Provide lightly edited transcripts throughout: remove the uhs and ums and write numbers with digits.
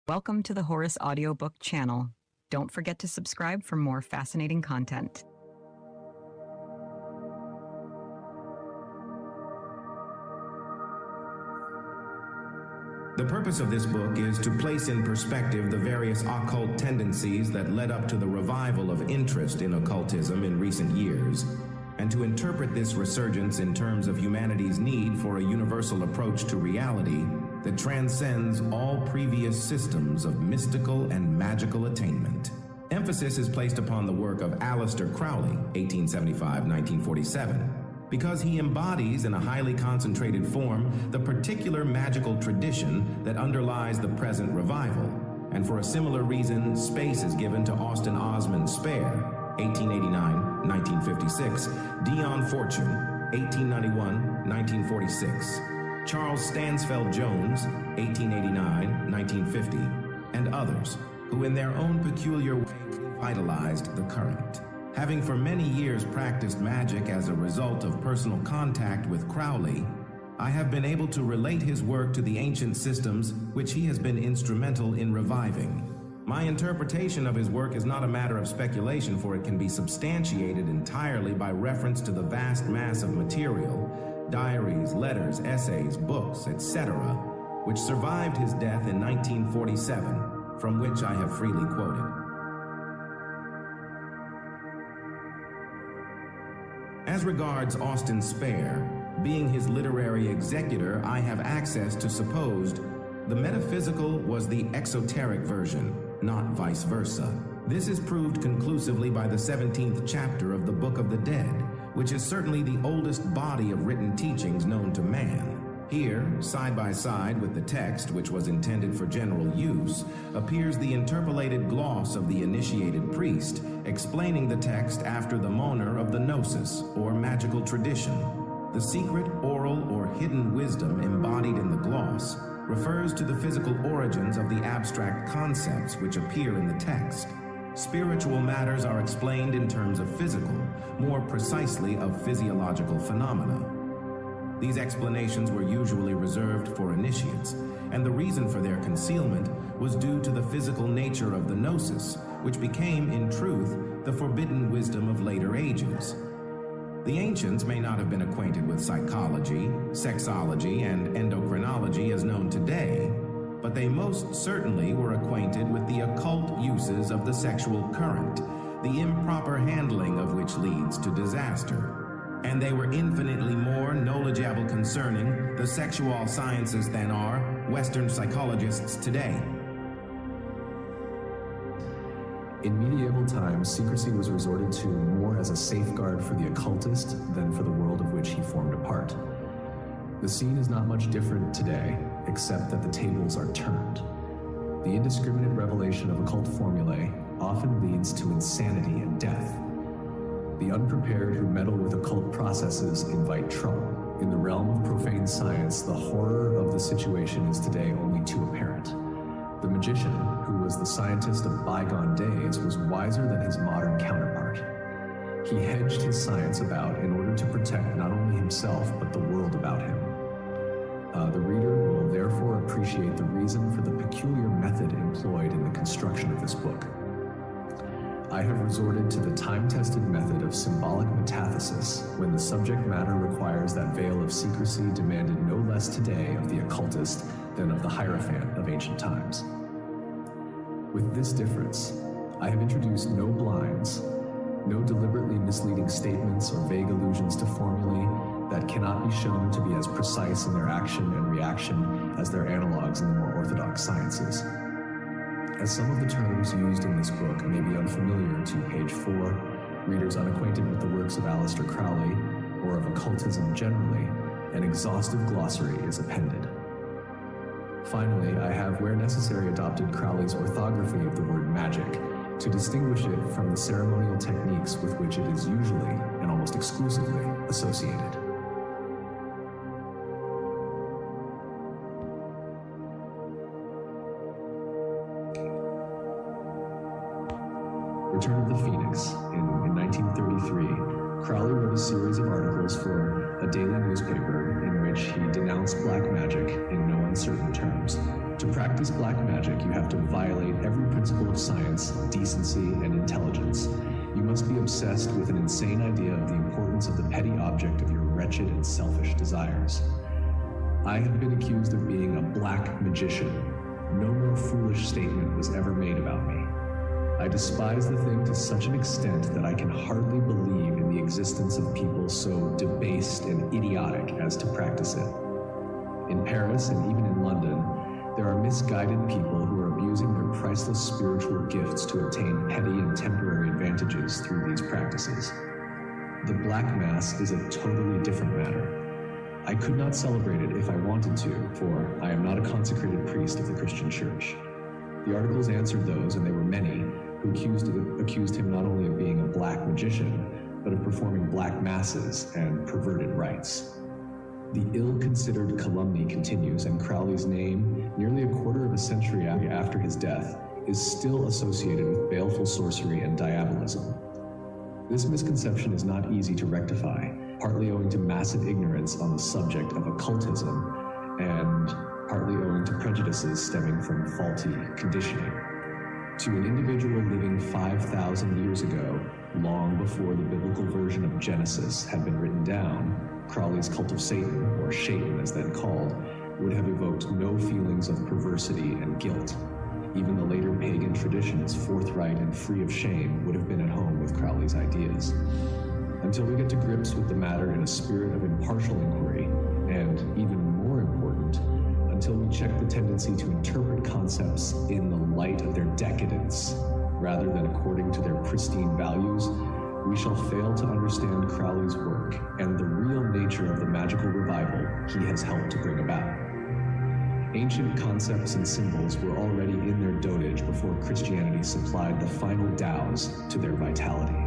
Welcome to the Hórus Audiobook channel. Don't forget to subscribe for more fascinating content. The purpose of this book is to place in perspective the various occult tendencies that led up to the revival of interest in occultism in recent years, and to interpret this resurgence in terms of humanity's need for a universal approach to reality that transcends all previous systems of mystical and magical attainment. Emphasis is placed upon the work of Aleister Crowley, 1875-1947, because he embodies in a highly concentrated form the particular magical tradition that underlies the present revival, and for a similar reason, space is given to Austin Osman Spare, 1889-1956, Dion Fortune, 1891-1946, Charles Stansfeld Jones, 1889-1950, and others, who in their own peculiar way revitalized the current. Having for many years practiced magic as a result of personal contact with Crowley, I have been able to relate his work to the ancient systems which he has been instrumental in reviving. My interpretation of his work is not a matter of speculation, for it can be substantiated entirely by reference to the vast mass of material, diaries, letters, essays, books, etc., which survived his death in 1947, from which I have freely quoted. As regards Austin Spare, being his literary executor, I have access to supposed the metaphysical was the exoteric version, not vice versa. This is proved conclusively by the 17th chapter of the Book of the Dead, which is certainly the oldest body of written teachings known to man. Here, side by side with the text, which was intended for general use, appears the interpolated gloss of the initiated priest, explaining the text after the manner of the gnosis, or magical tradition. The secret, oral, or hidden wisdom embodied in the gloss refers to the physical origins of the abstract concepts which appear in the text. Spiritual matters are explained in terms of physical, more precisely of physiological phenomena. These explanations were usually reserved for initiates, and the reason for their concealment was due to the physical nature of the gnosis, which became, in truth, the forbidden wisdom of later ages. The ancients may not have been acquainted with psychology, sexology, and endocrinology as known today, but they most certainly were acquainted with the occult uses of the sexual current, the improper handling of which leads to disaster. And they were infinitely more knowledgeable concerning the sexual sciences than are Western psychologists today. In medieval times, secrecy was resorted to more as a safeguard for the occultist than for the world of which he formed a part. The scene is not much different today, except that the tables are turned. The indiscriminate revelation of occult formulae often leads to insanity and death. The unprepared who meddle with occult processes invite trouble. In the realm of profane science, the horror of the situation is today only too apparent. The magician, who was the scientist of bygone days, was wiser than his modern counterpart. He hedged his science about in order to protect not only himself, but the world about him. The reader will therefore appreciate the reason for the peculiar method employed in the construction of this book. I have resorted to the time-tested method of symbolic metathesis when the subject matter requires that veil of secrecy demanded no less today of the occultist than of the Hierophant of ancient times. With this difference, I have introduced no blinds, no deliberately misleading statements or vague allusions to formulae that cannot be shown to be as precise in their action and reaction as their analogues in the more orthodox sciences. As some of the terms used in this book may be unfamiliar to page 4, readers unacquainted with the works of Aleister Crowley or of occultism generally, an exhaustive glossary is appended. Finally, I have, where necessary, adopted Crowley's orthography of the word magic to distinguish it from the ceremonial techniques with which it is usually and almost exclusively associated. Return of the Phoenix. In 1933, Crowley wrote a series of articles for a daily newspaper in which he denounced black magic in no uncertain terms. To practice black magic, you have to violate every principle of science, decency, and intelligence. You must be obsessed with an insane idea of the importance of the petty object of your wretched and selfish desires. I have been accused of being a black magician. No more foolish statement was ever made about me. I despise the thing to such an extent that I can hardly believe in the existence of people so debased and idiotic as to practice it. In Paris and even in London, there are misguided people who are abusing their priceless spiritual gifts to obtain petty and temporary advantages through these practices. The Black Mass is a totally different matter. I could not celebrate it if I wanted to, for I am not a consecrated priest of the Christian Church. The articles answered those, and they were many, who accused him not only of being a black magician, but of performing black masses and perverted rites. The ill-considered calumny continues, and Crowley's name, nearly a quarter of a century after his death, is still associated with baleful sorcery and diabolism. This misconception is not easy to rectify, partly owing to massive ignorance on the subject of occultism, and partly owing to prejudices stemming from faulty conditioning. To an individual living 5,000 years ago, long before the biblical version of Genesis had been written down, Crowley's cult of Satan, or Shaitan as then called, would have evoked no feelings of perversity and guilt. Even the later pagan traditions, forthright and free of shame, would have been at home with Crowley's ideas. Until we get to grips with the matter in a spirit of impartial inquiry, and even more important, until we check the tendency to interpret concepts in the light of their decadence, rather than according to their pristine values, we shall fail to understand Crowley's work and the real nature of the magical revival he has helped to bring about. Ancient concepts and symbols were already in their dotage before Christianity supplied the final douse to their vitality.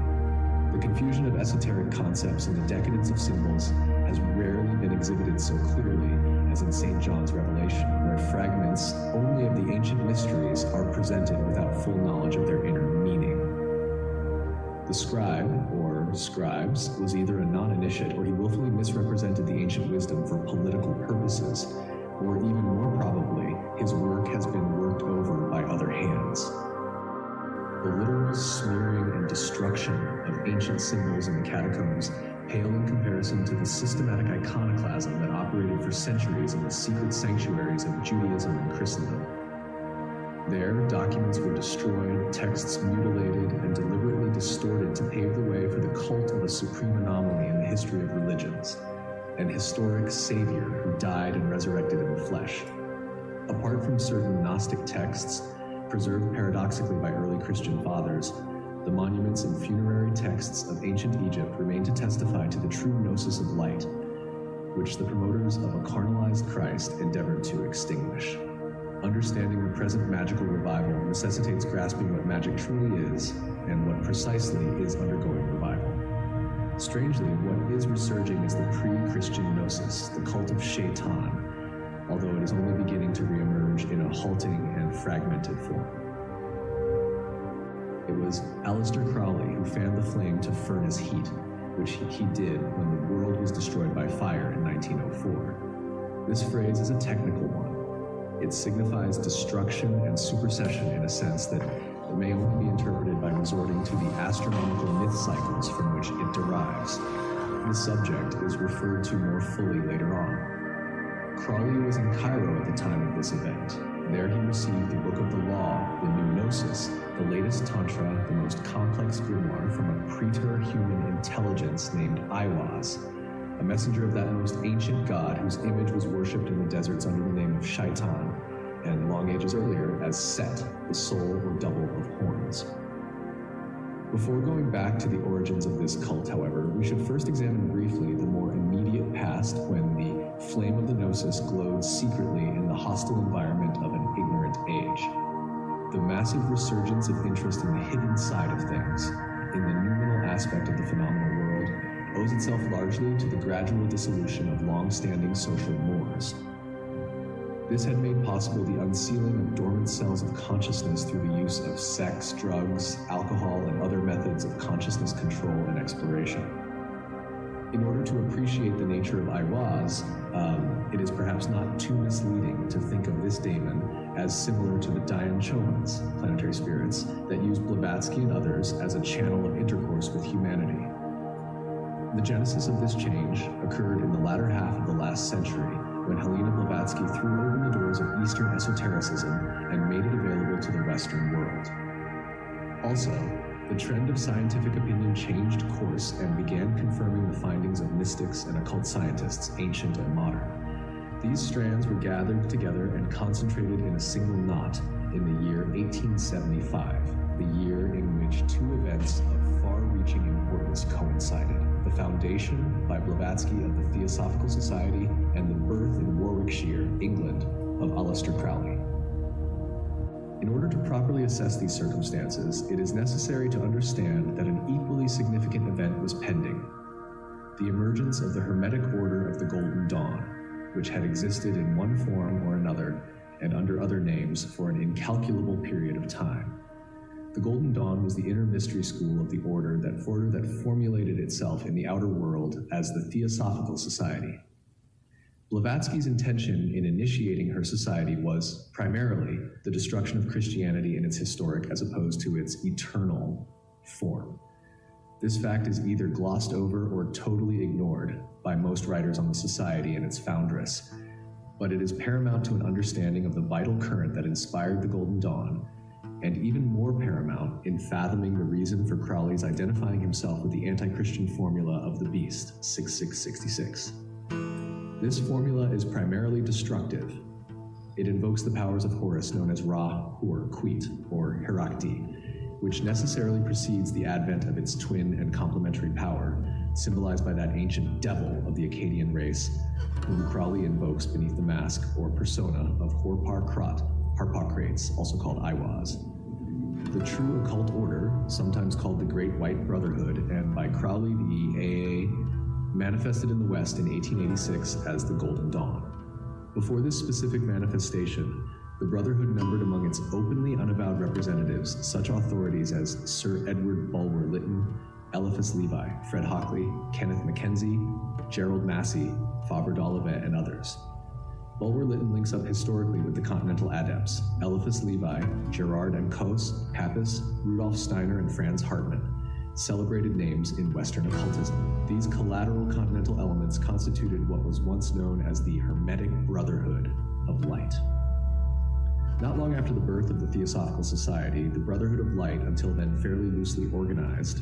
The confusion of esoteric concepts and the decadence of symbols has rarely been exhibited so clearly as in St. John's Revelation, where fragments only of the ancient mysteries are presented without full knowledge of their inner meaning. The scribe, or scribes, was either a non-initiate or he willfully misrepresented the ancient wisdom for political purposes, or even more probably, his work has been worked over by other hands. The literal smearing and destruction of ancient symbols in the catacombs pale in comparison to the systematic iconoclasm that operated for centuries in the secret sanctuaries of Judaism and Christendom. There, documents were destroyed, texts mutilated, and deliberately distorted to pave the way for the cult of a supreme anomaly in the history of religions, an historic savior who died and resurrected in the flesh. Apart from certain Gnostic texts, preserved paradoxically by early Christian fathers, the monuments and funerary texts of ancient Egypt remain to testify to the true gnosis of light, which the promoters of a carnalized Christ endeavored to extinguish. Understanding the present magical revival necessitates grasping what magic truly is and what precisely is undergoing revival. Strangely, what is resurging is the pre-Christian gnosis, the cult of Shaitan, although it is only beginning to reemerge in a halting and fragmented form. It was Aleister Crowley who fanned the flame to furnace heat, which he did when the world was destroyed by fire in 1904. This phrase is a technical one. It signifies destruction and supersession in a sense that it may only be interpreted by resorting to the astronomical myth cycles from which it derives. The subject is referred to more fully later on. Crowley was in Cairo at the time of this event. There he received the Book of the Law, the New Gnosis, the latest Tantra, the most complex grimoire from a preter-human intelligence named Aiwaz, a messenger of that most ancient god whose image was worshipped in the deserts under the name of Shaitan, and long ages earlier as Set, the soul or double of horns. Before going back to the origins of this cult, however, we should first examine briefly the more immediate past when the flame of the Gnosis glowed secretly in the hostile environment of an ignorant age. The massive resurgence of interest in the hidden side of things, in the noumenal aspect of the phenomenal world, owes itself largely to the gradual dissolution of long-standing social mores. This had made possible the unsealing of dormant cells of consciousness through the use of sex, drugs, alcohol, and other methods of consciousness control and exploration. In order to appreciate the nature of Aiwaz, it is perhaps not too misleading to think of this daemon as similar to the Dian Chomans, planetary spirits, that used Blavatsky and others as a channel of intercourse with humanity. The genesis of this change occurred in the latter half of the last century, when Helena Blavatsky threw open the doors of Eastern esotericism and made it available to the Western world. Also, the trend of scientific opinion changed course and began confirming the findings of mystics and occult scientists, ancient and modern. These strands were gathered together and concentrated in a single knot in the year 1875, the year in which two events of far-reaching importance coincided: the foundation by Blavatsky of the Theosophical Society and the birth in Warwickshire, England, of Aleister Crowley. In order to properly assess these circumstances, it is necessary to understand that an equally significant event was pending: the emergence of the Hermetic Order of the Golden Dawn, which had existed in one form or another and under other names for an incalculable period of time. The Golden Dawn was the inner mystery school of the order that formulated itself in the outer world as the Theosophical Society. Blavatsky's intention in initiating her society was primarily the destruction of Christianity in its historic as opposed to its eternal form. This fact is either glossed over or totally ignored by most writers on the society and its foundress, but it is paramount to an understanding of the vital current that inspired the Golden Dawn, and even more paramount in fathoming the reason for Crowley's identifying himself with the anti-Christian formula of the beast, 6666. This formula is primarily destructive. It invokes the powers of Hórus known as Ra, Hur, Quit, or Herakti, which necessarily precedes the advent of its twin and complementary power, symbolized by that ancient devil of the Akkadian race, whom Crowley invokes beneath the mask or persona of Harpocrates, also called Aiwaz. The true occult order, sometimes called the Great White Brotherhood, and by Crowley the AA, manifested in the West in 1886 as the Golden Dawn. Before this specific manifestation, the Brotherhood numbered among its openly unavowed representatives such authorities as Sir Edward Bulwer-Lytton, Eliphas Levi, Fred Hockley, Kenneth Mackenzie, Gerald Massey, Faber d'Olivet, and others. Bulwer-Lytton links up historically with the Continental Adepts, Eliphas Levi, Gerard M. Coase, Pappas, Rudolf Steiner, and Franz Hartmann, celebrated names in Western occultism. These collateral continental elements constituted what was once known as the Hermetic Brotherhood of Light. Not long after the birth of the Theosophical Society, the Brotherhood of Light, until then fairly loosely organized,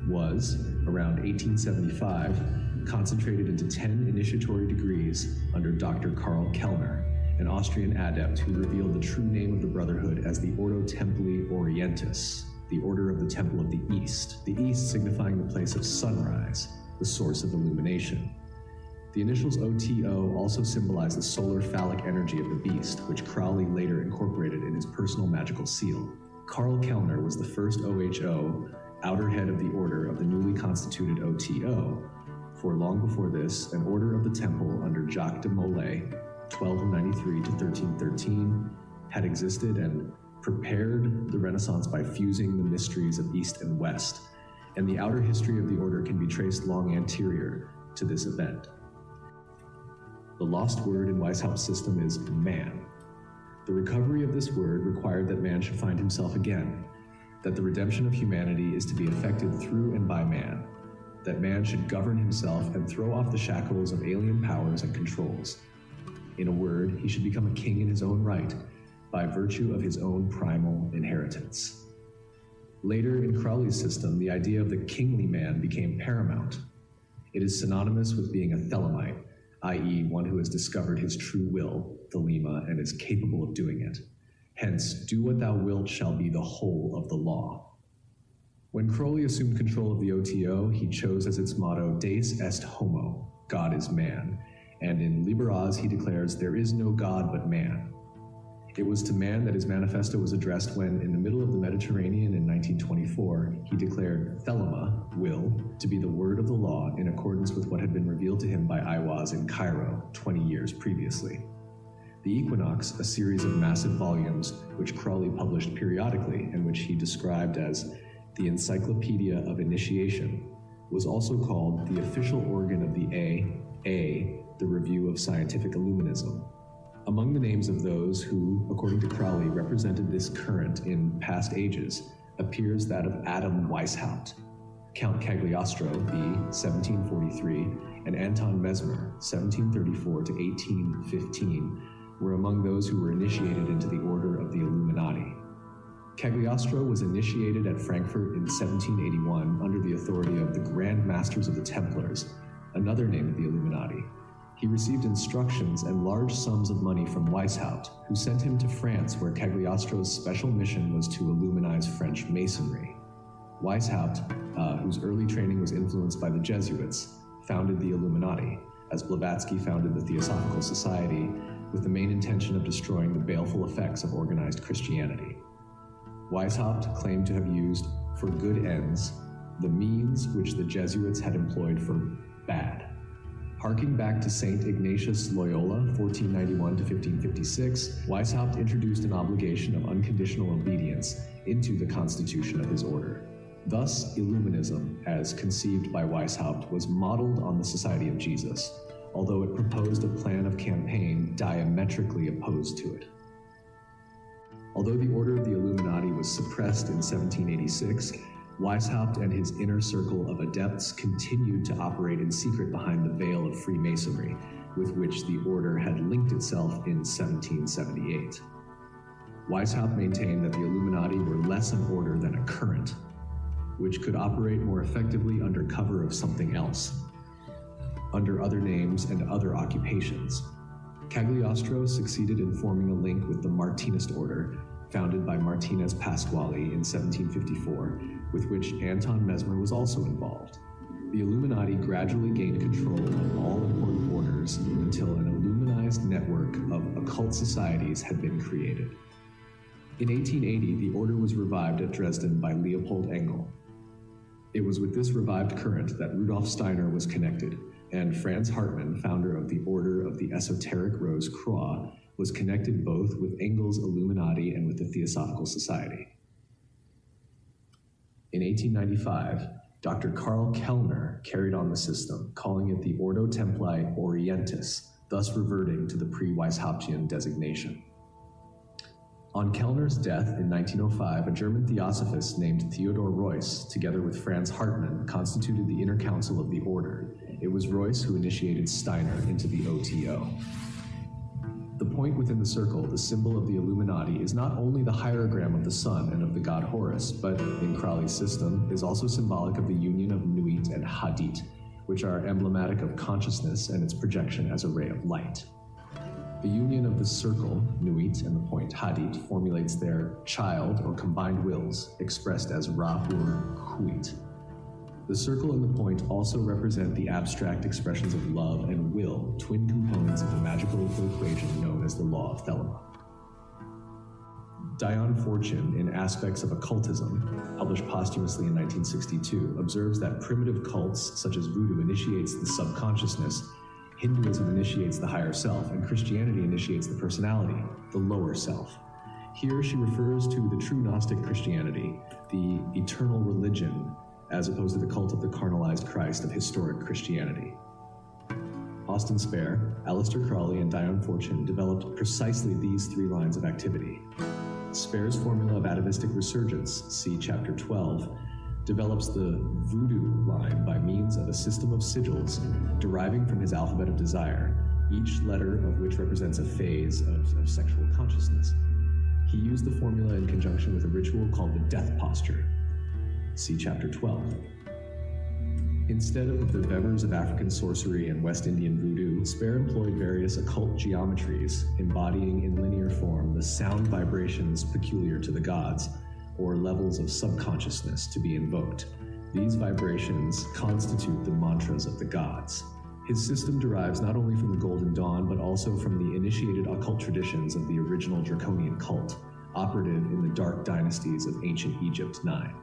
was, around 1875, concentrated into 10 initiatory degrees under Dr. Karl Kellner, an Austrian adept who revealed the true name of the Brotherhood as the Ordo Templi Orientis, the Order of the Temple of the East signifying the place of sunrise, the source of illumination. The initials OTO also symbolize the solar phallic energy of the beast, which Crowley later incorporated in his personal magical seal. Karl Kellner was the first OHO, outer head of the order of the newly constituted OTO, for long before this, an order of the temple under Jacques de Molay, 1293 to 1313, had existed and prepared the Renaissance by fusing the mysteries of East and West, and the outer history of the order can be traced long anterior to this event. The lost word in Weishaupt's system is man. The recovery of this word required that man should find himself again, that the redemption of humanity is to be effected through and by man, that man should govern himself and throw off the shackles of alien powers and controls. In a word, he should become a king in his own right, by virtue of his own primal inheritance. Later in Crowley's system, the idea of the kingly man became paramount. It is synonymous with being a Thelemite, i.e. one who has discovered his true will, Thelema, and is capable of doing it. Hence, do what thou wilt shall be the whole of the law. When Crowley assumed control of the OTO, he chose as its motto, Deus est homo, God is man, and in Liberaz he declares, there is no God but man. It was to man that his manifesto was addressed when, in the middle of the Mediterranean in 1924, he declared Thelema, will, to be the word of the law in accordance with what had been revealed to him by Aiwaz in Cairo 20 years previously. The Equinox, a series of massive volumes which Crowley published periodically and which he described as the Encyclopedia of Initiation, was also called the official organ of the the Review of Scientific Illuminism. Among the names of those who, according to Crowley, represented this current in past ages appears that of Adam Weishaupt, Count Cagliostro, b. 1743, and Anton Mesmer, 1734 to 1815, were among those who were initiated into the Order of the Illuminati. Cagliostro was initiated at Frankfurt in 1781 under the authority of the Grand Masters of the Templars, another name of the Illuminati. He received instructions and large sums of money from Weishaupt, who sent him to France, where Cagliostro's special mission was to illuminize French Masonry. Weishaupt, whose early training was influenced by the Jesuits, founded the Illuminati, as Blavatsky founded the Theosophical Society, with the main intention of destroying the baleful effects of organized Christianity. Weishaupt claimed to have used, for good ends, the means which the Jesuits had employed for bad. Harking back to St. Ignatius Loyola, 1491 to 1556, Weishaupt introduced an obligation of unconditional obedience into the constitution of his order. Thus, Illuminism, as conceived by Weishaupt, was modeled on the Society of Jesus, although it proposed a plan of campaign diametrically opposed to it. Although the Order of the Illuminati was suppressed in 1786, Weishaupt and his inner circle of adepts continued to operate in secret behind the veil of Freemasonry, with which the order had linked itself in 1778. Weishaupt maintained that the Illuminati were less an order than a current, which could operate more effectively under cover of something else, under other names and other occupations. Cagliostro succeeded in forming a link with the Martinist order, founded by Martinez Pasquale in 1754, with which Anton Mesmer was also involved. The Illuminati gradually gained control of all important orders until an illuminized network of occult societies had been created. In 1880, the order was revived at Dresden by Leopold Engel. It was with this revived current that Rudolf Steiner was connected, and Franz Hartmann, founder of the Order of the Esoteric Rose Croix, was connected both with Engel's Illuminati and with the Theosophical Society. In 1895, Dr. Karl Kellner carried on the system, calling it the Ordo Templi Orientis, thus reverting to the pre-Weishauptian designation. On Kellner's death in 1905, a German theosophist named Theodor Reuss, together with Franz Hartmann, constituted the inner council of the order. It was Reuss who initiated Steiner into the OTO. The point within the circle, the symbol of the Illuminati, is not only the hierogram of the sun and of the god Horus, but, in Crowley's system, is also symbolic of the union of Nuit and Hadit, which are emblematic of consciousness and its projection as a ray of light. The union of the circle, Nuit, and the point Hadit formulates their child or combined wills, expressed as Ra-Ur Huit. The circle and the point also represent the abstract expressions of love and will, twin components of the magical equation known as the law of Thelema. Dion Fortune, in Aspects of Occultism, published posthumously in 1962, observes that primitive cults such as Voodoo initiates the subconsciousness, Hinduism initiates the higher self, and Christianity initiates the personality, the lower self. Here she refers to the true Gnostic Christianity, the eternal religion, as opposed to the cult of the carnalized Christ of historic Christianity. Austin Spare, Aleister Crowley, and Dion Fortune developed precisely these three lines of activity. Spare's formula of atavistic resurgence, see Chapter 12, develops the voodoo line by means of a system of sigils deriving from his alphabet of desire, each letter of which represents a phase of sexual consciousness. He used the formula in conjunction with a ritual called the death posture. See Chapter 12. Instead of the Vevers of African sorcery and West Indian voodoo, Spare employed various occult geometries embodying in linear form the sound vibrations peculiar to the gods, or levels of subconsciousness to be invoked. These vibrations constitute the mantras of the gods. His system derives not only from the Golden Dawn, but also from the initiated occult traditions of the original Draconian cult, operative in the dark dynasties of ancient Egypt 9.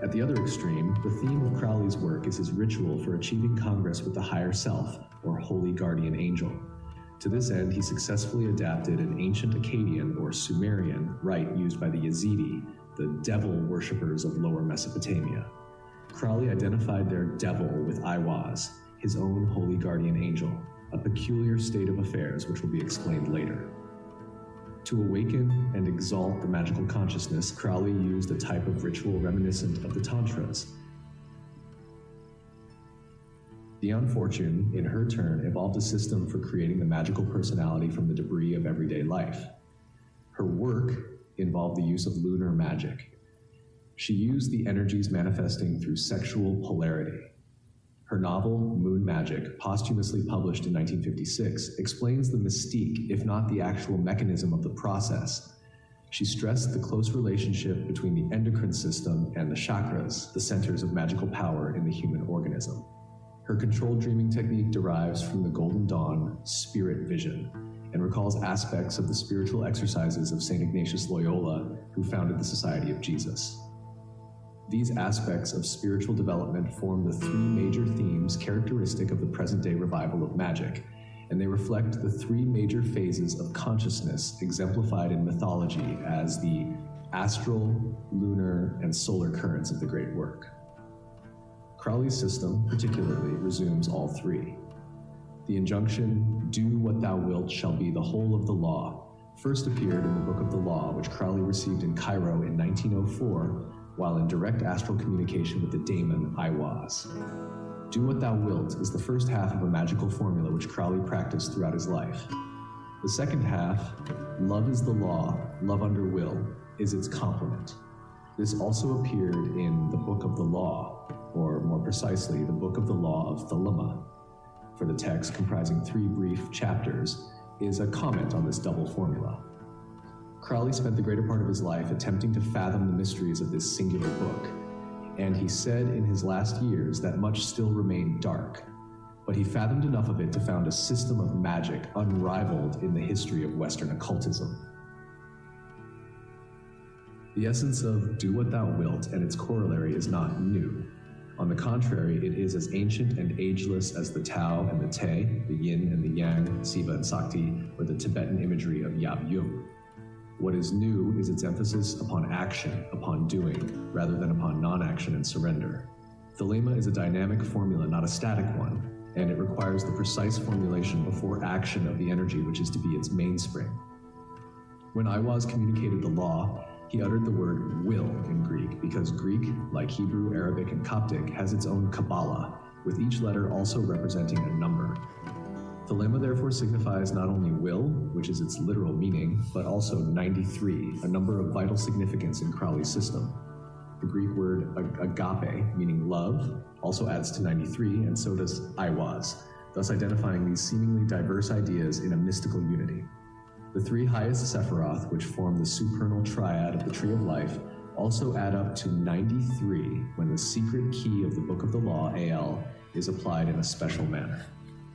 At the other extreme, the theme of Crowley's work is his ritual for achieving congress with the higher self, or holy guardian angel. To this end, he successfully adapted an ancient Akkadian or Sumerian rite used by the Yazidi, the devil worshippers of Lower Mesopotamia. Crowley identified their devil with Aiwaz, his own holy guardian angel, a peculiar state of affairs which will be explained later. To awaken and exalt the magical consciousness, Crowley used a type of ritual reminiscent of the Tantras. The Unfortunate, in her turn, evolved a system for creating the magical personality from the debris of everyday life. Her work involved the use of lunar magic. She used the energies manifesting through sexual polarity. Her novel, Moon Magic, posthumously published in 1956, explains the mystique, if not the actual mechanism of the process. She stressed the close relationship between the endocrine system and the chakras, the centers of magical power in the human organism. Her controlled dreaming technique derives from the Golden Dawn spirit vision and recalls aspects of the spiritual exercises of St. Ignatius Loyola, who founded the Society of Jesus. These aspects of spiritual development form the three major themes characteristic of the present-day revival of magic, and they reflect the three major phases of consciousness exemplified in mythology as the astral, lunar, and solar currents of the great work. Crowley's system, particularly, resumes all three. The injunction, "Do what thou wilt shall be the whole of the law," first appeared in the Book of the Law, which Crowley received in Cairo in 1904, while in direct astral communication with the daemon Aiwaz. "Do what thou wilt" is the first half of a magical formula which Crowley practiced throughout his life. The second half, "Love is the law, love under will," is its complement. This also appeared in the Book of the Law, or more precisely, the Book of the Law of Thelema. For the text, comprising 3 brief chapters, is a comment on this double formula. Crowley spent the greater part of his life attempting to fathom the mysteries of this singular book, and he said in his last years that much still remained dark, but he fathomed enough of it to found a system of magic unrivaled in the history of Western occultism. The essence of "do what thou wilt" and its corollary is not new. On the contrary, it is as ancient and ageless as the Tao and the Te, the Yin and the Yang, Siva and Sakti, or the Tibetan imagery of Yab Yung. What is new is its emphasis upon action, upon doing, rather than upon non-action and surrender. Thelema is a dynamic formula, not a static one, and it requires the precise formulation before action of the energy which is to be its mainspring. When Aiwaz communicated the law, he uttered the word "will" in Greek, because Greek, like Hebrew, Arabic, and Coptic, has its own Kabbalah, with each letter also representing a number. Thelema therefore signifies not only will, which is its literal meaning, but also 93, a number of vital significance in Crowley's system. The Greek word agape, meaning love, also adds to 93, and so does Aiwaz, thus identifying these seemingly diverse ideas in a mystical unity. The 3 highest Sephiroth, which form the supernal triad of the Tree of Life, also add up to 93 when the secret key of the Book of the Law, AL, is applied in a special manner.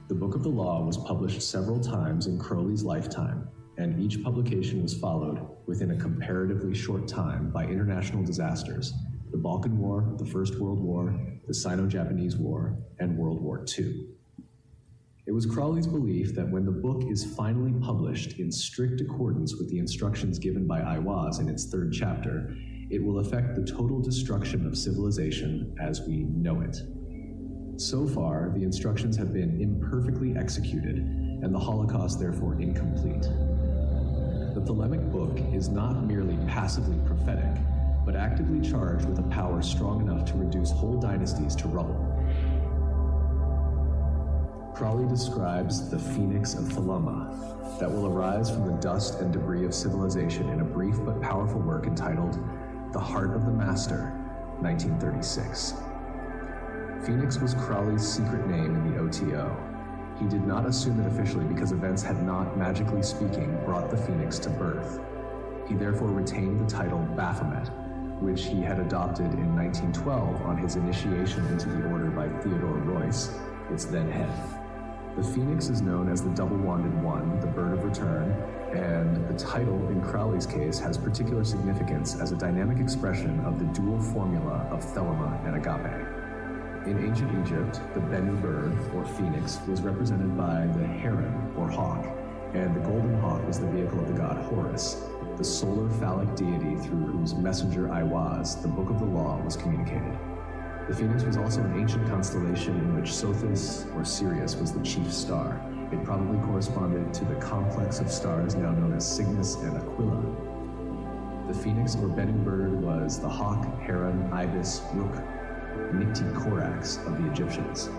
The Book of the Law was published several times in Crowley's lifetime, and each publication was followed within a comparatively short time by international disasters: the Balkan War, the First World War, the Sino-Japanese War, and World War II. It was Crowley's belief that when the book is finally published in strict accordance with the instructions given by Aiwaz in its 3rd chapter, it will effect the total destruction of civilization as we know it. So far, the instructions have been imperfectly executed, and the Holocaust therefore incomplete. The Thelemic book is not merely passively prophetic, but actively charged with a power strong enough to reduce whole dynasties to rubble. Crowley describes the phoenix of Thelema that will arise from the dust and debris of civilization in a brief but powerful work entitled The Heart of the Master, 1936. Phoenix was Crowley's secret name in the OTO. He did not assume it officially because events had not, magically speaking, brought the Phoenix to birth. He therefore retained the title Baphomet, which he had adopted in 1912 on his initiation into the order by Theodore Royce, its then head. The Phoenix is known as the Double-Wanded One, the Bird of Return, and the title, in Crowley's case, has particular significance as a dynamic expression of the dual formula of Thelema and Agape. In ancient Egypt, the Bennu bird, or phoenix, was represented by the heron, or hawk, and the golden hawk was the vehicle of the god Hórus, the solar phallic deity through whose messenger Aiwaz, the Book of the Law, was communicated. The Phoenix was also an ancient constellation in which Sothis, or Sirius, was the chief star. It probably corresponded to the complex of stars now known as Cygnus and Aquila. The Phoenix or Bennu bird was the hawk, heron, ibis, rook, Nycticorax of the Egyptians.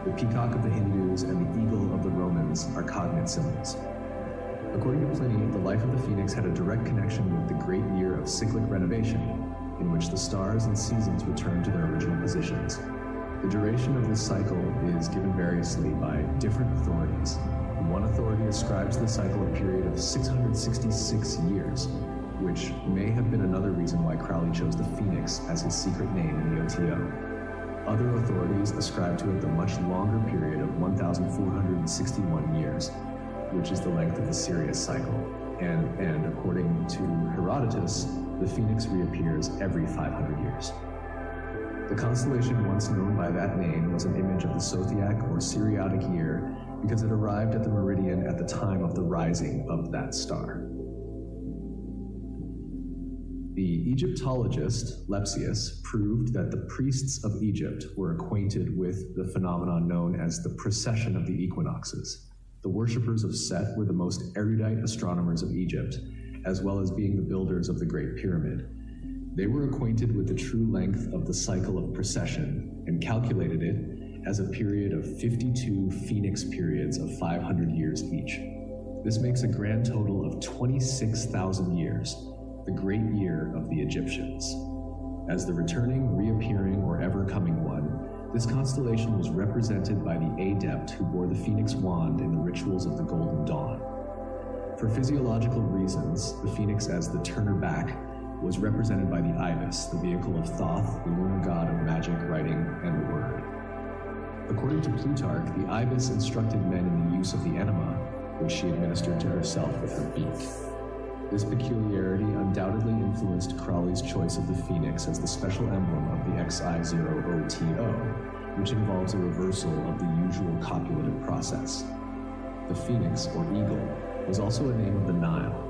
The peacock of the Hindus and the eagle of the Romans are cognate symbols. According to Pliny, the life of the Phoenix had a direct connection with the great year of cyclic renovation, in which the stars and seasons return to their original positions. The duration of this cycle is given variously by different authorities. One authority ascribes the cycle a period of 666 years, which may have been another reason why Crowley chose the Phoenix as his secret name in the OTO. Other authorities ascribe to it the much longer period of 1,461 years, which is the length of the Sirius cycle. And according to Herodotus, the Phoenix reappears every 500 years. The constellation once known by that name was an image of the Zodiac or Siriatic year because it arrived at the meridian at the time of the rising of that star. The Egyptologist Lepsius proved that the priests of Egypt were acquainted with the phenomenon known as the precession of the equinoxes. The worshippers of Set were the most erudite astronomers of Egypt, as well as being the builders of the Great Pyramid. They were acquainted with the true length of the cycle of precession and calculated it as a period of 52 Phoenix periods of 500 years each. This makes a grand total of 26,000 years, the great year of the Egyptians. As the returning, reappearing, or ever-coming one, this constellation was represented by the adept who bore the Phoenix wand in the rituals of the Golden Dawn. For physiological reasons, the Phoenix as the turner back was represented by the ibis, the vehicle of Thoth, the lunar god of magic, writing, and the word. According to Plutarch, the ibis instructed men in the use of the enema, which she administered to herself with her beak. This peculiarity undoubtedly influenced Crowley's choice of the Phoenix as the special emblem of the XI0OTO, which involves a reversal of the usual copulative process. The Phoenix, or eagle, was also a name of the Nile.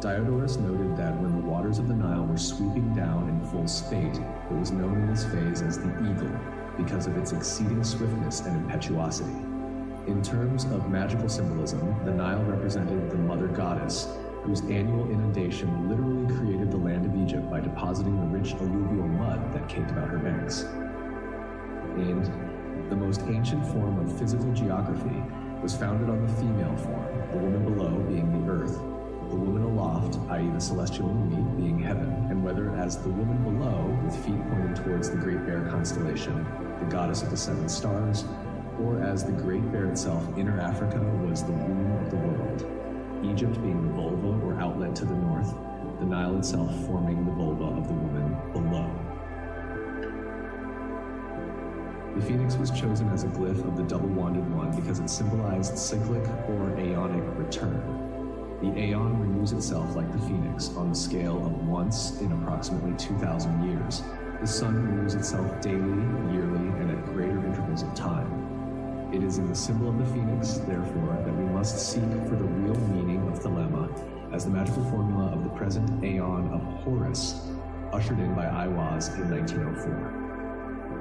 Diodorus noted that when the waters of the Nile were sweeping down in full spate, it was known in this phase as the eagle because of its exceeding swiftness and impetuosity. In terms of magical symbolism, the Nile represented the mother goddess, whose annual inundation literally created the land of Egypt by depositing the rich alluvial mud that caked about her banks. And the most ancient form of physical geography was founded on the female form, the woman below being the earth, the woman aloft, i.e. the celestial Numi, being heaven, and whether as the woman below, with feet pointing towards the Great Bear constellation, the goddess of the seven stars, or as the Great Bear itself, Inner Africa was the womb of the world, Egypt being the vulva or outlet to the north, the Nile itself forming the vulva of the woman below. The Phoenix was chosen as a glyph of the double-wanded one because it symbolized cyclic or aeonic return. The aeon renews itself like the Phoenix on the scale of once in approximately 2,000 years. The sun renews itself daily, yearly, and at greater intervals of time. It is in the symbol of the Phoenix, therefore, that we must seek for the real meaning of thelema as the magical formula of the present aeon of Hórus, ushered in by Aiwaz in 1904.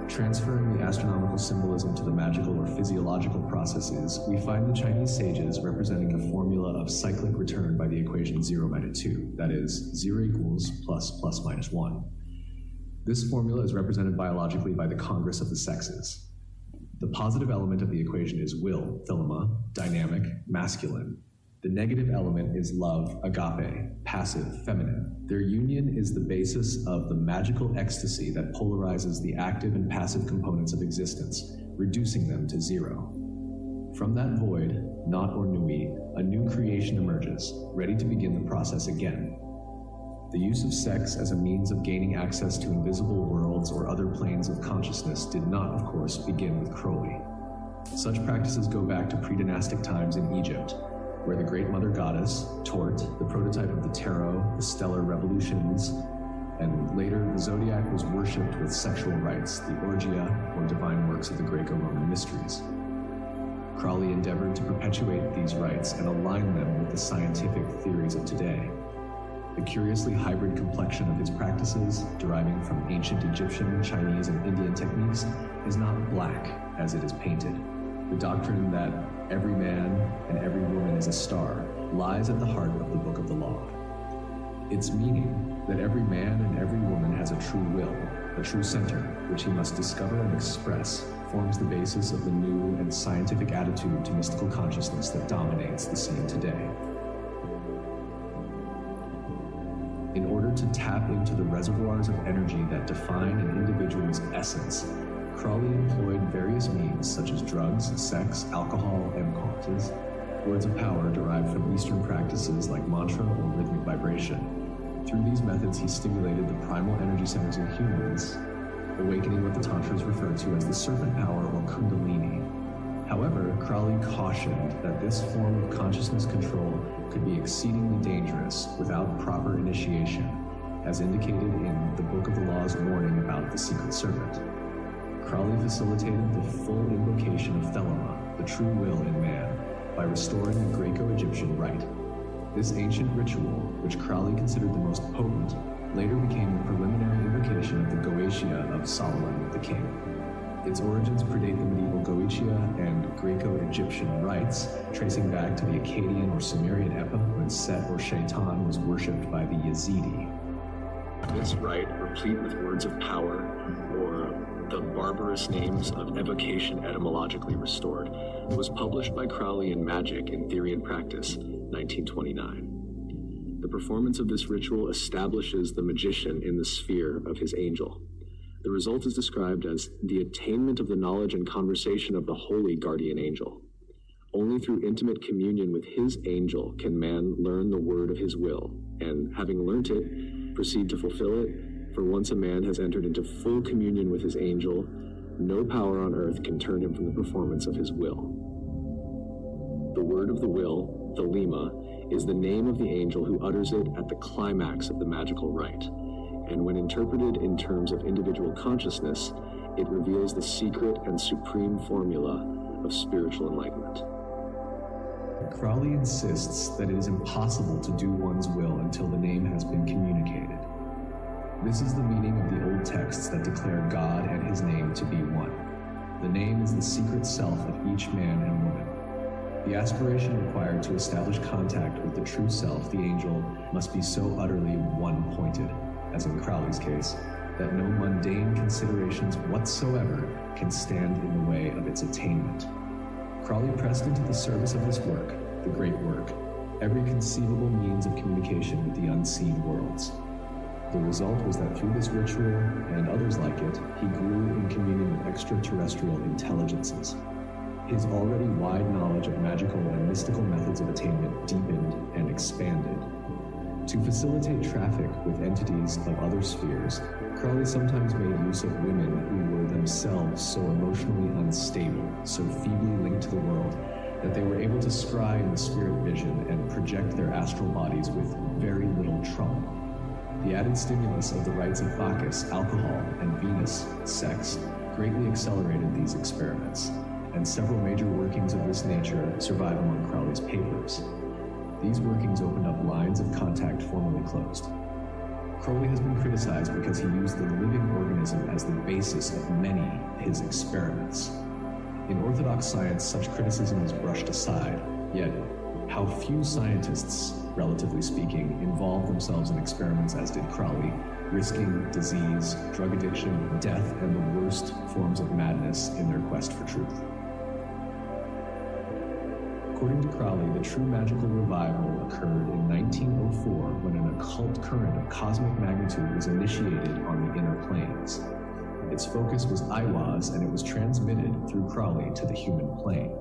Transferring the astronomical symbolism to the magical or physiological processes, we find the Chinese sages representing a formula of cyclic return by the equation 0 minus 2, that is, 0 equals plus plus minus 1. This formula is represented biologically by the congress of the sexes. The positive element of the equation is will, thelema, dynamic, masculine. The negative element is love, agape, passive, feminine. Their union is the basis of the magical ecstasy that polarizes the active and passive components of existence, reducing them to zero. From that void, Not or Nui, a new creation emerges, ready to begin the process again. The use of sex as a means of gaining access to invisible worlds or other planes of consciousness did not, of course, begin with Crowley. Such practices go back to pre-dynastic times in Egypt, where the great mother goddess, Tort, the prototype of the tarot, the stellar revolutions, and later the zodiac was worshipped with sexual rites, the orgia, or divine works of the Greco-Roman mysteries. Crowley endeavored to perpetuate these rites and align them with the scientific theories of today. The curiously hybrid complexion of his practices, deriving from ancient Egyptian, Chinese, and Indian techniques, is not black as it is painted. The doctrine that every man and every woman is a star lies at the heart of the Book of the Law. Its meaning, that every man and every woman has a true will, a true center, which he must discover and express, forms the basis of the new and scientific attitude to mystical consciousness that dominates the scene today. In order to tap into the reservoirs of energy that define an individual's essence, Crowley employed various means such as drugs, sex, alcohol, and corpses, words of power derived from Eastern practices like mantra or rhythmic vibration. Through these methods, he stimulated the primal energy centers in humans, awakening what the Tantras refer to as the serpent power or kundalini. However, Crowley cautioned that this form of consciousness control could be exceedingly dangerous without proper initiation, as indicated in the Book of the Law's warning about the secret serpent. Crowley facilitated the full invocation of Thelema, the true will in man, by restoring the Greco-Egyptian rite. This ancient ritual, which Crowley considered the most potent, later became the preliminary invocation of the Goetia of Solomon the king. Its origins predate the medieval Goetia and Greco-Egyptian rites, tracing back to the Akkadian or Sumerian epoch when Set or Shaitan was worshipped by the Yazidi. This rite, replete with words of power, or the barbarous names of evocation etymologically restored, was published by Crowley in Magic in Theory and Practice, 1929. The performance of this ritual establishes the magician in the sphere of his angel. The result is described as the attainment of the knowledge and conversation of the holy guardian angel. Only through intimate communion with his angel can man learn the word of his will, and having learnt it, proceed to fulfill it, for once a man has entered into full communion with his angel, no power on earth can turn him from the performance of his will. The word of the will, the Lema, is the name of the angel who utters it at the climax of the magical rite, and when interpreted in terms of individual consciousness, it reveals the secret and supreme formula of spiritual enlightenment. Crowley insists that it is impossible to do one's will until the name has been communicated. This is the meaning of the old texts that declare God and his name to be one. The name is the secret self of each man and woman. The aspiration required to establish contact with the true self, the angel, must be so utterly one-pointed, as in Crowley's case, that no mundane considerations whatsoever can stand in the way of its attainment. Crowley pressed into the service of this work, the great work, every conceivable means of communication with the unseen worlds. The result was that through this ritual, and others like it, he grew in communion with extraterrestrial intelligences. His already wide knowledge of magical and mystical methods of attainment deepened and expanded. To facilitate traffic with entities of other spheres, Crowley sometimes made use of women who were themselves so emotionally unstable, so feebly linked to the world, that they were able to scry in the spirit vision and project their astral bodies with very little trouble. The added stimulus of the rites of Bacchus, alcohol, and Venus, sex, greatly accelerated these experiments, and several major workings of this nature survive among Crowley's papers. These workings opened up lines of contact formerly closed. Crowley has been criticized because he used the living organism as the basis of many of his experiments. In orthodox science, such criticism is brushed aside, yet how few scientists, relatively speaking, involve themselves in experiments as did Crowley, risking disease, drug addiction, death, and the worst forms of madness in their quest for truth. According to Crowley, the true magical revival occurred in 1904 when an occult current of cosmic magnitude was initiated on the inner planes. Its focus was Aiwaz, and it was transmitted through Crowley to the human plane.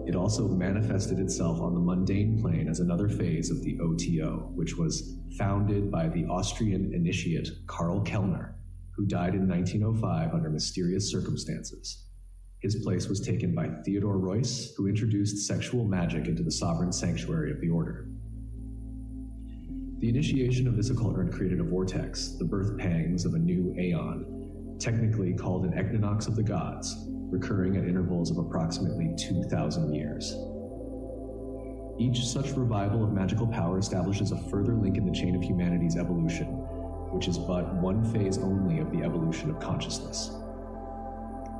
It also manifested itself on the mundane plane as another phase of the OTO, which was founded by the Austrian initiate Karl Kellner, who died in 1905 under mysterious circumstances. His place was taken by Theodor Reuss, who introduced sexual magic into the sovereign sanctuary of the order. The initiation of this occult urn created a vortex, the birth pangs of a new aeon, technically called an equinox of the gods, recurring at intervals of approximately 2,000 years. Each such revival of magical power establishes a further link in the chain of humanity's evolution, which is but one phase only of the evolution of consciousness.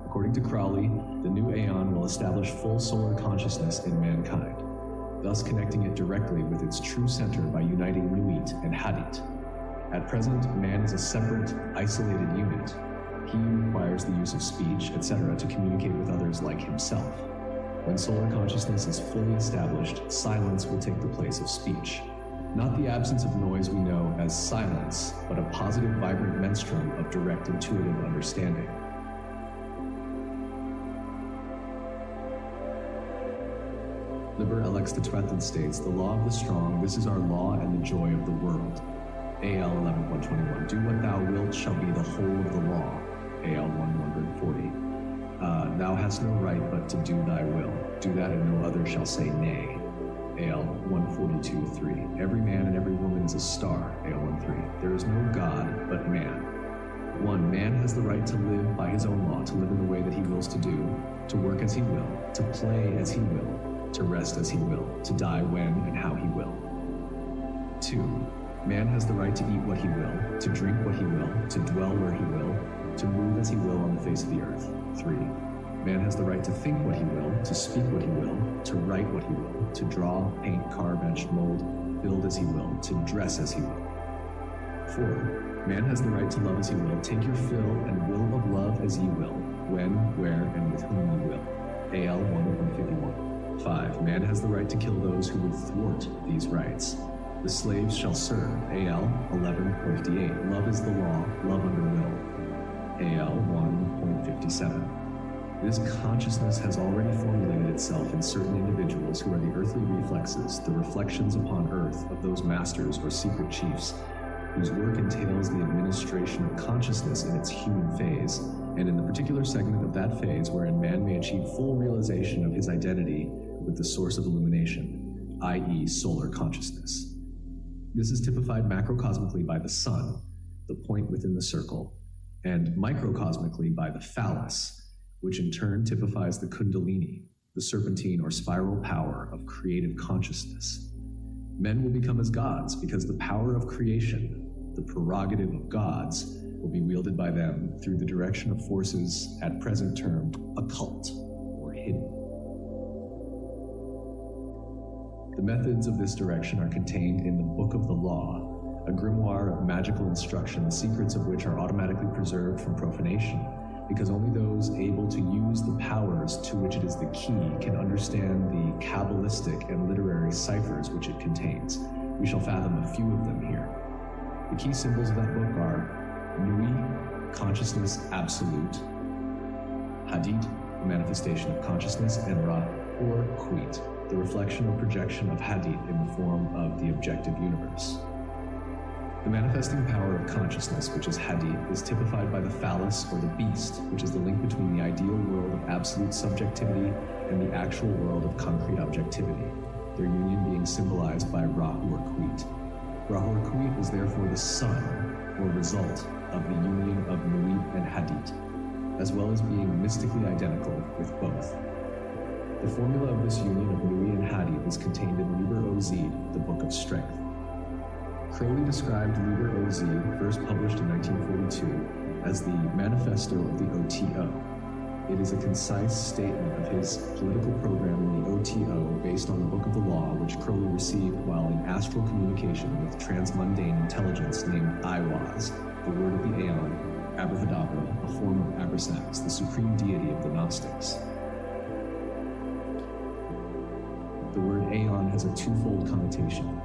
According to Crowley, the new aeon will establish full solar consciousness in mankind, thus connecting it directly with its true center by uniting Nuit and Hadit. At present, man is a separate, isolated unit. He requires the use of speech, etc., to communicate with others like himself. When solar consciousness is fully established, silence will take the place of speech. Not the absence of noise we know as silence, but a positive, vibrant menstruum of direct, intuitive understanding. Liber Alex Tetwethed states, "The law of the strong, this is our law and the joy of the world." AL 11:121, "Do what thou wilt shall be the whole of the law." AL 1:140, "Thou hast no right but to do thy will. Do that and no other shall say nay." AL 142:3, "Every man and every woman is a star." AL 1:3, "There is no God but man." 1. Man has the right to live by his own law, to live in the way that he wills to do, to work as he will, to play as he will, to rest as he will, to die when and how he will. 2. Man has the right to eat what he will, to drink what he will, to dwell where he will, to move as he will on the face of the earth. 3. Man has the right to think what he will, to speak what he will, to write what he will, to draw, paint, carve, etch, mold, build as he will, to dress as he will. 4. Man has the right to love as he will, take your fill and will of love as ye will, when, where, and with whom ye will. AL 1:151. 5. Man has the right to kill those who would thwart these rights. The slaves shall serve. AL 11:58. Love is the law, love under will. AL 1:57. This consciousness has already formulated itself in certain individuals who are the earthly reflexes, the reflections upon earth of those masters or secret chiefs, whose work entails the administration of consciousness in its human phase, and in the particular segment of that phase wherein man may achieve full realization of his identity with the source of illumination, i.e. solar consciousness. This is typified macrocosmically by the sun, the point within the circle, and microcosmically by the phallus, which in turn typifies the kundalini, the serpentine or spiral power of creative consciousness. Men will become as gods because the power of creation, the prerogative of gods, will be wielded by them through the direction of forces at present termed occult or hidden. The methods of this direction are contained in the Book of the Law, a grimoire of magical instruction, the secrets of which are automatically preserved from profanation, because only those able to use the powers to which it is the key can understand the Kabbalistic and literary ciphers which it contains. We shall fathom a few of them here. The key symbols of that book are Nui, consciousness absolute; Hadit, the manifestation of consciousness; and Ra, or Kuit, the reflection or projection of Hadit in the form of the objective universe. The manifesting power of consciousness, which is Hadit, is typified by the phallus or the beast, which is the link between the ideal world of absolute subjectivity and the actual world of concrete objectivity, their union being symbolized by Rahu or Kuit. Rahu or Kuit is therefore the son, or result, of the union of Nuit and Hadit, as well as being mystically identical with both. The formula of this union of Nuit and Hadit is contained in Liber Ozid, the Book of Strength. Crowley described Liber Ozid, first published in 1942, as the manifesto of the OTO. It is a concise statement of his political program in the OTO based on the Book of the Law, which Crowley received while in astral communication with transmundane intelligence named Iwaz, the word of the Aeon, Abrahadabra, a form of Abrasax, the supreme deity of the Gnostics. The word Aeon has a twofold connotation,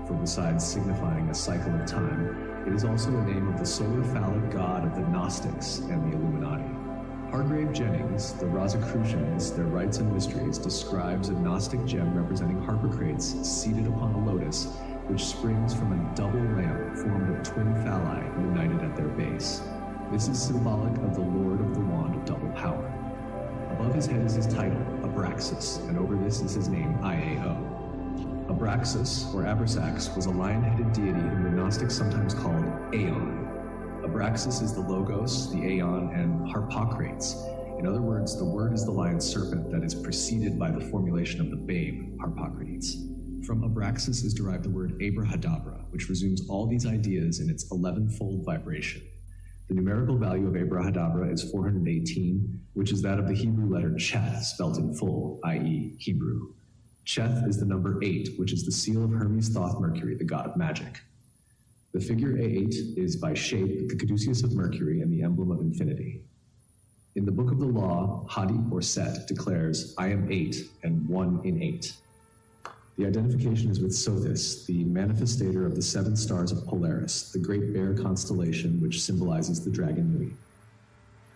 for besides signifying a cycle of time, it is also a name of the solar phallic god of the Gnostics and the Illuminati. Hargrave Jennings, The Rosicrucians, Their Rites and Mysteries, describes a Gnostic gem representing Harpocrates seated upon a lotus, which springs from a double lamp formed of twin phalli united at their base. This is symbolic of the Lord of the Wand of Double Power. Above his head is his title, Abraxas, and over this is his name, Iao. Abraxas, or Abrasax, was a lion-headed deity whom the Gnostics sometimes called Aeon. Abraxas is the Logos, the Aeon, and Harpocrates. In other words, the word is the lion serpent that is preceded by the formulation of the babe, Harpocrates. From Abraxas is derived the word abrahadabra, which resumes all these ideas in its 11-fold vibration. The numerical value of abrahadabra is 418, which is that of the Hebrew letter Cheth, spelt in full, i.e. Hebrew. Cheth is the number 8, which is the seal of Hermes Thoth Mercury, the god of magic. The figure 8 is by shape the caduceus of Mercury and the emblem of infinity. In the Book of the Law, Hadi or Set declares, I am 8 and 1 in 8. The identification is with Sothis, the manifestator of the 7 stars of Polaris, the great bear constellation which symbolizes the dragon Nui.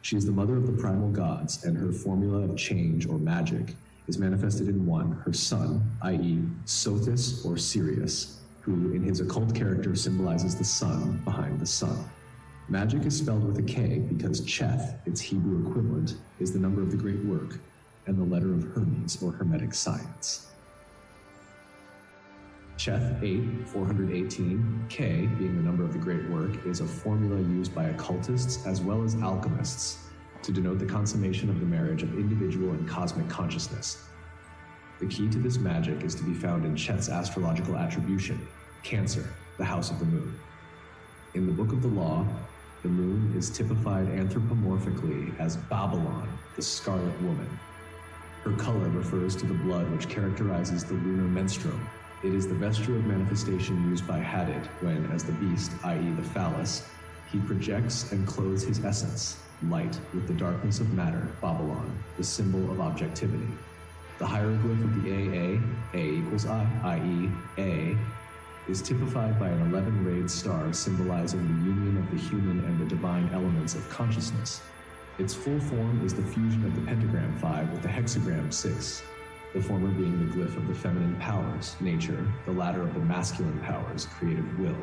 She is the mother of the primal gods, and her formula of change or magic is manifested in one, her son, i.e. Sothis or Sirius, who in his occult character symbolizes the sun behind the sun. Magic is spelled with a K because Cheth, its Hebrew equivalent, is the number of the great work and the letter of Hermes or Hermetic science. Cheth 8, 418, K, being the number of the great work, is a formula used by occultists as well as alchemists to denote the consummation of the marriage of individual and cosmic consciousness. The key to this magic is to be found in Cheth's astrological attribution, Cancer, the house of the moon. In the Book of the Law, the moon is typified anthropomorphically as Babylon, the scarlet woman. Her color refers to the blood which characterizes the lunar menstruum. It is the vesture of manifestation used by Hadad when, as the beast, i.e. the phallus, he projects and clothes his essence, light, with the darkness of matter, Babylon, the symbol of objectivity. The hieroglyph of the A equals I, i.e. A, is typified by an 11-rayed star symbolizing the union of the human and the divine elements of consciousness. Its full form is the fusion of the pentagram 5 with the hexagram 6. The former being the glyph of the feminine powers, nature, the latter of the masculine powers, creative will.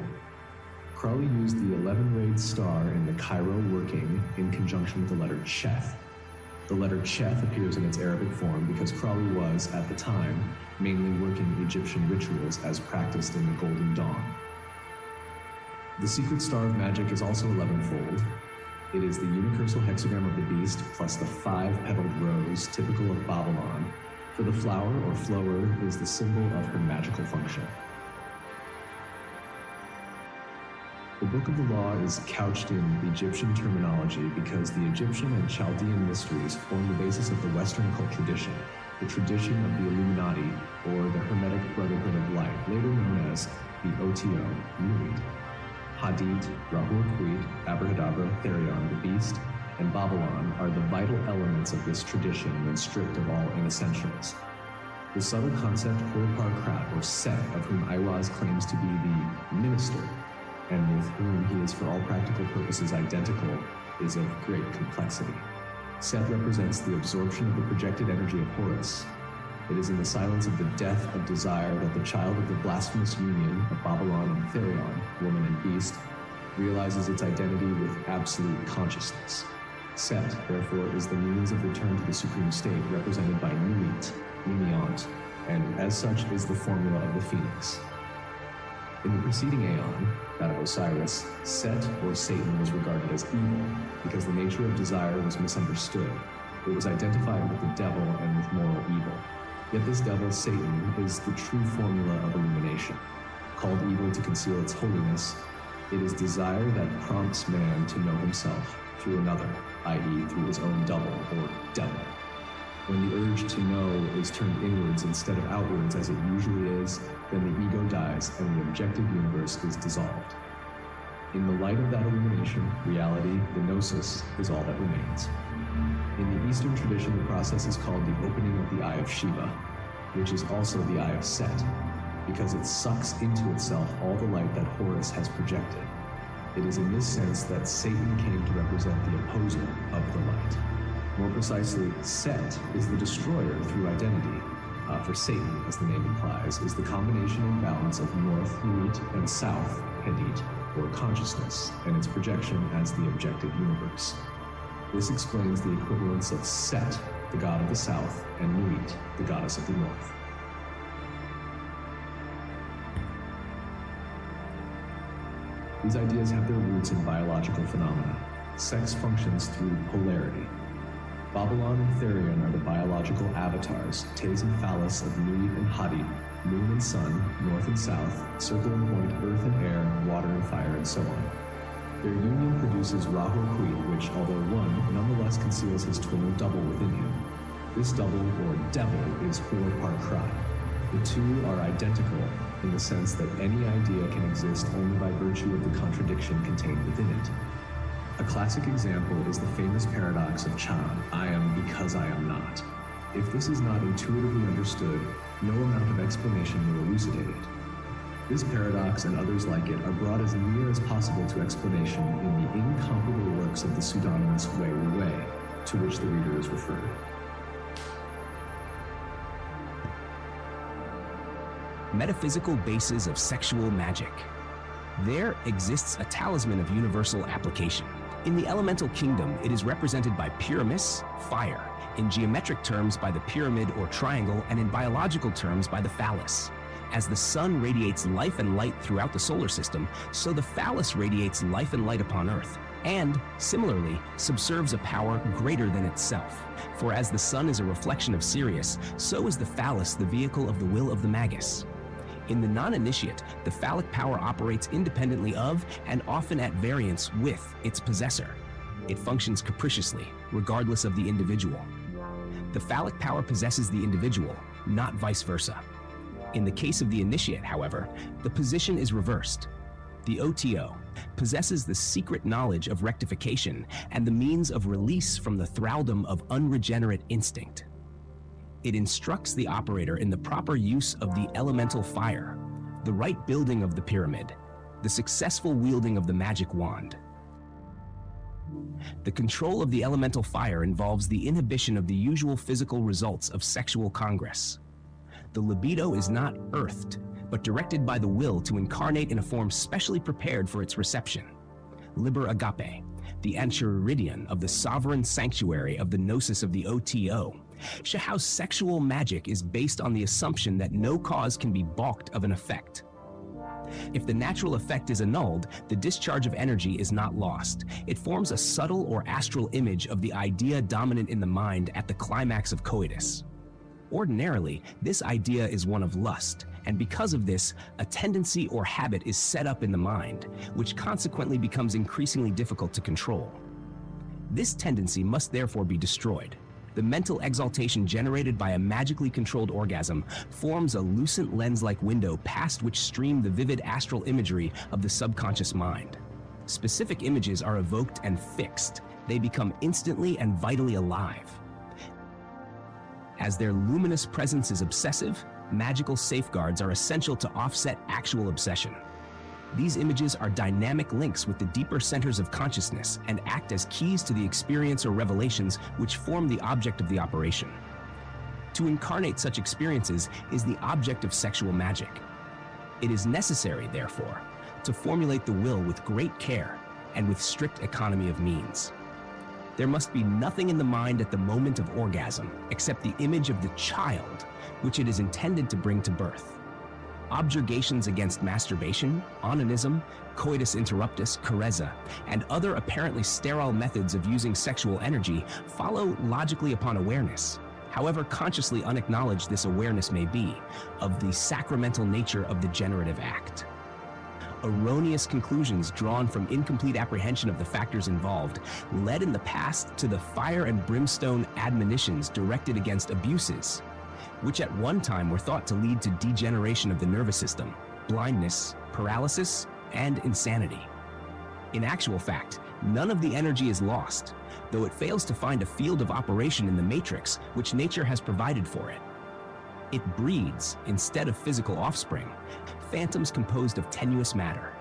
Crowley used the 11-rayed star in the Cairo working in conjunction with the letter Cheth. The letter Cheth appears in its Arabic form because Crowley was, at the time, mainly working Egyptian rituals as practiced in the Golden Dawn. The secret star of magic is also 11-fold. It is the unicursal hexagram of the beast plus the 5-petaled rose typical of Babylon, for the flower or flower is the symbol of her magical function. The Book of the Law is couched in Egyptian terminology because the Egyptian and Chaldean mysteries form the basis of the Western occult tradition, the tradition of the Illuminati, or the Hermetic Brotherhood of Light, later known as the OTO, Nuit. Hadith, Rahur-Quid, Abrahadabra, Therion, the Beast, and Babylon are the vital elements of this tradition when stripped of all inessentials. The subtle concept Horapar or Set, of whom Aiwaz claims to be the minister, and with whom he is for all practical purposes identical, is of great complexity. Set represents the absorption of the projected energy of Hórus. It is in the silence of the death of desire that the child of the blasphemous union of Babylon and Therion, woman and beast, realizes its identity with absolute consciousness. Set, therefore, is the means of return to the supreme state represented by Nuit, Numiant, and as such is the formula of the phoenix. In the preceding aeon, that of Osiris, Set or Satan was regarded as evil because the nature of desire was misunderstood. It was identified with the devil and with moral evil. Yet this devil, Satan, is the true formula of illumination. Called evil to conceal its holiness, it is desire that prompts man to know himself through another, i.e. through his own double or devil. When the urge to know is turned inwards instead of outwards as it usually is, then the ego dies and the objective universe is dissolved. In the light of that illumination, reality, the gnosis, is all that remains. In the Eastern tradition, the process is called the opening of the eye of Shiva, which is also the eye of Set, because it sucks into itself all the light that Horus has projected. It is in this sense that Satan came to represent the opposer of the light. More precisely, Set is the destroyer through identity. For Satan, as the name implies, is the combination and balance of north, Nuit, and south, Hadith, or consciousness, and its projection as the objective universe. This explains the equivalence of Set, the god of the south, and Nuit, the goddess of the north. These ideas have their roots in biological phenomena. Sex functions through polarity. Babylon and Therion are the biological avatars, Tes and Phallus of Nui and Hadi, moon and sun, north and south, circle and point, earth and air, water and fire, and so on. Their union produces Rahor-Queen, which, although one, nonetheless conceals his twin or double within him. This double, or devil, is Hor-Par-Krai. The two are identical in the sense that any idea can exist only by virtue of the contradiction contained within it. A classic example is the famous paradox of Chan, I am because I am not. If this is not intuitively understood, no amount of explanation will elucidate it. This paradox and others like it are brought as near as possible to explanation in the incomparable works of the pseudonymous Wei Wu Wei, to which the reader is referred. Metaphysical bases of sexual magic. There exists a talisman of universal application. In the elemental kingdom, it is represented by Pyramis, fire, in geometric terms by the pyramid or triangle, and in biological terms by the phallus. As the sun radiates life and light throughout the solar system, so the phallus radiates life and light upon Earth, and, similarly, subserves a power greater than itself. For as the sun is a reflection of Sirius, so is the phallus the vehicle of the will of the magus. In the non-initiate, the phallic power operates independently of and often at variance with its possessor. It functions capriciously, regardless of the individual. The phallic power possesses the individual, not vice versa. In the case of the initiate, however, the position is reversed. The OTO possesses the secret knowledge of rectification and the means of release from the thraldom of unregenerate instinct. It instructs the operator in the proper use of the elemental fire, the right building of the pyramid, the successful wielding of the magic wand. The control of the elemental fire involves the inhibition of the usual physical results of sexual congress. The libido is not earthed, but directed by the will to incarnate in a form specially prepared for its reception. Liber Agape, the Anchoridion of the sovereign sanctuary of the gnosis of the OTO, show how sexual magic is based on the assumption that no cause can be balked of an effect. If the natural effect is annulled, the discharge of energy is not lost. It forms a subtle or astral image of the idea dominant in the mind at the climax of coitus. Ordinarily, this idea is one of lust, and because of this, a tendency or habit is set up in the mind, which consequently becomes increasingly difficult to control. This tendency must therefore be destroyed. The mental exaltation generated by a magically controlled orgasm forms a lucent lens-like window past which stream the vivid astral imagery of the subconscious mind. Specific images are evoked and fixed. They become instantly and vitally alive. As their luminous presence is obsessive, magical safeguards are essential to offset actual obsession. These images are dynamic links with the deeper centers of consciousness and act as keys to the experience or revelations which form the object of the operation. To incarnate such experiences is the object of sexual magic. It is necessary, therefore, to formulate the will with great care and with strict economy of means. There must be nothing in the mind at the moment of orgasm except the image of the child which it is intended to bring to birth. Objurgations against masturbation, onanism, coitus interruptus, carezza, and other apparently sterile methods of using sexual energy follow logically upon awareness, however consciously unacknowledged this awareness may be, of the sacramental nature of the generative act. Erroneous conclusions drawn from incomplete apprehension of the factors involved led in the past to the fire and brimstone admonitions directed against abuses, which at one time were thought to lead to degeneration of the nervous system, blindness, paralysis, and insanity. In actual fact, none of the energy is lost, though it fails to find a field of operation in the matrix which nature has provided for it. It breeds, instead of physical offspring, phantoms composed of tenuous matter.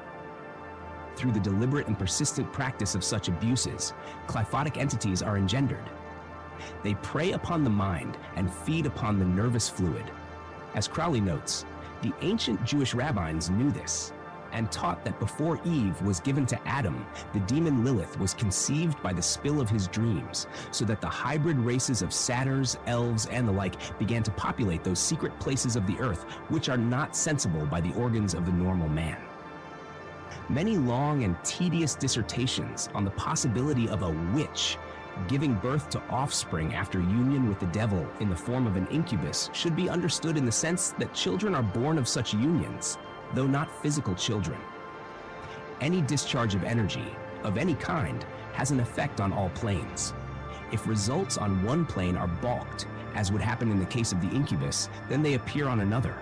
Through the deliberate and persistent practice of such abuses, cliphotic entities are engendered. They prey upon the mind and feed upon the nervous fluid. As Crowley notes, the ancient Jewish rabbis knew this and taught that before Eve was given to Adam, the demon Lilith was conceived by the spill of his dreams, so that the hybrid races of satyrs, elves, and the like began to populate those secret places of the earth which are not sensible by the organs of the normal man. Many long and tedious dissertations on the possibility of a witch Giving birth to offspring after union with the devil in the form of an incubus should be understood in the sense that children are born of such unions, though not physical children. Any discharge of energy, of any kind, has an effect on all planes. If results on one plane are balked, as would happen in the case of the incubus, then they appear on another.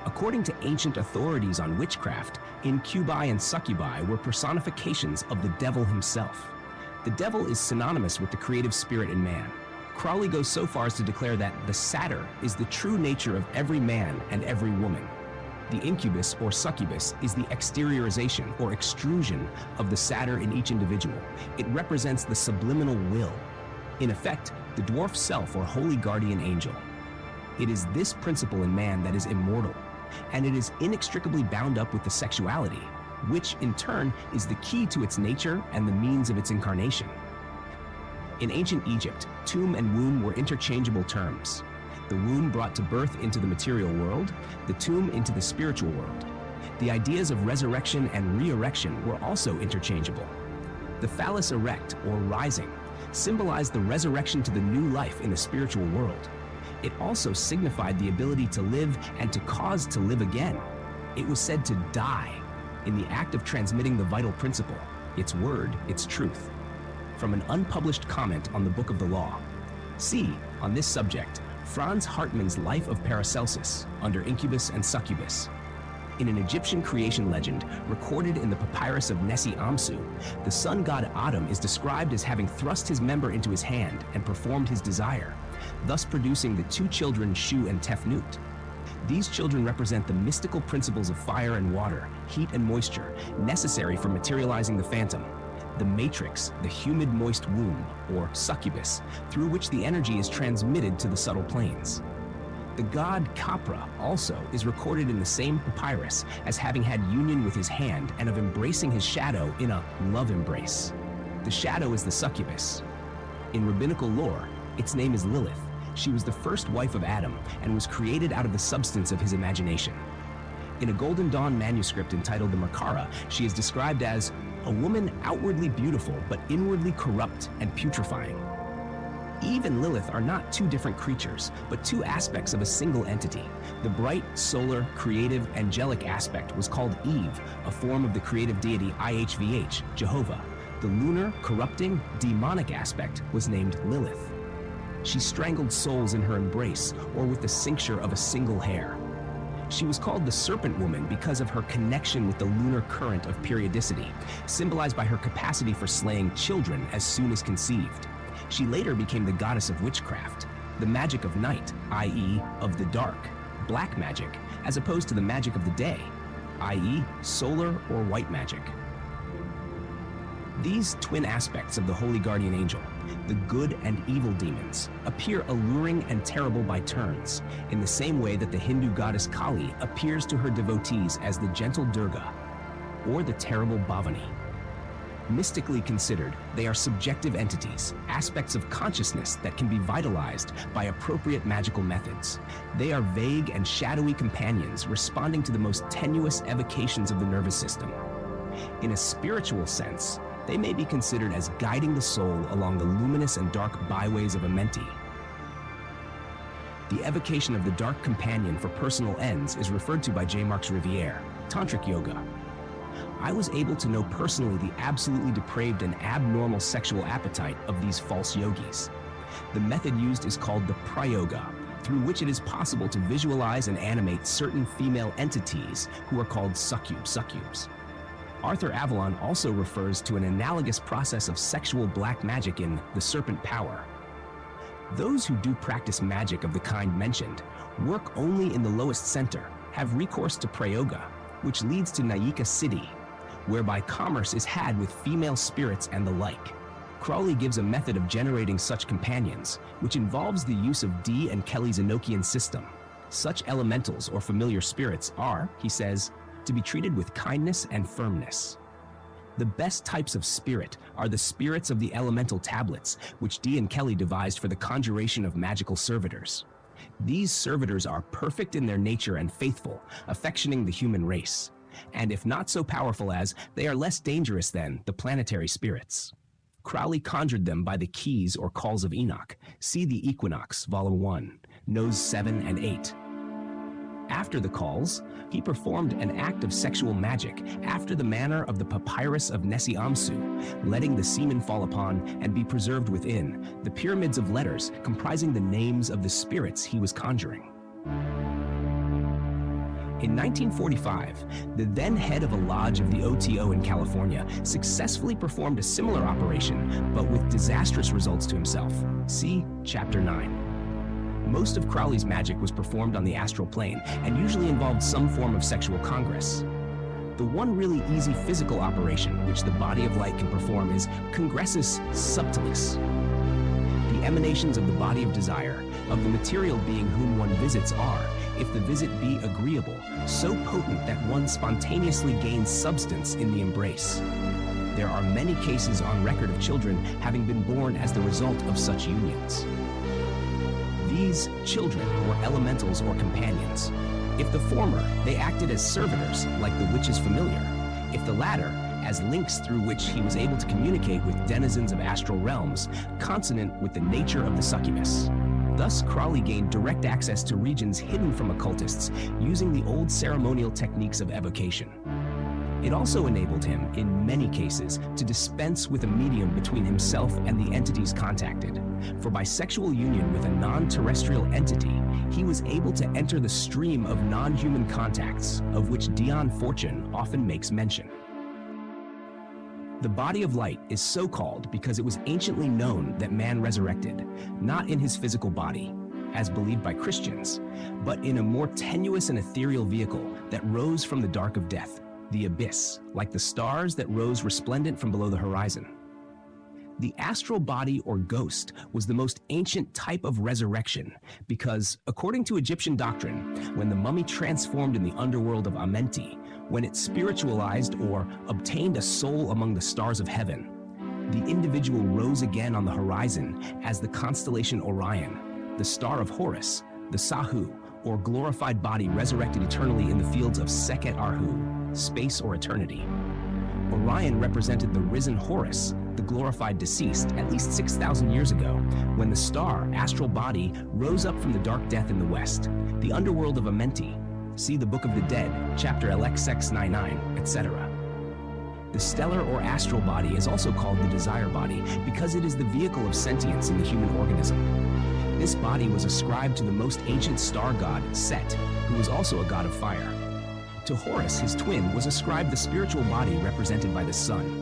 According to ancient authorities on witchcraft, incubi and succubi were personifications of the devil himself. The devil is synonymous with the creative spirit in man. Crowley goes so far as to declare that the satyr is the true nature of every man and every woman. The incubus or succubus is the exteriorization or extrusion of the satyr in each individual. It represents the subliminal will. In effect, the dwarf self or holy guardian angel. It is this principle in man that is immortal, and it is inextricably bound up with the sexuality, which in turn is the key to its nature and the means of its incarnation. In ancient Egypt, tomb and womb were interchangeable terms. The womb brought to birth into the material world, the tomb into the spiritual world. The ideas of resurrection and re-erection were also interchangeable. The phallus erect, or rising, symbolized the resurrection to the new life in the spiritual world. It also signified the ability to live and to cause to live again. It was said to die in the act of transmitting the vital principle, its word, its truth. From an unpublished comment on the Book of the Law. See, on this subject, Franz Hartmann's Life of Paracelsus, under incubus and succubus. In an Egyptian creation legend recorded in the papyrus of Nessi Amsu, the sun god Adam is described as having thrust his member into his hand and performed his desire, thus producing the two children Shu and Tefnut. These children represent the mystical principles of fire and water, heat and moisture, necessary for materializing the phantom, the matrix, the humid moist womb, or succubus, through which the energy is transmitted to the subtle planes. The god Capra also is recorded in the same papyrus as having had union with his hand and of embracing his shadow in a love embrace. The shadow is the succubus. In rabbinical lore, its name is Lilith. She was the first wife of Adam and was created out of the substance of his imagination. In a Golden Dawn manuscript entitled the Makara, she is described as a woman outwardly beautiful but inwardly corrupt and putrefying. Eve and Lilith are not two different creatures, but two aspects of a single entity. The bright, solar, creative, angelic aspect was called Eve, a form of the creative deity IHVH, Jehovah. The lunar, corrupting, demonic aspect was named Lilith. She strangled souls in her embrace, or with the cincture of a single hair. She was called the Serpent Woman because of her connection with the lunar current of periodicity, symbolized by her capacity for slaying children as soon as conceived. She later became the goddess of witchcraft, the magic of night, i.e. of the dark, black magic, as opposed to the magic of the day, i.e. solar or white magic. These twin aspects of the holy guardian angel, the good and evil demons, appear alluring and terrible by turns, in the same way that the Hindu goddess Kali appears to her devotees as the gentle Durga, or the terrible Bhavani. Mystically considered, they are subjective entities, aspects of consciousness that can be vitalized by appropriate magical methods. They are vague and shadowy companions responding to the most tenuous evocations of the nervous system. In a spiritual sense, they may be considered as guiding the soul along the luminous and dark byways of Amenti. The evocation of the dark companion for personal ends is referred to by J. Marx Riviere, Tantric Yoga. I was able to know personally the absolutely depraved and abnormal sexual appetite of these false yogis. The method used is called the prayoga, through which it is possible to visualize and animate certain female entities who are called succubes. Arthur Avalon also refers to an analogous process of sexual black magic in The Serpent Power. Those who do practice magic of the kind mentioned work only in the lowest center, have recourse to prayoga, which leads to Nayika Siddhi, whereby commerce is had with female spirits and the like. Crowley gives a method of generating such companions, which involves the use of Dee and Kelly's Enochian system. Such elementals or familiar spirits are, he says, to be treated with kindness and firmness. The best types of spirit are the spirits of the elemental tablets, which Dee and Kelly devised for the conjuration of magical servitors. These servitors are perfect in their nature and faithful, affectioning the human race. And if not so powerful as, they are less dangerous than the planetary spirits. Crowley conjured them by the keys or calls of Enoch. See the Equinox, Volume 1, Notes 7 and 8. After the calls, he performed an act of sexual magic after the manner of the papyrus of Nessie Amsu, letting the semen fall upon and be preserved within the pyramids of letters comprising the names of the spirits he was conjuring. In 1945, the then head of a lodge of the OTO in California successfully performed a similar operation, but with disastrous results to himself. See Chapter 9. Most of Crowley's magic was performed on the astral plane and usually involved some form of sexual congress. The one really easy physical operation which the body of light can perform is congressus subtilis. The emanations of the body of desire, of the material being whom one visits are, if the visit be agreeable, so potent that one spontaneously gains substance in the embrace. There are many cases on record of children having been born as the result of such unions. These children were elementals or companions. If the former, they acted as servitors, like the witch's familiar. If the latter, as links through which he was able to communicate with denizens of astral realms, consonant with the nature of the succubus. Thus, Crowley gained direct access to regions hidden from occultists using the old ceremonial techniques of evocation. It also enabled him, in many cases, to dispense with a medium between himself and the entities contacted. For by sexual union with a non-terrestrial entity, he was able to enter the stream of non-human contacts, of which Dion Fortune often makes mention. The body of light is so called because it was anciently known that man resurrected, not in his physical body, as believed by Christians, but in a more tenuous and ethereal vehicle that rose from the dark of death, the abyss, like the stars that rose resplendent from below the horizon. The astral body or ghost was the most ancient type of resurrection because, according to Egyptian doctrine, when the mummy transformed in the underworld of Amenti, when it spiritualized or obtained a soul among the stars of heaven, the individual rose again on the horizon as the constellation Orion, the star of Hórus, the Sahu, or glorified body resurrected eternally in the fields of Sekhet Arhu, space or eternity. Orion represented the risen Hórus, the glorified deceased, at least 6,000 years ago, when the star, astral body, rose up from the dark death in the west, the underworld of Amenti. See the Book of the Dead, chapter LX699, etc. The stellar or astral body is also called the desire body because it is the vehicle of sentience in the human organism. This body was ascribed to the most ancient star god, Set, who was also a god of fire. To Hórus, his twin, was ascribed the spiritual body represented by the sun.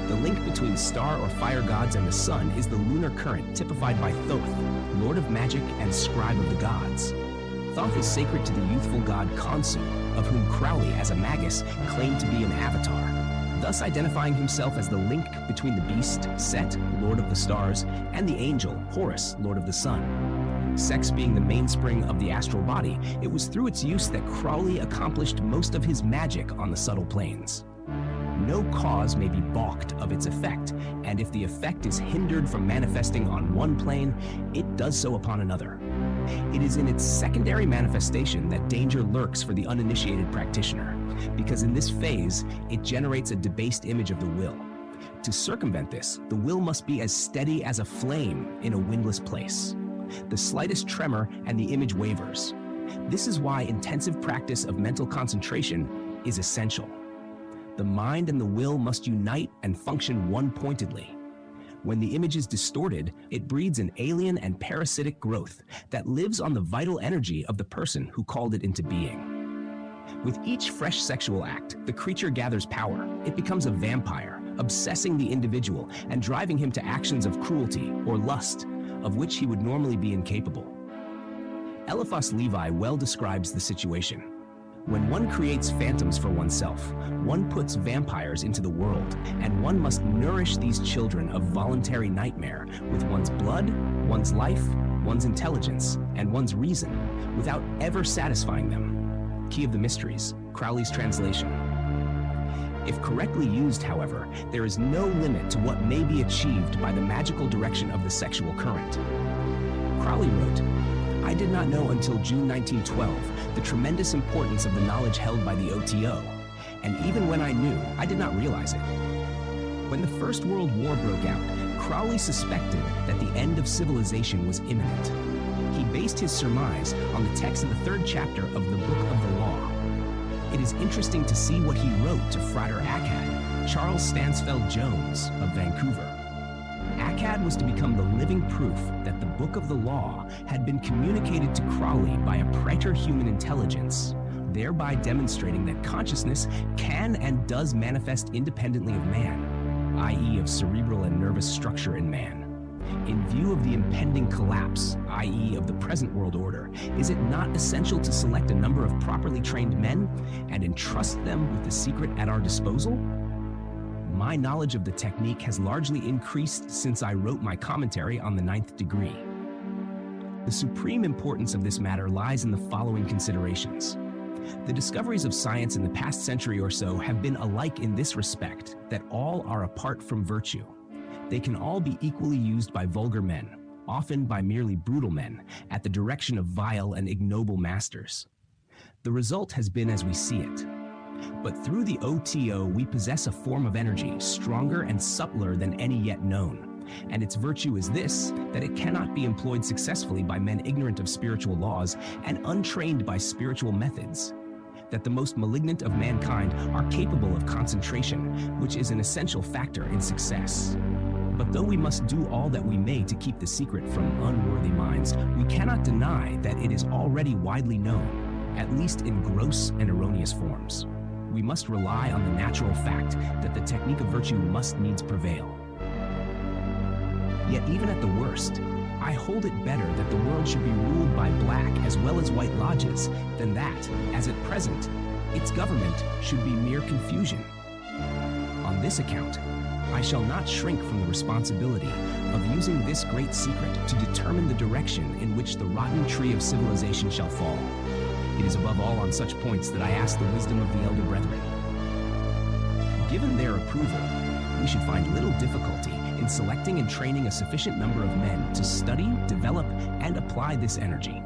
The link between star or fire gods and the sun is the lunar current typified by Thoth, lord of magic and scribe of the gods. Thoth is sacred to the youthful god Khonsu, of whom Crowley, as a magus, claimed to be an avatar, thus identifying himself as the link between the beast, Set, lord of the stars, and the angel, Hórus, lord of the sun. Sex being the mainspring of the astral body, it was through its use that Crowley accomplished most of his magic on the subtle planes. No cause may be balked of its effect, and if the effect is hindered from manifesting on one plane, it does so upon another. It is in its secondary manifestation that danger lurks for the uninitiated practitioner, because in this phase, it generates a debased image of the will. To circumvent this, the will must be as steady as a flame in a windless place. The slightest tremor and the image wavers. This is why intensive practice of mental concentration is essential. The mind and the will must unite and function one-pointedly. When the image is distorted, it breeds an alien and parasitic growth that lives on the vital energy of the person who called it into being. With each fresh sexual act, the creature gathers power. It becomes a vampire, obsessing the individual and driving him to actions of cruelty or lust, of which he would normally be incapable. Eliphas Levi well describes the situation. When one creates phantoms for oneself, one puts vampires into the world, and one must nourish these children of voluntary nightmare with one's blood, one's life, one's intelligence, and one's reason, without ever satisfying them. Key of the Mysteries, Crowley's translation. If correctly used, however, there is no limit to what may be achieved by the magical direction of the sexual current. Crowley wrote, "I did not know until June 1912 the tremendous importance of the knowledge held by the OTO, and even when I knew, I did not realize it. When the First World War broke out, Crowley suspected that the end of civilization was imminent. He based his surmise on the text of the 3rd chapter of the Book of the Law. It is interesting to see what he wrote to Frater Akkad, Charles Stansfeld Jones of Vancouver. Akkad was to become the living proof that the Book of the Law had been communicated to Crowley by a preterhuman intelligence, thereby demonstrating that consciousness can and does manifest independently of man, i.e. of cerebral and nervous structure in man. In view of the impending collapse, i.e. of the present world order, is it not essential to select a number of properly trained men and entrust them with the secret at our disposal? My knowledge of the technique has largely increased since I wrote my commentary on the 9th degree. The supreme importance of this matter lies in the following considerations. The discoveries of science in the past century or so have been alike in this respect, that all are apart from virtue. They can all be equally used by vulgar men, often by merely brutal men, at the direction of vile and ignoble masters. The result has been as we see it. But through the OTO, we possess a form of energy stronger and subtler than any yet known. And its virtue is this, that it cannot be employed successfully by men ignorant of spiritual laws and untrained by spiritual methods. That the most malignant of mankind are capable of concentration, which is an essential factor in success. But though we must do all that we may to keep the secret from unworthy minds, we cannot deny that it is already widely known, at least in gross and erroneous forms. We must rely on the natural fact that the technique of virtue must needs prevail. Yet even at the worst, I hold it better that the world should be ruled by black as well as white lodges than that, as at present, its government should be mere confusion. On this account, I shall not shrink from the responsibility of using this great secret to determine the direction in which the rotten tree of civilization shall fall. It is above all on such points that I ask the wisdom of the elder brethren. Given their approval, we should find little difficulty in selecting and training a sufficient number of men to study, develop, and apply this energy.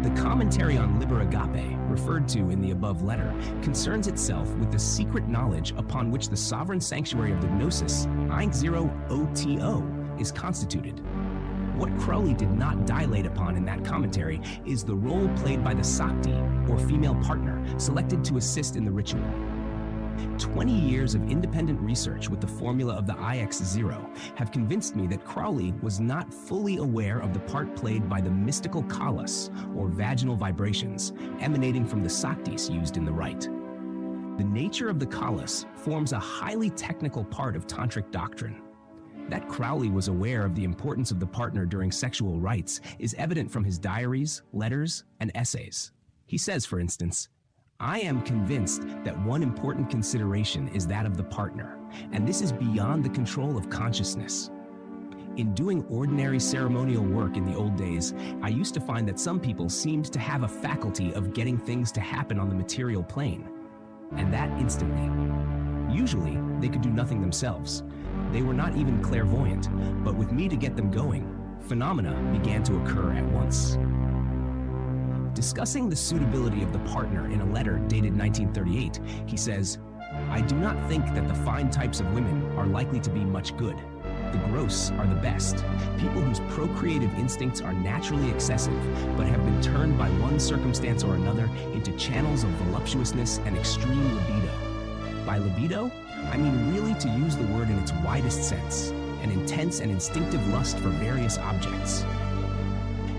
The commentary on Liber Agape, referred to in the above letter, concerns itself with the secret knowledge upon which the sovereign sanctuary of the Gnosis, OTO, is constituted. What Crowley did not dilate upon in that commentary is the role played by the Sakti, or female partner, selected to assist in the ritual. 20 years of independent research with the formula of the IX0 have convinced me that Crowley was not fully aware of the part played by the mystical kalas, or vaginal vibrations, emanating from the Saktis used in the rite. The nature of the kalas forms a highly technical part of tantric doctrine. That Crowley was aware of the importance of the partner during sexual rites is evident from his diaries, letters, and essays. He says, for instance, "I am convinced that one important consideration is that of the partner, and this is beyond the control of consciousness. In doing ordinary ceremonial work in the old days, I used to find that some people seemed to have a faculty of getting things to happen on the material plane, and that instantly. Usually, they could do nothing themselves. They were not even clairvoyant, but with me to get them going, phenomena began to occur at once." Discussing the suitability of the partner in a letter dated 1938, he says, "I do not think that the fine types of women are likely to be much good. The gross are the best, people whose procreative instincts are naturally excessive, but have been turned by one circumstance or another into channels of voluptuousness and extreme libido. By libido, I mean really to use the word in its widest sense, an intense and instinctive lust for various objects."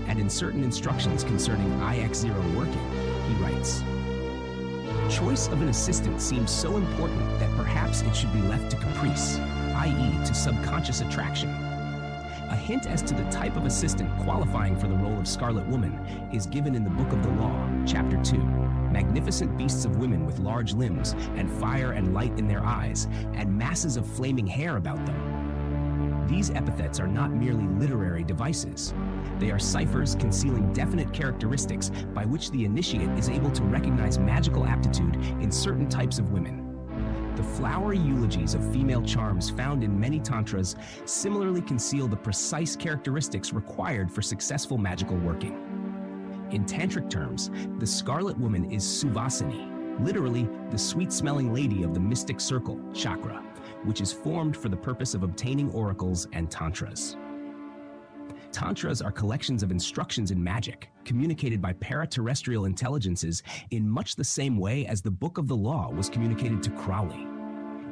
And in certain instructions concerning IX0 working, he writes, "Choice of an assistant seems so important that perhaps it should be left to caprice, i.e. to subconscious attraction. A hint as to the type of assistant qualifying for the role of Scarlet Woman is given in the Book of the Law, Chapter 2, magnificent beasts of women with large limbs, and fire and light in their eyes, and masses of flaming hair about them. These epithets are not merely literary devices. They are ciphers concealing definite characteristics by which the initiate is able to recognize magical aptitude in certain types of women. The flowery eulogies of female charms found in many tantras similarly conceal the precise characteristics required for successful magical working. In tantric terms, the Scarlet Woman is Suvasini, literally the sweet-smelling lady of the mystic circle, chakra, which is formed for the purpose of obtaining oracles and tantras. Tantras are collections of instructions in magic, communicated by paraterrestrial intelligences in much the same way as the Book of the Law was communicated to Crowley.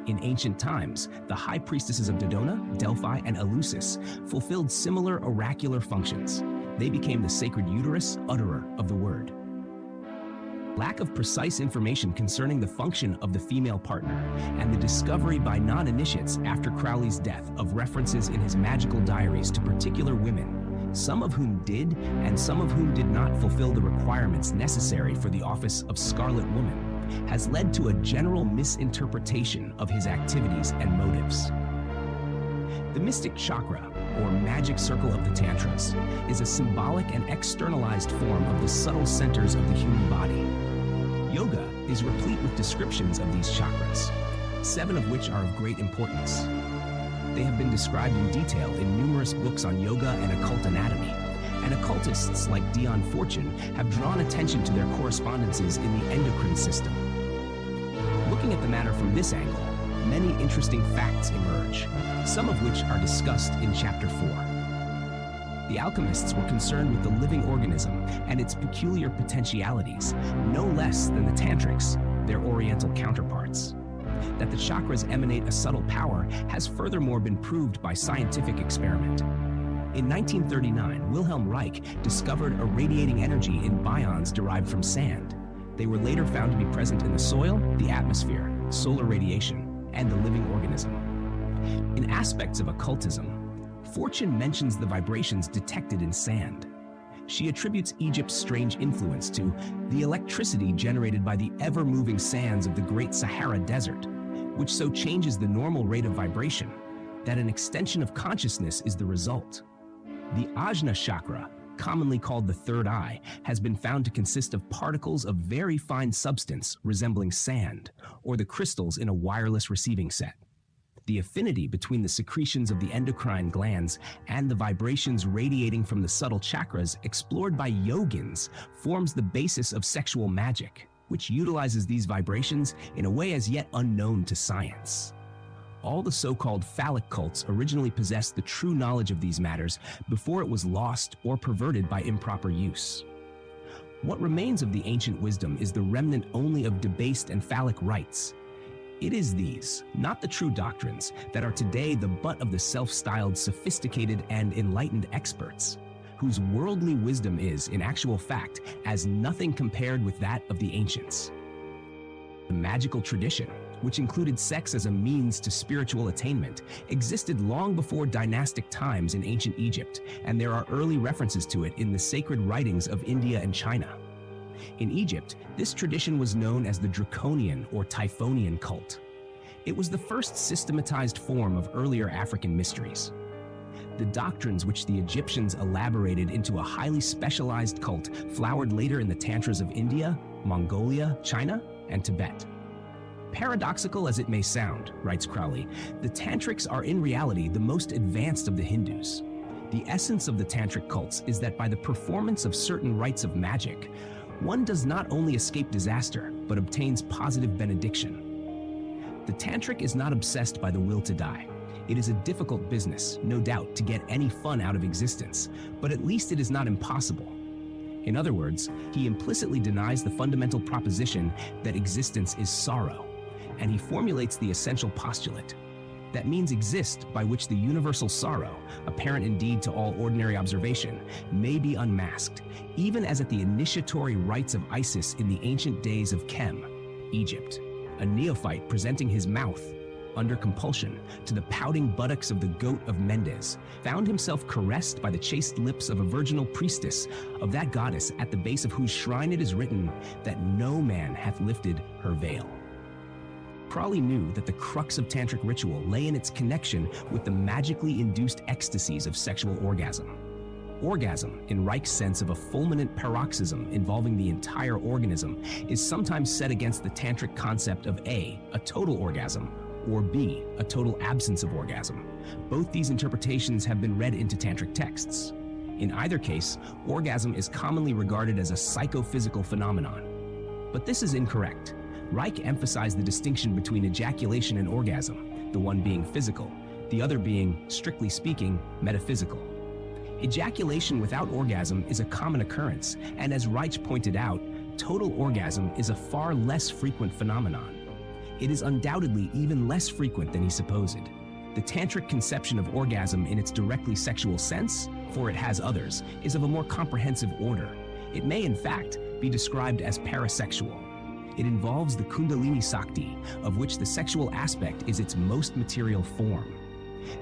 In ancient times, the high priestesses of Dodona, Delphi, and Eleusis fulfilled similar oracular functions. They became the sacred uterus, utterer of the word. Lack of precise information concerning the function of the female partner and the discovery by non-initiates after Crowley's death of references in his magical diaries to particular women, some of whom did and some of whom did not fulfill the requirements necessary for the office of Scarlet Woman, has led to a general misinterpretation of his activities and motives. The mystic chakra, or magic circle of the Tantras, is a symbolic and externalized form of the subtle centers of the human body. Yoga is replete with descriptions of these chakras, 7 of which are of great importance. They have been described in detail in numerous books on yoga and occult anatomy, and occultists like Dion Fortune have drawn attention to their correspondences in the endocrine system. Looking at the matter from this angle, many interesting facts emerge, some of which are discussed in Chapter 4. The alchemists were concerned with the living organism and its peculiar potentialities, no less than the tantrics, their oriental counterparts. That the chakras emanate a subtle power has furthermore been proved by scientific experiment. In 1939, Wilhelm Reich discovered a radiating energy in bions derived from sand. They were later found to be present in the soil, the atmosphere, solar radiation, and the living organism. In aspects of occultism, Fortune mentions the vibrations detected in sand. She attributes Egypt's strange influence to the electricity generated by the ever-moving sands of the Great Sahara Desert, which so changes the normal rate of vibration that an extension of consciousness is the result. The Ajna chakra, commonly called the third eye, has been found to consist of particles of very fine substance resembling sand, or the crystals in a wireless receiving set. The affinity between the secretions of the endocrine glands and the vibrations radiating from the subtle chakras explored by yogins forms the basis of sexual magic, which utilizes these vibrations in a way as yet unknown to science. All the so-called phallic cults originally possessed the true knowledge of these matters before it was lost or perverted by improper use. What remains of the ancient wisdom is the remnant only of debased and phallic rites. It is these, not the true doctrines, that are today the butt of the self-styled sophisticated and enlightened experts, whose worldly wisdom is, in actual fact, as nothing compared with that of the ancients. The magical tradition, which included sex as a means to spiritual attainment, existed long before dynastic times in ancient Egypt, and there are early references to it in the sacred writings of India and China. In Egypt, this tradition was known as the Draconian or Typhonian cult. It was the first systematized form of earlier African mysteries. The doctrines which the Egyptians elaborated into a highly specialized cult flowered later in the tantras of India, Mongolia, China, and Tibet. Paradoxical as it may sound, writes Crowley, the tantrics are in reality the most advanced of the Hindus. The essence of the tantric cults is that by the performance of certain rites of magic, one does not only escape disaster, but obtains positive benediction. The tantric is not obsessed by the will to die. It is a difficult business, no doubt, to get any fun out of existence, but at least it is not impossible. In other words, he implicitly denies the fundamental proposition that existence is sorrow, and he formulates the essential postulate that means exist by which the universal sorrow, apparent indeed to all ordinary observation, may be unmasked, even as at the initiatory rites of Isis in the ancient days of Kem, Egypt, a neophyte presenting his mouth, under compulsion, to the pouting buttocks of the goat of Mendes, found himself caressed by the chaste lips of a virginal priestess of that goddess at the base of whose shrine it is written that no man hath lifted her veil. Crowley knew that the crux of tantric ritual lay in its connection with the magically induced ecstasies of sexual orgasm. Orgasm, in Reich's sense of a fulminant paroxysm involving the entire organism, is sometimes set against the tantric concept of A, a total orgasm, or B, a total absence of orgasm. Both these interpretations have been read into tantric texts. In either case, orgasm is commonly regarded as a psychophysical phenomenon. But this is incorrect. Reich emphasized the distinction between ejaculation and orgasm, the one being physical, the other being, strictly speaking, metaphysical. Ejaculation without orgasm is a common occurrence, and as Reich pointed out, total orgasm is a far less frequent phenomenon. It is undoubtedly even less frequent than he supposed. The tantric conception of orgasm in its directly sexual sense, for it has others, is of a more comprehensive order. It may, in fact, be described as parasexual. It involves the Kundalini Sakti, of which the sexual aspect is its most material form.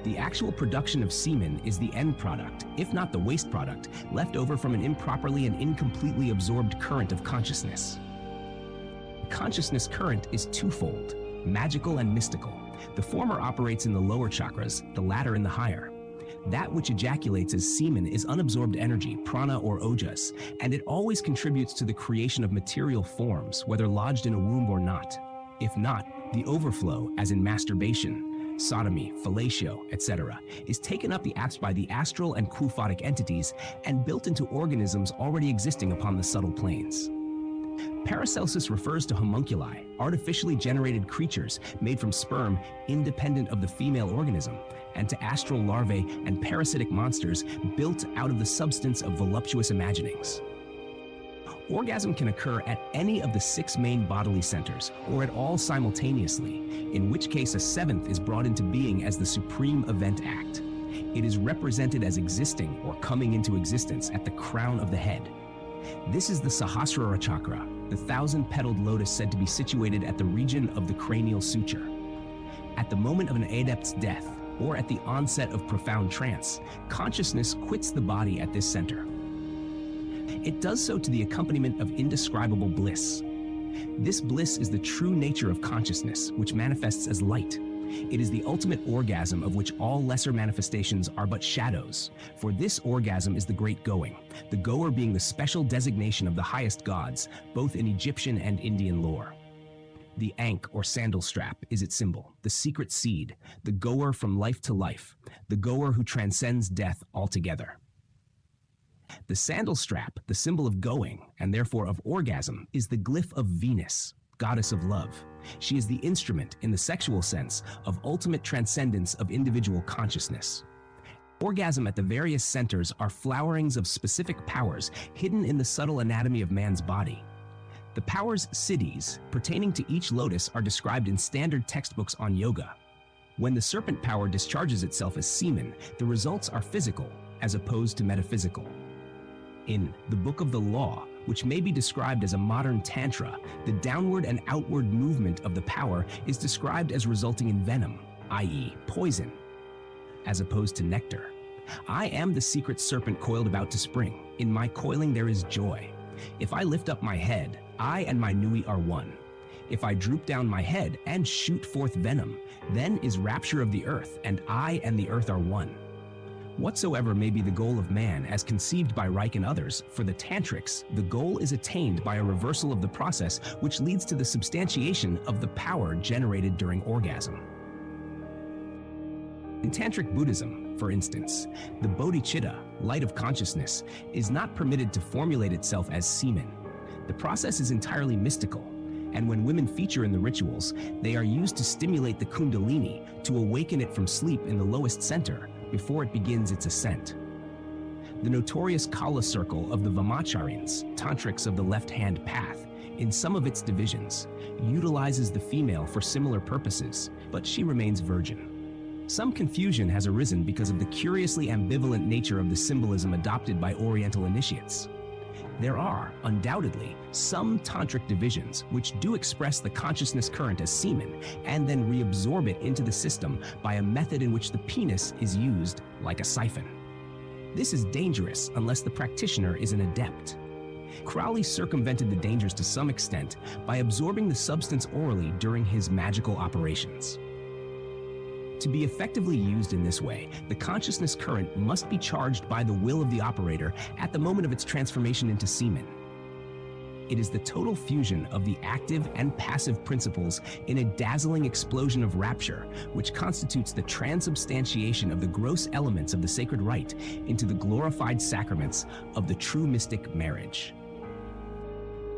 The actual production of semen is the end product, if not the waste product, left over from an improperly and incompletely absorbed current of consciousness. The consciousness current is twofold, magical and mystical. The former operates in the lower chakras, the latter in the higher. That which ejaculates as semen is unabsorbed energy, prana or ojas, and it always contributes to the creation of material forms, whether lodged in a womb or not. If not, the overflow, as in masturbation, sodomy, fellatio, etc., is taken up the apse by the astral and quphotic entities and built into organisms already existing upon the subtle planes. Paracelsus refers to homunculi, artificially generated creatures made from sperm independent of the female organism, and to astral larvae and parasitic monsters built out of the substance of voluptuous imaginings. Orgasm can occur at any of the 6 main bodily centers, or at all simultaneously, in which case a 7th is brought into being as the supreme event act. It is represented as existing or coming into existence at the crown of the head. This is the Sahasrara chakra, the 1,000-petaled lotus said to be situated at the region of the cranial suture. At the moment of an adept's death, or at the onset of profound trance, consciousness quits the body at this center. It does so to the accompaniment of indescribable bliss. This bliss is the true nature of consciousness, which manifests as light. It is the ultimate orgasm of which all lesser manifestations are but shadows, for this orgasm is the great going, the goer being the special designation of the highest gods, both in Egyptian and Indian lore. The ankh or sandal strap is its symbol, the secret seed, the goer from life to life, the goer who transcends death altogether. The sandal strap, the symbol of going, and therefore of orgasm, is the glyph of Venus, goddess of love. She is the instrument, in the sexual sense, of ultimate transcendence of individual consciousness. Orgasm at the various centers are flowerings of specific powers hidden in the subtle anatomy of man's body. The powers siddhis pertaining to each lotus are described in standard textbooks on yoga. When the serpent power discharges itself as semen, the results are physical as opposed to metaphysical. In the Book of the Law, which may be described as a modern tantra, the downward and outward movement of the power is described as resulting in venom, i.e. poison, as opposed to nectar. I am the secret serpent coiled about to spring. In my coiling there is joy. If I lift up my head, I and my nui are one. If I droop down my head and shoot forth venom, then is rapture of the earth, and I and the earth are one. Whatsoever may be the goal of man as conceived by Reich and others, for the tantrics, the goal is attained by a reversal of the process which leads to the substantiation of the power generated during orgasm. In Tantric Buddhism, for instance, the bodhicitta, light of consciousness, is not permitted to formulate itself as semen. The process is entirely mystical, and when women feature in the rituals, they are used to stimulate the kundalini to awaken it from sleep in the lowest center before it begins its ascent. The notorious Kala circle of the Vamacharins, tantrics of the left-hand path, in some of its divisions, utilizes the female for similar purposes, but she remains virgin. Some confusion has arisen because of the curiously ambivalent nature of the symbolism adopted by Oriental initiates. There are, undoubtedly, some tantric divisions which do express the consciousness current as semen and then reabsorb it into the system by a method in which the penis is used like a siphon. This is dangerous unless the practitioner is an adept. Crowley circumvented the dangers to some extent by absorbing the substance orally during his magical operations. To be effectively used in this way, the consciousness current must be charged by the will of the operator at the moment of its transformation into semen. It is the total fusion of the active and passive principles in a dazzling explosion of rapture, which constitutes the transubstantiation of the gross elements of the sacred rite into the glorified sacraments of the true mystic marriage.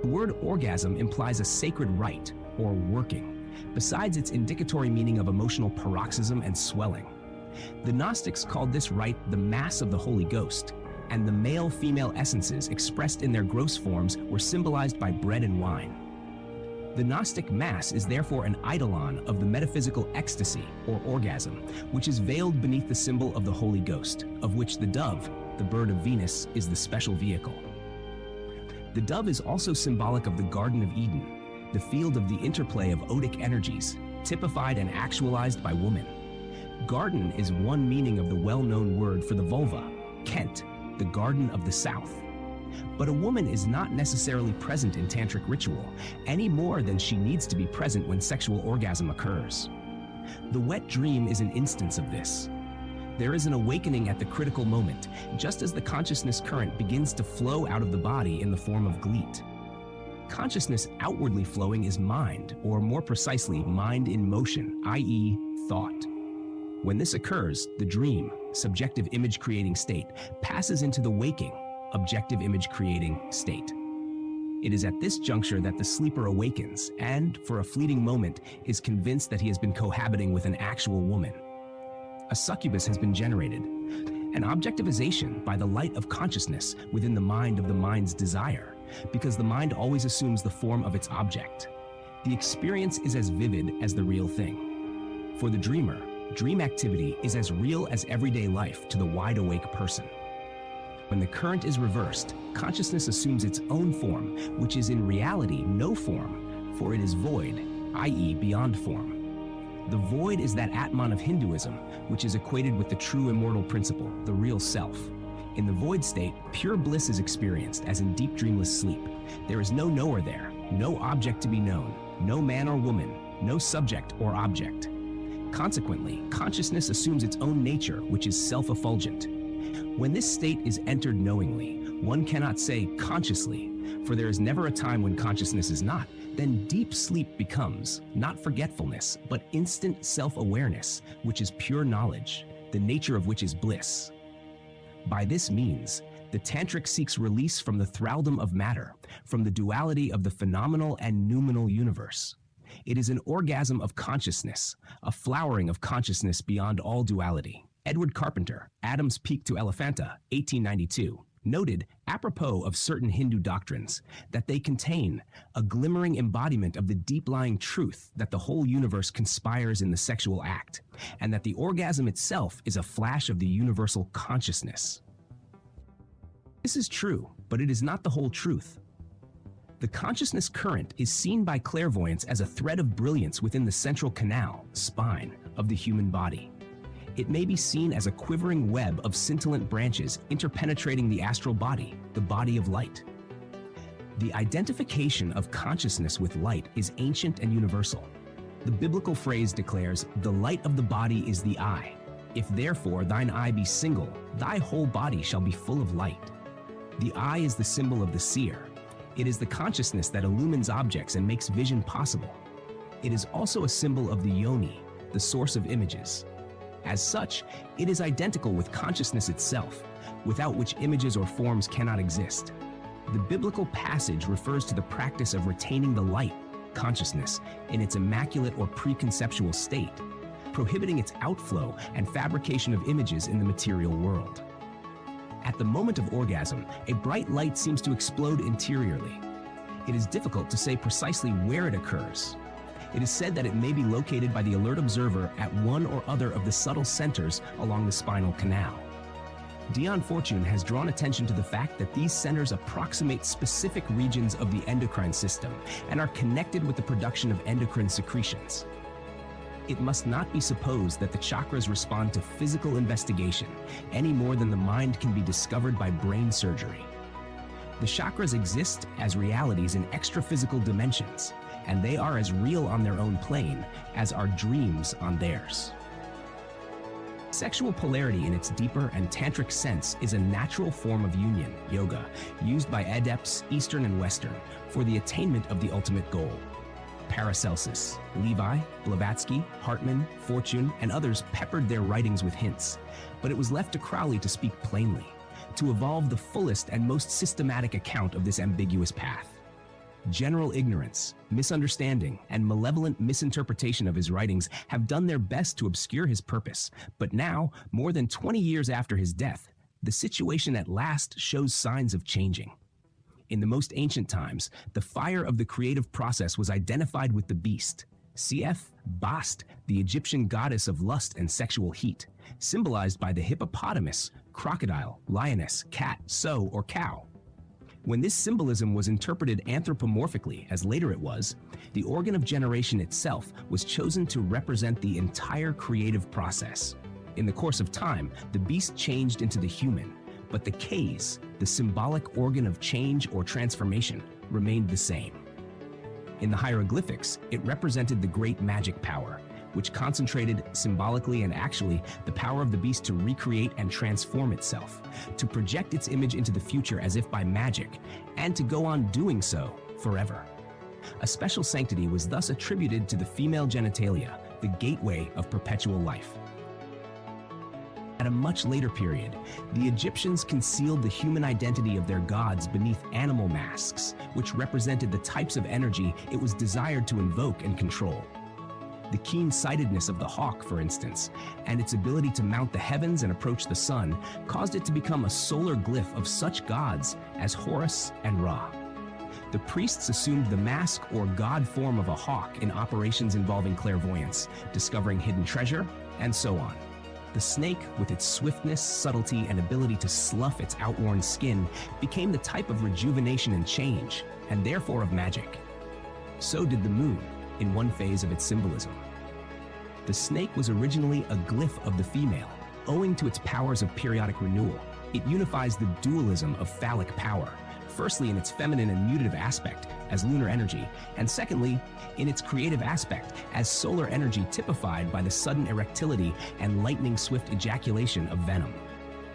The word orgasm implies a sacred rite, or working, besides its indicatory meaning of emotional paroxysm and swelling. The Gnostics called this rite the Mass of the Holy Ghost, and the male-female essences expressed in their gross forms were symbolized by bread and wine. The Gnostic Mass is therefore an eidolon of the metaphysical ecstasy, or orgasm, which is veiled beneath the symbol of the Holy Ghost, of which the dove, the bird of Venus, is the special vehicle. The dove is also symbolic of the Garden of Eden, the field of the interplay of odic energies, typified and actualized by woman. Garden is one meaning of the well-known word for the vulva, Kent, the Garden of the South. But a woman is not necessarily present in tantric ritual, any more than she needs to be present when sexual orgasm occurs. The wet dream is an instance of this. There is an awakening at the critical moment, just as the consciousness current begins to flow out of the body in the form of gleat. Consciousness outwardly flowing is mind, or more precisely, mind in motion, i.e., thought. When this occurs, the dream, subjective image-creating state, passes into the waking, objective image-creating state. It is at this juncture that the sleeper awakens and, for a fleeting moment, is convinced that he has been cohabiting with an actual woman. A succubus has been generated, an objectivization by the light of consciousness within the mind of the mind's desire, because the mind always assumes the form of its object. The experience is as vivid as the real thing. For the dreamer, dream activity is as real as everyday life to the wide-awake person. When the current is reversed, consciousness assumes its own form, which is in reality no form, for it is void, i.e. beyond form. The void is that Atman of Hinduism, which is equated with the true immortal principle, the real self. In the void state, pure bliss is experienced, as in deep dreamless sleep. There is no knower there, no object to be known, no man or woman, no subject or object. Consequently, consciousness assumes its own nature, which is self-effulgent. When this state is entered knowingly, one cannot say consciously, for there is never a time when consciousness is not. Then deep sleep becomes, not forgetfulness, but instant self-awareness, which is pure knowledge, the nature of which is bliss. By this means, the tantric seeks release from the thraldom of matter, from the duality of the phenomenal and noumenal universe. It is an orgasm of consciousness, a flowering of consciousness beyond all duality. Edward Carpenter, Adam's Peak to Elephanta, 1892, noted, apropos of certain Hindu doctrines, that they contain a glimmering embodiment of the deep-lying truth that the whole universe conspires in the sexual act, and that the orgasm itself is a flash of the universal consciousness. This is true, but it is not the whole truth. The consciousness current is seen by clairvoyants as a thread of brilliance within the central canal, spine, of the human body. It may be seen as a quivering web of scintillant branches interpenetrating the astral body, the body of light. The identification of consciousness with light is ancient and universal. The biblical phrase declares, "The light of the body is the eye. If therefore thine eye be single, thy whole body shall be full of light." The eye is the symbol of the seer. It is the consciousness that illumines objects and makes vision possible. It is also a symbol of the yoni, the source of images. As such, it is identical with consciousness itself, without which images or forms cannot exist. The biblical passage refers to the practice of retaining the light, consciousness, in its immaculate or preconceptual state, prohibiting its outflow and fabrication of images in the material world. At the moment of orgasm, a bright light seems to explode interiorly. It is difficult to say precisely where it occurs. It is said that it may be located by the alert observer at one or other of the subtle centers along the spinal canal. Dion Fortune has drawn attention to the fact that these centers approximate specific regions of the endocrine system and are connected with the production of endocrine secretions. It must not be supposed that the chakras respond to physical investigation any more than the mind can be discovered by brain surgery. The chakras exist as realities in extra-physical dimensions, and they are as real on their own plane as are dreams on theirs. Sexual polarity in its deeper and tantric sense is a natural form of union, yoga, used by adepts, Eastern and Western, for the attainment of the ultimate goal. Paracelsus, Levi, Blavatsky, Hartman, Fortune, and others peppered their writings with hints, but it was left to Crowley to speak plainly, to evolve the fullest and most systematic account of this ambiguous path. General ignorance, misunderstanding, and malevolent misinterpretation of his writings have done their best to obscure his purpose, but now, more than 20 years after his death, the situation at last shows signs of changing. In the most ancient times, the fire of the creative process was identified with the beast, cf. Bast, the Egyptian goddess of lust and sexual heat, symbolized by the hippopotamus, crocodile, lioness, cat, sow, or cow. When this symbolism was interpreted anthropomorphically, as later it was, the organ of generation itself was chosen to represent the entire creative process. In the course of time, the beast changed into the human, but the Ks, the symbolic organ of change or transformation, remained the same. In the hieroglyphics, it represented the great magic power, which concentrated symbolically and actually the power of the beast to recreate and transform itself, to project its image into the future as if by magic, and to go on doing so forever. A special sanctity was thus attributed to the female genitalia, the gateway of perpetual life. At a much later period, the Egyptians concealed the human identity of their gods beneath animal masks, which represented the types of energy it was desired to invoke and control. The keen-sightedness of the hawk, for instance, and its ability to mount the heavens and approach the sun caused it to become a solar glyph of such gods as Horus and Ra. The priests assumed the mask or god form of a hawk in operations involving clairvoyance, discovering hidden treasure, and so on. The snake, with its swiftness, subtlety, and ability to slough its outworn skin, became the type of rejuvenation and change, and therefore of magic. So did the moon, in one phase of its symbolism. The snake was originally a glyph of the female, owing to its powers of periodic renewal. It unifies the dualism of phallic power, firstly in its feminine and mutative aspect as lunar energy, and secondly in its creative aspect as solar energy typified by the sudden erectility and lightning-swift ejaculation of venom.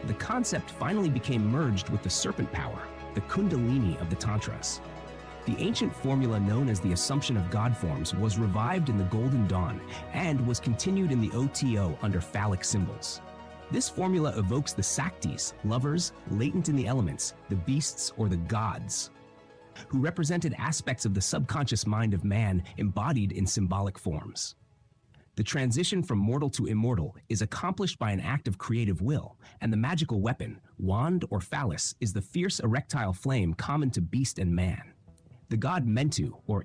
The concept finally became merged with the serpent power, the kundalini of the Tantras. The ancient formula known as the Assumption of God forms was revived in the Golden Dawn and was continued in the OTO under phallic symbols. This formula evokes the Saktis, lovers, latent in the elements, the beasts or the gods, who represented aspects of the subconscious mind of man embodied in symbolic forms. The transition from mortal to immortal is accomplished by an act of creative will, and the magical weapon, wand or phallus, is the fierce erectile flame common to beast and man. The god Mentu, or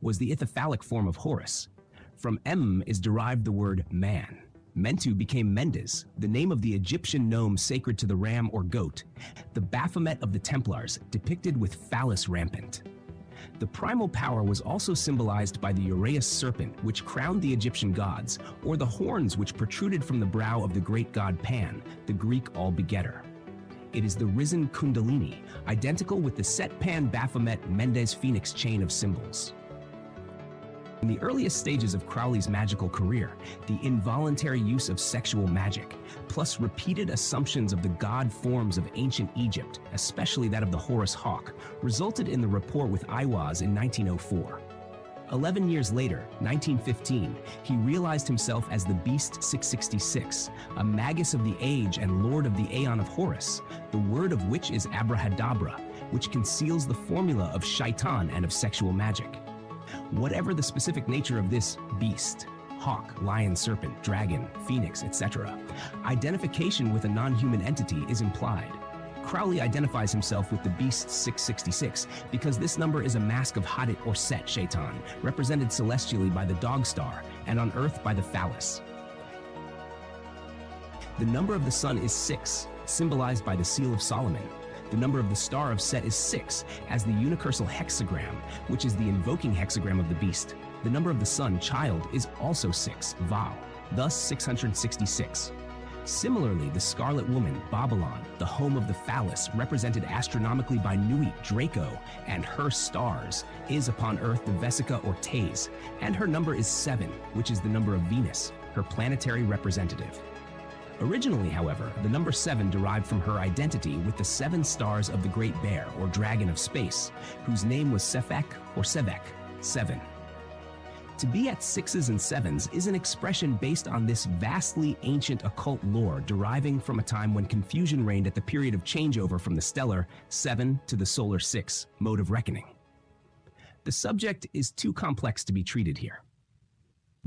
was the ithyphallic form of Horus. From is derived the word man. Mentu became Mendes, the name of the Egyptian gnome sacred to the ram or goat, the Baphomet of the Templars, depicted with phallus rampant. The primal power was also symbolized by the Uraeus serpent, which crowned the Egyptian gods, or the horns which protruded from the brow of the great god Pan, the Greek all-begetter. It is the risen Kundalini, identical with the Set Pan Baphomet Mendes Phoenix chain of symbols. In the earliest stages of Crowley's magical career, the involuntary use of sexual magic, plus repeated assumptions of the god forms of ancient Egypt, especially that of the Horus hawk, resulted in the rapport with Aiwaz in 1904. 11 years later, 1915, he realized himself as the Beast 666, a magus of the age and lord of the Aeon of Horus, the word of which is abrahadabra, which conceals the formula of shaitan and of sexual magic. Whatever the specific nature of this beast, hawk, lion, serpent, dragon, phoenix, etc., identification with a non-human entity is implied. Crowley identifies himself with the Beast 666 because this number is a mask of Hadit or Set Shaitan, represented celestially by the dog star and on earth by the phallus. The number of the sun is 6, symbolized by the Seal of Solomon. The number of the star of Set is 6, as the unicursal hexagram, which is the invoking hexagram of the beast. The number of the sun, child, is also 6, Vau, thus 666. Similarly, the Scarlet Woman, Babylon, the home of the phallus, represented astronomically by Nuit, Draco, and her stars, is upon Earth the Vesica or Tays, and her number is 7, which is the number of Venus, her planetary representative. Originally, however, the number 7 derived from her identity with the 7 stars of the Great Bear, or Dragon of Space, whose name was Sefek or Sevek, 7. To be at 6s and 7s is an expression based on this vastly ancient occult lore deriving from a time when confusion reigned at the period of changeover from the stellar 7 to the solar 6 mode of reckoning. The subject is too complex to be treated here.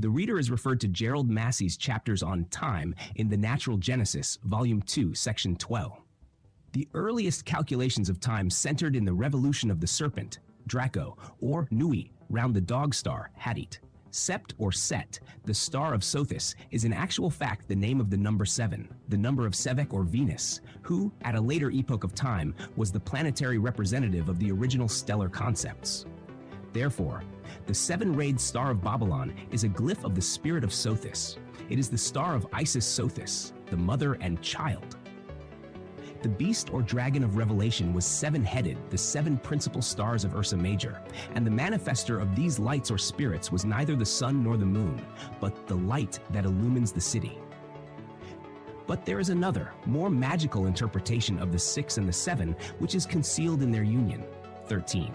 The reader is referred to Gerald Massey's chapters on time in The Natural Genesis, Volume 2, Section 12. The earliest calculations of time centered in the revolution of the serpent, Draco, or Nui, round the dog star, Hadit. Sept or Set, the star of Sothis, is in actual fact the name of the number 7, the number of Sevek or Venus, who, at a later epoch of time, was the planetary representative of the original stellar concepts. Therefore, the 7-rayed star of Babylon is a glyph of the spirit of Sothis. It is the star of Isis Sothis, the mother and child. The beast or dragon of Revelation was 7-headed, the 7 principal stars of Ursa Major, and the manifester of these lights or spirits was neither the sun nor the moon, but the light that illumines the city. But there is another, more magical interpretation of the 6 and the 7, which is concealed in their union, 13.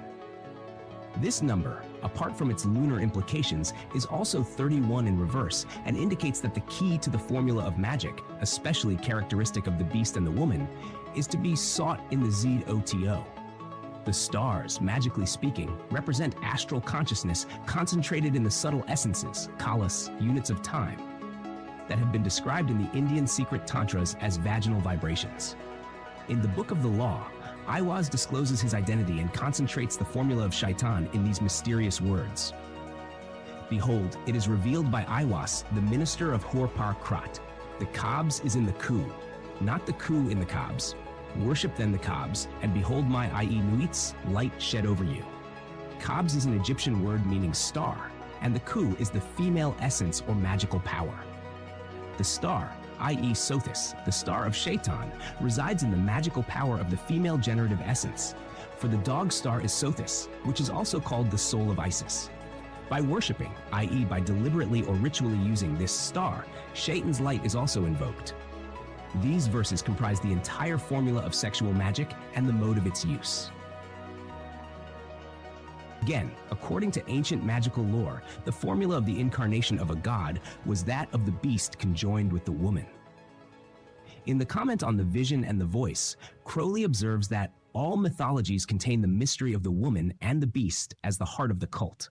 This number, apart from its lunar implications, is also 31 in reverse and indicates that the key to the formula of magic, especially characteristic of the beast and the woman, is to be sought in the Zod. The stars, magically speaking, represent astral consciousness concentrated in the subtle essences, kalas, units of time, that have been described in the Indian secret tantras as vaginal vibrations. In the Book of the Law, Aiwaz discloses his identity and concentrates the formula of Shaitan in these mysterious words. Behold, it is revealed by Aiwaz, the minister of Hor-Par Krat. The Kabs is in the Ku, not the Ku in the Kabs. Worship then the Kabs, and behold my i.e. Nuits, light shed over you. Kabs is an Egyptian word meaning star, and the Ku is the female essence or magical power. The star, i.e. Sothis, the star of Shaitan, resides in the magical power of the female generative essence, for the dog star is Sothis, which is also called the soul of Isis. By worshipping, i.e. by deliberately or ritually using this star, Shaitan's light is also invoked. These verses comprise the entire formula of sexual magic and the mode of its use. Again, according to ancient magical lore, the formula of the incarnation of a god was that of the beast conjoined with the woman. In the comment on the vision and the voice, Crowley observes that all mythologies contain the mystery of the woman and the beast as the heart of the cult.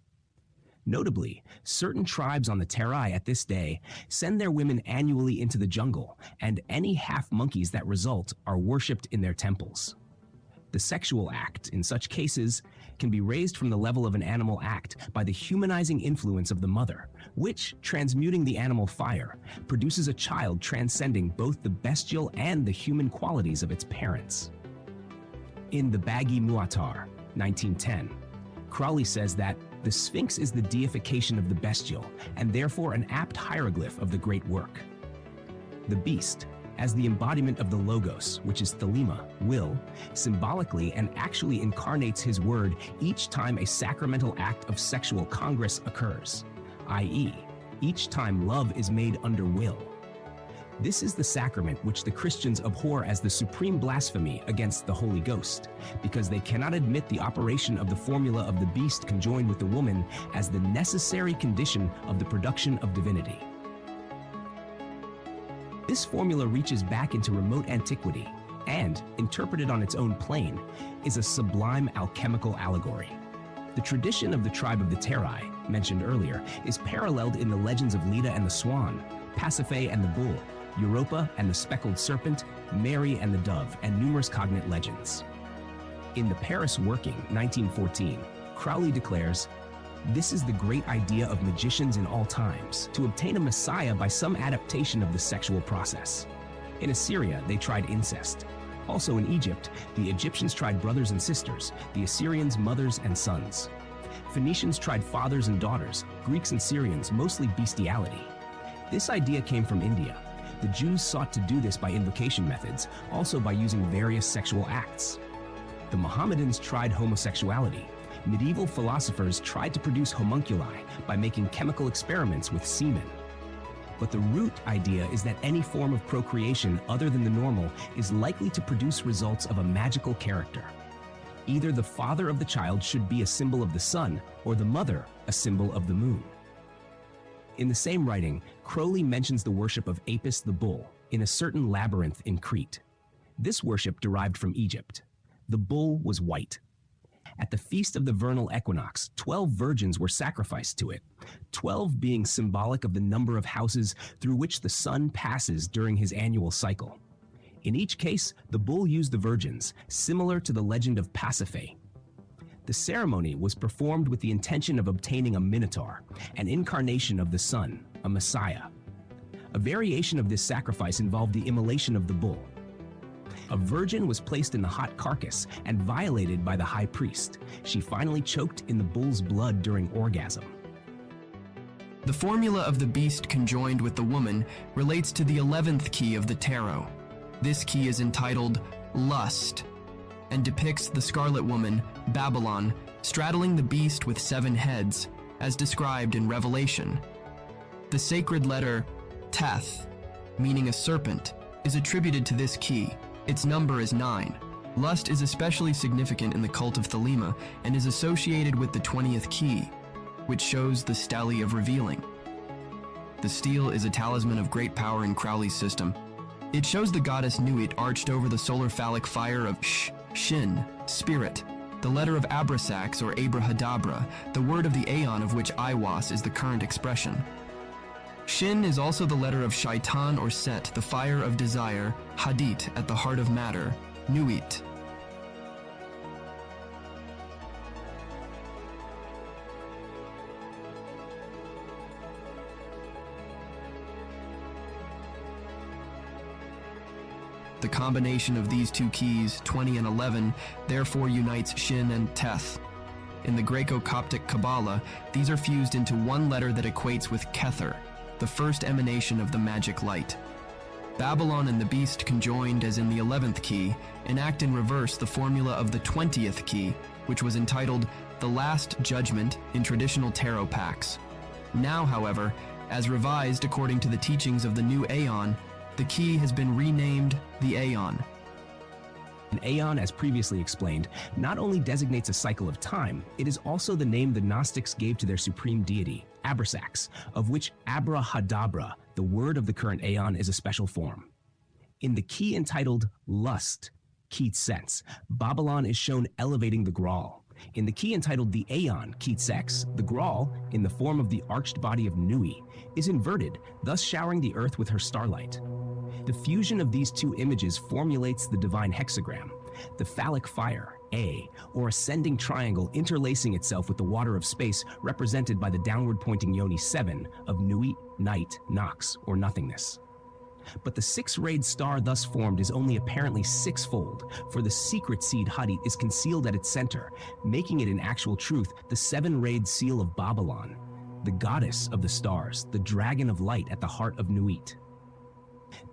Notably, certain tribes on the Terai at this day send their women annually into the jungle, and any half-monkeys that result are worshipped in their temples. The sexual act, in such cases, can be raised from the level of an animal act by the humanizing influence of the mother, which, transmuting the animal fire, produces a child transcending both the bestial and the human qualities of its parents. In the Bagi Muatar, 1910, Crowley says that the Sphinx is the deification of the bestial, and therefore an apt hieroglyph of the great work. The beast, as the embodiment of the Logos, which is Thelema, will, symbolically and actually incarnates his word each time a sacramental act of sexual congress occurs, i.e., each time love is made under will. This is the sacrament which the Christians abhor as the supreme blasphemy against the Holy Ghost, because they cannot admit the operation of the formula of the beast conjoined with the woman as the necessary condition of the production of divinity. This formula reaches back into remote antiquity and, interpreted on its own plane, is a sublime alchemical allegory. The tradition of the tribe of the Terai, mentioned earlier, is paralleled in the legends of Leda and the Swan, Pasiphae and the Bull, Europa and the Speckled Serpent, Mary and the Dove, and numerous cognate legends. In the Paris Working, 1914, Crowley declares, "This is the great idea of magicians in all times, to obtain a messiah by some adaptation of the sexual process. In Assyria, they tried incest. Also in Egypt, the Egyptians tried brothers and sisters, the Assyrians mothers and sons. Phoenicians tried fathers and daughters, Greeks and Syrians mostly bestiality. This idea came from India. The Jews sought to do this by invocation methods, also by using various sexual acts. The Mohammedans tried homosexuality. Medieval philosophers tried to produce homunculi by making chemical experiments with semen. But the root idea is that any form of procreation other than the normal is likely to produce results of a magical character. Either the father of the child should be a symbol of the sun, or the mother a symbol of the moon." In the same writing, Crowley mentions the worship of Apis the bull in a certain labyrinth in Crete. This worship derived from Egypt. The bull was white. At the feast of the vernal equinox, 12 virgins were sacrificed to it, 12 being symbolic of the number of houses through which the sun passes during his annual cycle. In each case, the bull used the virgins, similar to the legend of Pasiphae. The ceremony was performed with the intention of obtaining a minotaur, an incarnation of the sun, a messiah. A variation of this sacrifice involved the immolation of the bull. A virgin was placed in the hot carcass and violated by the high priest. She finally choked in the bull's blood during orgasm. The formula of the beast conjoined with the woman relates to the 11th key of the tarot. This key is entitled Lust and depicts the Scarlet Woman, Babylon, straddling the beast with 7 heads, as described in Revelation. The sacred letter Teth, meaning a serpent, is attributed to this key. Its number is 9. Lust is especially significant in the cult of Thelema and is associated with the 20th key, which shows the Stele of Revealing. The stele is a talisman of great power in Crowley's system. It shows the goddess Nuit arched over the solar phallic fire of Shin, spirit, the letter of Abrasax or Abrahadabra, the word of the Aeon of which Iwas is the current expression. Shin is also the letter of Shaitan or Set, the fire of desire, Hadit at the heart of matter, Nuit. The combination of these two keys, 20 and 11, therefore unites Shin and Teth. In the Greco-Coptic Kabbalah, these are fused into one letter that equates with Kether, the first emanation of the magic light. Babylon and the beast conjoined as in the 11th key enact in reverse the formula of the 20th key, which was entitled The Last Judgment in traditional tarot packs. Now, however, as revised according to the teachings of the new Aeon, the key has been renamed the Aeon. An aeon, as previously explained, not only designates a cycle of time, it is also the name the Gnostics gave to their supreme deity, Abrasax, of which Abrahadabra, the word of the current aeon, is a special form. In the key entitled Lust, Keats sense, Babylon is shown elevating the Graal. In the key entitled the Aeon, Keats sex, the Graal, in the form of the arched body of Nui, is inverted, thus showering the earth with her starlight. The fusion of these two images formulates the divine hexagram, the phallic fire, A, or ascending triangle interlacing itself with the water of space represented by the downward-pointing yoni 7 of Nuit, night, Nox, or nothingness. But the 6-rayed star thus formed is only apparently 6-fold, for the secret seed Hadit is concealed at its center, making it in actual truth the 7-rayed seal of Babylon, the goddess of the stars, the dragon of light at the heart of Nuit.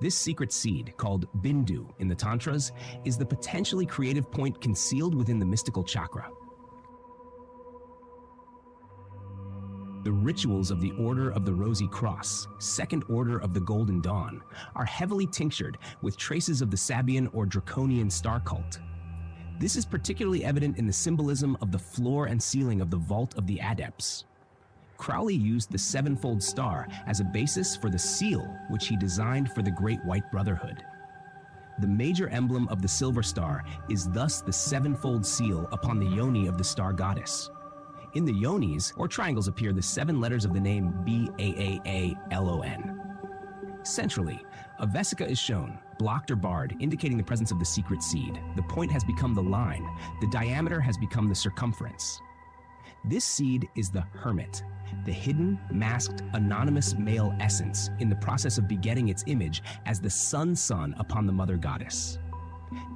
This secret seed, called Bindu in the Tantras, is the potentially creative point concealed within the mystical chakra. The rituals of the Order of the Rosy Cross, Second Order of the Golden Dawn, are heavily tinctured with traces of the Sabian or Draconian star cult. This is particularly evident in the symbolism of the floor and ceiling of the Vault of the Adepts. Crowley used the 7-fold star as a basis for the seal which he designed for the Great White Brotherhood. The major emblem of the silver star is thus the 7-fold seal upon the yoni of the star goddess. In the yonis, or triangles, appear the 7 letters of the name Baaalon. Centrally, a vesica is shown, blocked or barred, indicating the presence of the secret seed. The point has become the line. The diameter has become the circumference. This seed is the hermit, the hidden, masked, anonymous male essence in the process of begetting its image as the sun upon the mother goddess.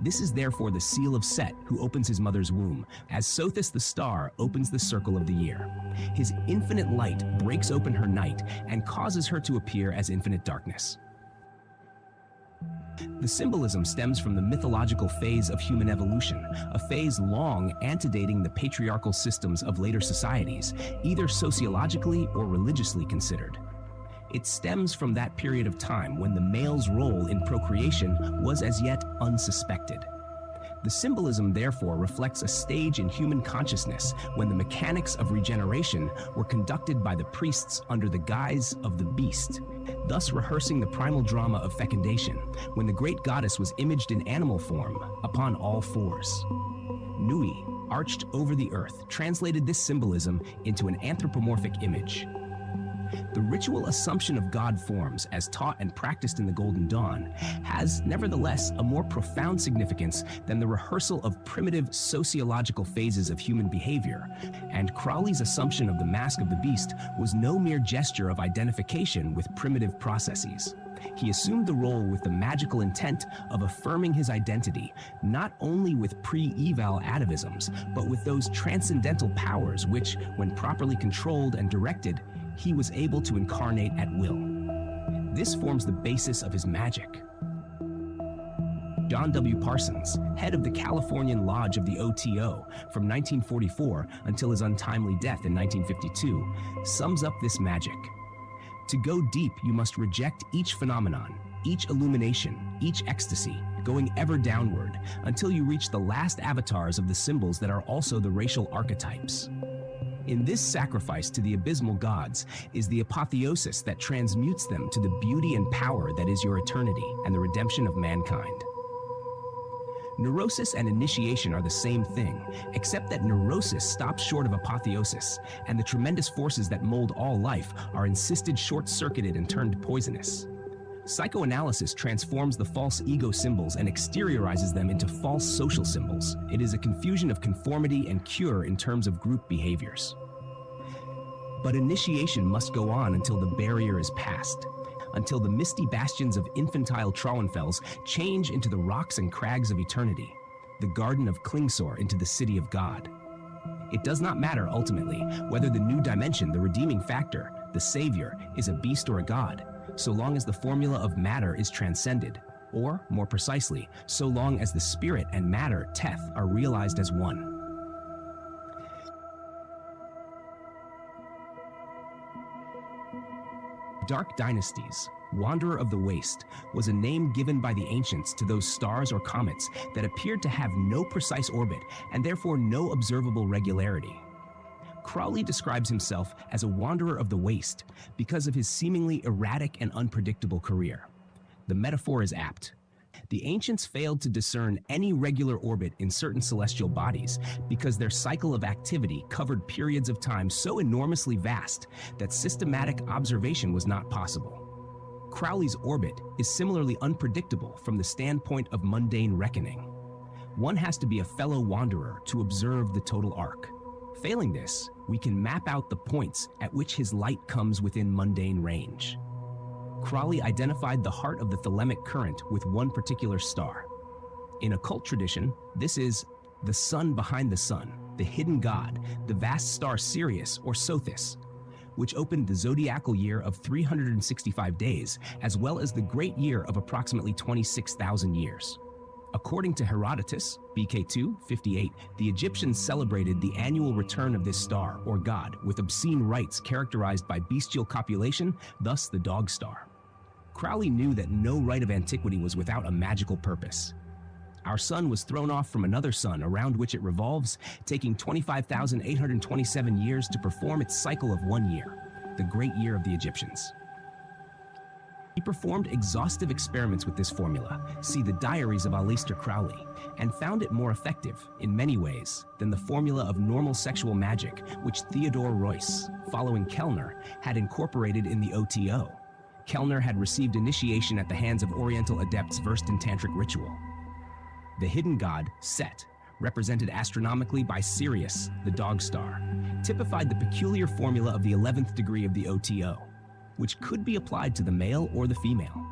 This is therefore the seal of Set, who opens his mother's womb, as Sothis the star opens the circle of the year. His infinite light breaks open her night and causes her to appear as infinite darkness. The symbolism stems from the mythological phase of human evolution, a phase long antedating the patriarchal systems of later societies, either sociologically or religiously considered. It stems from that period of time when the male's role in procreation was as yet unsuspected. The symbolism therefore reflects a stage in human consciousness when the mechanics of regeneration were conducted by the priests under the guise of the beast, thus rehearsing the primal drama of fecundation, when the great goddess was imaged in animal form upon all fours. Nui, arched over the earth translated this symbolism into an anthropomorphic image. The ritual assumption of God forms, as taught and practiced in the Golden Dawn, has nevertheless a more profound significance than the rehearsal of primitive sociological phases of human behavior, and Crowley's assumption of the mask of the beast was no mere gesture of identification with primitive processes. He assumed the role with the magical intent of affirming his identity, not only with pre-eval atavisms, but with those transcendental powers which, when properly controlled and directed, he was able to incarnate at will. This forms the basis of his magic. John W. Parsons, head of the Californian Lodge of the OTO from 1944 until his untimely death in 1952, sums up this magic. To go deep, you must reject each phenomenon, each illumination, each ecstasy, going ever downward until you reach the last avatars of the symbols that are also the racial archetypes. In this sacrifice to the abysmal gods is the apotheosis that transmutes them to the beauty and power that is your eternity and the redemption of mankind. Neurosis and initiation are the same thing, except that neurosis stops short of apotheosis, and the tremendous forces that mold all life are insisted short-circuited and turned poisonous. Psychoanalysis transforms the false ego symbols and exteriorizes them into false social symbols. It is a confusion of conformity and cure in terms of group behaviors. But initiation must go on until the barrier is passed, until the misty bastions of infantile Trauenfels change into the rocks and crags of eternity, the garden of Klingsor into the city of God. It does not matter ultimately whether the new dimension, the redeeming factor, the savior, is a beast or a god, so long as the formula of matter is transcended, or, more precisely, so long as the spirit and matter, Teth, are realized as one. Dark Dynasties, Wanderer of the Waste, was a name given by the ancients to those stars or comets that appeared to have no precise orbit and therefore no observable regularity. Crowley describes himself as a wanderer of the waste because of his seemingly erratic and unpredictable career. The metaphor is apt. The ancients failed to discern any regular orbit in certain celestial bodies because their cycle of activity covered periods of time so enormously vast that systematic observation was not possible. Crowley's orbit is similarly unpredictable from the standpoint of mundane reckoning. One has to be a fellow wanderer to observe the total arc. Failing this, we can map out the points at which his light comes within mundane range. Crowley identified the heart of the thelemic current with one particular star. In occult tradition, this is the sun behind the sun, the hidden god, the vast star Sirius or Sothis, which opened the zodiacal year of 365 days, as well as the great year of approximately 26,000 years. According to Herodotus, BK2, 58, the Egyptians celebrated the annual return of this star, or god, with obscene rites characterized by bestial copulation, thus the dog star. Crowley knew that no rite of antiquity was without a magical purpose. Our sun was thrown off from another sun around which it revolves, taking 25,827 years to perform its cycle of 1 year, the great year of the Egyptians. He performed exhaustive experiments with this formula, see the diaries of Aleister Crowley, and found it more effective, in many ways, than the formula of normal sexual magic which Theodore Reuss, following Kellner, had incorporated in the OTO. Kellner had received initiation at the hands of Oriental adepts versed in tantric ritual. The hidden god, Set, represented astronomically by Sirius, the dog star, typified the peculiar formula of the 11th degree of the OTO, which could be applied to the male or the female.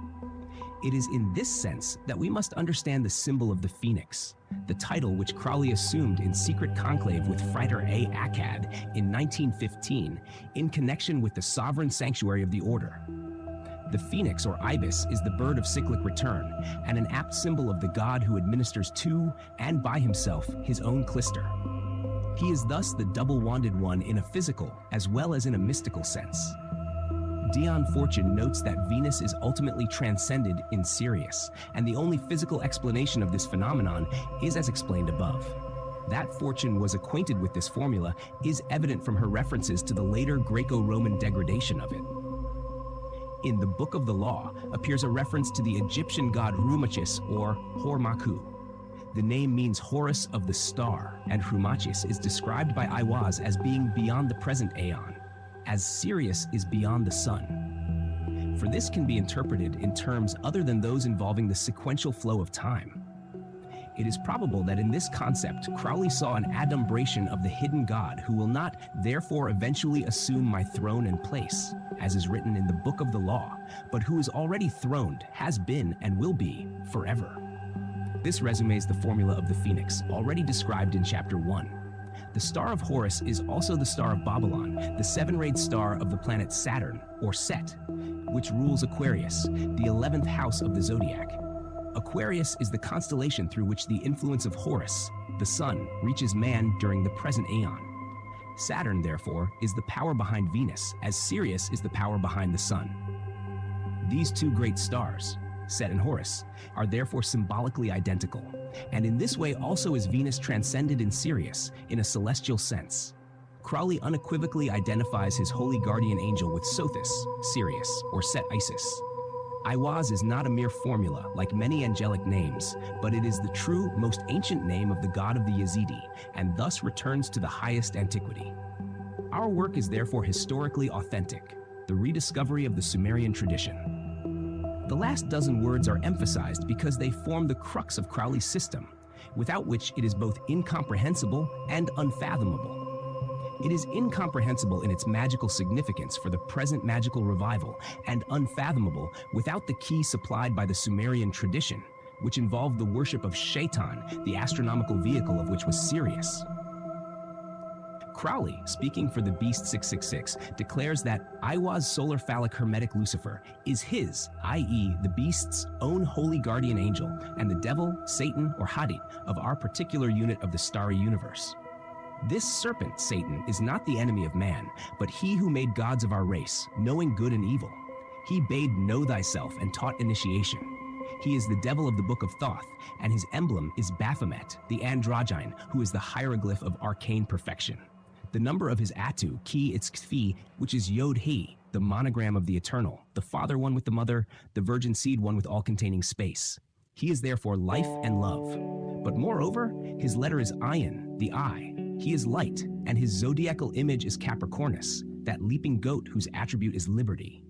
It is in this sense that we must understand the symbol of the phoenix, the title which Crowley assumed in secret conclave with Frater A. Akkad in 1915 in connection with the sovereign sanctuary of the order. The phoenix, or ibis, is the bird of cyclic return and an apt symbol of the god who administers to and by himself his own clyster. He is thus the double-wanded one in a physical as well as in a mystical sense. Dion Fortune notes that Venus is ultimately transcended in Sirius, and the only physical explanation of this phenomenon is as explained above. That Fortune was acquainted with this formula is evident from her references to the later Greco-Roman degradation of it. In the Book of the Law appears a reference to the Egyptian god Rumachis, or Hormaku. The name means Hórus of the star, and Hrumachis is described by Aiwaz as being beyond the present aeon, as Sirius is beyond the sun. For this can be interpreted in terms other than those involving the sequential flow of time. It is probable that in this concept, Crowley saw an adumbration of the hidden God who will not therefore eventually assume my throne and place, as is written in the Book of the Law, but who is already throned, has been, and will be forever. This resumes the formula of the phoenix, already described in Chapter 1. The star of Hórus is also the star of Babylon, the seven-rayed star of the planet Saturn, or Set, which rules Aquarius, the 11th house of the zodiac. Aquarius is the constellation through which the influence of Hórus, the sun, reaches man during the present aeon. Saturn, therefore, is the power behind Venus, as Sirius is the power behind the sun. These two great stars, Set and Hórus, are therefore symbolically identical, and in this way also is Venus transcended in Sirius in a celestial sense. Crowley unequivocally identifies his holy guardian angel with Sothis, Sirius, or Set Isis. Aiwaz is not a mere formula like many angelic names, but it is the true, most ancient name of the god of the Yazidi, and thus returns to the highest antiquity. Our work is therefore historically authentic, the rediscovery of the Sumerian tradition. The last dozen words are emphasized because they form the crux of Crowley's system, without which it is both incomprehensible and unfathomable. It is incomprehensible in its magical significance for the present magical revival, and unfathomable without the key supplied by the Sumerian tradition, which involved the worship of Shaitan, the astronomical vehicle of which was Sirius. Crowley, speaking for the Beast 666, declares that Aiwaz's solar phallic hermetic Lucifer is his, i.e. the Beast's, own holy guardian angel, and the devil, Satan, or Hadit of our particular unit of the starry universe. This serpent, Satan, is not the enemy of man, but he who made gods of our race, knowing good and evil. He bade know thyself and taught initiation. He is the devil of the Book of Thoth, and his emblem is Baphomet, the androgyne, who is the hieroglyph of arcane perfection. The number of his Atu, Ki its Kfi, which is Yod-He, the monogram of the eternal, the father one with the mother, the virgin seed one with all-containing space. He is therefore life and love. But moreover, his letter is Ayin, the eye. He is light, and his zodiacal image is Capricornus, that leaping goat whose attribute is liberty.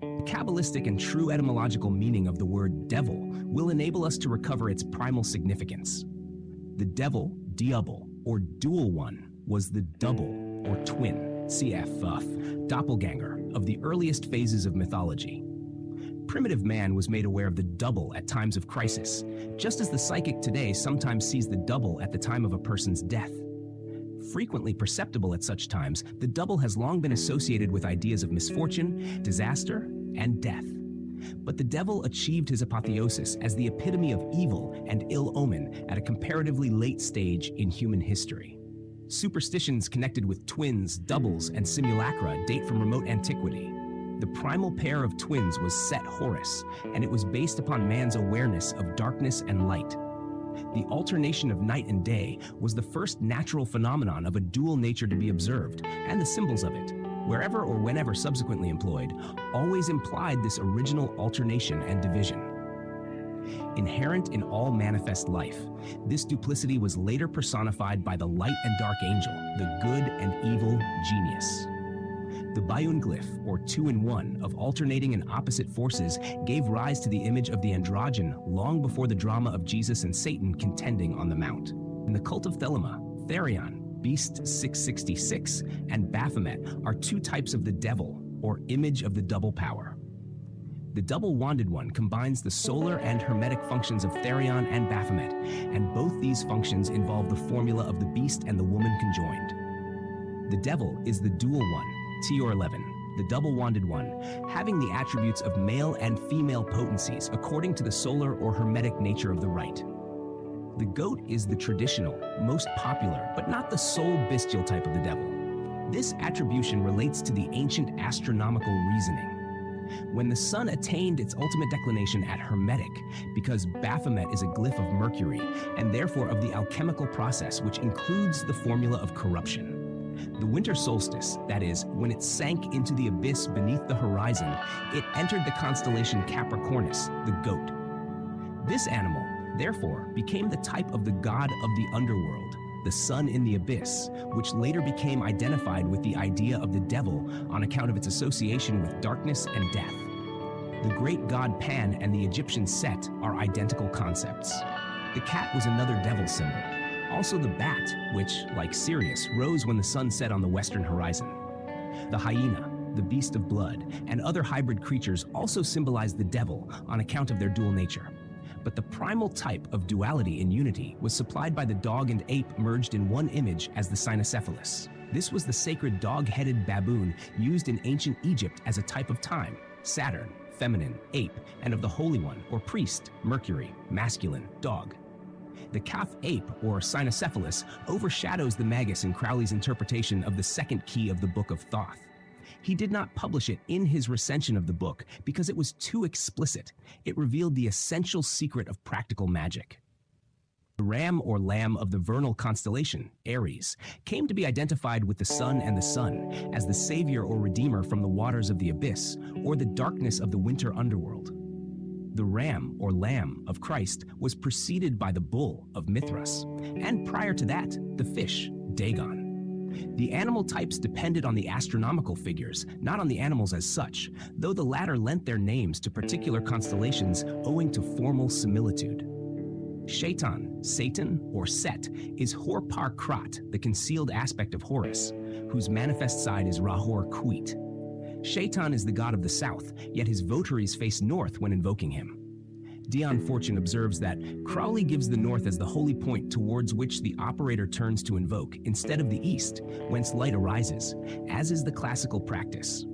The Kabbalistic and true etymological meaning of the word devil will enable us to recover its primal significance. The devil, diabol, or dual one, was the double, or twin, cf. Doppelganger, of the earliest phases of mythology. Primitive man was made aware of the double at times of crisis, just as the psychic today sometimes sees the double at the time of a person's death. Frequently perceptible at such times, the double has long been associated with ideas of misfortune, disaster, and death. But the devil achieved his apotheosis as the epitome of evil and ill omen at a comparatively late stage in human history. Superstitions connected with twins, doubles, and simulacra date from remote antiquity. The primal pair of twins was Set Hórus, and it was based upon man's awareness of darkness and light. The alternation of night and day was the first natural phenomenon of a dual nature to be observed, and the symbols of it, wherever or whenever subsequently employed, always implied this original alternation and division. Inherent in all manifest life, this duplicity was later personified by the light and dark angel, the good and evil genius. The Bayun glyph, or two-in-one, of alternating and opposite forces gave rise to the image of the androgyne long before the drama of Jesus and Satan contending on the mount. In the cult of Thelema, Therion, Beast 666, and Baphomet are two types of the devil, or image of the double power. The double-wanded one combines the solar and hermetic functions of Therion and Baphomet, and both these functions involve the formula of the beast and the woman conjoined. The devil is the dual one, Tior11, the double-wanded one, having the attributes of male and female potencies according to the solar or hermetic nature of the rite. The goat is the traditional, most popular, but not the sole bestial type of the devil. This attribution relates to the ancient astronomical reasoning. When the sun attained its ultimate declination at Hermetic, because Baphomet is a glyph of Mercury, and therefore of the alchemical process which includes the formula of corruption. The winter solstice, that is, when it sank into the abyss beneath the horizon, it entered the constellation Capricornus, the goat. This animal, therefore became the type of the god of the underworld, the sun in the abyss, which later became identified with the idea of the devil on account of its association with darkness and death. The great god Pan and the Egyptian Set are identical concepts. The cat was another devil symbol. Also the bat, which, like Sirius, rose when the sun set on the western horizon. The hyena, the beast of blood, and other hybrid creatures also symbolize the devil on account of their dual nature. But the primal type of duality in unity was supplied by the dog and ape merged in one image as the cynocephalus. This was the sacred dog-headed baboon used in ancient Egypt as a type of time, Saturn, feminine, ape, and of the Holy One, or priest, Mercury, masculine, dog. The Kaf ape, or cynocephalus, overshadows the magus in Crowley's interpretation of the second key of the Book of Thoth. He did not publish it in his recension of the book because it was too explicit. It revealed the essential secret of practical magic. The ram or lamb of the vernal constellation, Aries, came to be identified with the sun and the sun as the savior or redeemer from the waters of the abyss or the darkness of the winter underworld. The ram or lamb of Christ was preceded by the bull of Mithras, and prior to that, the fish, Dagon. The animal types depended on the astronomical figures, not on the animals as such, though the latter lent their names to particular constellations owing to formal similitude. Shaitan, Satan, or Set, is Hor-Par Krat, the concealed aspect of Horus, whose manifest side is Rahor Kuit. Shaitan is the god of the south, yet his votaries face north when invoking him. Dion Fortune observes that Crowley gives the north as the holy point towards which the operator turns to invoke, instead of the east, whence light arises, as is the classical practice.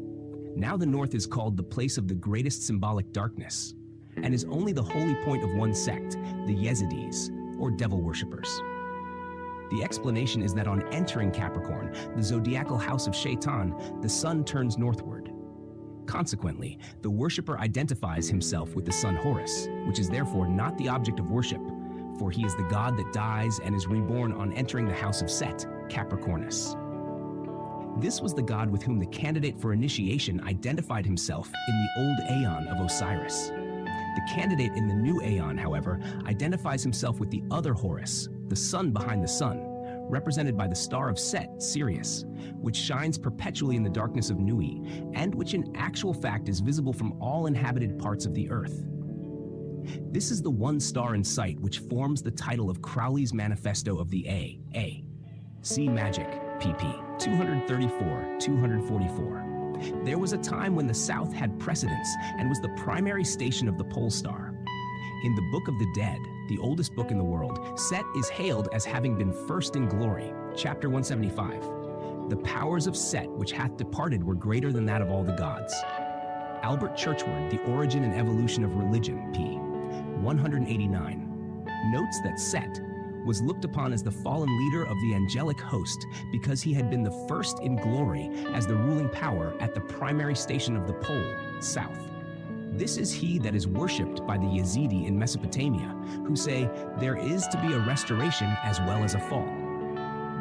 Now the north is called the place of the greatest symbolic darkness, and is only the holy point of one sect, the Yezidis, or devil worshippers. The explanation is that on entering Capricorn, the zodiacal house of Shaitan, the sun turns northward. Consequently, the worshipper identifies himself with the sun Horus, which is therefore not the object of worship, for he is the god that dies and is reborn on entering the house of Set, Capricornus. This was the god with whom the candidate for initiation identified himself in the old Aeon of Osiris. The candidate in the new Aeon, however, identifies himself with the other Horus, the sun behind the sun, represented by the star of Set, Sirius, which shines perpetually in the darkness of Nui, and which in actual fact is visible from all inhabited parts of the earth. This is the one star in sight which forms the title of Crowley's Manifesto of the A. See Magic, pp. 234-244. There was a time when the South had precedence and was the primary station of the pole star. In the Book of the Dead, the oldest book in the world, Set is hailed as having been first in glory, chapter 175. The powers of Set which hath departed were greater than that of all the gods. Albert Churchward, The Origin and Evolution of Religion, p. 189, notes that Set was looked upon as the fallen leader of the angelic host because he had been the first in glory as the ruling power at the primary station of the pole, south. This is he that is worshipped by the Yazidi in Mesopotamia, who say there is to be a restoration as well as a fall.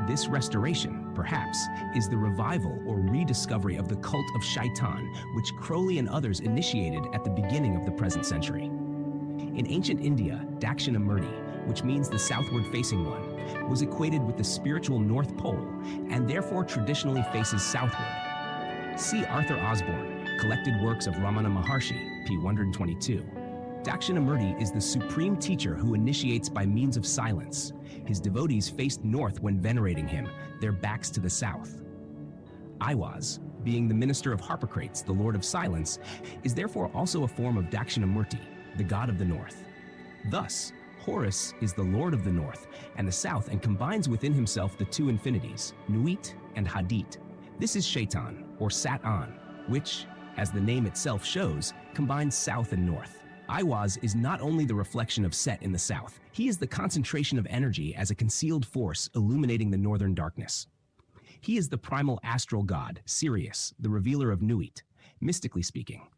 This restoration, perhaps, is the revival or rediscovery of the cult of Shaitan, which Crowley and others initiated at the beginning of the present century. In ancient India, Dakshinamurti, which means the southward-facing one, was equated with the spiritual North Pole and therefore traditionally faces southward. See Arthur Osborne, Collected Works of Ramana Maharshi, p. 122. Dakshinamurti is the supreme teacher who initiates by means of silence. His devotees faced north when venerating him, their backs to the south. Aiwaz, being the minister of Harpocrates, the lord of silence, is therefore also a form of Dakshinamurti, the god of the north. Thus, Horus is the lord of the north and the south and combines within himself the two infinities, Nuit and Hadit. This is Shaitan, or Sat-An, which, as the name itself shows, combines south and north. Aiwaz is not only the reflection of Set in the south, he is the concentration of energy as a concealed force illuminating the northern darkness. He is the primal astral god, Sirius, the revealer of Nuit, mystically speaking,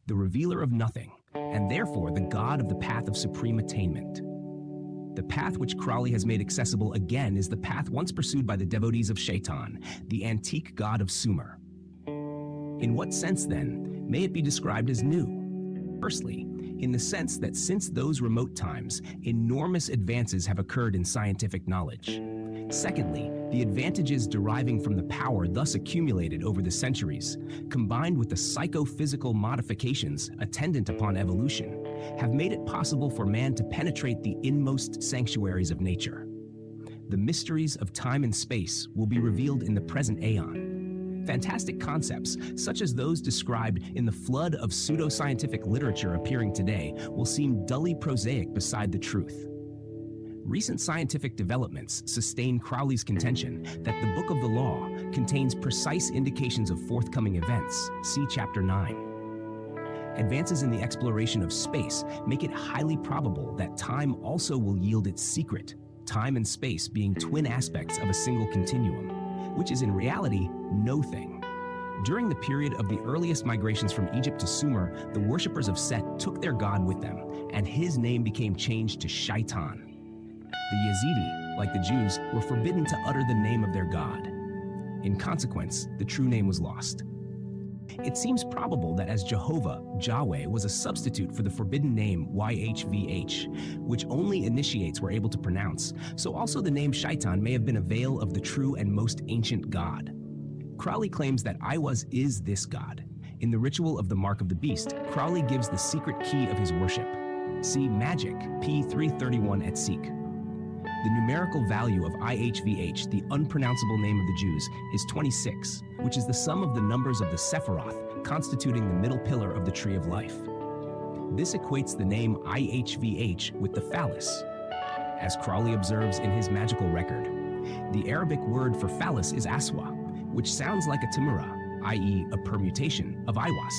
the revealer of nothing, and therefore the god of the path of supreme attainment. The path which Crowley has made accessible again is the path once pursued by the devotees of Shaitan, the antique god of Sumer. In what sense, then, may it be described as new? Firstly, in the sense that since those remote times, enormous advances have occurred in scientific knowledge. Secondly, the advantages deriving from the power thus accumulated over the centuries, combined with the psychophysical modifications attendant upon evolution, have made it possible for man to penetrate the inmost sanctuaries of nature. The mysteries of time and space will be revealed in the present aeon. Fantastic concepts, such as those described in the flood of pseudoscientific literature appearing today, will seem dully prosaic beside the truth. Recent scientific developments sustain Crowley's contention that the Book of the Law contains precise indications of forthcoming events. See Chapter 9. Advances in the exploration of space make it highly probable that time also will yield its secret, time and space being twin aspects of a single continuum, which is in reality no thing. During the period of the earliest migrations from Egypt to Sumer, the worshippers of Set took their god with them, and his name became changed to Shaitan. The Yazidi, like the Jews, were forbidden to utter the name of their god. In consequence, the true name was lost. It seems probable that as Jehovah, Yahweh, was a substitute for the forbidden name YHVH, which only initiates were able to pronounce, so also the name Shaitan may have been a veil of the true and most ancient God. Crowley claims that Aiwaz is this God. In the ritual of the Mark of the Beast, Crowley gives the secret key of his worship. See Magic, P331 et Seek. The numerical value of IHVH, the unpronounceable name of the Jews, is 26, which is the sum of the numbers of the Sephiroth, constituting the middle pillar of the Tree of Life. This equates the name IHVH with the phallus. As Crowley observes in his magical record, the Arabic word for phallus is aswa, which sounds like a timura, i.e. a permutation of Aiwas.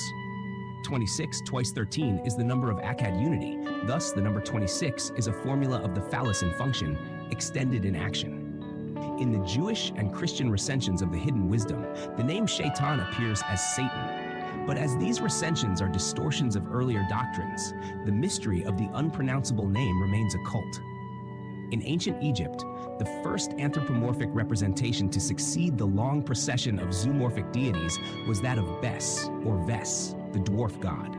26 twice 13 is the number of Akkad unity. Thus, the number 26 is a formula of the phallus in function, extended in action. In the Jewish and Christian recensions of the hidden wisdom, the name Shaitan appears as Satan. But as these recensions are distortions of earlier doctrines, the mystery of the unpronounceable name remains occult. In ancient Egypt, the first anthropomorphic representation to succeed the long procession of zoomorphic deities was that of Bes, or Ves, the dwarf god.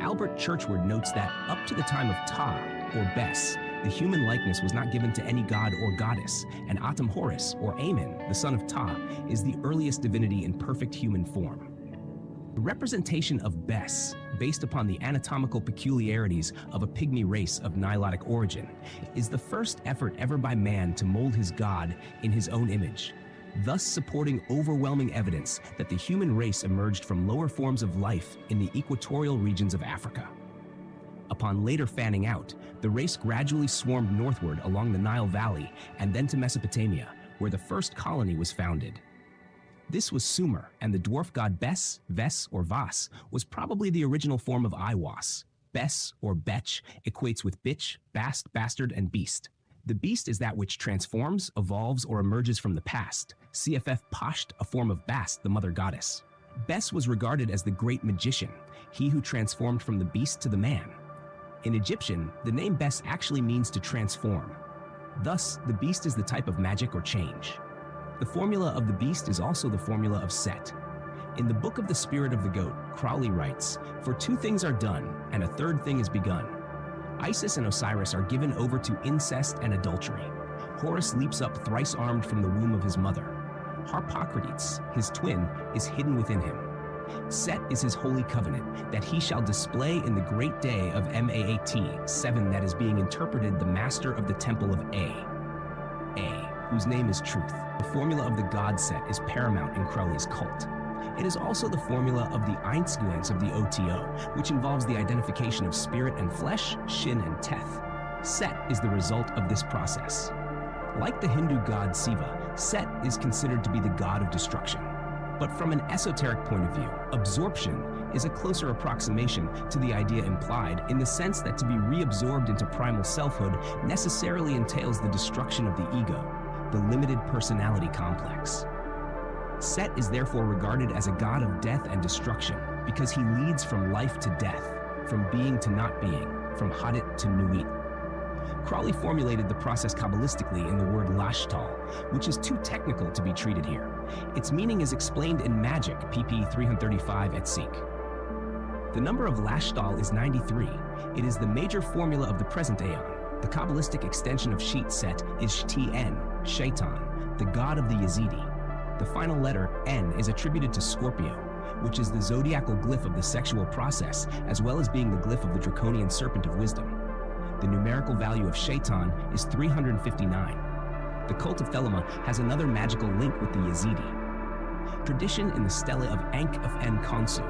Albert Churchward notes that up to the time of Ta, or Bes, the human likeness was not given to any god or goddess, and Atum Horus, or Amen, the son of Ta, is the earliest divinity in perfect human form. The representation of Bes, based upon the anatomical peculiarities of a pygmy race of Nilotic origin, is the first effort ever by man to mold his god in his own image, thus supporting overwhelming evidence that the human race emerged from lower forms of life in the equatorial regions of Africa. Upon later fanning out, the race gradually swarmed northward along the Nile Valley and then to Mesopotamia, where the first colony was founded. This was Sumer, and the dwarf god Bes, Ves, or Vas was probably the original form of Aiwas. Bes, or Betch, equates with bitch, bast, bastard, and beast. The beast is that which transforms, evolves, or emerges from the past. CFF Pasht, a form of Bast, the mother goddess. Bes was regarded as the great magician, he who transformed from the beast to the man. In Egyptian, the name Bes actually means to transform. Thus, the beast is the type of magic or change. The formula of the beast is also the formula of Set. In the Book of the Spirit of the Goat, Crowley writes, "For two things are done, and a third thing is begun. Isis and Osiris are given over to incest and adultery. Horus leaps up thrice armed from the womb of his mother. Harpocrates, his twin, is hidden within him. Set is his holy covenant, that he shall display in the great day of Maat, 7 that is being interpreted the master of the temple of A, whose name is truth. The formula of the god Set is paramount in Crowley's cult. It is also the formula of the Einziguenz of the OTO, which involves the identification of spirit and flesh, Shin and Teth. Set is the result of this process. Like the Hindu god Siva, Set is considered to be the god of destruction. But from an esoteric point of view, absorption is a closer approximation to the idea implied in the sense that to be reabsorbed into primal selfhood necessarily entails the destruction of the ego, the limited personality complex. Set is therefore regarded as a god of death and destruction because he leads from life to death, from being to not being, from Hadit to Nuit. Crowley formulated the process Kabbalistically in the word Lashtal, which is too technical to be treated here. Its meaning is explained in Magic, pp. 335 et seq. The number of Lashtal is 93. It is the major formula of the present Aeon. The Kabbalistic extension of Shet Set is Shtn, Shaitan, the god of the Yazidi. The final letter, N, is attributed to Scorpio, which is the zodiacal glyph of the sexual process, as well as being the glyph of the draconian serpent of wisdom. The numerical value of Shaitan is 359. The cult of Thelema has another magical link with the Yazidi. Tradition in the stele of Ankh of En Khonsu,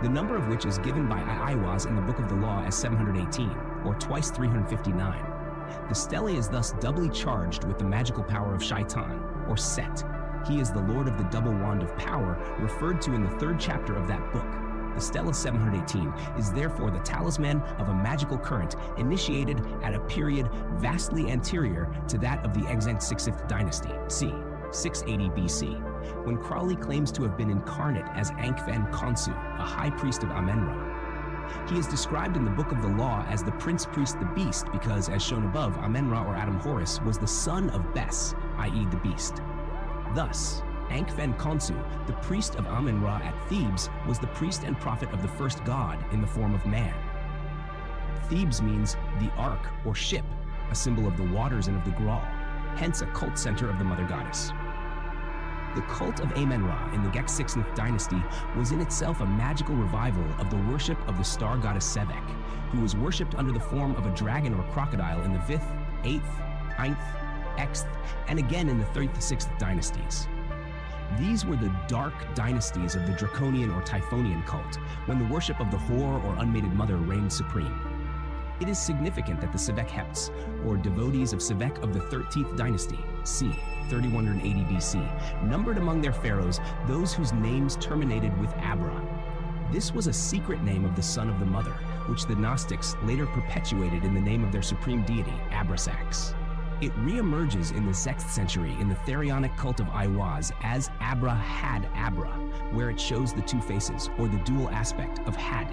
the number of which is given by Aiwaz in the Book of the Law as 718, or twice 359. The stele is thus doubly charged with the magical power of Shaitan, or Set. He is the Lord of the double wand of power, referred to in the 3rd chapter of that book. The stele 718 is therefore the talisman of a magical current initiated at a period vastly anterior to that of the Exank 6th dynasty, c. 680 BC, when Crowley claims to have been incarnate as Ankh-Fen Khonsu, a high priest of Amen-Ra. He is described in the Book of the Law as the Prince Priest the Beast because, as shown above, Amen-Ra or Adam Horus was the son of Bes, i.e. the Beast. Thus, Ankh-Fen Khonsu, the priest of Amen-Ra at Thebes, was the priest and prophet of the first god in the form of man. Thebes means the ark or ship, a symbol of the waters and of the Graal, hence a cult center of the mother goddess. The cult of Amen-Ra in the Gek 6th dynasty was in itself a magical revival of the worship of the star goddess Sevek, who was worshipped under the form of a dragon or crocodile in the 5th, 8th, 9th, Xth, and again in the 3rd to 6th dynasties. These were the dark dynasties of the Draconian or Typhonian cult, when the worship of the whore or unmated mother reigned supreme. It is significant that the Sevek Hepts, or devotees of Sevek of the 13th dynasty, c. 3180 BC, numbered among their pharaohs those whose names terminated with Abra. This was a secret name of the son of the mother, which the Gnostics later perpetuated in the name of their supreme deity, Abrasax. It re-emerges in the 6th century in the Therionic cult of Aiwaz as Abra Had Abra, where it shows the two faces, or the dual aspect, of Had,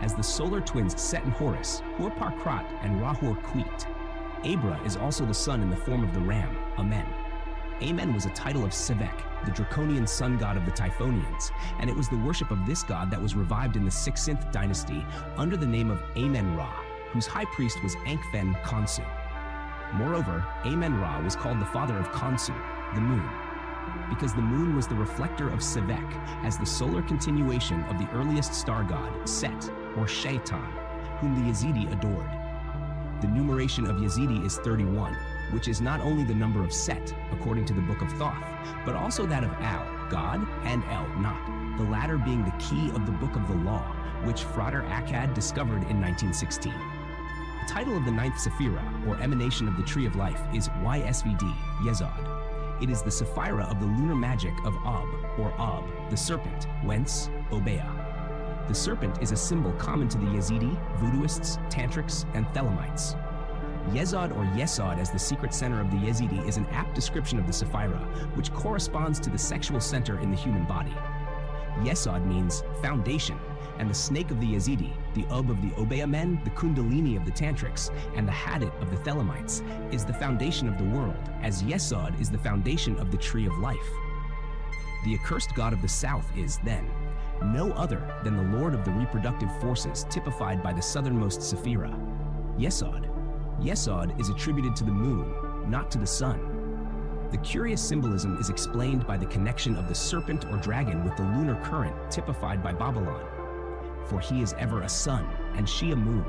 as the solar twins Set and Horus, Hor-Par-Krat and Ra-Hor-Quit. Abra is also the sun in the form of the ram, Amen. Amen was a title of Sevek, the draconian sun god of the Typhonians, and it was the worship of this god that was revived in the 6th dynasty under the name of Amen-Ra, whose high priest was Ankh-Fen Khonsu. Moreover, Amen-Ra was called the father of Khonsu, the moon, because the moon was the reflector of Sevek as the solar continuation of the earliest star god, Set, or Shaitan, whom the Yazidi adored. The numeration of Yazidi is 31, which is not only the number of Set, according to the Book of Thoth, but also that of Al, God, and El, not, the latter being the key of the Book of the Law, which Frater Akkad discovered in 1916. The title of the 9th Sephira, or emanation of the Tree of Life, is YSVD, Yesod. It is the Sephira of the lunar magic of Ob, or Ob, the serpent, whence Obeah. The serpent is a symbol common to the Yazidi, Voodooists, Tantrics, and Thelemites. Yesod or Yesod as the secret center of the Yazidi is an apt description of the Sephira, which corresponds to the sexual center in the human body. Yesod means foundation, and the snake of the Yazidi, the Ub of the Obeah men, the Kundalini of the Tantrics, and the Hadit of the Thelemites, is the foundation of the world, as Yesod is the foundation of the Tree of Life. The accursed god of the south is, then, no other than the lord of the reproductive forces typified by the southernmost Sephira, Yesod. Yesod is attributed to the moon, not to the sun. The curious symbolism is explained by the connection of the serpent or dragon with the lunar current typified by Babylon. For he is ever a sun, and she a moon.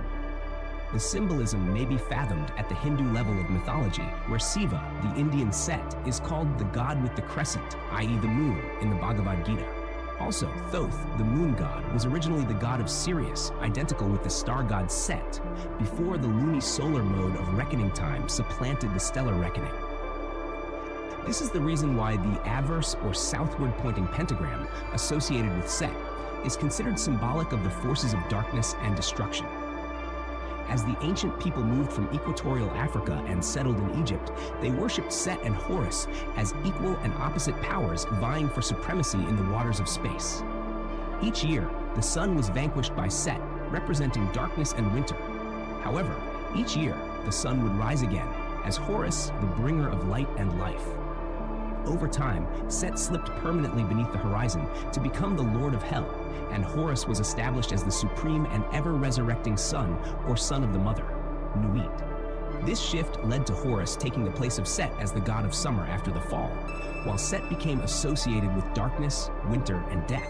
The symbolism may be fathomed at the Hindu level of mythology, where Siva, the Indian Set, is called the god with the crescent, i.e. the moon, in the Bhagavad Gita. Also, Thoth, the moon god, was originally the god of Sirius, identical with the star god Set, before the luni-solar mode of reckoning time supplanted the stellar reckoning. This is the reason why the averse or southward pointing pentagram, associated with Set, is considered symbolic of the forces of darkness and destruction. As the ancient people moved from equatorial Africa and settled in Egypt, they worshipped Set and Horus as equal and opposite powers vying for supremacy in the waters of space. Each year, the sun was vanquished by Set, representing darkness and winter. However, each year, the sun would rise again, as Horus, the bringer of light and life. Over time, Set slipped permanently beneath the horizon to become the Lord of Hell, and Horus was established as the supreme and ever-resurrecting son, or son of the mother, Nuit. This shift led to Horus taking the place of Set as the god of summer after the fall, while Set became associated with darkness, winter, and death.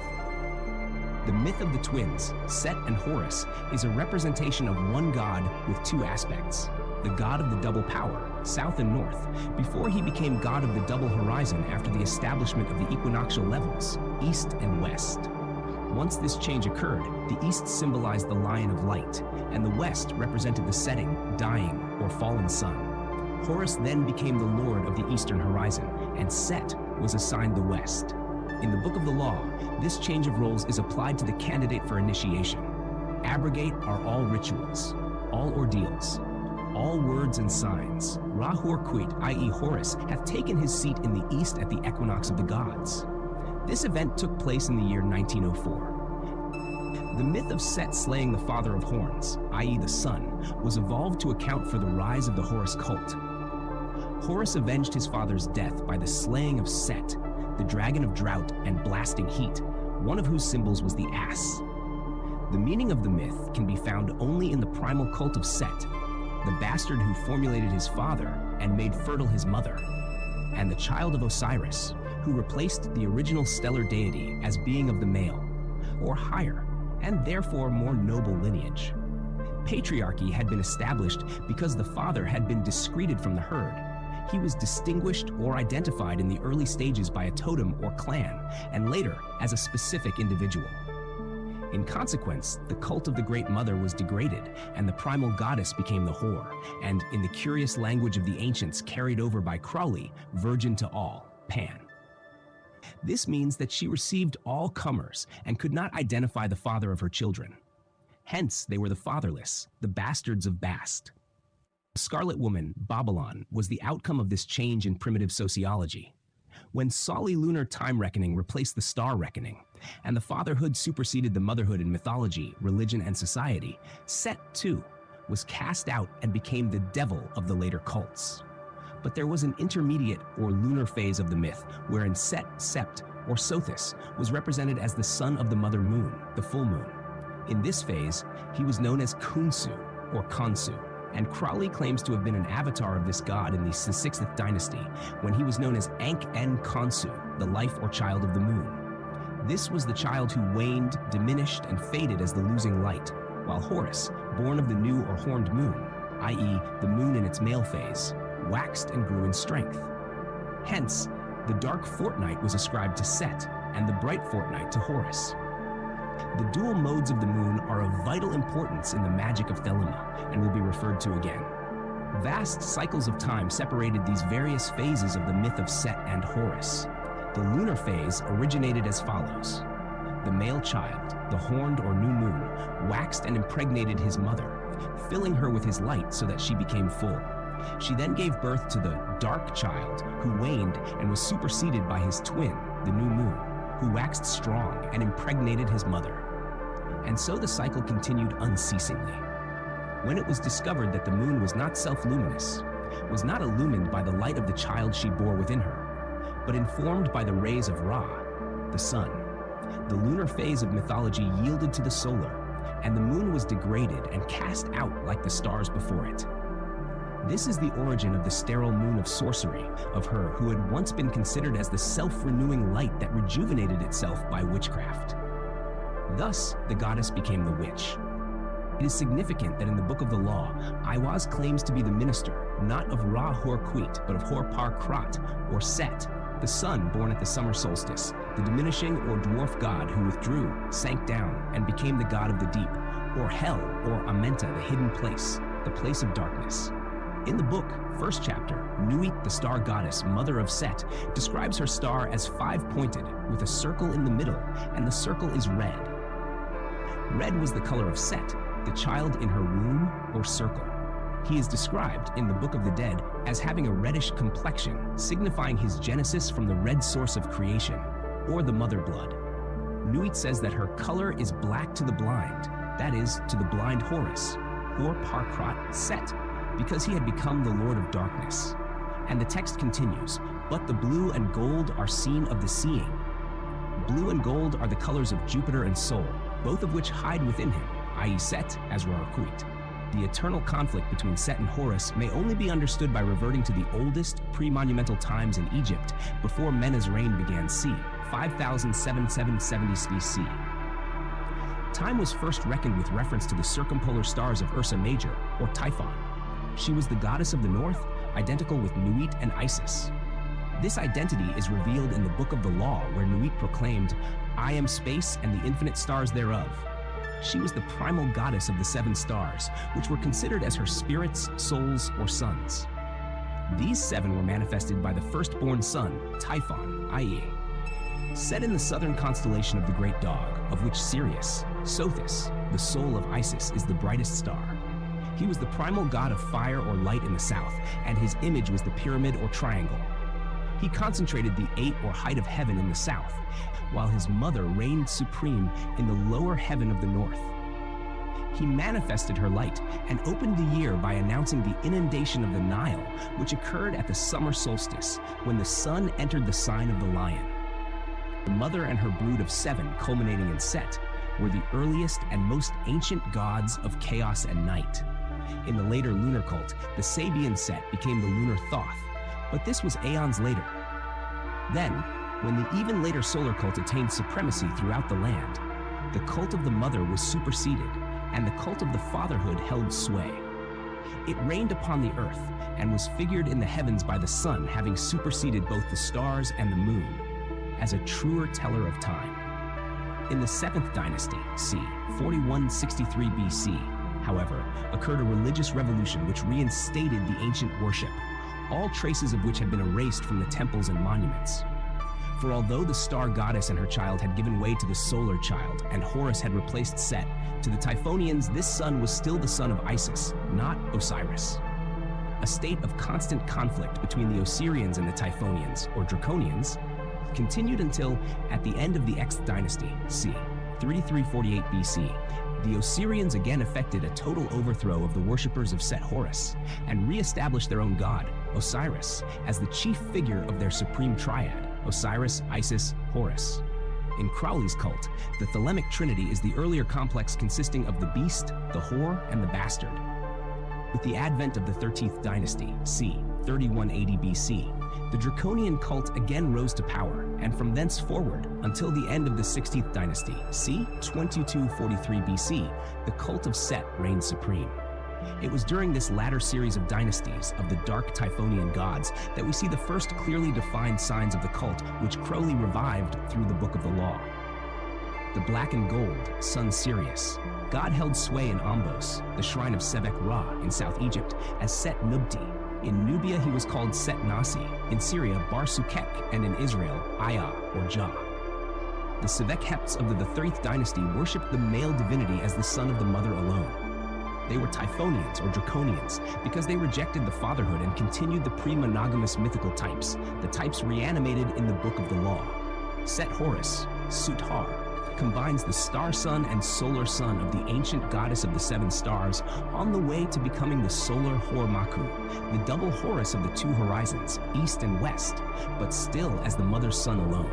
The myth of the twins, Set and Horus, is a representation of one god with two aspects. The god of the double power, south and north, before he became god of the double horizon after the establishment of the equinoctial levels, east and west. Once this change occurred, the east symbolized the lion of light, and the west represented the setting, dying, or fallen sun. Horus then became the lord of the eastern horizon, and Set was assigned the west. In the Book of the Law, this change of roles is applied to the candidate for initiation. Abrogate are all rituals, all ordeals, all words and signs. Ra-Hor-Quit, i.e. Horus, hath taken his seat in the east at the equinox of the gods. This event took place in the year 1904. The myth of Set slaying the father of horns, i.e. the sun, was evolved to account for the rise of the Horus cult. Horus avenged his father's death by the slaying of Set, the dragon of drought and blasting heat, one of whose symbols was the ass. The meaning of the myth can be found only in the primal cult of Set, the bastard who formulated his father and made fertile his mother, and the child of Osiris, who replaced the original stellar deity as being of the male, or higher, and therefore more noble lineage. Patriarchy had been established because the father had been discreted from the herd. He was distinguished or identified in the early stages by a totem or clan, and later as a specific individual. In consequence, the cult of the Great Mother was degraded, and the primal goddess became the whore, and, in the curious language of the ancients carried over by Crowley, virgin to all, Pan. This means that she received all comers and could not identify the father of her children. Hence, they were the fatherless, the bastards of Bast. The Scarlet Woman, Babylon, was the outcome of this change in primitive sociology. When Soli-lunar time reckoning replaced the star reckoning, and the fatherhood superseded the motherhood in mythology, religion, and society, Set, too, was cast out and became the devil of the later cults. But there was an intermediate or lunar phase of the myth wherein Set, Sept, or Sothis was represented as the son of the mother moon, the full moon. In this phase, he was known as Khonsu, or Khonsu, and Crowley claims to have been an avatar of this god in the 6th dynasty, when he was known as Ankh-En-Khonsu, the life or child of the moon. This was the child who waned, diminished, and faded as the losing light, while Horus, born of the new or horned moon, i.e. the moon in its male phase, waxed and grew in strength. Hence, the dark fortnight was ascribed to Set, and the bright fortnight to Horus. The dual modes of the moon are of vital importance in the magic of Thelema, and will be referred to again. Vast cycles of time separated these various phases of the myth of Set and Horus. The lunar phase originated as follows. The male child, the horned or new moon, waxed and impregnated his mother, filling her with his light so that she became full. She then gave birth to the dark child, who waned and was superseded by his twin, the new moon, who waxed strong and impregnated his mother. And so the cycle continued unceasingly. When it was discovered that the moon was not self-luminous, was not illumined by the light of the child she bore within her, but informed by the rays of Ra, the sun, the lunar phase of mythology yielded to the solar, and the moon was degraded and cast out like the stars before it. This is the origin of the sterile moon of sorcery, of her who had once been considered as the self-renewing light that rejuvenated itself by witchcraft. Thus, the goddess became the witch. It is significant that in the Book of the Law, Aiwaz claims to be the minister, not of Ra-Hor-Quit, but of Hor-Par-Krat, or Set, the sun born at the summer solstice, the diminishing or dwarf god who withdrew, sank down, and became the god of the deep, or Hell, or Amenta, the hidden place, the place of darkness. In the book, first chapter, Nuit, the star goddess, mother of Set, describes her star as five-pointed, with a circle in the middle, and the circle is red. Red was the color of Set, the child in her womb or circle. He is described in the Book of the Dead as having a reddish complexion, signifying his genesis from the red source of creation, or the mother blood. Nuit says that her color is black to the blind, that is, to the blind Horus, or Par-Krat Set, because he had become the Lord of Darkness. And the text continues, "But the blue and gold are seen of the seeing." Blue and gold are the colors of Jupiter and Sol, both of which hide within him, i.e. Set as Rarakuit. The eternal conflict between Set and Horus may only be understood by reverting to the oldest pre-monumental times in Egypt before Mena's reign began c. 5770 BC. Time was first reckoned with reference to the circumpolar stars of Ursa Major, or Typhon. She was the goddess of the north, identical with Nuit and Isis. This identity is revealed in the Book of the Law, where Nuit proclaimed, "I am space and the infinite stars thereof." She was the primal goddess of the seven stars, which were considered as her spirits, souls, or sons. These seven were manifested by the firstborn son, Typhon, i.e. Set in the southern constellation of the Great Dog, of which Sirius, Sothis, the soul of Isis, is the brightest star. He was the primal god of fire or light in the south, and his image was the pyramid or triangle. He concentrated the 8 or height of heaven in the south, while his mother reigned supreme in the lower heaven of the north. He manifested her light and opened the year by announcing the inundation of the Nile, which occurred at the summer solstice, when the sun entered the sign of the lion. The mother and her brood of 7, culminating in Set, were the earliest and most ancient gods of chaos and night. In the later lunar cult, the Sabian Set became the lunar Thoth, but this was aeons later. Then, when the even later solar cult attained supremacy throughout the land, the cult of the mother was superseded, and the cult of the fatherhood held sway. It reigned upon the earth, and was figured in the heavens by the sun having superseded both the stars and the moon, as a truer teller of time. In the 7th dynasty, c. 4163 BC, however, occurred a religious revolution which reinstated the ancient worship, all traces of which had been erased from the temples and monuments. For although the star goddess and her child had given way to the solar child, and Horus had replaced Set, to the Typhonians this son was still the son of Isis, not Osiris. A state of constant conflict between the Osirians and the Typhonians, or Draconians, continued until, at the end of the Xth dynasty, c. 3348 BC, the Osirians again effected a total overthrow of the worshippers of Set Horus, and re-established their own god, Osiris, as the chief figure of their supreme triad, Osiris, Isis, Horus. In Crowley's cult, the Thelemic Trinity is the earlier complex consisting of the beast, the whore, and the bastard. With the advent of the 13th dynasty, c. 3180 BC, the Draconian cult again rose to power, and from thence forward, until the end of the 16th dynasty, c. 2243 BC, the cult of Set reigned supreme. It was during this latter series of dynasties of the dark Typhonian gods that we see the first clearly defined signs of the cult, which Crowley revived through the Book of the Law. The black and gold, son Sirius. God held sway in Ombos, the shrine of Sebek Ra in South Egypt, as Set Nubti. In Nubia he was called Set Nasi, in Syria Bar Sukek, and in Israel Aya or Jah. The Sebek Hepts of the 30th dynasty worshipped the male divinity as the son of the mother alone. They were Typhonians or Draconians because they rejected the fatherhood and continued the pre-monogamous mythical types, the types reanimated in the Book of the Law. Set Horus, Suthar, combines the star sun and solar sun of the ancient goddess of the 7 stars on the way to becoming the solar Hor-Maku, the double Horus of the 2 horizons, east and west, but still as the mother sun alone.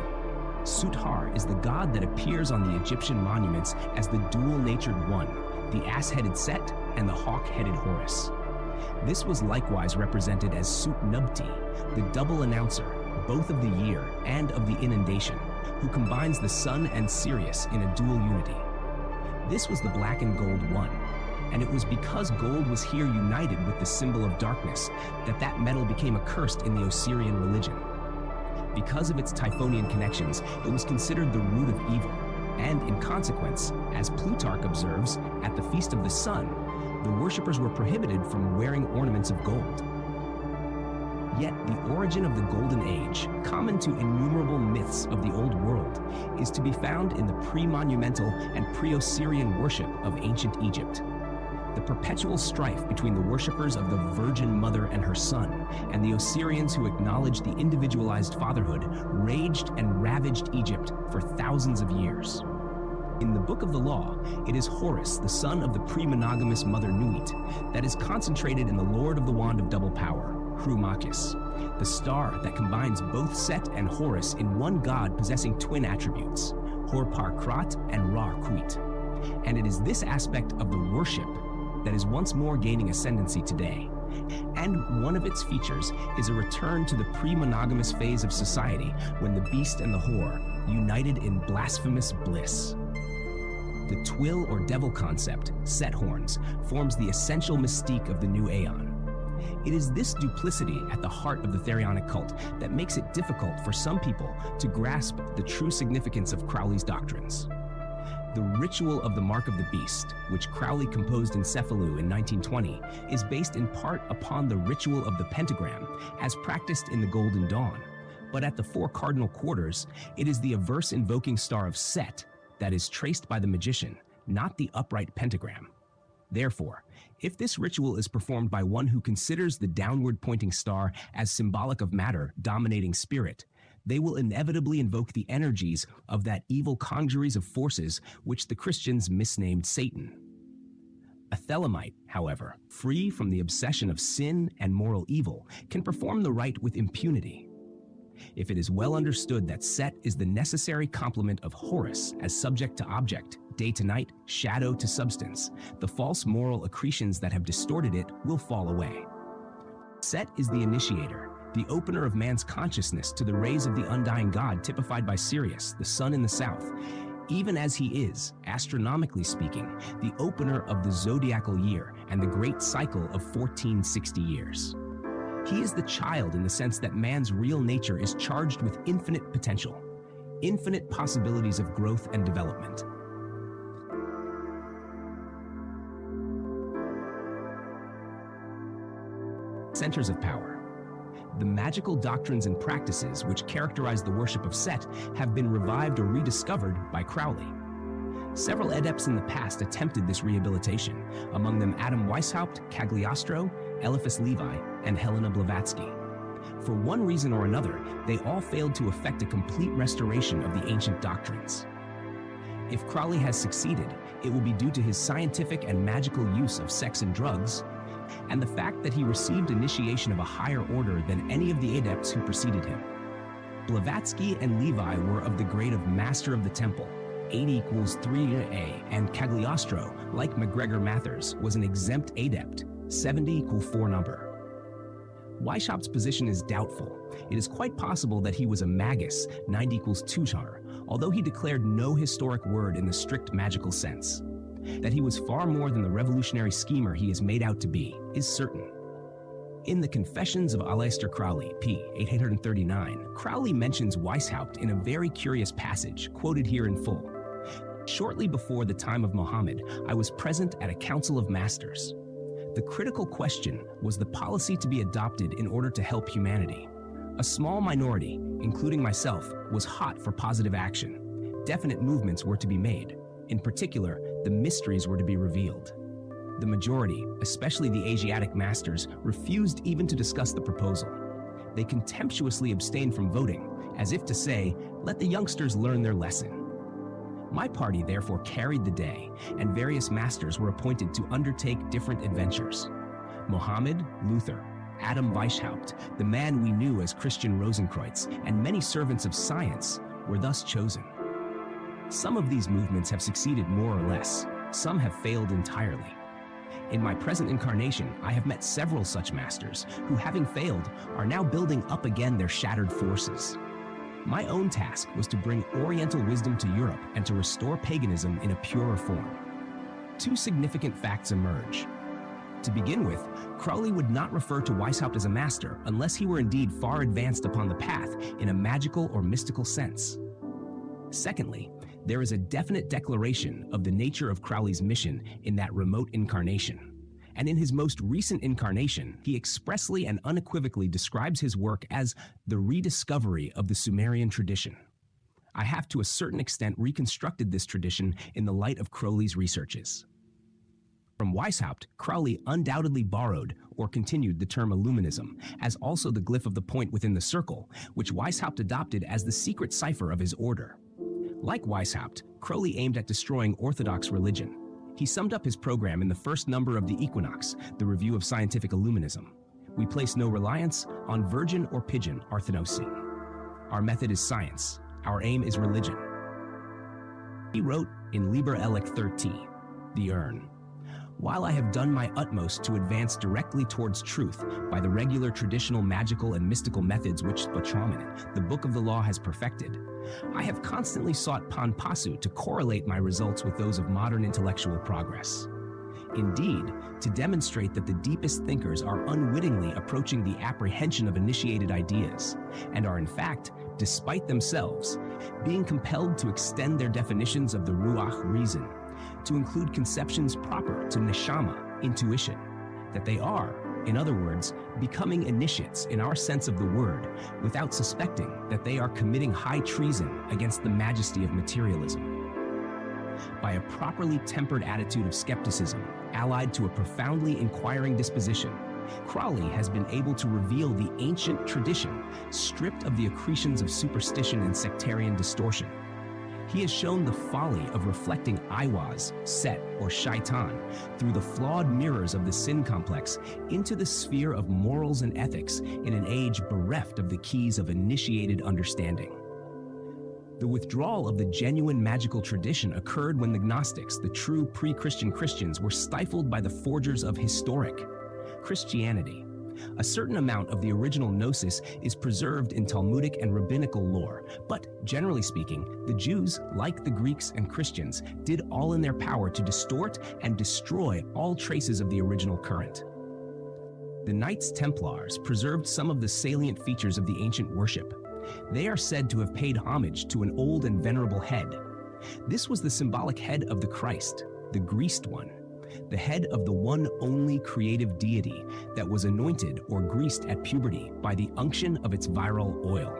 Suthar is the god that appears on the Egyptian monuments as the dual-natured one, the ass-headed Set and the hawk-headed Horus. This was likewise represented as Sut-Nubti, the double announcer, both of the year and of the inundation, who combines the sun and Sirius in a dual unity. This was the black and gold one, and it was because gold was here united with the symbol of darkness that that metal became accursed in the Osirian religion. Because of its Typhonian connections, it was considered the root of evil, and in consequence, as Plutarch observes, at the Feast of the Sun, the worshippers were prohibited from wearing ornaments of gold. Yet the origin of the Golden Age, common to innumerable myths of the Old World, is to be found in the pre-monumental and pre-Osirian worship of ancient Egypt. The perpetual strife between the worshippers of the Virgin Mother and her son, and the Osirians who acknowledged the individualized fatherhood, raged and ravaged Egypt for thousands of years. In the Book of the Law, it is Horus, the son of the pre-monogamous mother Nuit, that is concentrated in the Lord of the Wand of Double Power, Crumachus, the star that combines both Set and Horus in one god possessing twin attributes, Hor-Par-Krat and Ra-Kuit. And it is this aspect of the worship that is once more gaining ascendancy today. And one of its features is a return to the pre-monogamous phase of society when the beast and the whore united in blasphemous bliss. The twill or devil concept, set horns, forms the essential mystique of the new aeon. It is this duplicity at the heart of the Therionic cult that makes it difficult for some people to grasp the true significance of Crowley's doctrines. The ritual of the Mark of the Beast, which Crowley composed in Cefalù in 1920, is based in part upon the ritual of the pentagram as practiced in the Golden Dawn. But at the 4 cardinal quarters, it is the averse-invoking star of Set that is traced by the magician, not the upright pentagram. Therefore, if this ritual is performed by one who considers the downward-pointing star as symbolic of matter dominating spirit, they will inevitably invoke the energies of that evil congeries of forces which the Christians misnamed Satan. A Thelemite, however, free from the obsession of sin and moral evil, can perform the rite with impunity. If it is well understood that Set is the necessary complement of Horus as subject to object, day to night, shadow to substance, the false moral accretions that have distorted it will fall away. Set is the initiator, the opener of man's consciousness to the rays of the undying God typified by Sirius, the sun in the south, even as he is, astronomically speaking, the opener of the zodiacal year and the great cycle of 1460 years. He is the child in the sense that man's real nature is charged with infinite potential, infinite possibilities of growth and development. Centers of power. The magical doctrines and practices which characterize the worship of Set have been revived or rediscovered by Crowley. Several adepts in the past attempted this rehabilitation, among them Adam Weishaupt, Cagliostro, Eliphas Levi, and Helena Blavatsky. For one reason or another, they all failed to effect a complete restoration of the ancient doctrines. If Crowley has succeeded, it will be due to his scientific and magical use of sex and drugs, and the fact that he received initiation of a higher order than any of the adepts who preceded him. Blavatsky and Levi were of the grade of Master of the Temple, 8 equals 3A, and Cagliostro, like MacGregor Mathers, was an exempt adept, 70 equal 4 number. Weishaupt's position is doubtful. It is quite possible that he was a magus, 9 equals 2 tar, although he declared no historic word in the strict magical sense. That he was far more than the revolutionary schemer he is made out to be is certain. In the Confessions of Aleister Crowley, p. 839, Crowley mentions Weishaupt in a very curious passage, quoted here in full. Shortly before the time of Muhammad, I was present at a council of masters. The critical question was the policy to be adopted in order to help humanity. A small minority, including myself, was hot for positive action. Definite movements were to be made. In particular, the mysteries were to be revealed. The majority, especially the Asiatic masters, refused even to discuss the proposal. They contemptuously abstained from voting, as if to say, let the youngsters learn their lesson. My party therefore carried the day, and various masters were appointed to undertake different adventures. Mohammed, Luther, Adam Weishaupt, the man we knew as Christian Rosenkreutz, and many servants of science were thus chosen. Some of these movements have succeeded more or less. Some have failed entirely. In my present incarnation, I have met several such masters who, having failed, are now building up again their shattered forces. My own task was to bring Oriental wisdom to Europe and to restore paganism in a purer form. 2 significant facts emerge. To begin with, Crowley would not refer to Weishaupt as a master unless he were indeed far advanced upon the path in a magical or mystical sense. Secondly, there is a definite declaration of the nature of Crowley's mission in that remote incarnation. And in his most recent incarnation, he expressly and unequivocally describes his work as the rediscovery of the Sumerian tradition. I have to a certain extent reconstructed this tradition in the light of Crowley's researches. From Weishaupt, Crowley undoubtedly borrowed or continued the term Illuminism, as also the glyph of the point within the circle, which Weishaupt adopted as the secret cipher of his order. Like Weishaupt, Crowley aimed at destroying Orthodox religion. He summed up his program in the first number of the Equinox, the Review of Scientific Illuminism. We place no reliance on virgin or pigeon orthodoxy. Our method is science. Our aim is religion. He wrote in Liber Electorti, the urn, "While I have done my utmost to advance directly towards truth by the regular traditional magical and mystical methods which Botramen, the Book of the Law, has perfected, I have constantly sought pan passu to correlate my results with those of modern intellectual progress. Indeed, to demonstrate that the deepest thinkers are unwittingly approaching the apprehension of initiated ideas, and are in fact, despite themselves, being compelled to extend their definitions of the Ruach reason, to include conceptions proper to Neshama, intuition, that they are, in other words, becoming initiates in our sense of the word, without suspecting that they are committing high treason against the majesty of materialism. By a properly tempered attitude of skepticism, allied to a profoundly inquiring disposition, Crowley has been able to reveal the ancient tradition, stripped of the accretions of superstition and sectarian distortion. He has shown the folly of reflecting Aiwaz, Set, or Shaitan through the flawed mirrors of the sin complex into the sphere of morals and ethics in an age bereft of the keys of initiated understanding. The withdrawal of the genuine magical tradition occurred when the Gnostics, the true pre-Christian Christians, were stifled by the forgers of historic Christianity. A certain amount of the original gnosis is preserved in Talmudic and rabbinical lore, but generally speaking, the Jews, like the Greeks and Christians, did all in their power to distort and destroy all traces of the original current. The Knights Templars preserved some of the salient features of the ancient worship. They are said to have paid homage to an old and venerable head. This was the symbolic head of the Christ, the greased one, the head of the one only creative deity that was anointed or greased at puberty by the unction of its viral oil.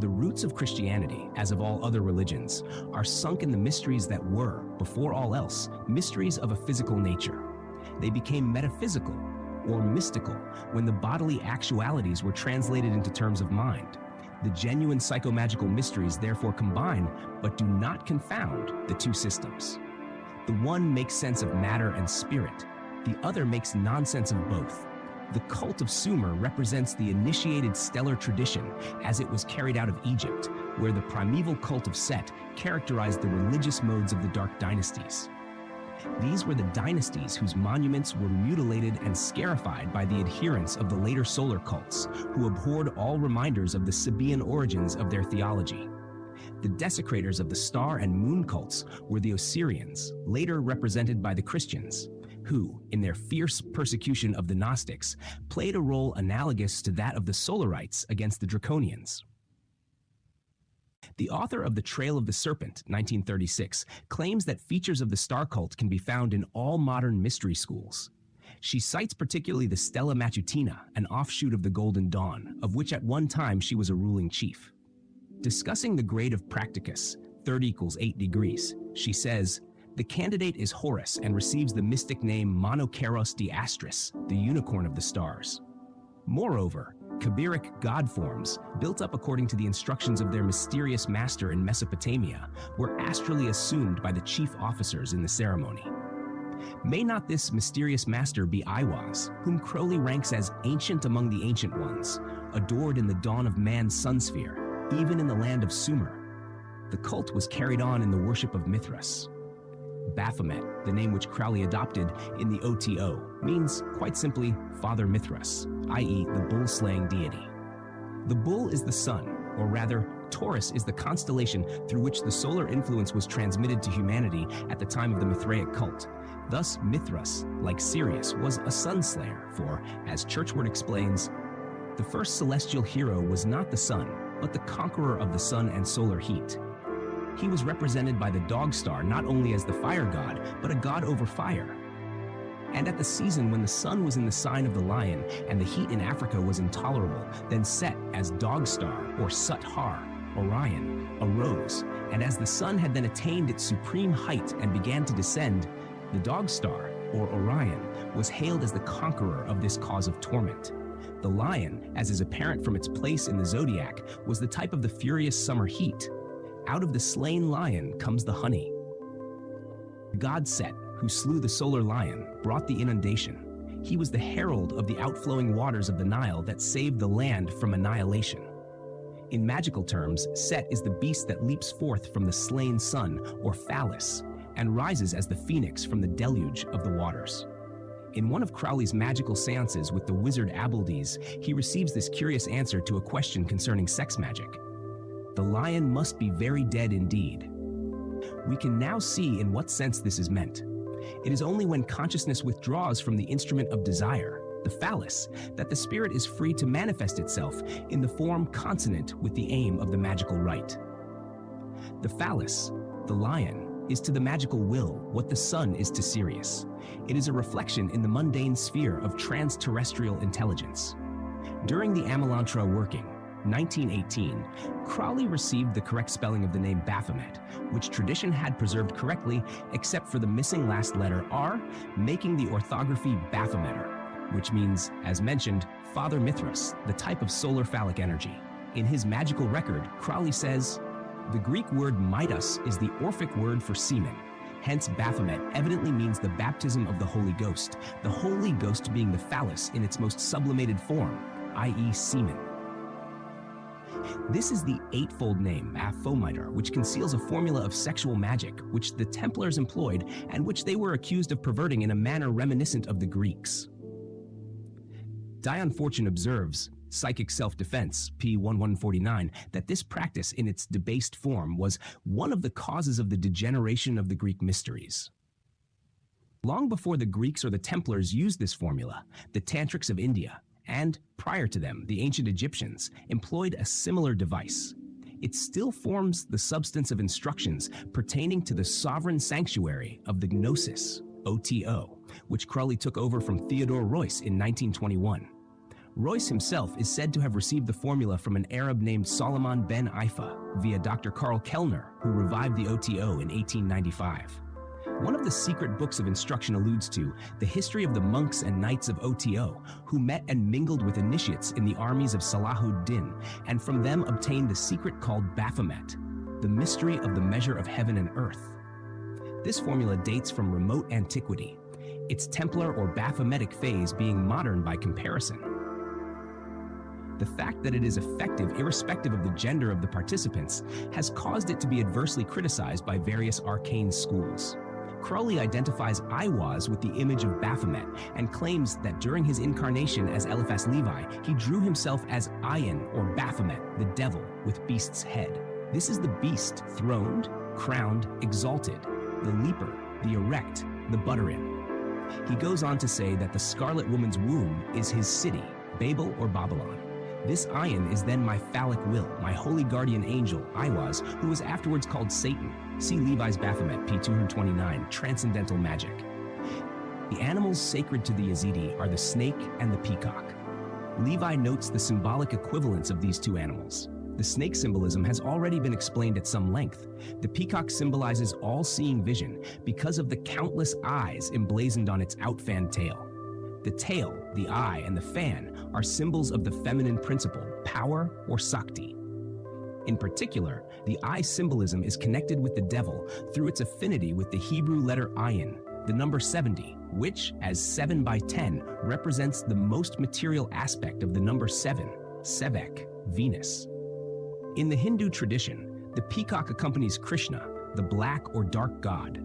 The roots of Christianity, as of all other religions, are sunk in the mysteries that were, before all else, mysteries of a physical nature. They became metaphysical or mystical when the bodily actualities were translated into terms of mind. The genuine psychomagical mysteries therefore combine, but do not confound, the two systems. The one makes sense of matter and spirit. The other makes nonsense of both. The cult of Sumer represents the initiated stellar tradition as it was carried out of Egypt, where the primeval cult of Set characterized the religious modes of the dark dynasties. These were the dynasties whose monuments were mutilated and scarified by the adherents of the later solar cults, who abhorred all reminders of the Sabaean origins of their theology. The desecrators of the star and moon cults were the Osirians, later represented by the Christians, who, in their fierce persecution of the Gnostics, played a role analogous to that of the Solarites against the Draconians. The author of The Trail of the Serpent, 1936, claims that features of the star cult can be found in all modern mystery schools. She cites particularly the Stella Matutina, an offshoot of the Golden Dawn, of which at one time she was a ruling chief. Discussing the grade of Practicus, 3 = 8 degrees, she says, "The candidate is Hórus and receives the mystic name Monoceros de Astris, the unicorn of the stars. Moreover, Kabiric god forms, built up according to the instructions of their mysterious master in Mesopotamia, were astrally assumed by the chief officers in the ceremony. May not this mysterious master be Aiwaz, whom Crowley ranks as ancient among the ancient ones, adored in the dawn of man's sun sphere, even in the land of Sumer? The cult was carried on in the worship of Mithras. Baphomet, the name which Crowley adopted in the OTO, means, quite simply, Father Mithras, i.e. the bull-slaying deity. The bull is the sun, or rather, Taurus is the constellation through which the solar influence was transmitted to humanity at the time of the Mithraic cult. Thus, Mithras, like Sirius, was a sun-slayer, for, as Churchward explains, the first celestial hero was not the sun, but the conqueror of the sun and solar heat. He was represented by the dog star not only as the fire god, but a god over fire. And at the season when the sun was in the sign of the lion and the heat in Africa was intolerable, then Set as dog star, or Sut-Har, Orion, arose, and as the sun had then attained its supreme height and began to descend, the dog star, or Orion, was hailed as the conqueror of this cause of torment. The lion, as is apparent from its place in the zodiac, was the type of the furious summer heat. Out of the slain lion comes the honey. God Set, who slew the solar lion, brought the inundation. He was the herald of the outflowing waters of the Nile that saved the land from annihilation. In magical terms, Set is the beast that leaps forth from the slain sun, or phallus, and rises as the phoenix from the deluge of the waters. In one of Crowley's magical seances with the wizard Abuldiz, he receives this curious answer to a question concerning sex magic. The lion must be very dead indeed. We can now see in what sense this is meant. It is only when consciousness withdraws from the instrument of desire, the phallus, that the spirit is free to manifest itself in the form consonant with the aim of the magical rite. The phallus, the lion, is to the magical will what the sun is to Sirius. It is a reflection in the mundane sphere of trans-terrestrial intelligence. During the Amelantra working, 1918, Crowley received the correct spelling of the name Baphomet, which tradition had preserved correctly except for the missing last letter R, making the orthography Baphometer, which means, as mentioned, Father Mithras, the type of solar phallic energy. In his magical record, Crowley says, "The Greek word Midas is the Orphic word for semen. Hence, Baphomet evidently means the baptism of the Holy Ghost, the Holy Ghost being the phallus in its most sublimated form, i.e. semen." This is the eightfold name, Baphometer, which conceals a formula of sexual magic, which the Templars employed and which they were accused of perverting in a manner reminiscent of the Greeks. Dion Fortune observes, Psychic Self-Defense, p. 1149, that this practice in its debased form was one of the causes of the degeneration of the Greek mysteries. Long before the Greeks or the Templars used this formula, the Tantrics of India, and, prior to them, the ancient Egyptians, employed a similar device. It still forms the substance of instructions pertaining to the sovereign sanctuary of the Gnosis, OTO, which Crowley took over from Theodore Royce in 1921. Royce himself is said to have received the formula from an Arab named Solomon ben Ifa via Dr. Karl Kellner, who revived the OTO in 1895. One of the secret books of instruction alludes to the history of the monks and knights of OTO, who met and mingled with initiates in the armies of Salahuddin, and from them obtained the secret called Baphomet, the mystery of the measure of heaven and earth. This formula dates from remote antiquity, its Templar or Baphometic phase being modern by comparison. The fact that it is effective irrespective of the gender of the participants has caused it to be adversely criticized by various arcane schools. Crowley identifies Aiwaz with the image of Baphomet and claims that during his incarnation as Eliphas Levi, he drew himself as Ayin or Baphomet, the devil, with beast's head. This is the beast throned, crowned, exalted, the leaper, the erect, the butterin. He goes on to say that the Scarlet Woman's womb is his city, Babel or Babylon. This Ayin is then my phallic will, my holy guardian angel, Aiwaz, who was afterwards called Satan. See Levi's Baphomet, p. 229, Transcendental Magic. The animals sacred to the Yazidi are the snake and the peacock. Levi notes the symbolic equivalence of these two animals. The snake symbolism has already been explained at some length. The peacock symbolizes all-seeing vision because of the countless eyes emblazoned on its outfanned tail. The tail, the eye, and the fan are symbols of the feminine principle, power or Sakti. In particular, the eye symbolism is connected with the devil through its affinity with the Hebrew letter Ayin, the number 70, which, as 7 by 10, represents the most material aspect of the number 7, Sevek, Venus. In the Hindu tradition, the peacock accompanies Krishna, the black or dark god.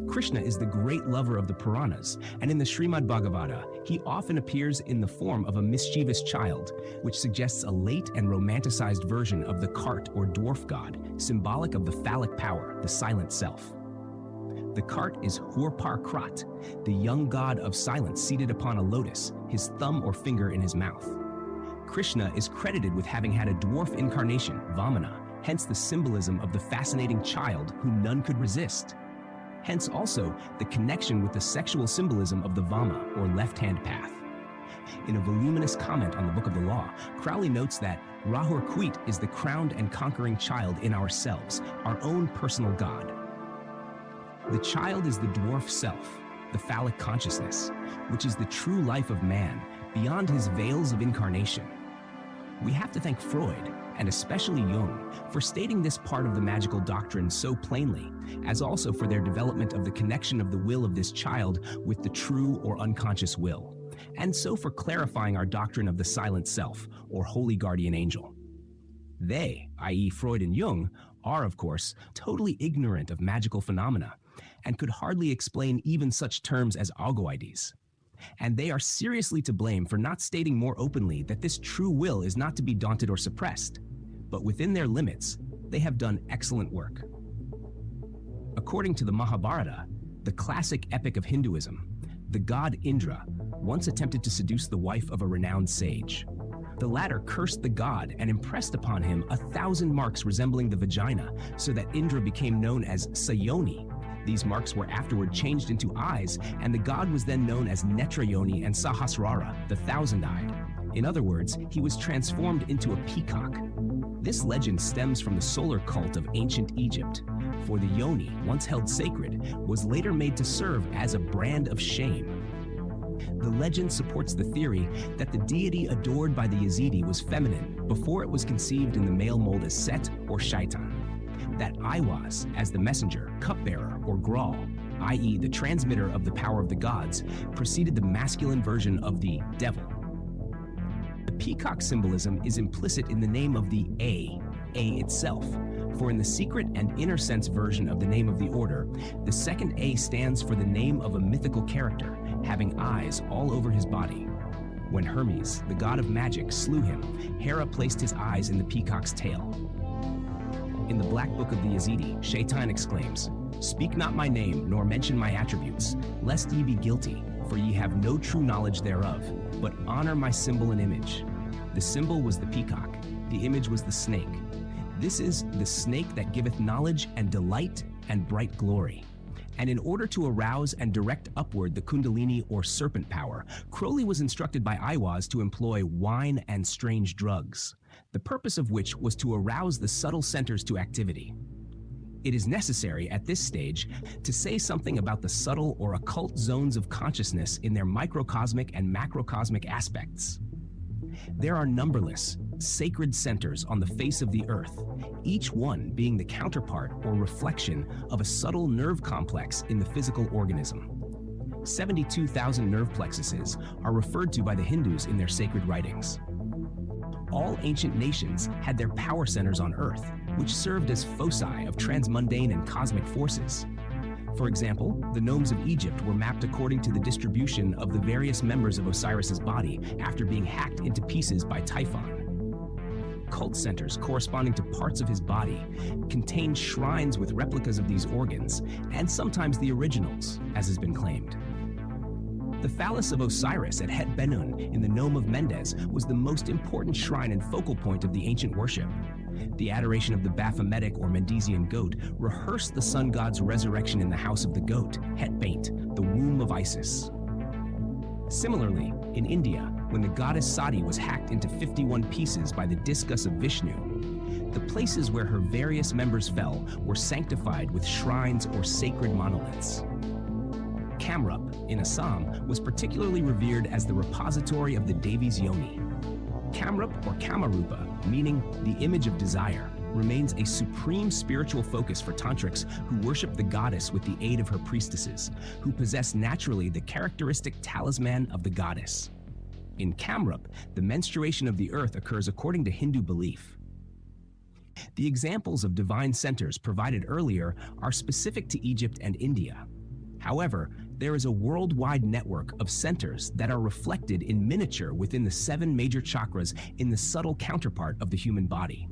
Krishna is the great lover of the Puranas, and in the Srimad Bhagavata, he often appears in the form of a mischievous child, which suggests a late and romanticized version of the cart or dwarf god, symbolic of the phallic power, the silent self. The cart is Hórpar Krat, the young god of silence seated upon a lotus, his thumb or finger in his mouth. Krishna is credited with having had a dwarf incarnation, Vamana, hence the symbolism of the fascinating child whom none could resist. Hence also the connection with the sexual symbolism of the Vama, or left-hand path. In a voluminous comment on the Book of the Law, Crowley notes that Rahur Kuit is the crowned and conquering child in ourselves, our own personal God. The child is the dwarf self, the phallic consciousness, which is the true life of man, beyond his veils of incarnation. We have to thank Freud, and especially Jung, for stating this part of the magical doctrine so plainly, as also for their development of the connection of the will of this child with the true or unconscious will. and so for clarifying our doctrine of the silent self, or holy guardian angel. They, i.e. Freud and Jung, are, of course, totally ignorant of magical phenomena, and could hardly explain even such terms as algoides. And they are seriously to blame for not stating more openly that this true will is not to be daunted or suppressed, but within their limits, they have done excellent work. According to the Mahabharata, the classic epic of Hinduism, the god Indra once attempted to seduce the wife of a renowned sage. The latter cursed the god and impressed upon him 1,000 marks resembling the vagina, so that Indra became known as Sayoni. These marks were afterward changed into eyes, and the god was then known as Netrayoni and Sahasrara, the thousand-eyed. In other words, he was transformed into a peacock. This legend stems from the solar cult of ancient Egypt, for the yoni, once held sacred, was later made to serve as a brand of shame. The legend supports the theory that the deity adored by the Yazidi was feminine before it was conceived in the male mold as Set or Shaitan. That Aiwaz, as the messenger, cupbearer, or Graal, i.e. the transmitter of the power of the gods, preceded the masculine version of the devil. The peacock symbolism is implicit in the name of the A itself, for in the secret and inner sense version of the name of the order, the second A stands for the name of a mythical character, having eyes all over his body. When Hermes, the god of magic, slew him, Hera placed his eyes in the peacock's tail. In the Black Book of the Yazidi, Shaitan exclaims, "Speak not my name, nor mention my attributes, lest ye be guilty, for ye have no true knowledge thereof, but honor my symbol and image." The symbol was the peacock, the image was the snake. This is the snake that giveth knowledge and delight and bright glory. And in order to arouse and direct upward the kundalini or serpent power, Crowley was instructed by Aiwaz to employ wine and strange drugs, the purpose of which was to arouse the subtle centers to activity. It is necessary at this stage to say something about the subtle or occult zones of consciousness in their microcosmic and macrocosmic aspects. There are numberless sacred centers on the face of the earth, each one being the counterpart or reflection of a subtle nerve complex in the physical organism. 72,000 nerve plexuses are referred to by the Hindus in their sacred writings. All ancient nations had their power centers on earth, which served as foci of transmundane and cosmic forces. For example, the gnomes of Egypt were mapped according to the distribution of the various members of Osiris's body after being hacked into pieces by Typhon. Cult centers corresponding to parts of his body contain shrines with replicas of these organs, and sometimes the originals, as has been claimed. The phallus of Osiris at Het Benun in the Nome of Mendes was the most important shrine and focal point of the ancient worship. The adoration of the Baphometic or Mendesian goat rehearsed the sun god's resurrection in the house of the goat, Het Bait, the womb of Isis. Similarly, in India, when the goddess Sati was hacked into 51 pieces by the discus of Vishnu, the places where her various members fell were sanctified with shrines or sacred monoliths. Kamrup, in Assam, was particularly revered as the repository of the Devi's yoni. Kamrup or Kamarupa, meaning the image of desire, remains a supreme spiritual focus for tantrics who worship the goddess with the aid of her priestesses, who possess naturally the characteristic talisman of the goddess. In Kamrup, the menstruation of the earth occurs according to Hindu belief. The examples of divine centers provided earlier are specific to Egypt and India. However, there is a worldwide network of centers that are reflected in miniature within the 7 major chakras in the subtle counterpart of the human body.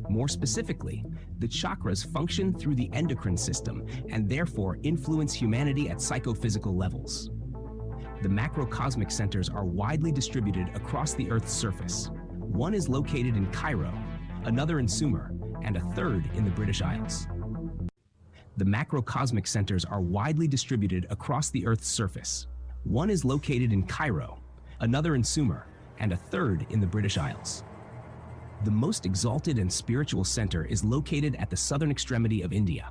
More specifically, the chakras function through the endocrine system and therefore influence humanity at psychophysical levels. The macrocosmic centers are widely distributed across the Earth's surface. One is located in Cairo, another in Sumer, and a third in the British Isles. The macrocosmic centers are widely distributed across the Earth's surface. One is located in Cairo, another in Sumer, and a third in the British Isles. The most exalted and spiritual center is located at the southern extremity of India.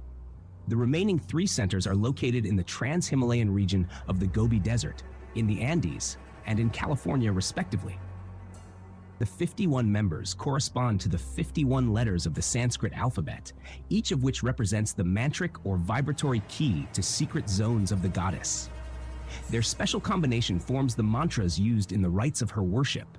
The remaining 3 centers are located in the trans-Himalayan region of the Gobi Desert, in the Andes, and in California, respectively. The 51 members correspond to the 51 letters of the Sanskrit alphabet, each of which represents the mantric or vibratory key to secret zones of the goddess. Their special combination forms the mantras used in the rites of her worship.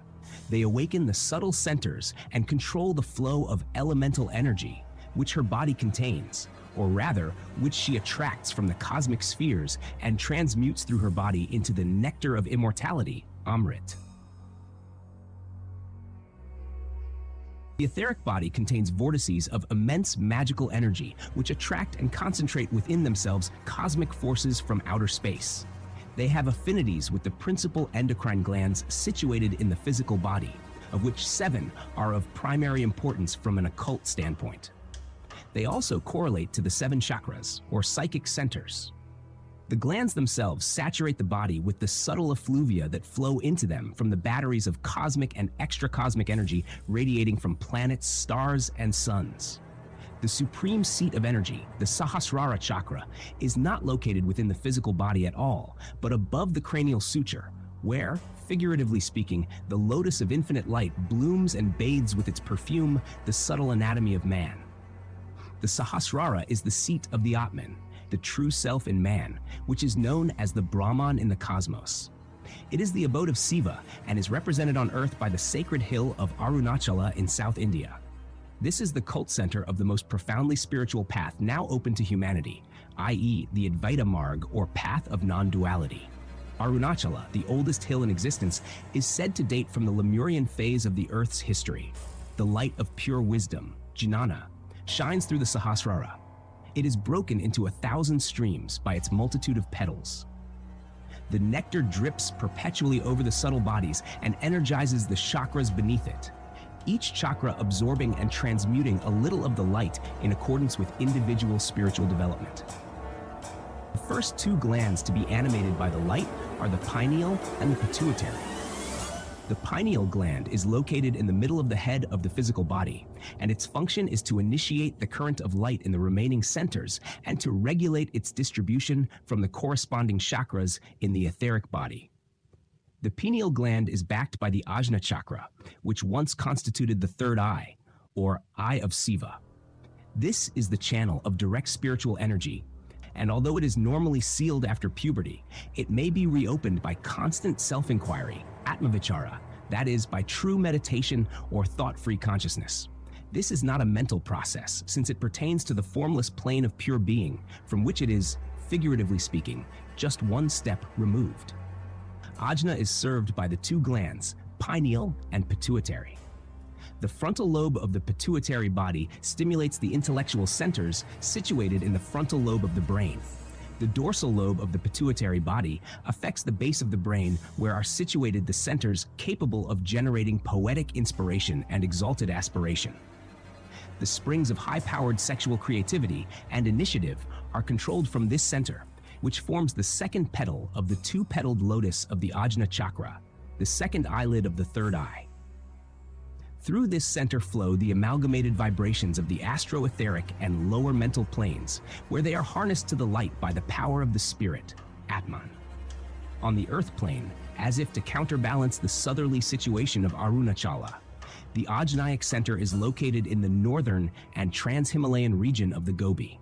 They awaken the subtle centers and control the flow of elemental energy, which her body contains, or rather, which she attracts from the cosmic spheres and transmutes through her body into the nectar of immortality, Amrit. The etheric body contains vortices of immense magical energy, which attract and concentrate within themselves cosmic forces from outer space. They have affinities with the principal endocrine glands situated in the physical body, of which 7 are of primary importance from an occult standpoint. They also correlate to the 7 chakras, or psychic centers. The glands themselves saturate the body with the subtle effluvia that flow into them from the batteries of cosmic and extra-cosmic energy radiating from planets, stars, and suns. The supreme seat of energy, the Sahasrara chakra, is not located within the physical body at all, but above the cranial suture, where, figuratively speaking, the lotus of infinite light blooms and bathes with its perfume the subtle anatomy of man. The Sahasrara is the seat of the Atman, the true self in man, which is known as the Brahman in the cosmos. It is the abode of Siva and is represented on earth by the sacred hill of Arunachala in South India. This is the cult center of the most profoundly spiritual path now open to humanity, i.e. the Advaita Marg, or path of non-duality. Arunachala, the oldest hill in existence, is said to date from the Lemurian phase of the earth's history. The light of pure wisdom, Jnana, shines through the Sahasrara. It is broken into 1,000 streams by its multitude of petals. The nectar drips perpetually over the subtle bodies and energizes the chakras beneath it, each chakra absorbing and transmuting a little of the light in accordance with individual spiritual development. The first 2 glands to be animated by the light are the pineal and the pituitary. The pineal gland is located in the middle of the head of the physical body, and its function is to initiate the current of light in the remaining centers and to regulate its distribution from the corresponding chakras in the etheric body. The pineal gland is backed by the Ajna chakra, which once constituted the third eye, or eye of Siva. This is the channel of direct spiritual energy, and although it is normally sealed after puberty, it may be reopened by constant self-inquiry, atmavichara, that is, by true meditation or thought-free consciousness. This is not a mental process, since it pertains to the formless plane of pure being, from which it is, figuratively speaking, just one step removed. Ajna is served by the 2 glands, pineal and pituitary. The frontal lobe of the pituitary body stimulates the intellectual centers situated in the frontal lobe of the brain. The dorsal lobe of the pituitary body affects the base of the brain, where are situated the centers capable of generating poetic inspiration and exalted aspiration. The springs of high-powered sexual creativity and initiative are controlled from this center, which forms the second petal of the 2-petaled lotus of the Ajna chakra, the second eyelid of the third eye. Through this center flow the amalgamated vibrations of the astro-etheric and lower mental planes, where they are harnessed to the light by the power of the spirit, Atman. On the earth plane, as if to counterbalance the southerly situation of Arunachala, the Ajnayic center is located in the northern and trans-Himalayan region of the Gobi.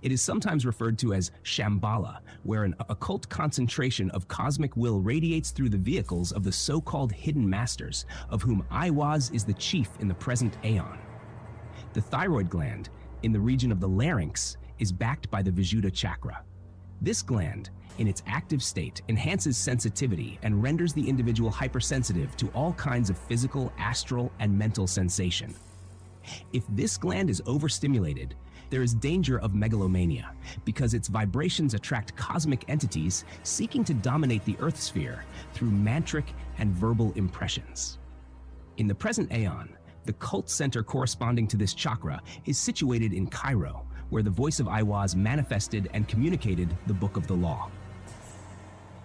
It is sometimes referred to as Shambhala, where an occult concentration of cosmic will radiates through the vehicles of the so-called hidden masters, of whom Aiwaz is the chief in the present aeon. The thyroid gland, in the region of the larynx, is backed by the Vishuddha chakra. This gland, in its active state, enhances sensitivity and renders the individual hypersensitive to all kinds of physical, astral, and mental sensation. If this gland is overstimulated, there is danger of megalomania, because its vibrations attract cosmic entities seeking to dominate the Earth sphere through mantric and verbal impressions. In the present aeon, the cult center corresponding to this chakra is situated in Cairo, where the voice of Aiwaz manifested and communicated the Book of the Law.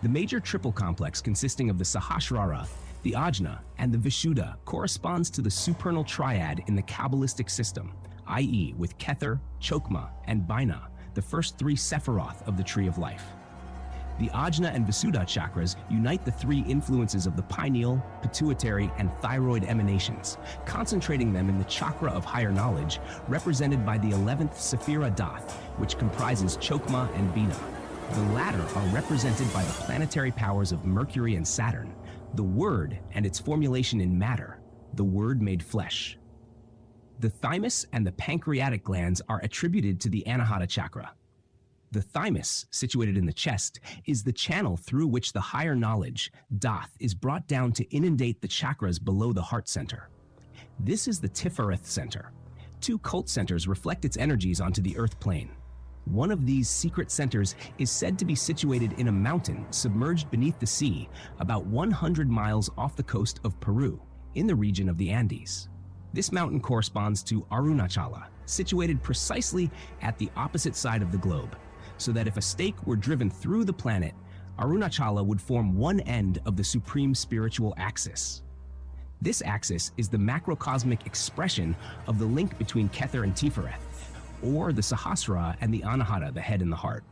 The major triple complex consisting of the Sahasrara, the Ajna, and the Vishuddha corresponds to the supernal triad in the Kabbalistic system, i.e. with Kether, Chokma, and Bina, the first 3 Sephiroth of the Tree of Life. The Ajna and Vishuddha chakras unite the 3 influences of the pineal, pituitary, and thyroid emanations, concentrating them in the chakra of higher knowledge, represented by the 11th Sephira Dath, which comprises Chokma and Bina. The latter are represented by the planetary powers of Mercury and Saturn, the Word and its formulation in matter, the Word made flesh. The thymus and the pancreatic glands are attributed to the Anahata chakra. The thymus, situated in the chest, is the channel through which the higher knowledge, Dath, is brought down to inundate the chakras below the heart center. This is the Tifereth center. 2 cult centers reflect its energies onto the earth plane. One of these secret centers is said to be situated in a mountain submerged beneath the sea, about 100 miles off the coast of Peru, in the region of the Andes. This mountain corresponds to Arunachala, situated precisely at the opposite side of the globe, so that if a stake were driven through the planet, Arunachala would form one end of the supreme spiritual axis. This axis is the macrocosmic expression of the link between Kether and Tifereth, or the Sahasrara and the Anahata, the head and the heart.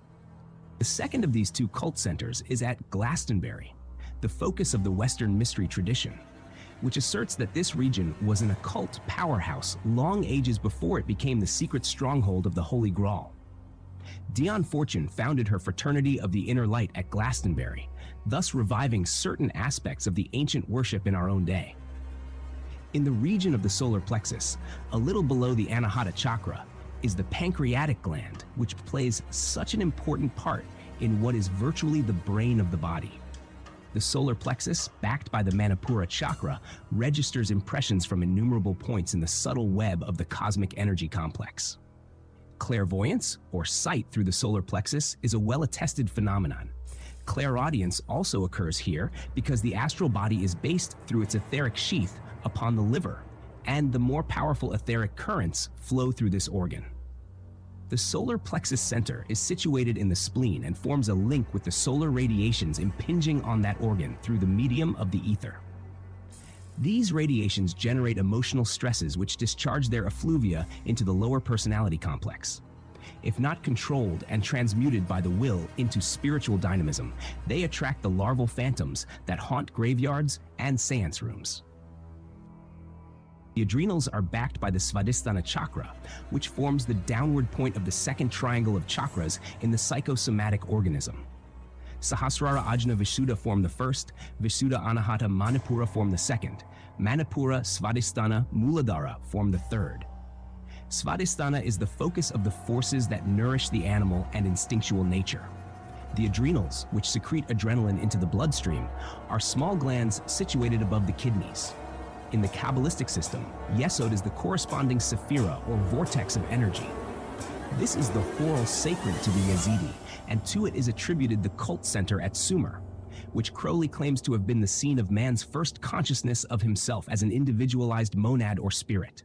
The second of these 2 cult centers is at Glastonbury, the focus of the Western mystery tradition, which asserts that this region was an occult powerhouse long ages before it became the secret stronghold of the Holy Grail. Dion Fortune founded her Fraternity of the Inner Light at Glastonbury, thus reviving certain aspects of the ancient worship in our own day. In the region of the solar plexus, a little below the Anahata chakra, is the pancreatic gland, which plays such an important part in what is virtually the brain of the body. The solar plexus, backed by the Manipura chakra, registers impressions from innumerable points in the subtle web of the cosmic energy complex. Clairvoyance, or sight through the solar plexus, is a well-attested phenomenon. Clairaudience also occurs here because the astral body is based through its etheric sheath upon the liver, and the more powerful etheric currents flow through this organ. The solar plexus center is situated in the spleen and forms a link with the solar radiations impinging on that organ through the medium of the ether. These radiations generate emotional stresses which discharge their effluvia into the lower personality complex. If not controlled and transmuted by the will into spiritual dynamism, they attract the larval phantoms that haunt graveyards and seance rooms. The adrenals are backed by the Svadhisthana chakra, which forms the downward point of the second triangle of chakras in the psychosomatic organism. Sahasrara Ajna Visuddha form the first, Visuddha Anahata Manipura form the second, Manipura Svadhisthana Muladhara form the third. Svadhisthana is the focus of the forces that nourish the animal and instinctual nature. The adrenals, which secrete adrenaline into the bloodstream, are small glands situated above the kidneys. In the Kabbalistic system, Yesod is the corresponding sephira or vortex of energy. This is the Hórus sacred to the Yazidi, and to it is attributed the cult center at Sumer, which Crowley claims to have been the scene of man's first consciousness of himself as an individualized monad or spirit.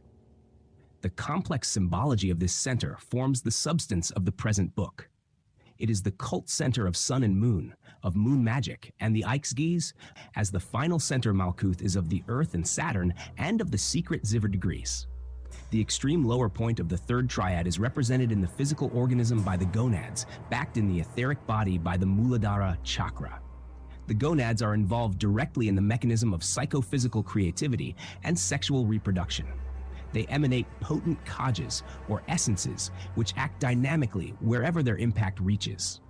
The complex symbology of this center forms the substance of the present book. It is the cult center of sun and moon, of moon magic, and the Eiksgees, as the final center Malkuth is of the Earth and Saturn, and of the secret Zivir degrees. The extreme lower point of the third triad is represented in the physical organism by the gonads, backed in the etheric body by the Muladhara chakra. The gonads are involved directly in the mechanism of psychophysical creativity and sexual reproduction. They emanate potent kajas, or essences, which act dynamically wherever their impact reaches.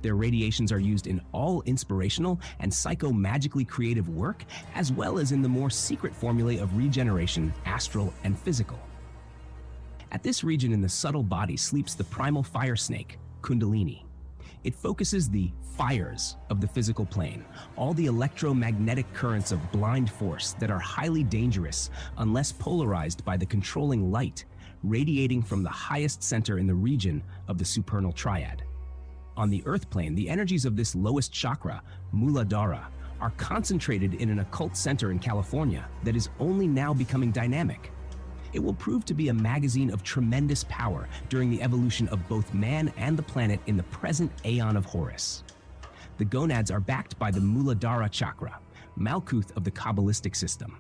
Their radiations are used in all inspirational and psycho-magically creative work, as well as in the more secret formulae of regeneration, astral and physical. At this region in the subtle body sleeps the primal fire snake, Kundalini. It focuses the fires of the physical plane, all the electromagnetic currents of blind force that are highly dangerous unless polarized by the controlling light radiating from the highest center in the region of the supernal triad. On the earth plane, the energies of this lowest chakra, Muladhara, are concentrated in an occult center in California that is only now becoming dynamic. It will prove to be a magazine of tremendous power during the evolution of both man and the planet in the present Aeon of Hórus. The gonads are backed by the Muladhara chakra, Malkuth of the Kabbalistic system.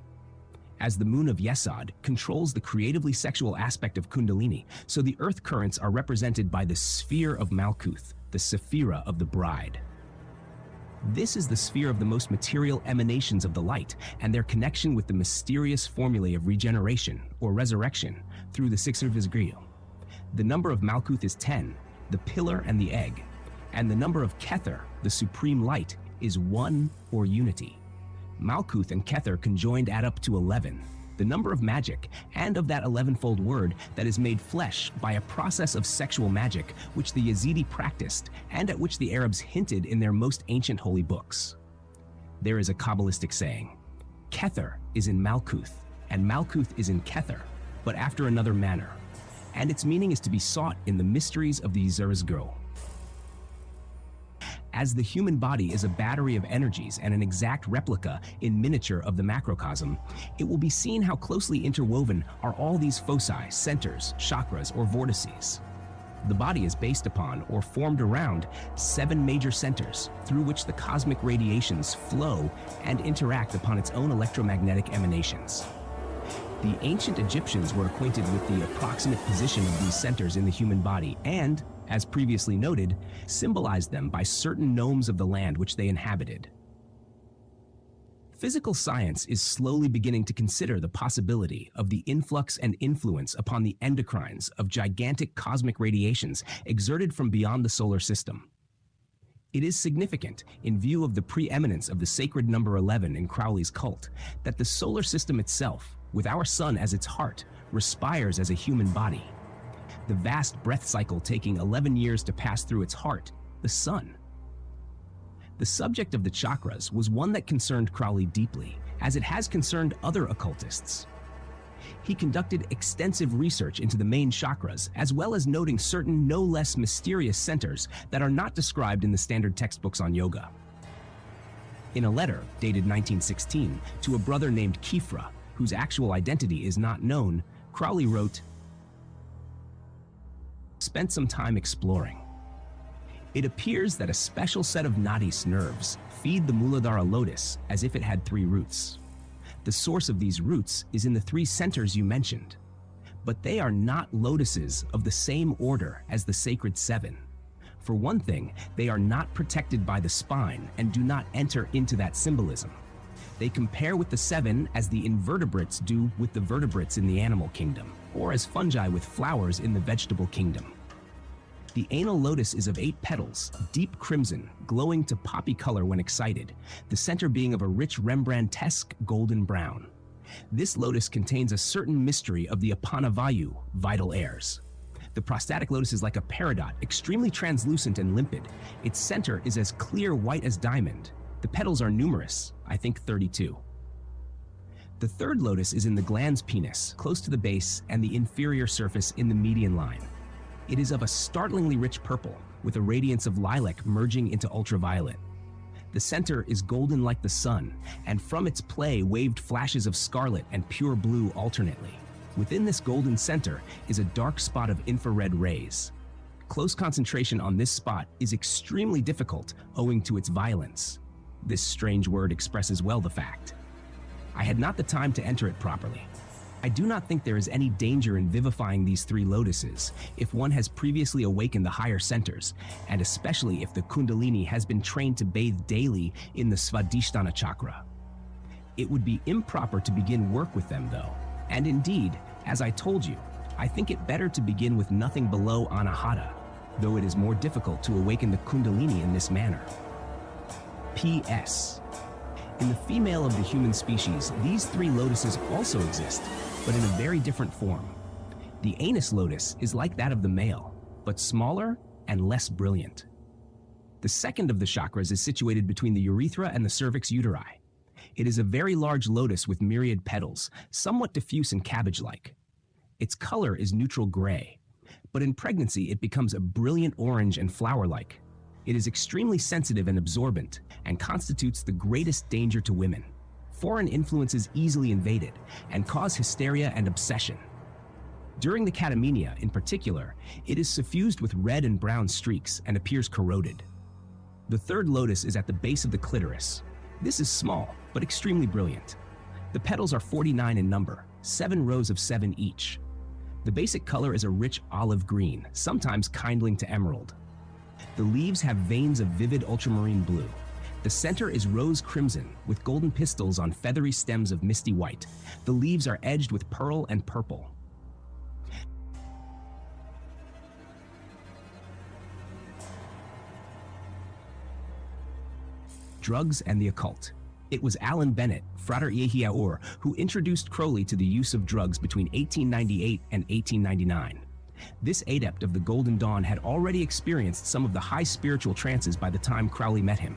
As the moon of Yesod controls the creatively sexual aspect of Kundalini, so the earth currents are represented by the sphere of Malkuth, the sephira of the bride. This is the sphere of the most material emanations of the light and their connection with the mysterious formulae of regeneration or resurrection through the Sixer Vizgriel. The number of Malkuth is 10, the pillar and the egg. And the number of Kether, the supreme light, is 1 or unity. Malkuth and Kether conjoined add up to 11, the number of magic, and of that 11-fold word that is made flesh by a process of sexual magic which the Yazidi practiced and at which the Arabs hinted in their most ancient holy books. There is a Kabbalistic saying, Kether is in Malkuth, and Malkuth is in Kether, but after another manner, and its meaning is to be sought in the mysteries of the Yezerizgirl. As the human body is a battery of energies and an exact replica in miniature of the macrocosm, it will be seen how closely interwoven are all these foci, centers, chakras, or vortices. The body is based upon or formed around 7 major centers through which the cosmic radiations flow and interact upon its own electromagnetic emanations. The ancient Egyptians were acquainted with the approximate position of these centers in the human body and, as previously noted, symbolized them by certain nomes of the land which they inhabited. Physical science is slowly beginning to consider the possibility of the influx and influence upon the endocrines of gigantic cosmic radiations exerted from beyond the solar system. It is significant, in view of the preeminence of the sacred number 11 in Crowley's cult, that the solar system itself, with our sun as its heart, respires as a human body. The vast breath cycle taking 11 years to pass through its heart, the sun. The subject of the chakras was one that concerned Crowley deeply, as it has concerned other occultists. He conducted extensive research into the main chakras, as well as noting certain no less mysterious centers that are not described in the standard textbooks on yoga. In a letter dated 1916 to a brother named Kifra, whose actual identity is not known, Crowley wrote, "Spent some time exploring. It appears that a special set of nadis nerves feed the Muladhara lotus as if it had 3 roots. The source of these roots is in the 3 centers you mentioned, but they are not lotuses of the same order as the sacred 7. For one thing, they are not protected by the spine and do not enter into that symbolism. They compare with the 7 as the invertebrates do with the vertebrates in the animal kingdom, or as fungi with flowers in the vegetable kingdom. The anal lotus is of 8 petals, deep crimson, glowing to poppy color when excited, the center being of a rich Rembrandtesque golden brown. This lotus contains a certain mystery of the Apanavayu, vital airs. The prostatic lotus is like a peridot, extremely translucent and limpid. Its center is as clear white as diamond. The petals are numerous, I think 32. The third lotus is in the glans penis, close to the base, and the inferior surface in the median line. It is of a startlingly rich purple, with a radiance of lilac merging into ultraviolet. The center is golden like the sun, and from its play waved flashes of scarlet and pure blue alternately. Within this golden center is a dark spot of infrared rays. Close concentration on this spot is extremely difficult owing to its violence. This strange word expresses well the fact. I had not the time to enter it properly. I do not think there is any danger in vivifying these 3 lotuses if one has previously awakened the higher centers, and especially if the Kundalini has been trained to bathe daily in the Svadhisthana chakra. It would be improper to begin work with them though, and indeed, as I told you, I think it better to begin with nothing below Anahata, though it is more difficult to awaken the Kundalini in this manner. P.S. In the female of the human species, these 3 lotuses also exist, but in a very different form. The anus lotus is like that of the male, but smaller and less brilliant. The second of the chakras is situated between the urethra and the cervix uteri. It is a very large lotus with myriad petals, somewhat diffuse and cabbage-like. Its color is neutral gray, but in pregnancy it becomes a brilliant orange and flower-like. It is extremely sensitive and absorbent, and constitutes the greatest danger to women. Foreign influences easily invade it, and cause hysteria and obsession. During the catamenia, in particular, it is suffused with red and brown streaks and appears corroded. The third lotus is at the base of the clitoris. This is small, but extremely brilliant. The petals are 49 in number, 7 rows of 7 each. The basic color is a rich olive green, sometimes kindling to emerald. The leaves have veins of vivid ultramarine blue. The center is rose crimson with golden pistils on feathery stems of misty white. The leaves are edged with pearl and purple. drugs and the occult. It was Alan Bennett, Frater Yehiaor, who introduced Crowley to the use of drugs between 1898 and 1899. This adept of the Golden Dawn had already experienced some of the high spiritual trances by the time Crowley met him.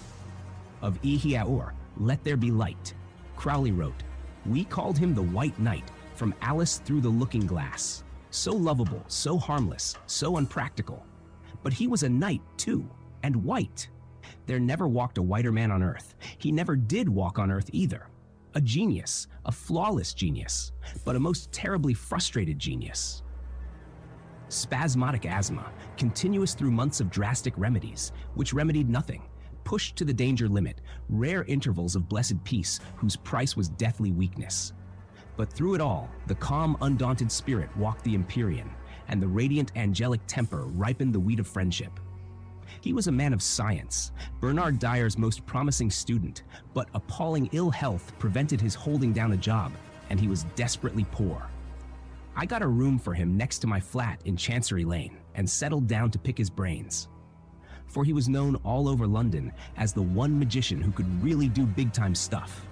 Of Yehiaor, "Let There Be Light," Crowley wrote, "We called him the White Knight, from Alice Through the Looking Glass. So lovable, so harmless, so unpractical. But he was a knight, too, and white. There never walked a whiter man on earth. He never did walk on earth either. A genius, a flawless genius, but a most terribly frustrated genius. Spasmodic asthma, continuous through months of drastic remedies, which remedied nothing, pushed to the danger limit, rare intervals of blessed peace whose price was deathly weakness. But through it all, the calm, undaunted spirit walked the Empyrean, and the radiant angelic temper ripened the wheat of friendship. He was a man of science, Bernard Dyer's most promising student, but appalling ill health prevented his holding down a job, and he was desperately poor. I got a room for him next to my flat in Chancery Lane and settled down to pick his brains. For he was known all over London as the one magician who could really do big-time stuff.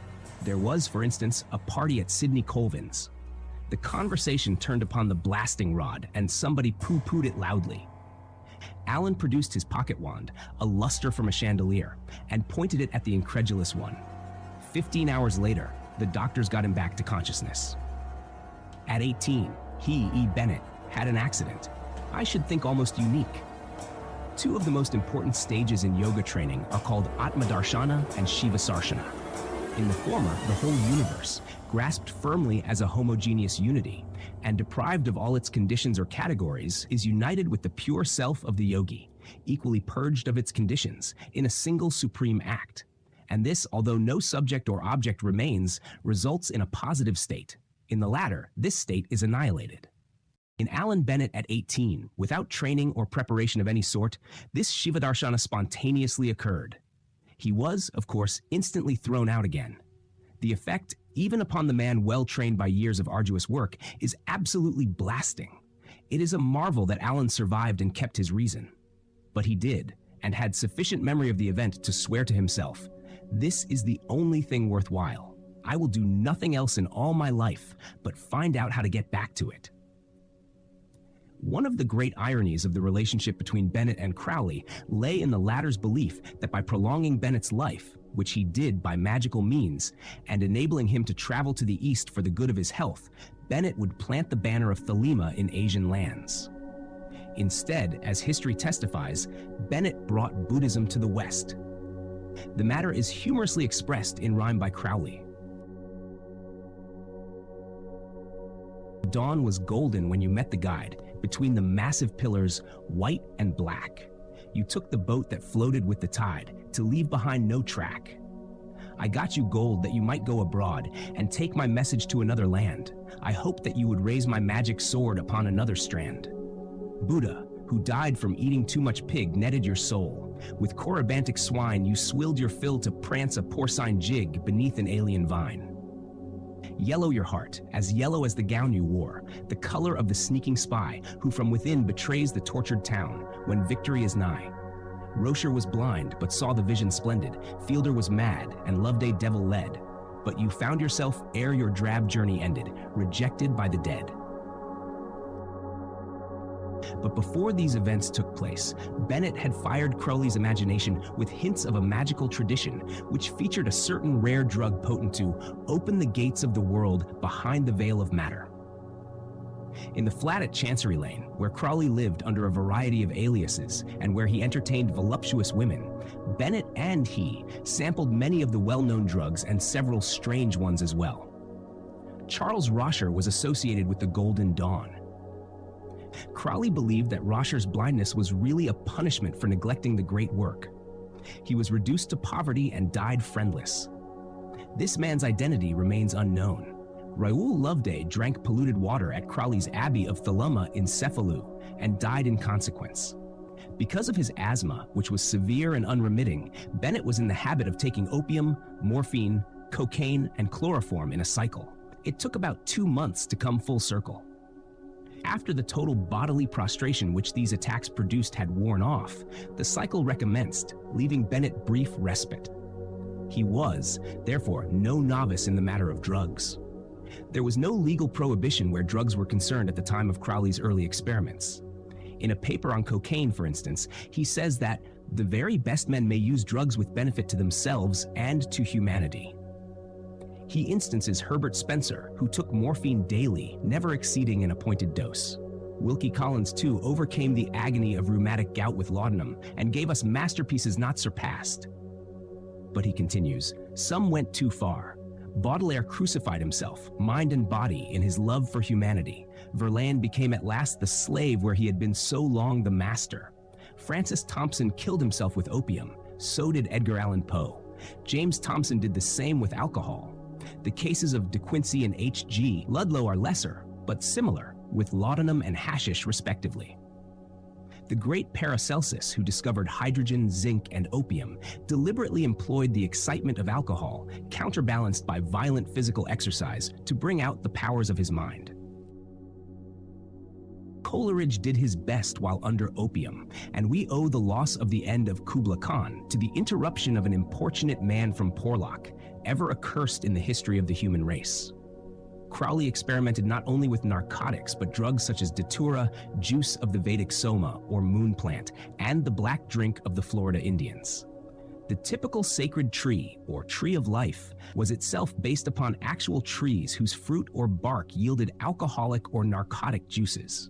There was, for instance, a party at Sidney Colvin's. The conversation turned upon the blasting rod, and somebody pooh-poohed it loudly. Alan produced his pocket wand, a luster from a chandelier, and pointed it at the incredulous one. 15 hours later, the doctors got him back to consciousness. At 18, he, E. Bennett, had an accident. I should think almost unique. Two of the most important stages in yoga training are called Atma Darshana and Shiva Sarshana. In the former, the whole universe, grasped firmly as a homogeneous unity, and deprived of all its conditions or categories, is united with the pure self of the yogi, equally purged of its conditions, in a single supreme act. And this, although no subject or object remains, results in a positive state. In the latter, this state is annihilated. In Alan Bennett at 18, without training or preparation of any sort, this Shiva Darshana spontaneously occurred. He was, of course, instantly thrown out again. The effect, even upon the man well trained by years of arduous work, is absolutely blasting. It is a marvel that Alan survived and kept his reason. But he did, and had sufficient memory of the event to swear to himself, "This is the only thing worthwhile. I will do nothing else in all my life but find out how to get back to it." One of the great ironies of the relationship between Bennett and Crowley lay in the latter's belief that by prolonging Bennett's life, which he did by magical means, and enabling him to travel to the East for the good of his health, Bennett would plant the banner of Thelema in Asian lands. Instead, as history testifies, Bennett brought Buddhism to the West. The matter is humorously expressed in rhyme by Crowley. Dawn was golden when you met the guide, between the massive pillars, white and black. You took the boat that floated with the tide, to leave behind no track. I got you gold that you might go abroad, and take my message to another land. I hoped that you would raise my magic sword upon another strand. Buddha, who died from eating too much pig, netted your soul. With corybantic swine, you swilled your fill to prance a porcine jig beneath an alien vine. Yellow your heart, as yellow as the gown you wore, the color of the sneaking spy, who from within betrays the tortured town, when victory is nigh. Rocher was blind, but saw the vision splendid. Fielder was mad, and Loveday devil led. But you found yourself ere your drab journey ended, rejected by the dead. But before these events took place, Bennett had fired Crowley's imagination with hints of a magical tradition, which featured a certain rare drug potent to open the gates of the world behind the veil of matter. In the flat at Chancery Lane, where Crowley lived under a variety of aliases and where he entertained voluptuous women, Bennett and he sampled many of the well-known drugs and several strange ones as well. Charles Rocher was associated with the Golden Dawn. Crowley believed that Rocher's blindness was really a punishment for neglecting the great work. He was reduced to poverty and died friendless. This man's identity remains unknown. Raoul Loveday drank polluted water at Crowley's Abbey of Thelema in Cefalù and died in consequence. Because of his asthma, which was severe and unremitting, Bennett was in the habit of taking opium, morphine, cocaine, and chloroform in a cycle. It took about 2 months to come full circle. After the total bodily prostration which these attacks produced had worn off, the cycle recommenced, leaving Bennett brief respite. He was, therefore, no novice in the matter of drugs. There was no legal prohibition where drugs were concerned at the time of Crowley's early experiments. In a paper on cocaine, for instance, he says that the very best men may use drugs with benefit to themselves and to humanity. He instances Herbert Spencer, who took morphine daily, never exceeding an appointed dose. Wilkie Collins, too, overcame the agony of rheumatic gout with laudanum and gave us masterpieces not surpassed. But he continues, some went too far. Baudelaire crucified himself, mind and body, in his love for humanity. Verlaine became at last the slave where he had been so long the master. Francis Thompson killed himself with opium. So did Edgar Allan Poe. James Thompson did the same with alcohol. The cases of De Quincey and H.G. Ludlow are lesser, but similar, with laudanum and hashish respectively. The great Paracelsus, who discovered hydrogen, zinc, and opium, deliberately employed the excitement of alcohol, counterbalanced by violent physical exercise, to bring out the powers of his mind. Coleridge did his best while under opium, and we owe the loss of the end of Kubla Khan to the interruption of an importunate man from Porlock, ever accursed in the history of the human race. Crowley experimented not only with narcotics, but drugs such as datura, juice of the Vedic soma, or moon plant, and the black drink of the Florida Indians. The typical sacred tree, or tree of life, was itself based upon actual trees whose fruit or bark yielded alcoholic or narcotic juices.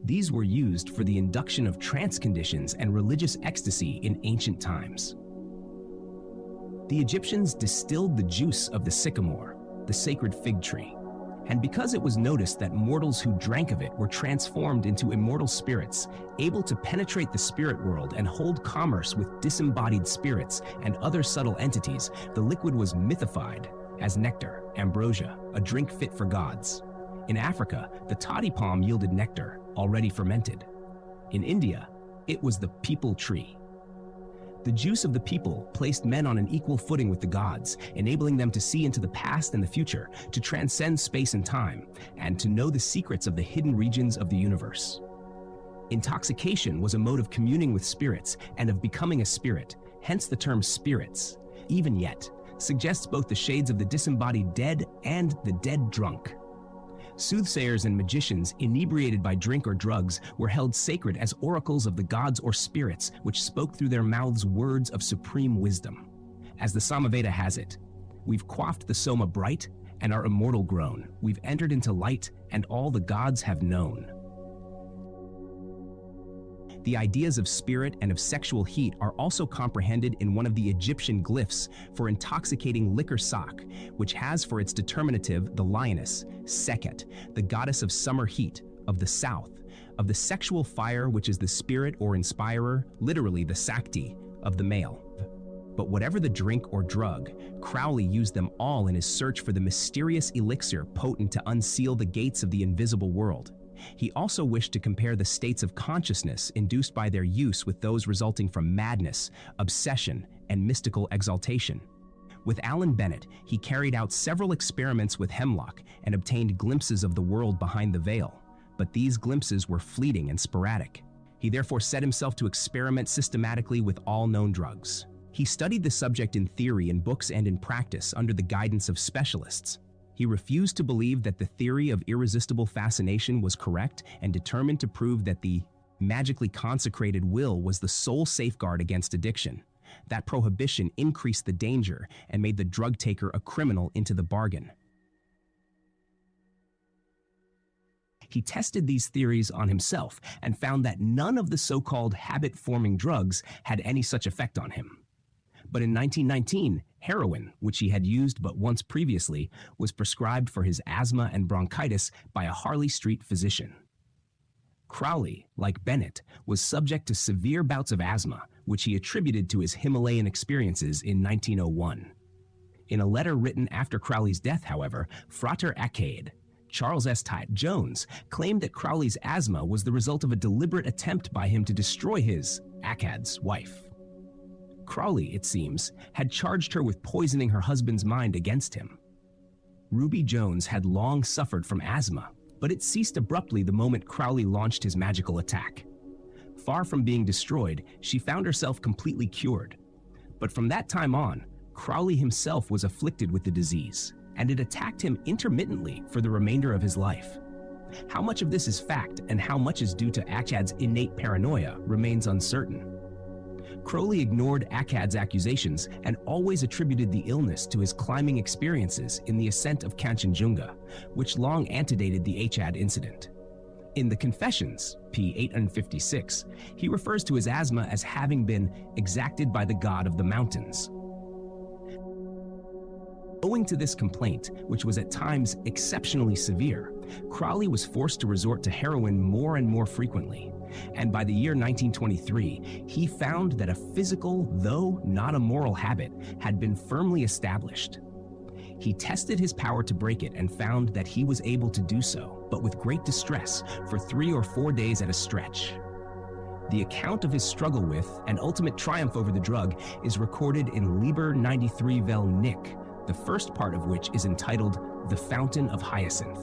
These were used for the induction of trance conditions and religious ecstasy in ancient times. The Egyptians distilled the juice of the sycamore, the sacred fig tree, and because it was noticed that mortals who drank of it were transformed into immortal spirits, able to penetrate the spirit world and hold commerce with disembodied spirits and other subtle entities, the liquid was mythified as nectar, ambrosia, a drink fit for gods. In Africa, the toddy palm yielded nectar, already fermented. In India, it was the peepal tree. The juice of the people placed men on an equal footing with the gods, enabling them to see into the past and the future, to transcend space and time, and to know the secrets of the hidden regions of the universe. Intoxication was a mode of communing with spirits and of becoming a spirit, hence the term spirits, even yet, suggests both the shades of the disembodied dead and the dead drunk. Soothsayers and magicians, inebriated by drink or drugs, were held sacred as oracles of the gods or spirits, which spoke through their mouths words of supreme wisdom. As the Samaveda has it, we've quaffed the soma bright, and are immortal grown. We've entered into light, and all the gods have known. The ideas of spirit and of sexual heat are also comprehended in one of the Egyptian glyphs for intoxicating liquor sock, which has for its determinative the lioness, Sekhet, the goddess of summer heat, of the south, of the sexual fire, which is the spirit or inspirer, literally the Sakti, of the male. But whatever the drink or drug, Crowley used them all in his search for the mysterious elixir potent to unseal the gates of the invisible world. He also wished to compare the states of consciousness induced by their use with those resulting from madness, obsession, and mystical exaltation. With Alan Bennett, he carried out several experiments with hemlock and obtained glimpses of the world behind the veil, but these glimpses were fleeting and sporadic. He therefore set himself to experiment systematically with all known drugs. He studied the subject in theory in books and in practice under the guidance of specialists. He refused to believe that the theory of irresistible fascination was correct and determined to prove that the magically consecrated will was the sole safeguard against addiction. That prohibition increased the danger and made the drug taker a criminal into the bargain. He tested these theories on himself and found that none of the so-called habit-forming drugs had any such effect on him. But in 1919, heroin, which he had used but once previously, was prescribed for his asthma and bronchitis by a Harley Street physician. Crowley, like Bennett, was subject to severe bouts of asthma, which he attributed to his Himalayan experiences in 1901. In a letter written after Crowley's death, however, Frater Acade, Charles S. Tite Jones, claimed that Crowley's asthma was the result of a deliberate attempt by him to destroy his, Accade's, wife. Crowley, it seems, had charged her with poisoning her husband's mind against him. Ruby Jones had long suffered from asthma, but it ceased abruptly the moment Crowley launched his magical attack. Far from being destroyed, she found herself completely cured. But from that time on, Crowley himself was afflicted with the disease, and it attacked him intermittently for the remainder of his life. How much of this is fact and how much is due to Akkad's innate paranoia remains uncertain. Crowley ignored Akkad's accusations and always attributed the illness to his climbing experiences in the ascent of Kanchenjunga, which long antedated the Akkad incident. In the Confessions, p. 856, he refers to his asthma as having been exacted by the god of the mountains. Owing to this complaint, which was at times exceptionally severe, Crowley was forced to resort to heroin more and more frequently, and by the year 1923, he found that a physical, though not a moral habit, had been firmly established. He tested his power to break it and found that he was able to do so, but with great distress, for 3 or 4 days at a stretch. The account of his struggle with and ultimate triumph over the drug is recorded in Liber 93 vel Nick, the first part of which is entitled The Fountain of Hyacinth.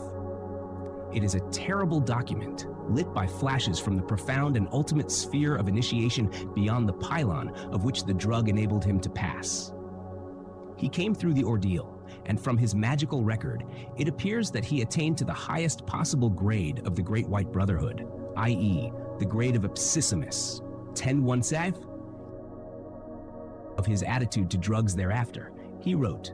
It is a terrible document, lit by flashes from the profound and ultimate sphere of initiation beyond the pylon of which the drug enabled him to pass. He came through the ordeal, and from his magical record, it appears that he attained to the highest possible grade of the Great White Brotherhood, i.e., the grade of Absissimus, 10 of his attitude to drugs thereafter. He wrote,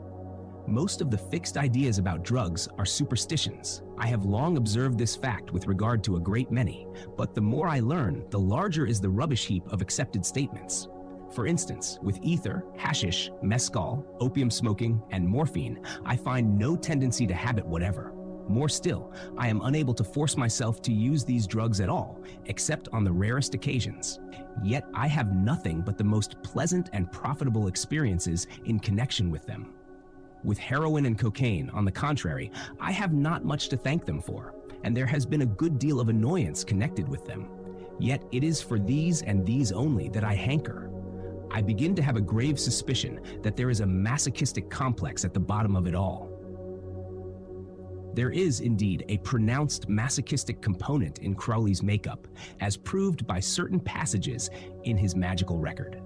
"Most of the fixed ideas about drugs are superstitions. I have long observed this fact with regard to a great many, but the more I learn, the larger is the rubbish heap of accepted statements. For instance, with ether, hashish, mescal, opium smoking, and morphine, I find no tendency to habit whatever. More still, I am unable to force myself to use these drugs at all, except on the rarest occasions. Yet I have nothing but the most pleasant and profitable experiences in connection with them. With heroin and cocaine, on the contrary, I have not much to thank them for, and there has been a good deal of annoyance connected with them. Yet it is for these and these only that I hanker. I begin to have a grave suspicion that there is a masochistic complex at the bottom of it all." There is indeed a pronounced masochistic component in Crowley's makeup, as proved by certain passages in his magical record.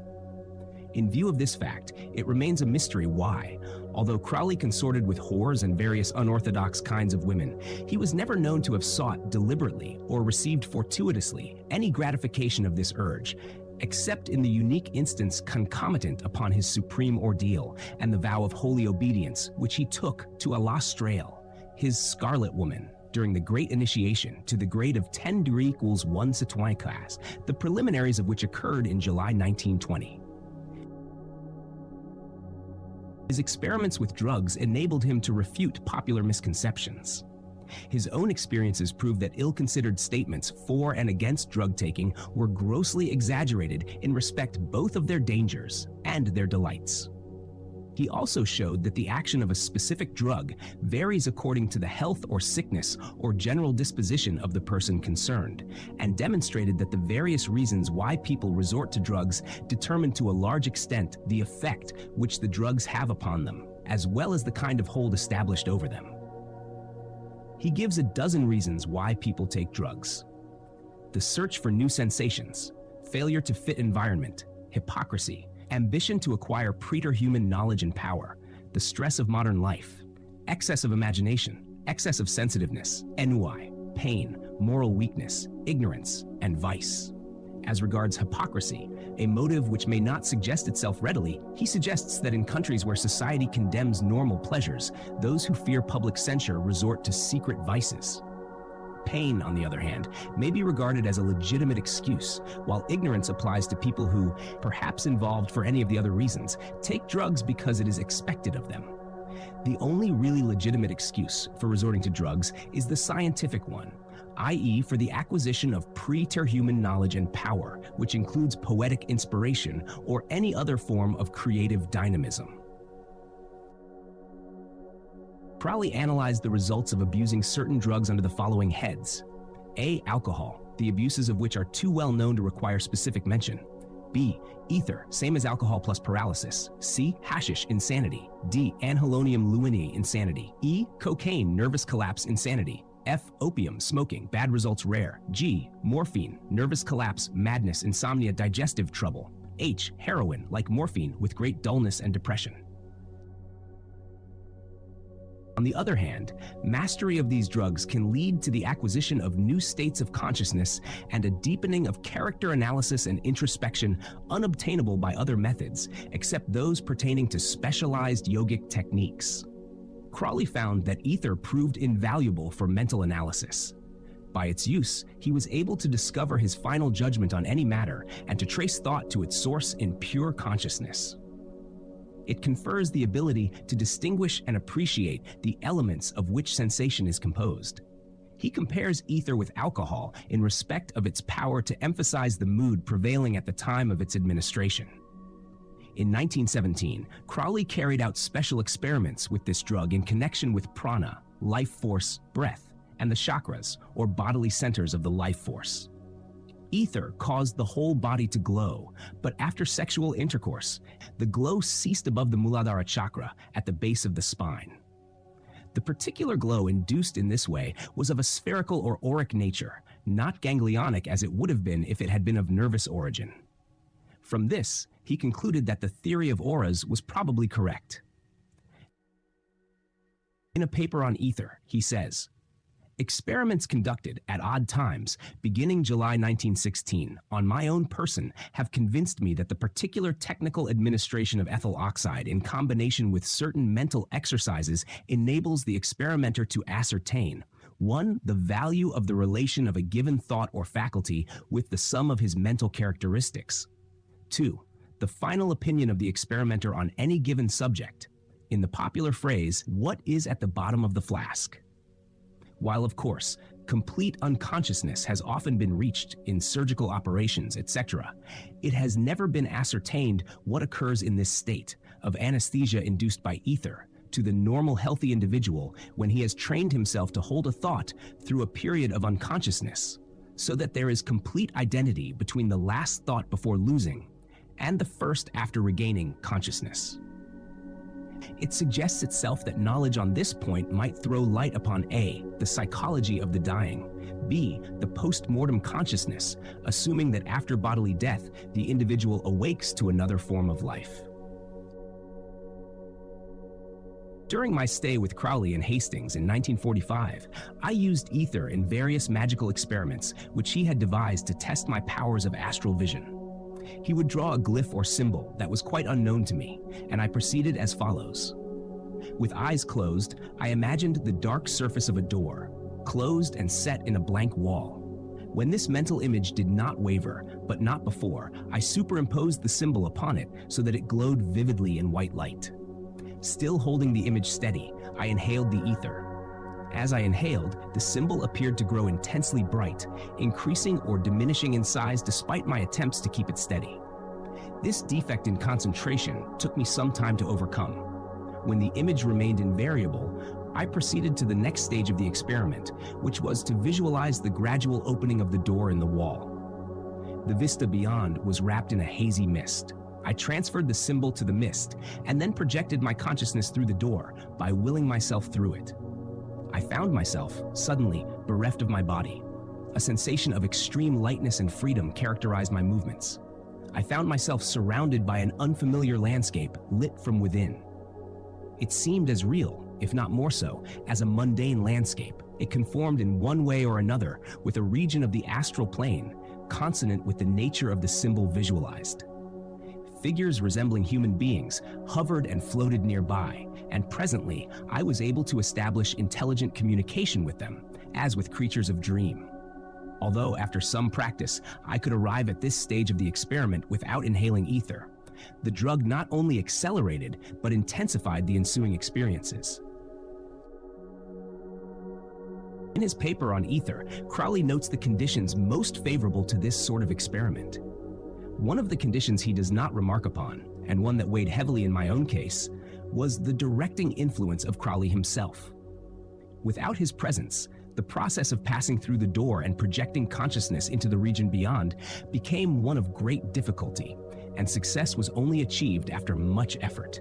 In view of this fact, it remains a mystery why, although Crowley consorted with whores and various unorthodox kinds of women, he was never known to have sought deliberately or received fortuitously any gratification of this urge, except in the unique instance concomitant upon his supreme ordeal and the vow of holy obedience which he took to Allah Strael, his Scarlet Woman, during the Great Initiation to the grade of 10 degree equals 1 citoyen class, the preliminaries of which occurred in July 1920. His experiments with drugs enabled him to refute popular misconceptions. His own experiences prove that ill-considered statements for and against drug taking were grossly exaggerated in respect both of their dangers and their delights. He also showed that the action of a specific drug varies according to the health or sickness or general disposition of the person concerned, and demonstrated that the various reasons why people resort to drugs determine to a large extent the effect which the drugs have upon them, as well as the kind of hold established over them. He gives a dozen reasons why people take drugs: the search for new sensations, failure to fit environment, hypocrisy, ambition to acquire preterhuman knowledge and power, the stress of modern life, excess of imagination, excess of sensitiveness, ennui, pain, moral weakness, ignorance, and vice. As regards hypocrisy, a motive which may not suggest itself readily, he suggests that in countries where society condemns normal pleasures, those who fear public censure resort to secret vices. Pain, on the other hand, may be regarded as a legitimate excuse, while ignorance applies to people who, perhaps involved for any of the other reasons, take drugs because it is expected of them. The only really legitimate excuse for resorting to drugs is the scientific one, i.e. for the acquisition of preterhuman knowledge and power, which includes poetic inspiration or any other form of creative dynamism. Crowley analyzed the results of abusing certain drugs under the following heads: A. Alcohol, the abuses of which are too well known to require specific mention. B. Ether, same as alcohol plus paralysis. C. Hashish, insanity. D. Anhelonium luini, insanity. E. Cocaine, nervous collapse, insanity. F. Opium, smoking, bad results rare. G. Morphine, nervous collapse, madness, insomnia, digestive trouble. H. Heroin, like morphine, with great dullness and depression. On the other hand, mastery of these drugs can lead to the acquisition of new states of consciousness and a deepening of character analysis and introspection unobtainable by other methods, except those pertaining to specialized yogic techniques. Crawley found that ether proved invaluable for mental analysis. By its use, he was able to discover his final judgment on any matter and to trace thought to its source in pure consciousness. It confers the ability to distinguish and appreciate the elements of which sensation is composed. He compares ether with alcohol in respect of its power to emphasize the mood prevailing at the time of its administration. In 1917, Crawley carried out special experiments with this drug in connection with prana, life force, breath, and the chakras, or bodily centers of the life force. Ether caused the whole body to glow, but after sexual intercourse, the glow ceased above the Muladhara chakra at the base of the spine. The particular glow induced in this way was of a spherical or auric nature, not ganglionic as it would have been if it had been of nervous origin. From this, he concluded that the theory of auras was probably correct. In a paper on ether, he says, "Experiments conducted at odd times, beginning July 1916, on my own person have convinced me that the particular technical administration of ethyl oxide in combination with certain mental exercises enables the experimenter to ascertain 1. The value of the relation of a given thought or faculty with the sum of his mental characteristics. 2. The final opinion of the experimenter on any given subject. In the popular phrase, what is at the bottom of the flask? While, of course, complete unconsciousness has often been reached in surgical operations, etc., it has never been ascertained what occurs in this state of anesthesia induced by ether to the normal healthy individual when he has trained himself to hold a thought through a period of unconsciousness, so that there is complete identity between the last thought before losing and the first after regaining consciousness. It suggests itself that knowledge on this point might throw light upon A, the psychology of the dying, B, the post-mortem consciousness, assuming that after bodily death, the individual awakes to another form of life." During my stay with Crawley in Hastings in 1945, I used ether in various magical experiments which he had devised to test my powers of astral vision. He would draw a glyph or symbol that was quite unknown to me, and I proceeded as follows. With eyes closed, I imagined the dark surface of a door, closed and set in a blank wall. When this mental image did not waver, but not before, I superimposed the symbol upon it so that it glowed vividly in white light. Still holding the image steady, I inhaled the ether. As I inhaled, the symbol appeared to grow intensely bright, increasing or diminishing in size despite my attempts to keep it steady. This defect in concentration took me some time to overcome. When the image remained invariable, I proceeded to the next stage of the experiment, which was to visualize the gradual opening of the door in the wall. The vista beyond was wrapped in a hazy mist. I transferred the symbol to the mist and then projected my consciousness through the door by willing myself through it. I found myself, suddenly, bereft of my body. A sensation of extreme lightness and freedom characterized my movements. I found myself surrounded by an unfamiliar landscape lit from within. It seemed as real, if not more so, as a mundane landscape. It conformed in one way or another with a region of the astral plane, consonant with the nature of the symbol visualized. Figures resembling human beings hovered and floated nearby, and presently I was able to establish intelligent communication with them, as with creatures of dream. Although after some practice, I could arrive at this stage of the experiment without inhaling ether, the drug not only accelerated, but intensified the ensuing experiences. In his paper on ether, Crawley notes the conditions most favorable to this sort of experiment. One of the conditions he does not remark upon, and one that weighed heavily in my own case, was the directing influence of Crawley himself. Without his presence, the process of passing through the door and projecting consciousness into the region beyond became one of great difficulty, and success was only achieved after much effort.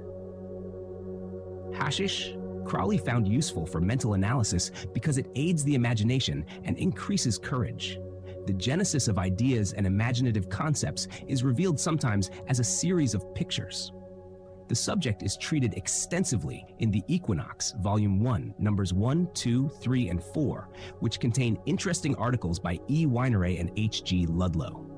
Hashish, Crawley found useful for mental analysis because it aids the imagination and increases courage. The genesis of ideas and imaginative concepts is revealed sometimes as a series of pictures. The subject is treated extensively in The Equinox, Volume 1, numbers 1, 2, 3, and 4, which contain interesting articles by E. Wineray and H.G. Ludlow.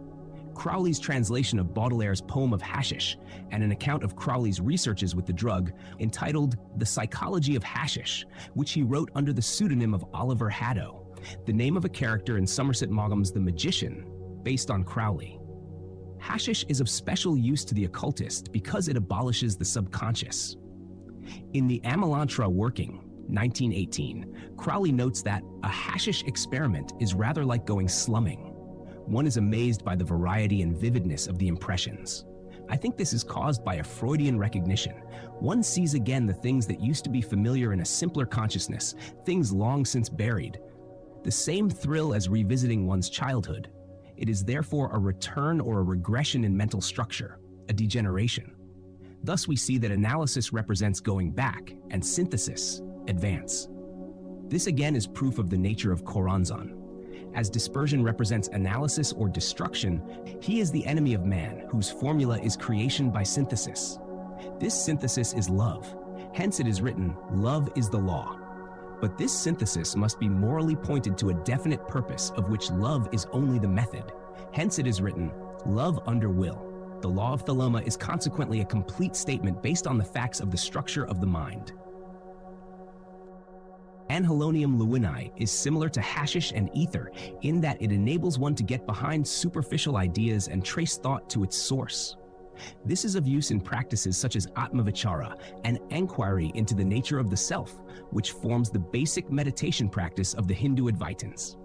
Crowley's translation of Baudelaire's poem of Hashish and an account of Crowley's researches with the drug entitled The Psychology of Hashish, which he wrote under the pseudonym of Oliver Haddo, the name of a character in Somerset Maugham's The Magician, based on Crowley. Hashish is of special use to the occultist because it abolishes the subconscious. In the Amelantra Working, 1918, Crowley notes that a hashish experiment is rather like going slumming. One is amazed by the variety and vividness of the impressions. I think this is caused by a Freudian recognition. One sees again the things that used to be familiar in a simpler consciousness, things long since buried. The same thrill as revisiting one's childhood. It is therefore a return or a regression in mental structure, a degeneration. Thus we see that analysis represents going back and synthesis, advance. This again is proof of the nature of Choronzon. As dispersion represents analysis or destruction, he is the enemy of man, whose formula is creation by synthesis. This synthesis is love. Hence it is written, love is the law. But this synthesis must be morally pointed to a definite purpose, of which love is only the method. Hence it is written, love under will. The law of Thelema is consequently a complete statement based on the facts of the structure of the mind. Anhelonium Lewinii is similar to hashish and ether in that it enables one to get behind superficial ideas and trace thought to its source. This is of use in practices such as Atmavichara, an enquiry into the nature of the self, which forms the basic meditation practice of the Hindu Advaitins.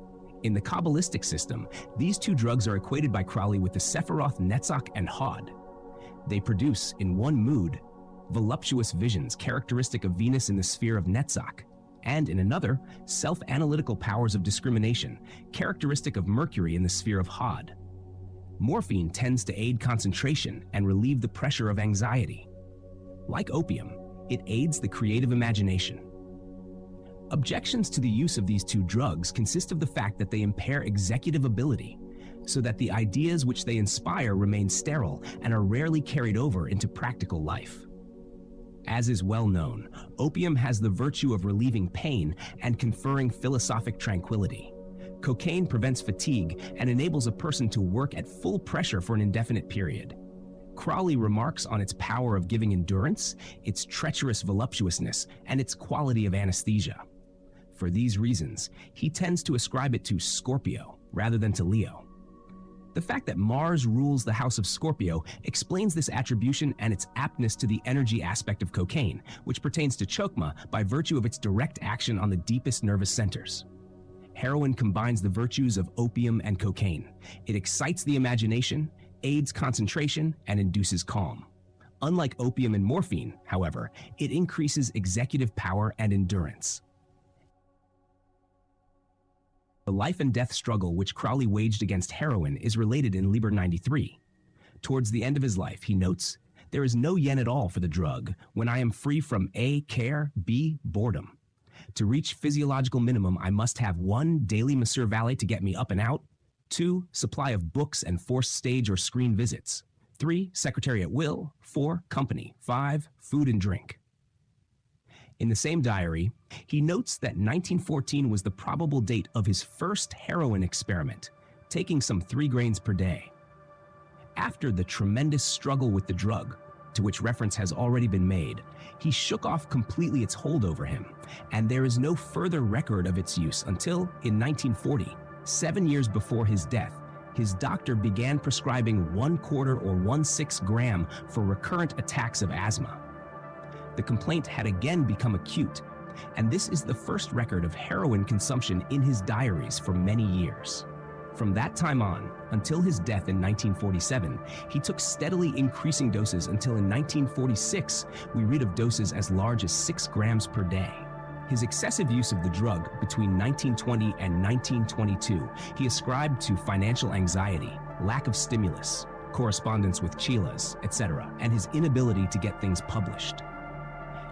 In the Kabbalistic system, these two drugs are equated by Crowley with the Sephiroth Netzach and Hod. They produce, in one mood, voluptuous visions characteristic of Venus in the sphere of Netzach, and in another, self-analytical powers of discrimination, characteristic of Mercury in the sphere of Hod. Morphine tends to aid concentration and relieve the pressure of anxiety. Like opium, it aids the creative imagination. Objections to the use of these two drugs consist of the fact that they impair executive ability, so that the ideas which they inspire remain sterile and are rarely carried over into practical life. As is well known, opium has the virtue of relieving pain and conferring philosophic tranquility. Cocaine prevents fatigue and enables a person to work at full pressure for an indefinite period. Crowley remarks on its power of giving endurance, its treacherous voluptuousness, and its quality of anesthesia. For these reasons, he tends to ascribe it to Scorpio rather than to Leo. The fact that Mars rules the house of Scorpio explains this attribution and its aptness to the energy aspect of cocaine, which pertains to chokma by virtue of its direct action on the deepest nervous centers. Heroin combines the virtues of opium and cocaine. It excites the imagination, aids concentration, and induces calm. Unlike opium and morphine, however, it increases executive power and endurance. The life and death struggle which Crowley waged against heroin is related in Liber 93. Towards the end of his life, he notes, "There is no yen at all for the drug when I am free from A, care, B, boredom. To reach physiological minimum, I must have 1, daily masseur valet to get me up and out, 2, supply of books and forced stage or screen visits, 3, secretary at will, 4, company, 5, food and drink." In the same diary, he notes that 1914 was the probable date of his first heroin experiment, taking some 3 grains per day. After the tremendous struggle with the drug, to which reference has already been made, he shook off completely its hold over him, and there is no further record of its use until, in 1940, 7 years before his death, his doctor began prescribing 1/4 or 1/6 gram for recurrent attacks of asthma. The complaint had again become acute, and this is the first record of heroin consumption in his diaries for many years. From that time on, until his death in 1947, he took steadily increasing doses until in 1946, we read of doses as large as 6 grams per day. His excessive use of the drug between 1920 and 1922, he ascribed to financial anxiety, lack of stimulus, correspondence with chelas, etc., and his inability to get things published.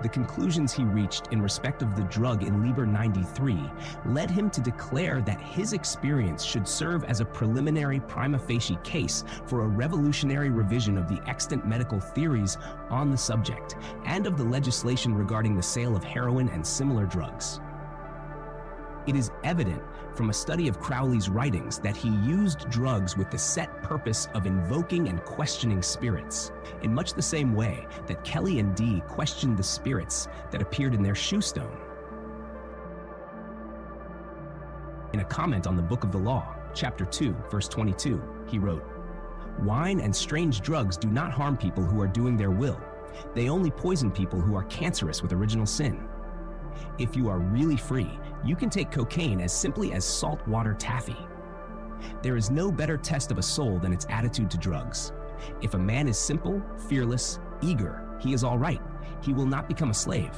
The conclusions he reached in respect of the drug in Liber 93 led him to declare that his experience should serve as a preliminary prima facie case for a revolutionary revision of the extant medical theories on the subject and of the legislation regarding the sale of heroin and similar drugs. It is evident from a study of Crowley's writings that he used drugs with the set purpose of invoking and questioning spirits, in much the same way that Kelly and Dee questioned the spirits that appeared in their shoe stone. In a comment on the Book of the Law, chapter 2, verse 22, he wrote, "Wine and strange drugs do not harm people who are doing their will. They only poison people who are cancerous with original sin. If you are really free, you can take cocaine as simply as saltwater taffy. There is no better test of a soul than its attitude to drugs. If a man is simple, fearless, eager, he is all right. He will not become a slave.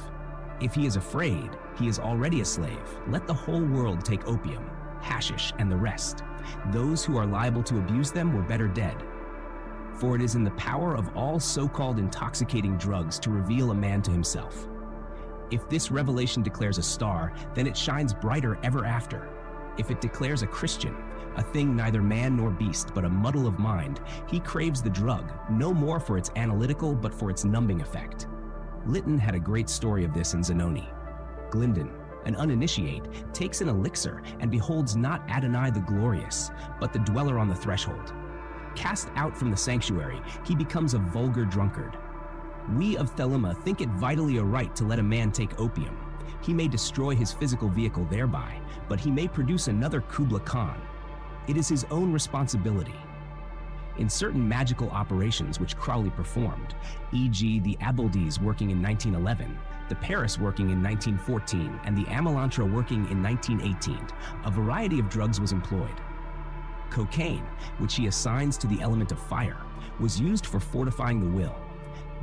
If he is afraid, he is already a slave. Let the whole world take opium, hashish, and the rest. Those who are liable to abuse them were better dead. For it is in the power of all so-called intoxicating drugs to reveal a man to himself. If this revelation declares a star, then it shines brighter ever after. If it declares a Christian, a thing neither man nor beast, but a muddle of mind, he craves the drug, no more for its analytical, but for its numbing effect." Lytton had a great story of this in Zanoni. Glyndon, an uninitiate, takes an elixir and beholds not Adonai the glorious, but the dweller on the threshold. Cast out from the sanctuary, he becomes a vulgar drunkard. We of Thelema think it vitally a right to let a man take opium. He may destroy his physical vehicle thereby, but he may produce another Kubla Khan. It is his own responsibility. In certain magical operations which Crowley performed, e.g. the Aboldes working in 1911, the Paris working in 1914, and the Amelantra working in 1918, a variety of drugs was employed. Cocaine, which he assigns to the element of fire, was used for fortifying the will,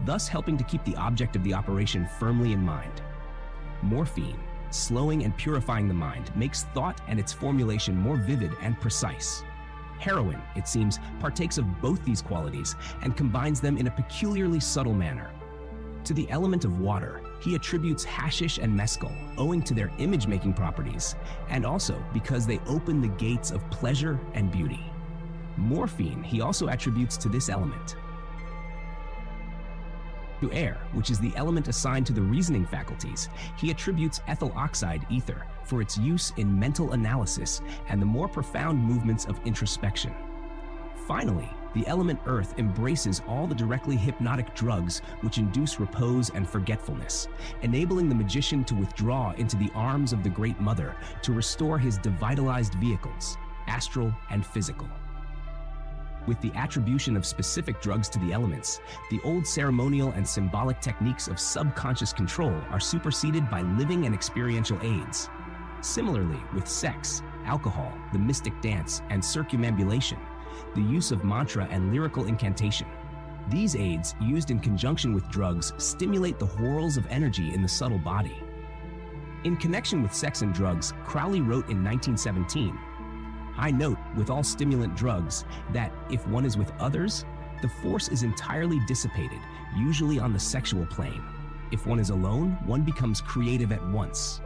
thus helping to keep the object of the operation firmly in mind. Morphine, slowing and purifying the mind, makes thought and its formulation more vivid and precise. Heroin, it seems, partakes of both these qualities and combines them in a peculiarly subtle manner. To the element of water, he attributes hashish and mescal, owing to their image-making properties, and also because they open the gates of pleasure and beauty. Morphine he also attributes to this element. To air, which is the element assigned to the reasoning faculties, he attributes ethyl oxide ether for its use in mental analysis and the more profound movements of introspection. Finally, the element earth embraces all the directly hypnotic drugs which induce repose and forgetfulness, enabling the magician to withdraw into the arms of the Great Mother to restore his devitalized vehicles, astral and physical. With the attribution of specific drugs to the elements, the old ceremonial and symbolic techniques of subconscious control are superseded by living and experiential aids. Similarly, with sex, alcohol, the mystic dance, and circumambulation, the use of mantra and lyrical incantation. These aids, used in conjunction with drugs, stimulate the whorls of energy in the subtle body. In connection with sex and drugs, Crowley wrote in 1917, "I note, with all stimulant drugs, that if one is with others, the force is entirely dissipated, usually on the sexual plane. If one is alone, one becomes creative at once."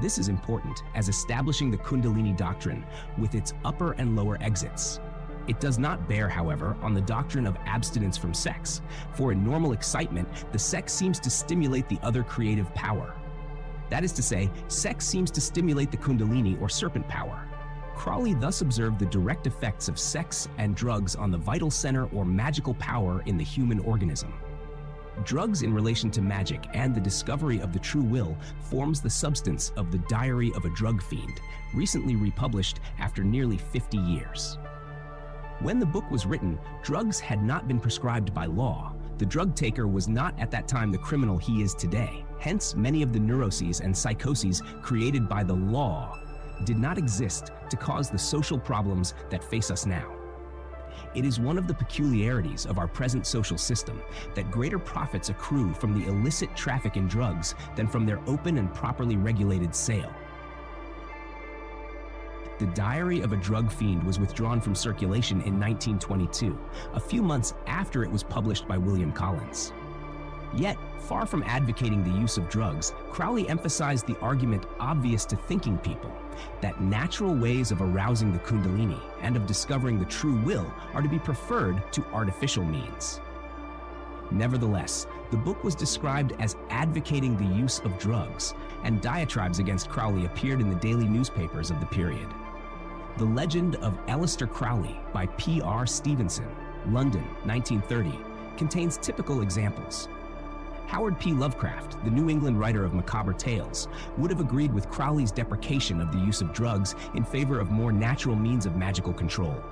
This is important as establishing the Kundalini doctrine with its upper and lower exits. It does not bear, however, on the doctrine of abstinence from sex, for in normal excitement, the sex seems to stimulate the other creative power. That is to say, sex seems to stimulate the Kundalini or serpent power. Crowley thus observed the direct effects of sex and drugs on the vital center or magical power in the human organism. Drugs in relation to magic and the discovery of the true will forms the substance of the Diary of a Drug Fiend, recently republished after nearly 50 years. When the book was written, drugs had not been prescribed by law. The drug taker was not at that time the criminal he is today. Hence, many of the neuroses and psychoses created by the law did not exist to cause the social problems that face us now. It is one of the peculiarities of our present social system that greater profits accrue from the illicit traffic in drugs than from their open and properly regulated sale. The Diary of a Drug Fiend was withdrawn from circulation in 1922, a few months after it was published by William Collins. Yet, far from advocating the use of drugs, Crowley emphasized the argument obvious to thinking people, that natural ways of arousing the Kundalini and of discovering the true will are to be preferred to artificial means. Nevertheless, the book was described as advocating the use of drugs, and diatribes against Crowley appeared in the daily newspapers of the period. The Legend of Aleister Crowley by P.R. Stevenson, London, 1930, contains typical examples. Howard P. Lovecraft, the New England writer of macabre tales, would have agreed with Crowley's deprecation of the use of drugs in favor of more natural means of magical control.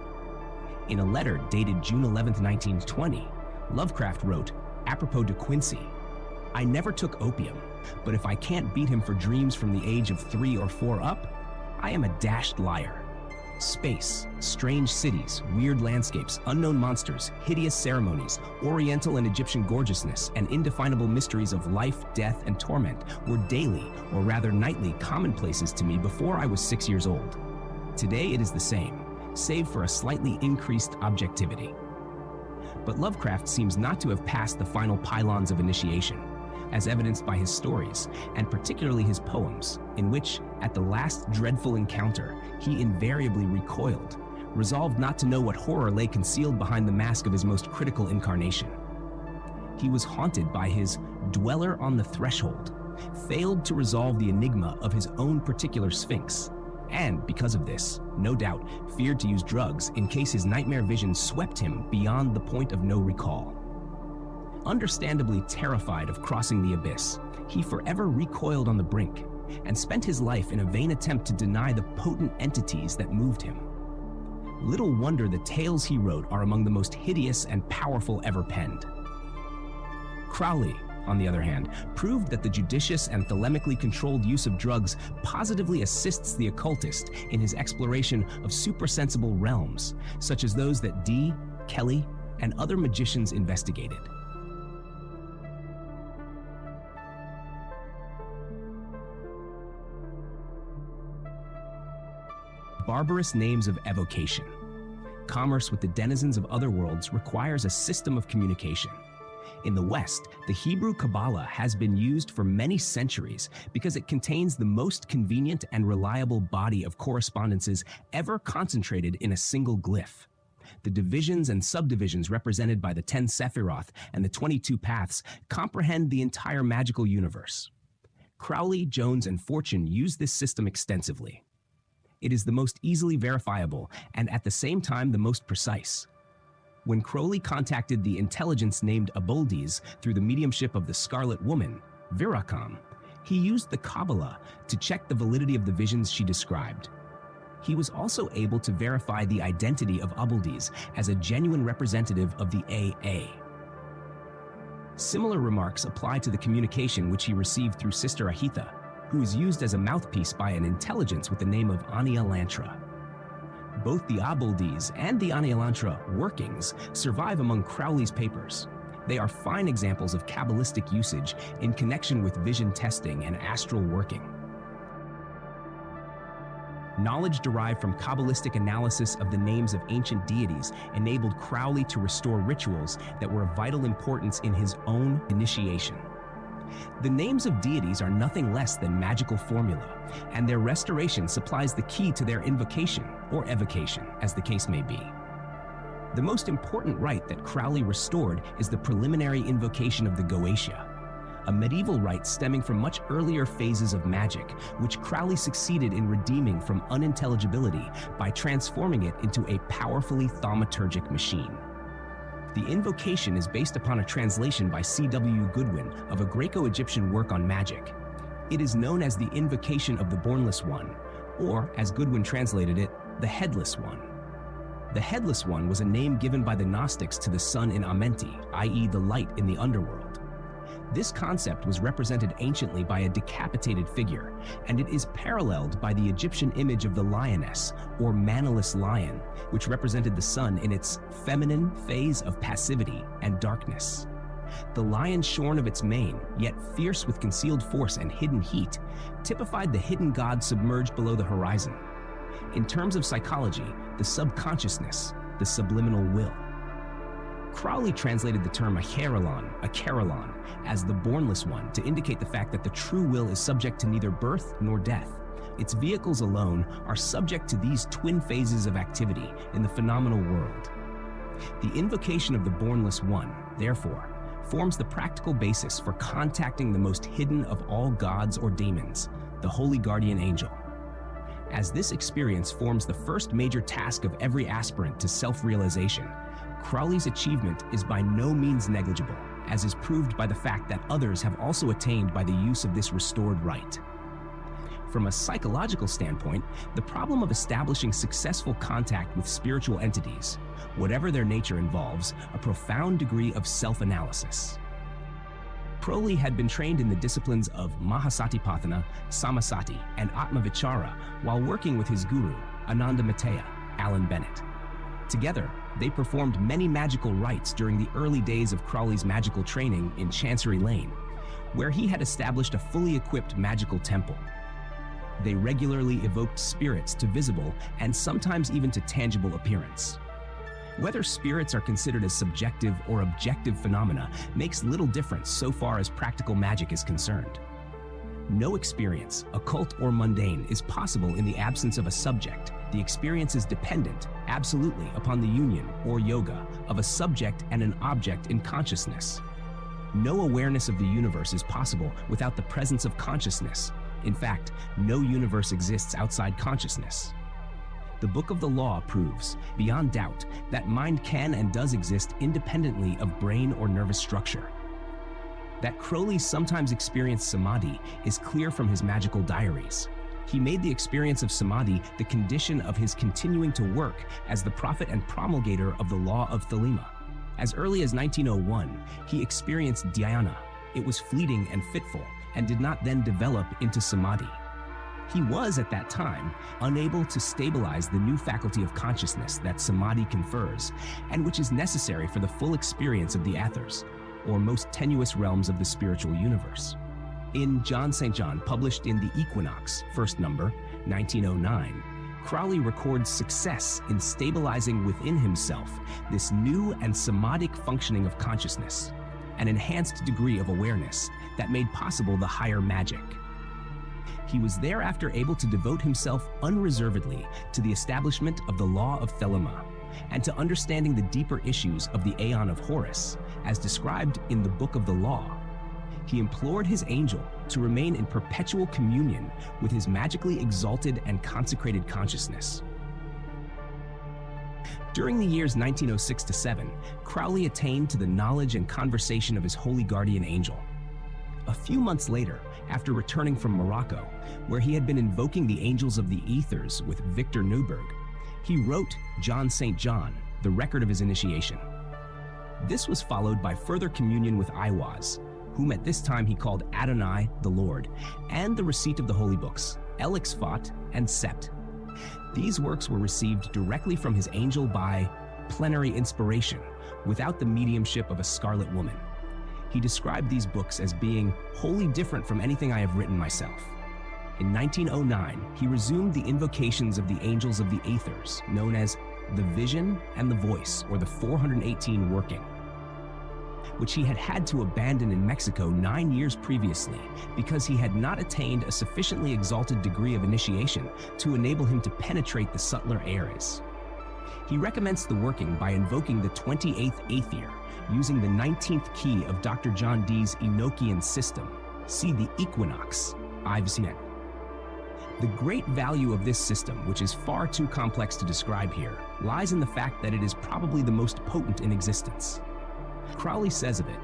In a letter dated June 11, 1920, Lovecraft wrote, apropos de Quincy, "I never took opium, but if I can't beat him for dreams from the age of 3 or 4 up, I am a dashed liar. Space, strange cities, weird landscapes, unknown monsters, hideous ceremonies, Oriental and Egyptian gorgeousness, and indefinable mysteries of life, death, and torment were daily, or rather nightly, commonplaces to me before I was 6 years old. Today it is the same, save for a slightly increased objectivity." But Lovecraft seems not to have passed the final pylons of initiation, as evidenced by his stories, and particularly his poems, in which, at the last dreadful encounter, he invariably recoiled, resolved not to know what horror lay concealed behind the mask of his most critical incarnation. He was haunted by his dweller on the threshold, failed to resolve the enigma of his own particular sphinx, and, because of this, no doubt, feared to use drugs in case his nightmare vision swept him beyond the point of no recall. Understandably terrified of crossing the abyss, he forever recoiled on the brink and spent his life in a vain attempt to deny the potent entities that moved him. Little wonder the tales he wrote are among the most hideous and powerful ever penned. Crowley, on the other hand, proved that the judicious and thelemically controlled use of drugs positively assists the occultist in his exploration of suprasensible realms, such as those that Dee, Kelly, and other magicians investigated. Barbarous names of evocation. Commerce with the denizens of other worlds requires a system of communication. In the West, the Hebrew Kabbalah has been used for many centuries because it contains the most convenient and reliable body of correspondences ever concentrated in a single glyph. The divisions and subdivisions represented by the 10 Sephiroth and the 22 paths comprehend the entire magical universe. Crowley, Jones, and Fortune use this system extensively. It is the most easily verifiable and at the same time the most precise. When Crowley contacted the intelligence named Aboldes through the mediumship of the Scarlet Woman, Virakam, he used the Kabbalah to check the validity of the visions she described. He was also able to verify the identity of Aboldes as a genuine representative of the AA. Similar remarks apply to the communication which he received through Sister Ahitha, who is used as a mouthpiece by an intelligence with the name of Anialantra. Both the Aboldes and the Anialantra workings survive among Crowley's papers. They are fine examples of Kabbalistic usage in connection with vision testing and astral working. Knowledge derived from Kabbalistic analysis of the names of ancient deities enabled Crowley to restore rituals that were of vital importance in his own initiation. The names of deities are nothing less than magical formula, and their restoration supplies the key to their invocation, or evocation, as the case may be. The most important rite that Crowley restored is the preliminary invocation of the Goetia, a medieval rite stemming from much earlier phases of magic, which Crowley succeeded in redeeming from unintelligibility by transforming it into a powerfully thaumaturgic machine. The invocation is based upon a translation by C.W. Goodwin of a Greco-Egyptian work on magic. It is known as the Invocation of the Bornless One, or, as Goodwin translated it, the Headless One. The Headless One was a name given by the Gnostics to the sun in Amenti, i.e. the light in the underworld. This concept was represented anciently by a decapitated figure, and it is paralleled by the Egyptian image of the lioness, or manaless lion, which represented the sun in its feminine phase of passivity and darkness. The lion shorn of its mane, yet fierce with concealed force and hidden heat, typified the hidden god submerged below the horizon. In terms of psychology, the subconsciousness, the subliminal will. Crowley translated the term a Carillon, as the bornless one to indicate the fact that the true will is subject to neither birth nor death. Its vehicles alone are subject to these twin phases of activity in the phenomenal world. The invocation of the bornless one, therefore, forms the practical basis for contacting the most hidden of all gods or demons, the holy guardian angel. As this experience forms the first major task of every aspirant to self-realization, Crowley's achievement is by no means negligible, as is proved by the fact that others have also attained by the use of this restored right. From a psychological standpoint, the problem of establishing successful contact with spiritual entities, whatever their nature, involves a profound degree of self-analysis. Crowley had been trained in the disciplines of Mahasatipatthana, Samasati, and Atmavichara while working with his guru, Anandamateya, Alan Bennett. Together, they performed many magical rites during the early days of Crowley's magical training in Chancery Lane, where he had established a fully equipped magical temple. They regularly evoked spirits to visible and sometimes even to tangible appearance. Whether spirits are considered as subjective or objective phenomena makes little difference so far as practical magic is concerned. No experience, occult or mundane, is possible in the absence of a subject. The experience is dependent, absolutely, upon the union, or yoga, of a subject and an object in consciousness. No awareness of the universe is possible without the presence of consciousness. In fact, no universe exists outside consciousness. The Book of the Law proves, beyond doubt, that mind can and does exist independently of brain or nervous structure. That Crowley sometimes experienced samadhi is clear from his magical diaries. He made the experience of samadhi the condition of his continuing to work as the prophet and promulgator of the law of Thelema. As early as 1901, he experienced dhyana. It was fleeting and fitful, and did not then develop into samadhi. He was, at that time, unable to stabilize the new faculty of consciousness that samadhi confers, and which is necessary for the full experience of the ethers, or most tenuous realms of the spiritual universe. In John St. John, published in The Equinox, first number, 1909, Crowley records success in stabilizing within himself this new and samadhic functioning of consciousness, an enhanced degree of awareness that made possible the higher magic. He was thereafter able to devote himself unreservedly to the establishment of the law of Thelema and to understanding the deeper issues of the Aeon of Hórus, as described in the Book of the Law. He implored his angel to remain in perpetual communion with his magically exalted and consecrated consciousness. During the years 1906 to 7, Crowley attained to the knowledge and conversation of his holy guardian angel. A few months later, after returning from Morocco, where he had been invoking the angels of the ethers with Victor Newberg, he wrote John St. John, the record of his initiation. This was followed by further communion with Aiwaz, whom at this time he called Adonai, the Lord, and the receipt of the holy books, Elixfot and Sept. These works were received directly from his angel by plenary inspiration, without the mediumship of a scarlet woman. He described these books as being wholly different from anything I have written myself. In 1909, he resumed the invocations of the angels of the ethers, known as the Vision and the Voice, or the 418 working, which he had had to abandon in Mexico 9 years previously because he had not attained a sufficiently exalted degree of initiation to enable him to penetrate the subtler airs. He recommenced the working by invoking the 28th Aether, using the 19th key of Dr. John Dee's Enochian system. See the Equinox, I've seen it. The great value of this system, which is far too complex to describe here, lies in the fact that it is probably the most potent in existence. Crowley says of it,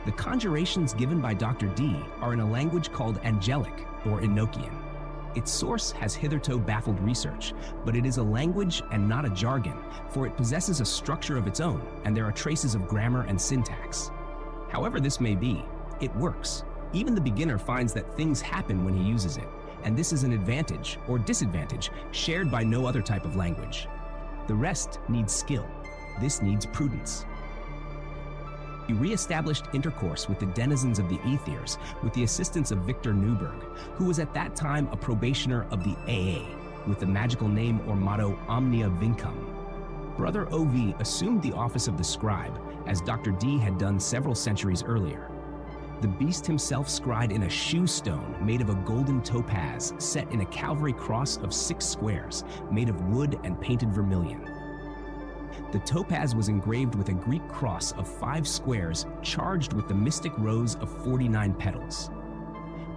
the conjurations given by Dr. Dee are in a language called angelic or Enochian. Its source has hitherto baffled research, but it is a language and not a jargon, for it possesses a structure of its own, and there are traces of grammar and syntax. However this may be, it works. Even the beginner finds that things happen when he uses it, and this is an advantage or disadvantage shared by no other type of language. The rest needs skill. This needs prudence. He re-established intercourse with the denizens of the ethers with the assistance of Victor Newberg, who was at that time a probationer of the AA, with the magical name or motto Omnia Vincam. Brother O.V. assumed the office of the scribe, as Dr. D had done several centuries earlier. The beast himself scried in a shoe stone made of a golden topaz set in a Calvary cross of 6 squares, made of wood and painted vermilion. The topaz was engraved with a Greek cross of 5 squares charged with the mystic rose of 49 petals.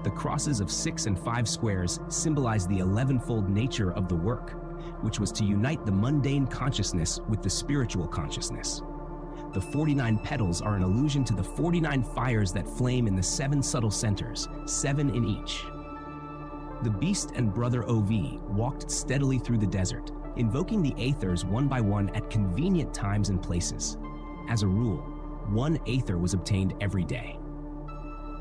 The crosses of 6 and 5 squares symbolize the 11-fold nature of the work, which was to unite the mundane consciousness with the spiritual consciousness. The 49 petals are an allusion to the 49 fires that flame in the 7 subtle centers, 7 in each. The beast and Brother O.V. walked steadily through the desert, invoking the aethers one by one at convenient times and places. As a rule, 1 aether was obtained every day.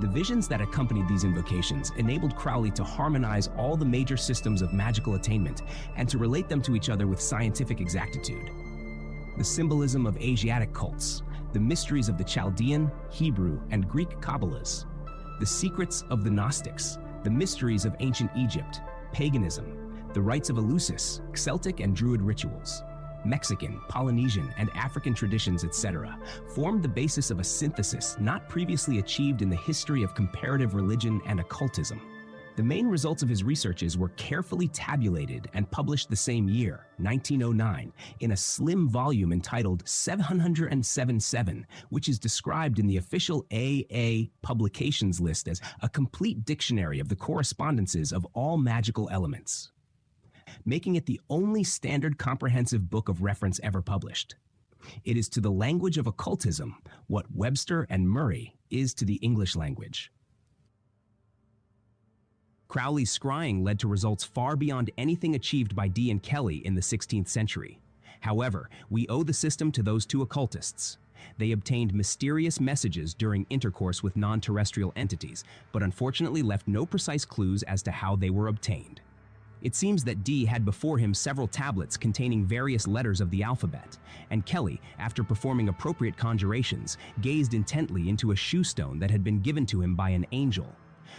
The visions that accompanied these invocations enabled Crowley to harmonize all the major systems of magical attainment and to relate them to each other with scientific exactitude. The symbolism of Asiatic cults, the mysteries of the Chaldean, Hebrew, and Greek Kabbalahs, the secrets of the Gnostics, the mysteries of ancient Egypt, paganism, the rites of Eleusis, Celtic and Druid rituals, Mexican, Polynesian, and African traditions, etc., formed the basis of a synthesis not previously achieved in the history of comparative religion and occultism. The main results of his researches were carefully tabulated and published the same year, 1909, in a slim volume entitled 777, which is described in the official AA publications list as a complete dictionary of the correspondences of all magical elements, making it the only standard comprehensive book of reference ever published. It is to the language of occultism what Webster and Murray is to the English language. Crowley's scrying led to results far beyond anything achieved by Dee and Kelly in the 16th century. However, we owe the system to those 2 occultists. They obtained mysterious messages during intercourse with non-terrestrial entities, but unfortunately left no precise clues as to how they were obtained. It seems that Dee had before him several tablets containing various letters of the alphabet, and Kelly, after performing appropriate conjurations, gazed intently into a shoe stone that had been given to him by an angel.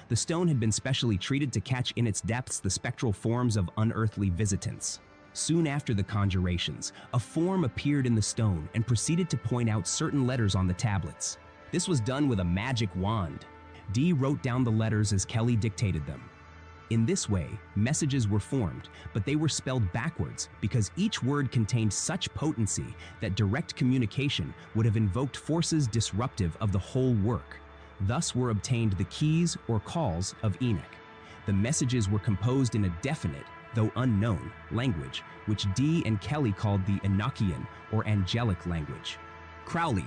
The stone had been specially treated to catch in its depths the spectral forms of unearthly visitants. Soon after the conjurations, a form appeared in the stone and proceeded to point out certain letters on the tablets. This was done with a magic wand. Dee wrote down the letters as Kelly dictated them. In this way, messages were formed, but they were spelled backwards because each word contained such potency that direct communication would have invoked forces disruptive of the whole work. Thus were obtained the keys or calls of Enoch. The messages were composed in a definite, though unknown, language, which Dee and Kelly called the Enochian or angelic language. Crowley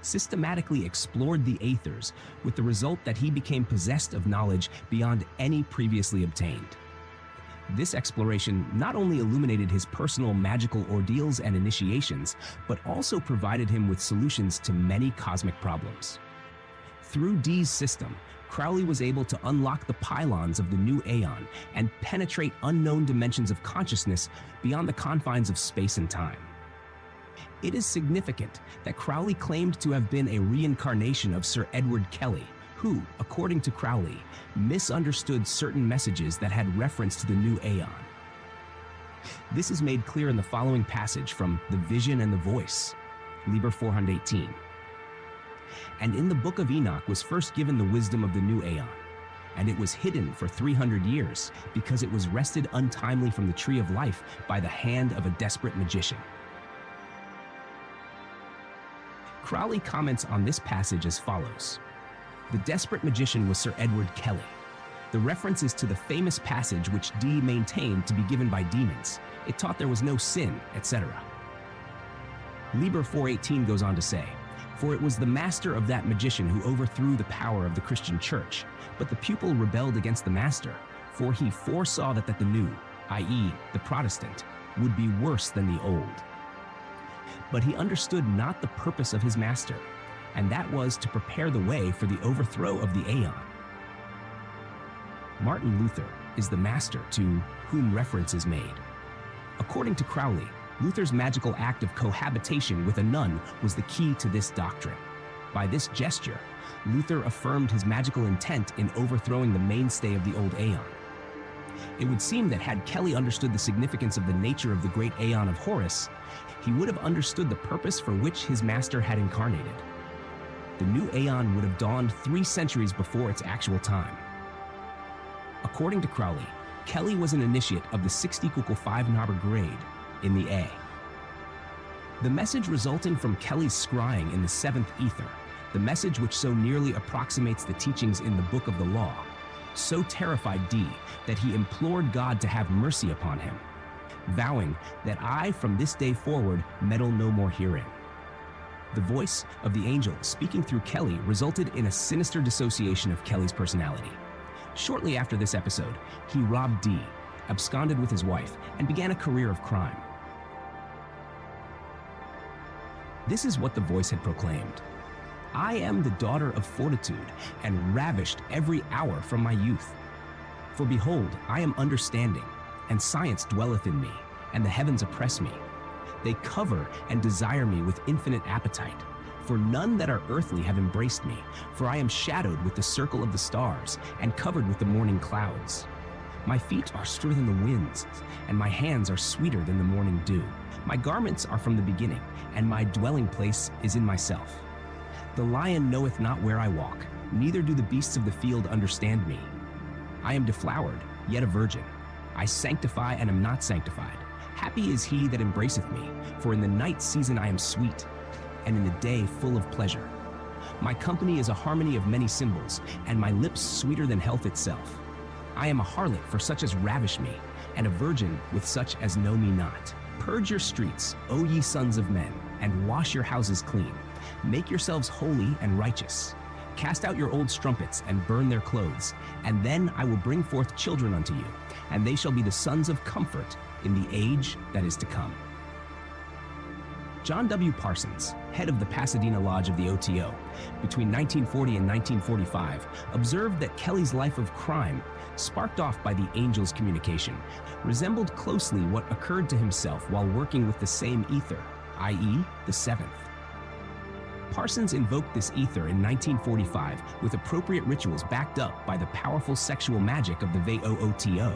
systematically explored the aethers with the result that he became possessed of knowledge beyond any previously obtained. This exploration not only illuminated his personal magical ordeals and initiations, but also provided him with solutions to many cosmic problems. Through Dee's system, Crowley was able to unlock the pylons of the new aeon and penetrate unknown dimensions of consciousness beyond the confines of space and time. It is significant that Crowley claimed to have been a reincarnation of Sir Edward Kelly, who, according to Crowley, misunderstood certain messages that had reference to the new aeon. This is made clear in the following passage from The Vision and the Voice, Liber 418. And in the Book of Enoch was first given the wisdom of the new aeon, and it was hidden for 300 years because it was wrested untimely from the tree of life by the hand of a desperate magician. Crowley comments on this passage as follows. The desperate magician was Sir Edward Kelly. The reference is to the famous passage which Dee maintained to be given by demons. It taught there was no sin, etc. Liber 418 goes on to say, for it was the master of that magician who overthrew the power of the Christian church, but the pupil rebelled against the master, for he foresaw that the new, i.e., the Protestant, would be worse than the old. But he understood not the purpose of his master, and that was to prepare the way for the overthrow of the aeon. Martin Luther is the master to whom reference is made. According to Crowley, Luther's magical act of cohabitation with a nun was the key to this doctrine. By this gesture, Luther affirmed his magical intent in overthrowing the mainstay of the old aeon. It would seem that had Kelly understood the significance of the nature of the great Aeon of Hórus, he would have understood the purpose for which his master had incarnated. The new Aeon would have dawned 3 centuries before its actual time. According to Crowley, Kelly was an initiate of the 60-5 number grade in the A. The message resulting from Kelly's scrying in the 7th ether, the message which so nearly approximates the teachings in the Book of the Law, so terrified Dee that he implored God to have mercy upon him, vowing that I from this day forward meddle no more herein. The voice of the angel speaking through Kelly resulted in a sinister dissociation of Kelly's personality. Shortly after this episode, he robbed Dee, absconded with his wife, and began a career of crime. This is what the voice had proclaimed. I am the daughter of fortitude, and ravished every hour from my youth. For behold, I am understanding, and science dwelleth in me, and the heavens oppress me. They cover and desire me with infinite appetite. For none that are earthly have embraced me, for I am shadowed with the circle of the stars, and covered with the morning clouds. My feet are swifter than the winds, and my hands are sweeter than the morning dew. My garments are from the beginning, and my dwelling place is in myself. The lion knoweth not where I walk, neither do the beasts of the field understand me. I am deflowered, yet a virgin. I sanctify and am not sanctified. Happy is he that embraceth me, for in the night season I am sweet, and in the day full of pleasure. My company is a harmony of many symbols, and my lips sweeter than health itself. I am a harlot for such as ravish me, and a virgin with such as know me not. Purge your streets, O ye sons of men, and wash your houses clean. Make yourselves holy and righteous. Cast out your old strumpets and burn their clothes, and then I will bring forth children unto you, and they shall be the sons of comfort in the age that is to come. John W. Parsons, head of the Pasadena Lodge of the OTO, between 1940 and 1945, observed that Kelly's life of crime, sparked off by the angel's communication, resembled closely what occurred to himself while working with the same ether, i.e., the 7th. Parsons invoked this ether in 1945 with appropriate rituals backed up by the powerful sexual magic of the VOOTO,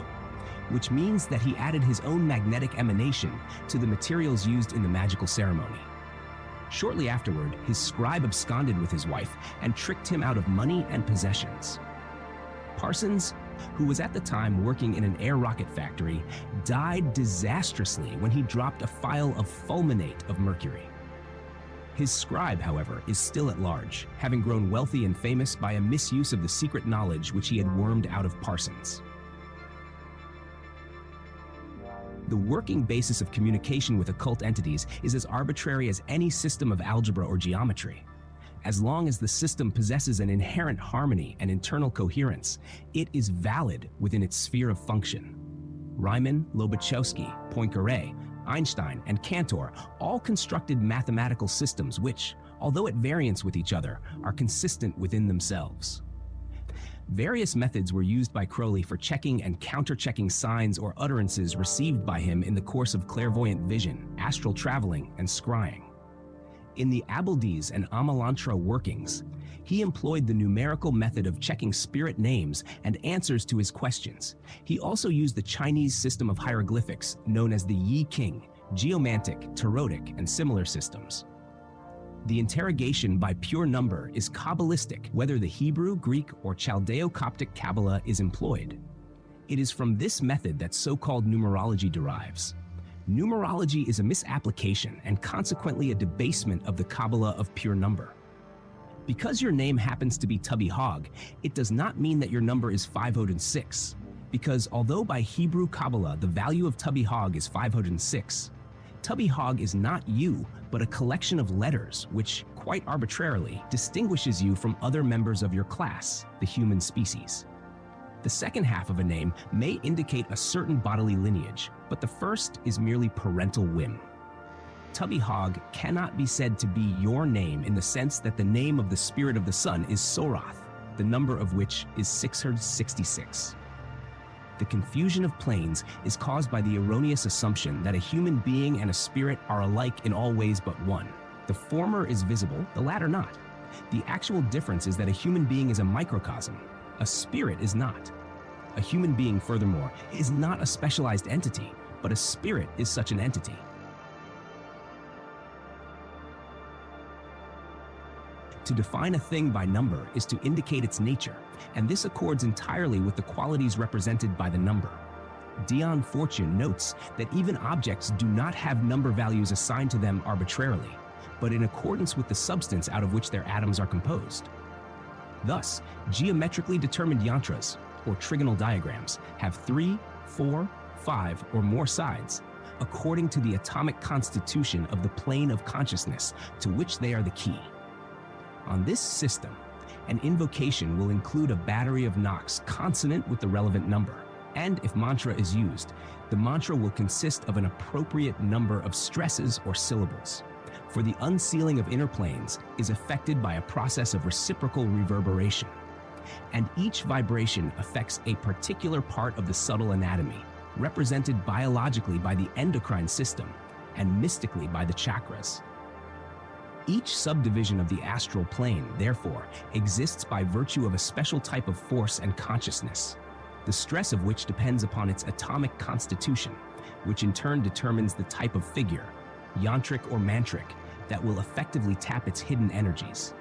which means that he added his own magnetic emanation to the materials used in the magical ceremony. Shortly afterward, his scribe absconded with his wife and tricked him out of money and possessions. Parsons, who was at the time working in an air rocket factory, died disastrously when he dropped a phial of fulminate of mercury. His scribe, however, is still at large, having grown wealthy and famous by a misuse of the secret knowledge which he had wormed out of Parsons. The working basis of communication with occult entities is as arbitrary as any system of algebra or geometry. As long as the system possesses an inherent harmony and internal coherence, it is valid within its sphere of function. Riemann, Lobachevsky, Poincaré, Einstein, and Cantor all constructed mathematical systems which, although at variance with each other, are consistent within themselves. Various methods were used by Crowley for checking and counter-checking signs or utterances received by him in the course of clairvoyant vision, astral traveling, and scrying. In the Abeldes and Amalantra workings, he employed the numerical method of checking spirit names and answers to his questions. He also used the Chinese system of hieroglyphics known as the Yi King, geomantic, tarotic, and similar systems. The interrogation by pure number is Kabbalistic, whether the Hebrew, Greek, or Chaldeo-Coptic Kabbalah is employed. It is from this method that so-called numerology derives. Numerology is a misapplication and consequently a debasement of the Kabbalah of pure number. Because your name happens to be Tubby Hogg, it does not mean that your number is 506, because although by Hebrew Kabbalah the value of Tubby Hogg is 506, Tubby Hogg is not you, but a collection of letters which, quite arbitrarily, distinguishes you from other members of your class, the human species. The second half of a name may indicate a certain bodily lineage, but the first is merely parental whim. Tubby Hogg cannot be said to be your name in the sense that the name of the spirit of the sun is Soroth, the number of which is 666. The confusion of planes is caused by the erroneous assumption that a human being and a spirit are alike in all ways but one. The former is visible, the latter not. The actual difference is that a human being is a microcosm. A spirit is not. A human being, furthermore, is not a specialized entity, but a spirit is such an entity. To define a thing by number is to indicate its nature, and this accords entirely with the qualities represented by the number. Dion Fortune notes that even objects do not have number values assigned to them arbitrarily, but in accordance with the substance out of which their atoms are composed. Thus, geometrically determined yantras, or trigonal diagrams, have 3, 4, 5, or more sides, according to the atomic constitution of the plane of consciousness to which they are the key. On this system, an invocation will include a battery of knocks consonant with the relevant number, and if mantra is used, the mantra will consist of an appropriate number of stresses or syllables. For the unsealing of inner planes is effected by a process of reciprocal reverberation, and each vibration affects a particular part of the subtle anatomy, represented biologically by the endocrine system and mystically by the chakras. Each subdivision of the astral plane, therefore, exists by virtue of a special type of force and consciousness, the stress of which depends upon its atomic constitution, which in turn determines the type of figure, yantric or mantric, that will effectively tap its hidden energies.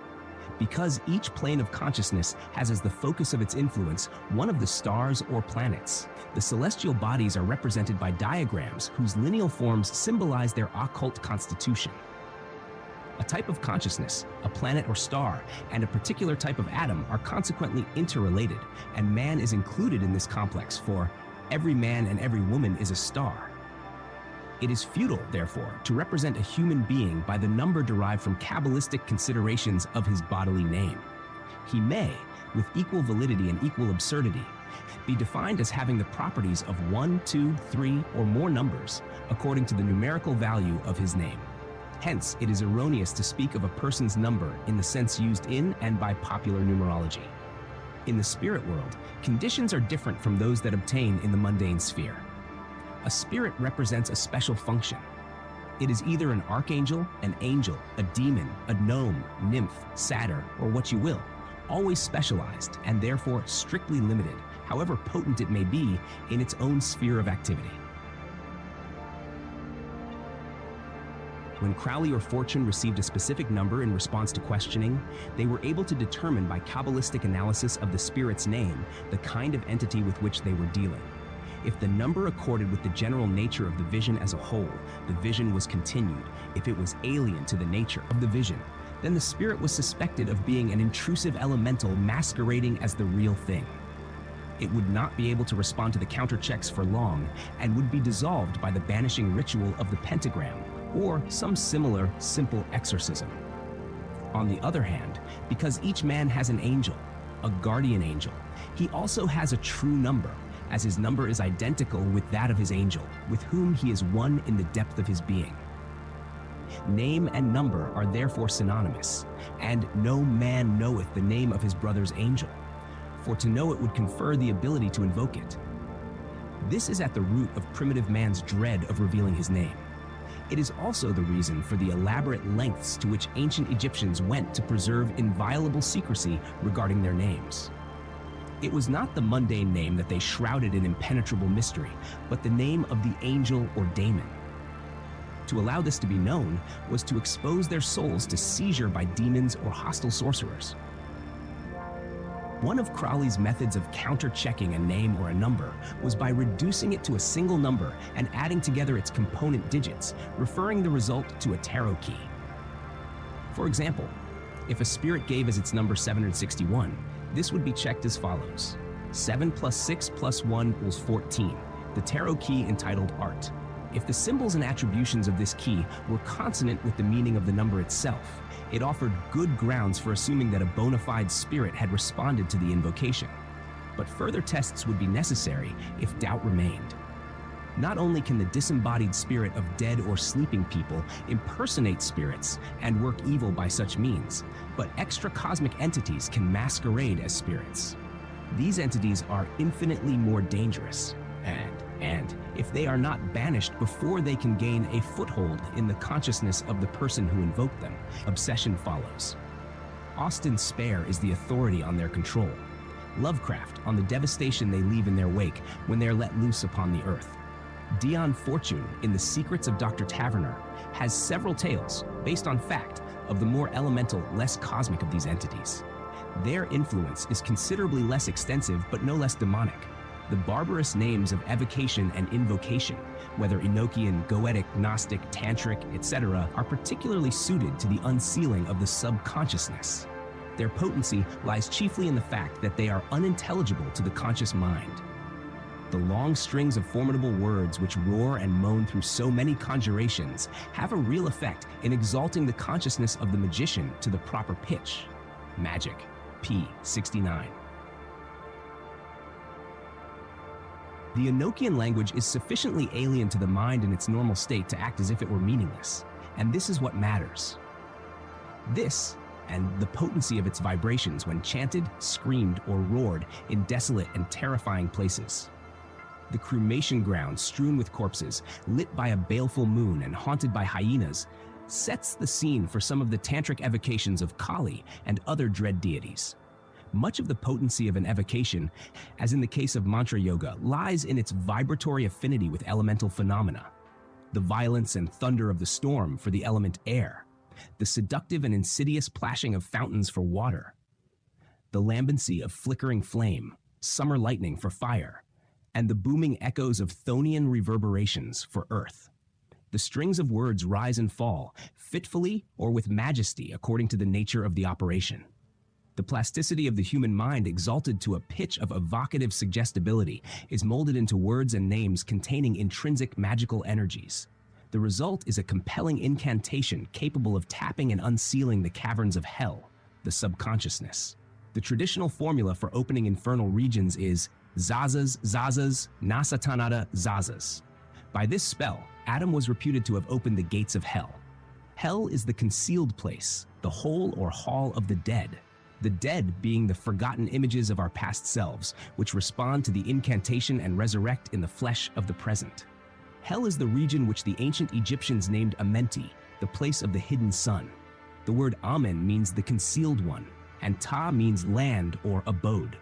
Because each plane of consciousness has as the focus of its influence one of the stars or planets, the celestial bodies are represented by diagrams whose lineal forms symbolize their occult constitution. A type of consciousness, a planet or star, and a particular type of atom are consequently interrelated, and man is included in this complex, for every man and every woman is a star. It is futile, therefore, to represent a human being by the number derived from Kabbalistic considerations of his bodily name. He may, with equal validity and equal absurdity, be defined as having the properties of 1, 2, 3, or more numbers, according to the numerical value of his name. Hence, it is erroneous to speak of a person's number in the sense used in and by popular numerology. In the spirit world, conditions are different from those that obtain in the mundane sphere. A spirit represents a special function. It is either an archangel, an angel, a demon, a gnome, nymph, satyr, or what you will, always specialized and therefore strictly limited, however potent it may be, in its own sphere of activity. When Crowley or Fortune received a specific number in response to questioning, they were able to determine by Kabbalistic analysis of the spirit's name the kind of entity with which they were dealing. If the number accorded with the general nature of the vision as a whole, the vision was continued. If it was alien to the nature of the vision, then the spirit was suspected of being an intrusive elemental masquerading as the real thing. It would not be able to respond to the counterchecks for long and would be dissolved by the banishing ritual of the pentagram or some similar simple exorcism. On the other hand, because each man has an angel, a guardian angel, he also has a true number, as his number is identical with that of his angel, with whom he is one in the depth of his being. Name and number are therefore synonymous, and no man knoweth the name of his brother's angel, for to know it would confer the ability to invoke it. This is at the root of primitive man's dread of revealing his name. It is also the reason for the elaborate lengths to which ancient Egyptians went to preserve inviolable secrecy regarding their names. It was not the mundane name that they shrouded in impenetrable mystery, but the name of the angel or daemon. To allow this to be known was to expose their souls to seizure by demons or hostile sorcerers. One of Crowley's methods of counter-checking a name or a number was by reducing it to a single number and adding together its component digits, referring the result to a tarot key. For example, if a spirit gave as its number 761, this would be checked as follows: 7 plus 6 plus 1 equals 14, the tarot key entitled Art. If the symbols and attributions of this key were consonant with the meaning of the number itself, it offered good grounds for assuming that a bona fide spirit had responded to the invocation. But further tests would be necessary if doubt remained. Not only can the disembodied spirit of dead or sleeping people impersonate spirits and work evil by such means, but extra-cosmic entities can masquerade as spirits. These entities are infinitely more dangerous, and if they are not banished before they can gain a foothold in the consciousness of the person who invoked them, obsession follows. Austin Spare is the authority on their control. Lovecraft on the devastation they leave in their wake when they are let loose upon the earth. Dion Fortune, in The Secrets of Dr. Taverner, has several tales, based on fact, of the more elemental, less cosmic of these entities. Their influence is considerably less extensive, but no less demonic. The barbarous names of evocation and invocation, whether Enochian, Goetic, Gnostic, Tantric, etc., are particularly suited to the unsealing of the subconsciousness. Their potency lies chiefly in the fact that they are unintelligible to the conscious mind. The long strings of formidable words which roar and moan through so many conjurations have a real effect in exalting the consciousness of the magician to the proper pitch. Magic, p. 69. The Enochian language is sufficiently alien to the mind in its normal state to act as if it were meaningless, and this is what matters. This, and the potency of its vibrations when chanted, screamed, or roared in desolate and terrifying places. The cremation ground strewn with corpses, lit by a baleful moon and haunted by hyenas, sets the scene for some of the tantric evocations of Kali and other dread deities. Much of the potency of an evocation, as in the case of mantra yoga, lies in its vibratory affinity with elemental phenomena. The violence and thunder of the storm for the element air, the seductive and insidious plashing of fountains for water, the lambency of flickering flame, summer lightning for fire, and the booming echoes of Chthonian reverberations for earth. The strings of words rise and fall, fitfully or with majesty according to the nature of the operation. The plasticity of the human mind, exalted to a pitch of evocative suggestibility, is molded into words and names containing intrinsic magical energies. The result is a compelling incantation capable of tapping and unsealing the caverns of hell, the subconsciousness. The traditional formula for opening infernal regions is Zazas, Zazas, Nasatanada, Zazas. By this spell, Adam was reputed to have opened the gates of hell. Hell is the concealed place, the hole or hall of the dead. The dead being the forgotten images of our past selves, which respond to the incantation and resurrect in the flesh of the present. Hell is the region which the ancient Egyptians named Amenti, the place of the hidden sun. The word Amen means the concealed one, and Ta means land or abode.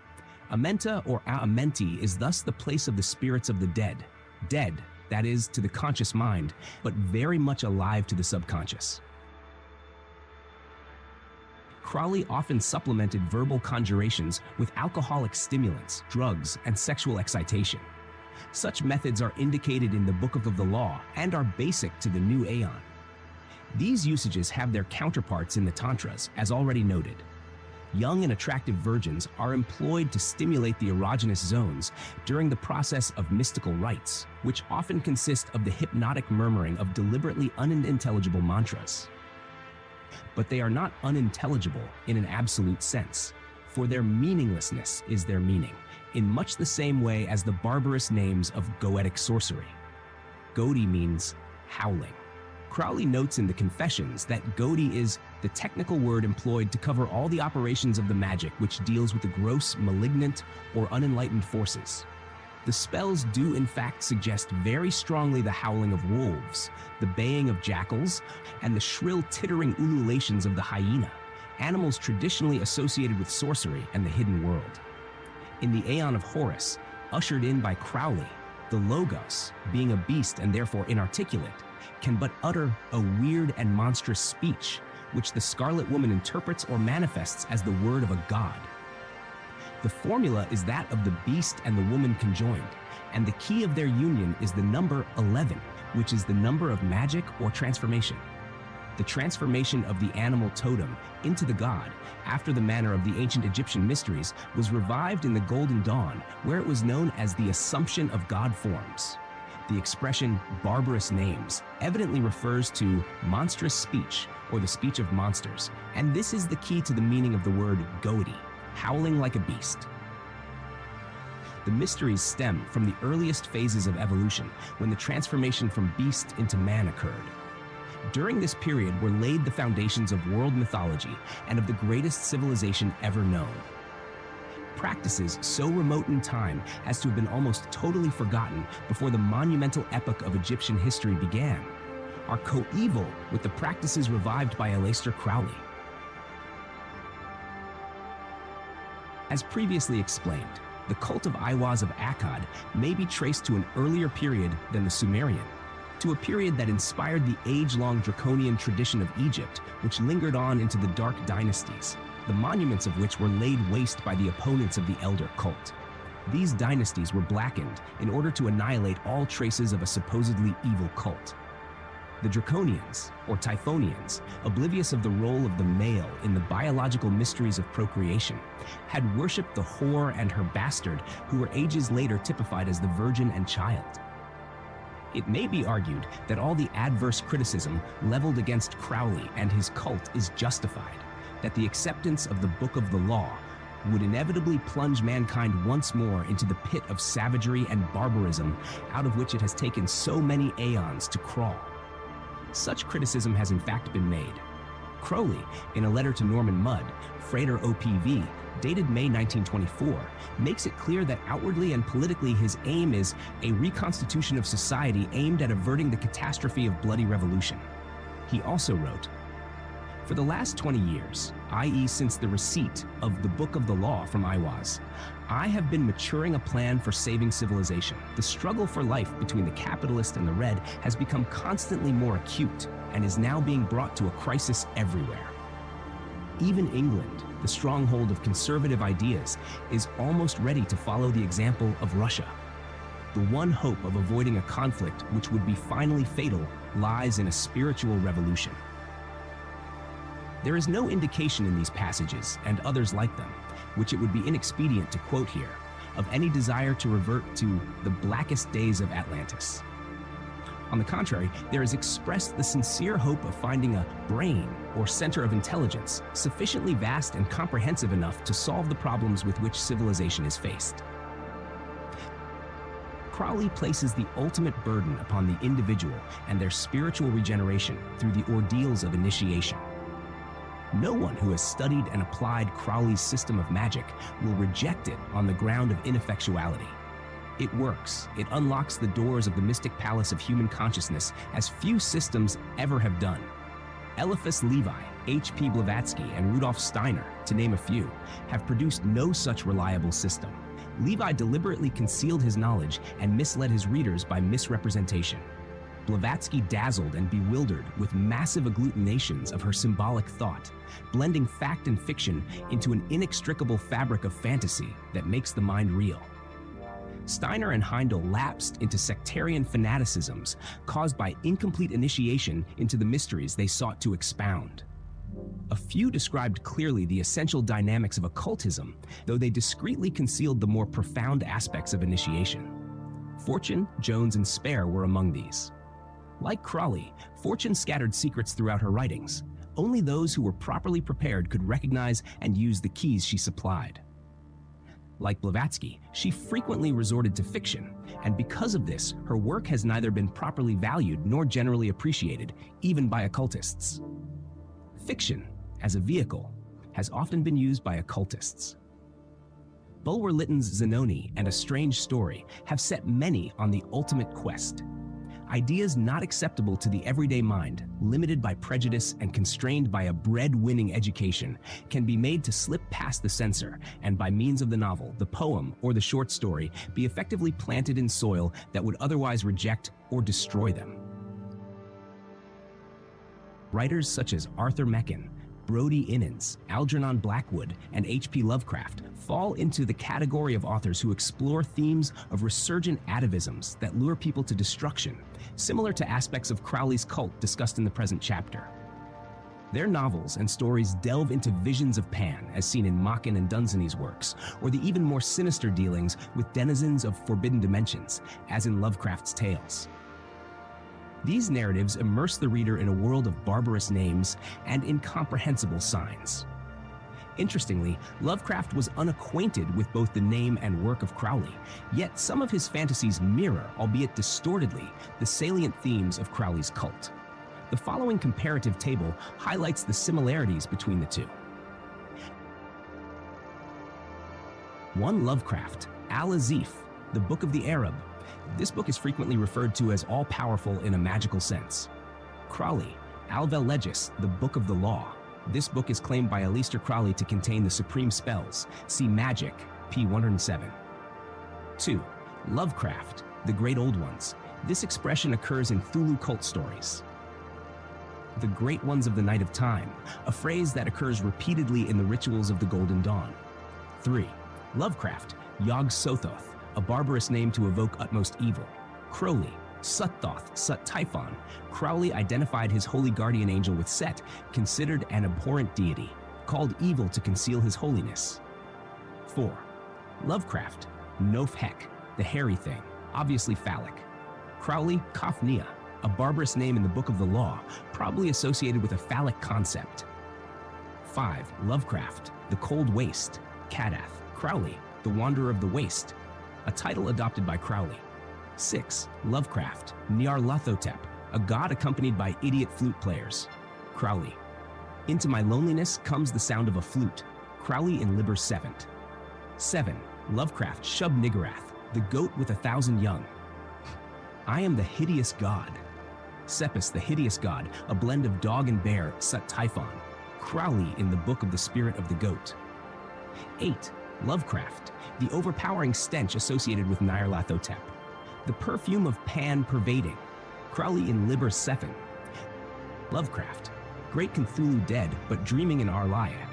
Amenta or Amenti is thus the place of the spirits of the dead. Dead, that is, to the conscious mind, but very much alive to the subconscious. Crowley often supplemented verbal conjurations with alcoholic stimulants, drugs, and sexual excitation. Such methods are indicated in the Book of the Law and are basic to the new Aeon. These usages have their counterparts in the Tantras, as already noted. Young and attractive virgins are employed to stimulate the erogenous zones during the process of mystical rites, which often consist of the hypnotic murmuring of deliberately unintelligible mantras. But they are not unintelligible in an absolute sense, for their meaninglessness is their meaning, in much the same way as the barbarous names of Goetic sorcery. Godi means howling. Crowley notes in the Confessions that Godi is the technical word employed to cover all the operations of the magic which deals with the gross, malignant, or unenlightened forces. The spells do in fact suggest very strongly the howling of wolves, the baying of jackals, and the shrill tittering ululations of the hyena, animals traditionally associated with sorcery and the hidden world. In the Aeon of Hórus, ushered in by Crowley, the Logos, being a beast and therefore inarticulate, can but utter a weird and monstrous speech, which the Scarlet Woman interprets or manifests as the word of a god. The formula is that of the beast and the woman conjoined, and the key of their union is the number 11, which is the number of magic or transformation. The transformation of the animal totem into the god, after the manner of the ancient Egyptian mysteries, was revived in the Golden Dawn, where it was known as the Assumption of God Forms. The expression barbarous names evidently refers to monstrous speech or the speech of monsters, and this is the key to the meaning of the word Godi, howling like a beast. The mysteries stem from the earliest phases of evolution, when the transformation from beast into man occurred. During this period were laid the foundations of world mythology and of the greatest civilization ever known. Practices so remote in time as to have been almost totally forgotten before the monumental epoch of Egyptian history began are coeval with the practices revived by Aleister Crowley. As previously explained, the cult of Aiwaz of Akkad may be traced to an earlier period than the Sumerian, to a period that inspired the age-long draconian tradition of Egypt, which lingered on into the Dark Dynasties, the monuments of which were laid waste by the opponents of the Elder cult. These dynasties were blackened in order to annihilate all traces of a supposedly evil cult. The Draconians, or Typhonians, oblivious of the role of the male in the biological mysteries of procreation, had worshipped the whore and her bastard, who were ages later typified as the virgin and child. It may be argued that all the adverse criticism leveled against Crowley and his cult is justified, that the acceptance of the Book of the Law would inevitably plunge mankind once more into the pit of savagery and barbarism out of which it has taken so many aeons to crawl. Such criticism has in fact been made. Crowley, in a letter to Norman Mudd, Frater OPV, dated May 1924, makes it clear that outwardly and politically his aim is a reconstitution of society aimed at averting the catastrophe of bloody revolution. He also wrote, "For the last 20 years, i.e. since the receipt of the Book of the Law from Aiwaz, I have been maturing a plan for saving civilization. The struggle for life between the capitalist and the red has become constantly more acute and is now being brought to a crisis everywhere. Even England, the stronghold of conservative ideas, is almost ready to follow the example of Russia. The one hope of avoiding a conflict which would be finally fatal lies in a spiritual revolution." There is no indication in these passages, and others like them, which it would be inexpedient to quote here, of any desire to revert to the blackest days of Atlantis. On the contrary, there is expressed the sincere hope of finding a brain or center of intelligence sufficiently vast and comprehensive enough to solve the problems with which civilization is faced. Crowley places the ultimate burden upon the individual and their spiritual regeneration through the ordeals of initiation. No one who has studied and applied Crowley's system of magic will reject it on the ground of ineffectuality. It works. It unlocks the doors of the mystic palace of human consciousness as few systems ever have done. Eliphas Levi, H.P. Blavatsky, and Rudolf Steiner, to name a few, have produced no such reliable system. Levi deliberately concealed his knowledge and misled his readers by misrepresentation. Blavatsky dazzled and bewildered with massive agglutinations of her symbolic thought, blending fact and fiction into an inextricable fabric of fantasy that makes the mind real. Steiner and Heindel lapsed into sectarian fanaticisms caused by incomplete initiation into the mysteries they sought to expound. A few described clearly the essential dynamics of occultism, though they discreetly concealed the more profound aspects of initiation. Fortune, Jones, and Spare were among these. Like Crowley, Fortune scattered secrets throughout her writings. Only those who were properly prepared could recognize and use the keys she supplied. Like Blavatsky, she frequently resorted to fiction, and because of this, her work has neither been properly valued nor generally appreciated, even by occultists. Fiction, as a vehicle, has often been used by occultists. Bulwer Lytton's Zanoni and A Strange Story have set many on the ultimate quest. Ideas not acceptable to the everyday mind, limited by prejudice and constrained by a bread-winning education, can be made to slip past the censor and by means of the novel, the poem, or the short story, be effectively planted in soil that would otherwise reject or destroy them. Writers such as Arthur Machen, Brodie Innans, Algernon Blackwood, and H.P. Lovecraft fall into the category of authors who explore themes of resurgent atavisms that lure people to destruction, similar to aspects of Crowley's cult discussed in the present chapter. Their novels and stories delve into visions of Pan, as seen in Machen and Dunsany's works, or the even more sinister dealings with denizens of forbidden dimensions, as in Lovecraft's tales. These narratives immerse the reader in a world of barbarous names and incomprehensible signs. Interestingly, Lovecraft was unacquainted with both the name and work of Crowley, yet some of his fantasies mirror, albeit distortedly, the salient themes of Crowley's cult. The following comparative table highlights the similarities between the two. 1. Lovecraft, Al-Azif, the Book of the Arab. This book is frequently referred to as all-powerful in a magical sense. Crowley, Alvel Legis, the Book of the Law. This book is claimed by Aleister Crowley to contain the supreme spells. See Magic, p. 107. 2. Lovecraft, the Great Old Ones. This expression occurs in Cthulhu cult stories. The Great Ones of the Night of Time, a phrase that occurs repeatedly in the rituals of the Golden Dawn. 3. Lovecraft, Yog-Sothoth, a barbarous name to evoke utmost evil. Crowley, Sut-Thoth, Sut-Typhon. Crowley identified his holy guardian angel with Set, considered an abhorrent deity, called evil to conceal his holiness. 4. Lovecraft, Nofhek, the hairy thing, obviously phallic. Crowley, Kafnia, a barbarous name in the Book of the Law, probably associated with a phallic concept. 5. Lovecraft, the Cold Waste, Kadath. Crowley, the Wanderer of the Waste, a title adopted by Crowley. 6. Lovecraft, Nyarlathotep, a god accompanied by idiot flute players. Crowley. Into my loneliness comes the sound of a flute. Crowley in Liber 7. 7. Lovecraft, Shub-Niggurath, the goat with 1,000 young. I am the hideous god. Sepis, the hideous god, a blend of dog and bear, Sut-Typhon. Crowley in the Book of the Spirit of the Goat. 8. Lovecraft, the overpowering stench associated with Nyarlathotep. The perfume of Pan pervading. Crowley in Liber 7. Lovecraft, great Cthulhu dead, but dreaming in Arlaya.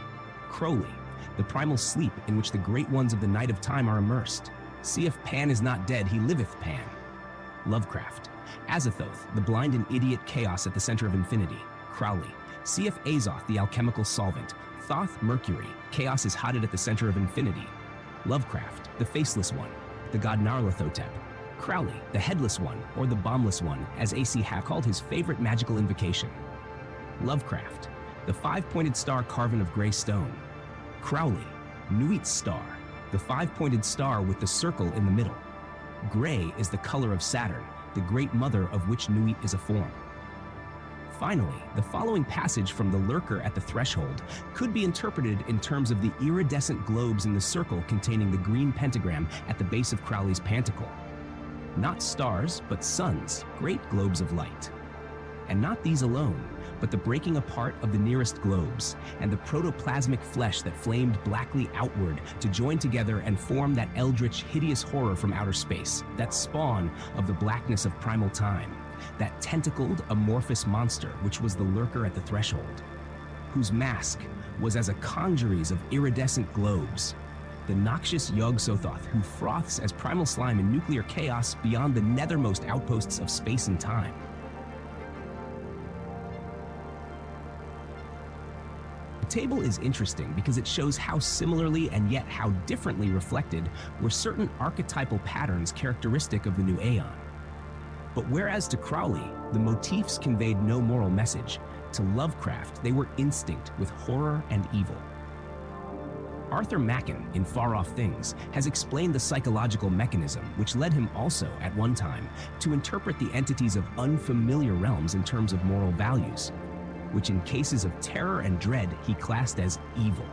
Crowley, the primal sleep in which the great ones of the night of time are immersed. See if Pan is not dead, he liveth Pan. Lovecraft, Azathoth, the blind and idiot chaos at the center of infinity. Crowley, see if Azoth, the alchemical solvent. Thoth, Mercury, chaos is hotted at the center of infinity. Lovecraft, the faceless one, the god Nyarlathotep. Crowley, the headless one, or the bombless one, as A.C. Hack called his favorite magical invocation. Lovecraft, the five-pointed star carven of gray stone. Crowley, Nuit's star, the five-pointed star with the circle in the middle. Gray is the color of Saturn, the great mother of which Nuit is a form. Finally, the following passage from the lurker at the threshold could be interpreted in terms of the iridescent globes in the circle containing the green pentagram at the base of Crowley's pantacle. Not stars, but suns, great globes of light. And not these alone, but the breaking apart of the nearest globes, and the protoplasmic flesh that flamed blackly outward to join together and form that eldritch, hideous horror from outer space, that spawn of the blackness of primal time, that tentacled, amorphous monster which was the lurker at the threshold, whose mask was as a congeries of iridescent globes, the noxious Yog-Sothoth who froths as primal slime in nuclear chaos beyond the nethermost outposts of space and time. The table is interesting because it shows how similarly and yet how differently reflected were certain archetypal patterns characteristic of the new aeon. But whereas to Crowley, the motifs conveyed no moral message, to Lovecraft they were instinct with horror and evil. Arthur Machen, in Far Off Things, has explained the psychological mechanism which led him also, at one time, to interpret the entities of unfamiliar realms in terms of moral values, which in cases of terror and dread he classed as evil.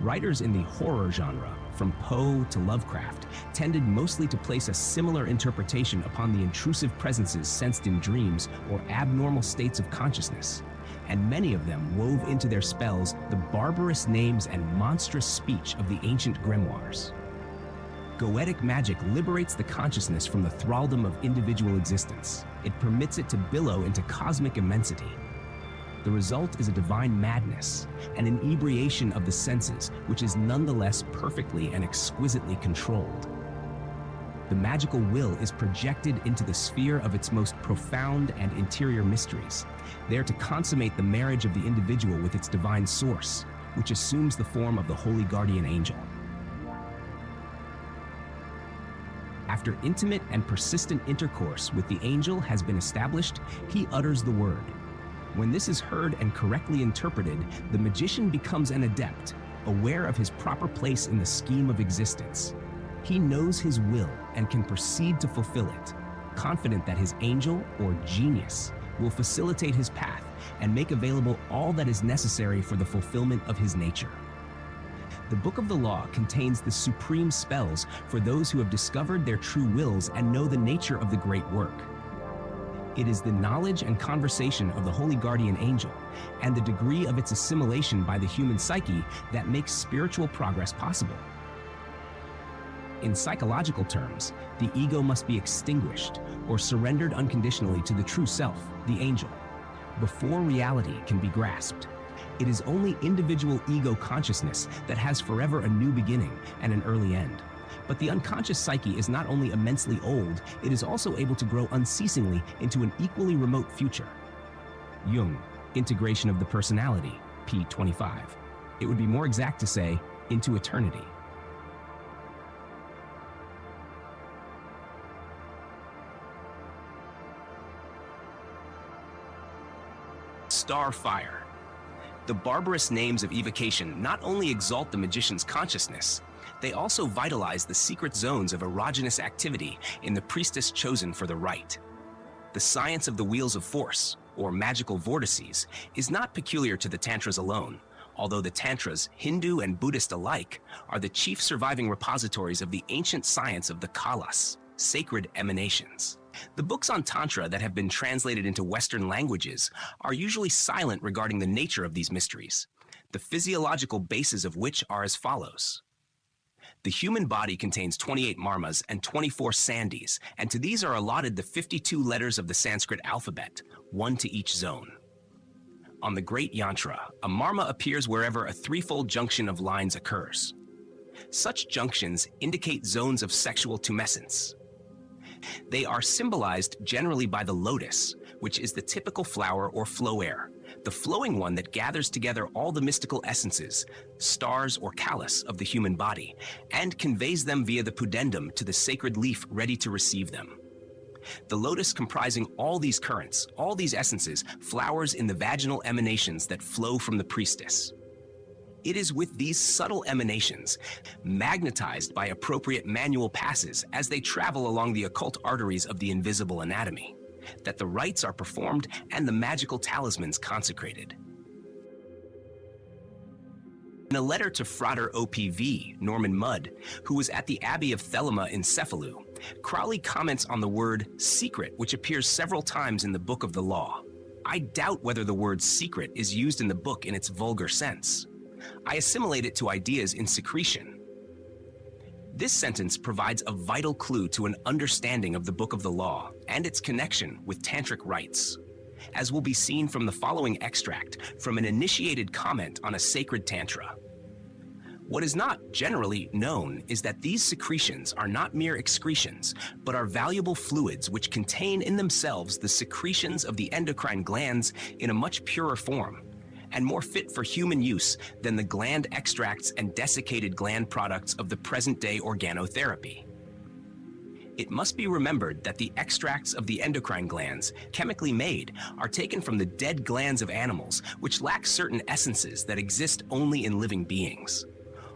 Writers in the horror genre, from Poe to Lovecraft, tended mostly to place a similar interpretation upon the intrusive presences sensed in dreams or abnormal states of consciousness, and many of them wove into their spells the barbarous names and monstrous speech of the ancient grimoires. Goetic magic liberates the consciousness from the thraldom of individual existence. It permits it to billow into cosmic immensity. The result is a divine madness, an inebriation of the senses, which is nonetheless perfectly and exquisitely controlled. The magical will is projected into the sphere of its most profound and interior mysteries, there to consummate the marriage of the individual with its divine source, which assumes the form of the holy guardian angel. After intimate and persistent intercourse with the angel has been established, he utters the word. When this is heard and correctly interpreted, the magician becomes an adept, aware of his proper place in the scheme of existence. He knows his will and can proceed to fulfill it, confident that his angel or genius will facilitate his path and make available all that is necessary for the fulfillment of his nature. The Book of the Law contains the supreme spells for those who have discovered their true wills and know the nature of the great work. It is the knowledge and conversation of the holy guardian angel and the degree of its assimilation by the human psyche that makes spiritual progress possible. In psychological terms, the ego must be extinguished or surrendered unconditionally to the true self, the angel, before reality can be grasped. It is only individual ego consciousness that has forever a new beginning and an early end. But the unconscious psyche is not only immensely old, it is also able to grow unceasingly into an equally remote future. Jung, Integration of the Personality, p. 25. It would be more exact to say, into eternity. Starfire. The barbarous names of evocation not only exalt the magician's consciousness, they also vitalize the secret zones of erogenous activity in the priestess chosen for the rite. The science of the wheels of force, or magical vortices, is not peculiar to the Tantras alone, although the Tantras, Hindu and Buddhist alike, are the chief surviving repositories of the ancient science of the kalas, sacred emanations. The books on Tantra that have been translated into Western languages are usually silent regarding the nature of these mysteries, the physiological bases of which are as follows. The human body contains 28 marmas and 24 sandhis, and to these are allotted the 52 letters of the Sanskrit alphabet, one to each zone. On the Great Yantra, a marma appears wherever a threefold junction of lines occurs. Such junctions indicate zones of sexual tumescence. They are symbolized generally by the lotus, which is the typical flower or flower, the flowing one that gathers together all the mystical essences, stars or callus of the human body, and conveys them via the pudendum to the sacred leaf ready to receive them. The lotus comprising all these currents, all these essences, flowers in the vaginal emanations that flow from the priestess. It is with these subtle emanations, magnetized by appropriate manual passes as they travel along the occult arteries of the invisible anatomy, that the rites are performed and the magical talismans consecrated. In a letter to Frater OPV, Norman Mudd, who was at the Abbey of Thelema in Cefalù, Crowley comments on the word secret, which appears several times in the Book of the Law. I doubt whether the word secret is used in the book in its vulgar sense. I assimilate it to ideas in secretion. This sentence provides a vital clue to an understanding of the Book of the Law and its connection with tantric rites, as will be seen from the following extract from an initiated comment on a sacred tantra. What is not generally known is that these secretions are not mere excretions, but are valuable fluids which contain in themselves the secretions of the endocrine glands in a much purer form, and more fit for human use than the gland extracts and desiccated gland products of the present-day organotherapy. It must be remembered that the extracts of the endocrine glands, chemically made, are taken from the dead glands of animals, which lack certain essences that exist only in living beings.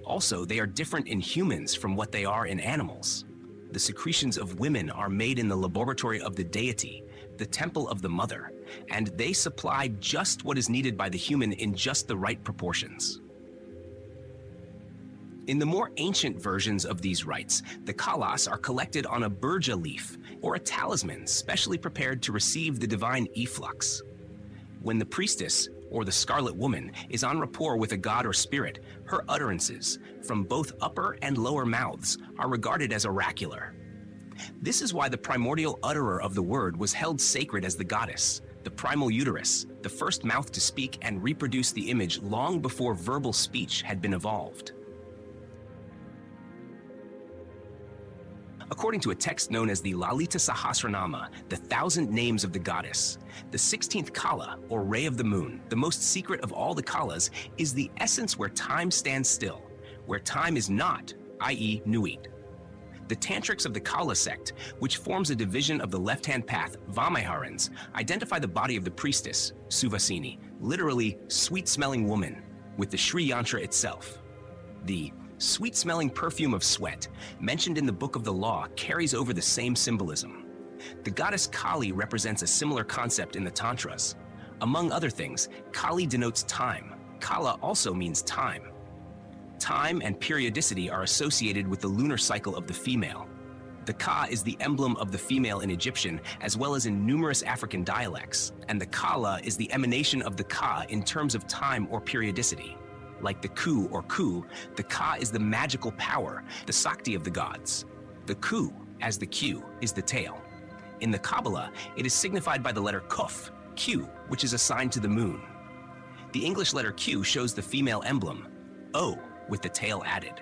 Also, they are different in humans from what they are in animals. The secretions of women are made in the laboratory of the deity, the temple of the mother, and they supply just what is needed by the human in just the right proportions. In the more ancient versions of these rites, the kalas are collected on a burja leaf, or a talisman specially prepared to receive the divine efflux. When the priestess, or the scarlet woman, is en rapport with a god or spirit, her utterances, from both upper and lower mouths, are regarded as oracular. This is why the primordial utterer of the word was held sacred as the goddess, the primal uterus, the first mouth to speak and reproduce the image long before verbal speech had been evolved. According to a text known as the Lalita Sahasranama, the 1,000 names of the goddess, the 16th kala, or ray of the moon, the most secret of all the kalas, is the essence where time stands still, where time is not, i.e. nuit. The tantrics of the Kala sect, which forms a division of the left-hand path, Vamaiharans, identify the body of the priestess, Suvasini, literally sweet-smelling woman, with the Sri Yantra itself. The sweet-smelling perfume of sweat, mentioned in the Book of the Law, carries over the same symbolism. The goddess Kali represents a similar concept in the Tantras. Among other things, Kali denotes time. Kala also means time. Time and periodicity are associated with the lunar cycle of the female. The Ka is the emblem of the female in Egyptian, as well as in numerous African dialects, and the Kala is the emanation of the Ka in terms of time or periodicity. Like the Ku or Ku, the Ka is the magical power, the Sakti of the gods. The Ku, as the Q, is the tail. In the Kabbalah, it is signified by the letter Kuf, Q, which is assigned to the moon. The English letter Q shows the female emblem, O, with the tail added.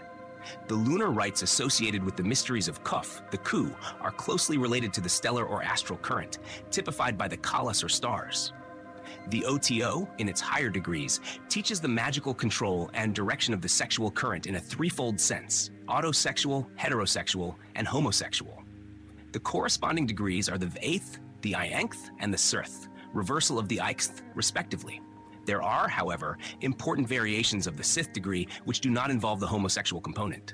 The lunar rites associated with the mysteries of Kuf, the Ku, are closely related to the stellar or astral current, typified by the Kalas or stars. The OTO, in its higher degrees, teaches the magical control and direction of the sexual current in a threefold sense: autosexual, heterosexual, and homosexual. The corresponding degrees are the V'Eighth, the Ianth, and the Surth, reversal of the Eighth, respectively. There are, however, important variations of the Sixth degree which do not involve the homosexual component.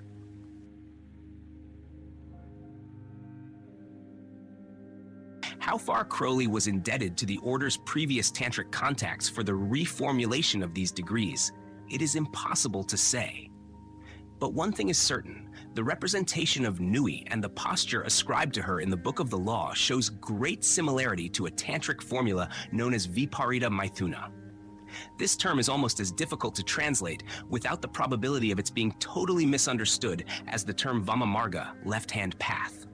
How far Crowley was indebted to the order's previous tantric contacts for the reformulation of these degrees, it is impossible to say. But one thing is certain: the representation of Nui and the posture ascribed to her in the Book of the Law shows great similarity to a tantric formula known as Viparita Maithuna. This term is almost as difficult to translate without the probability of its being totally misunderstood as the term Vamamarga, left-hand path.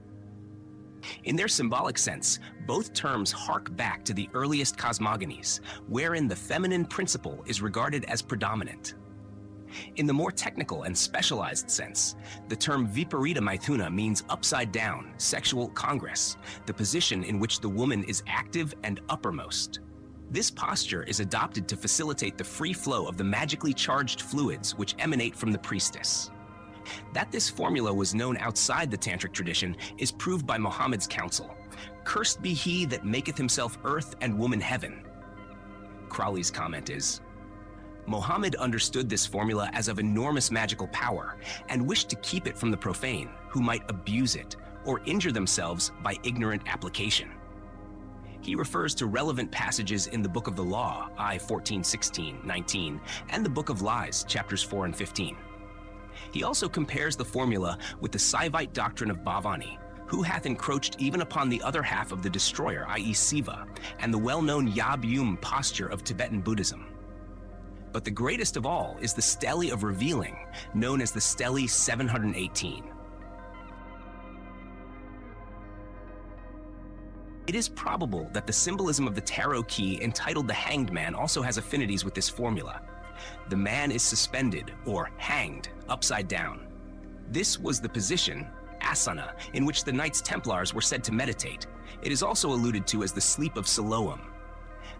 In their symbolic sense, both terms hark back to the earliest cosmogonies, wherein the feminine principle is regarded as predominant. In the more technical and specialized sense, the term Viparita Maithuna means upside down, sexual congress, the position in which the woman is active and uppermost. This posture is adopted to facilitate the free flow of the magically charged fluids which emanate from the priestess. That this formula was known outside the tantric tradition is proved by Muhammad's counsel: "Cursed be he that maketh himself earth and woman heaven." Crowley's comment is, Muhammad understood this formula as of enormous magical power and wished to keep it from the profane, who might abuse it or injure themselves by ignorant application. He refers to relevant passages in the Book of the Law, I 14, 16, 19, and the Book of Lies, chapters 4 and 15. He also compares the formula with the Saivite doctrine of Bhavani, who hath encroached even upon the other half of the destroyer, i.e. Siva, and the well-known Yab-Yum posture of Tibetan Buddhism. But the greatest of all is the Stele of Revealing, known as the Stele 718. It is probable that the symbolism of the tarot key entitled the Hanged Man also has affinities with this formula. The man is suspended, or hanged, upside down. This was the position, asana, in which the Knights Templars were said to meditate. It is also alluded to as the sleep of Siloam.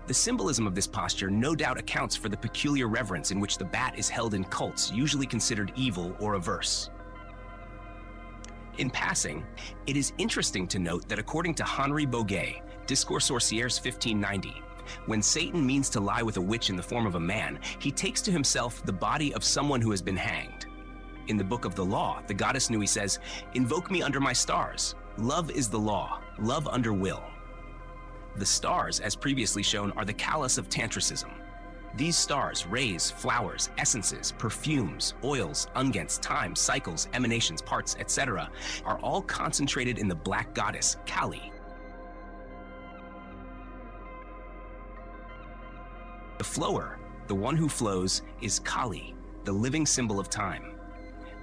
The symbolism of this posture no doubt accounts for the peculiar reverence in which the bat is held in cults usually considered evil or averse. In passing, it is interesting to note that according to Henri Boguet, Discours Sorcières 1590, when Satan means to lie with a witch in the form of a man, he takes to himself the body of someone who has been hanged. In the Book of the Law, the goddess Nui says, "Invoke me under my stars. Love is the law, love under will." The stars, as previously shown, are the callus of Tantricism. These stars, rays, flowers, essences, perfumes, oils, unguents, time, cycles, emanations, parts, etc., are all concentrated in the black goddess, Kali. The flower, the one who flows, is Kali, the living symbol of time.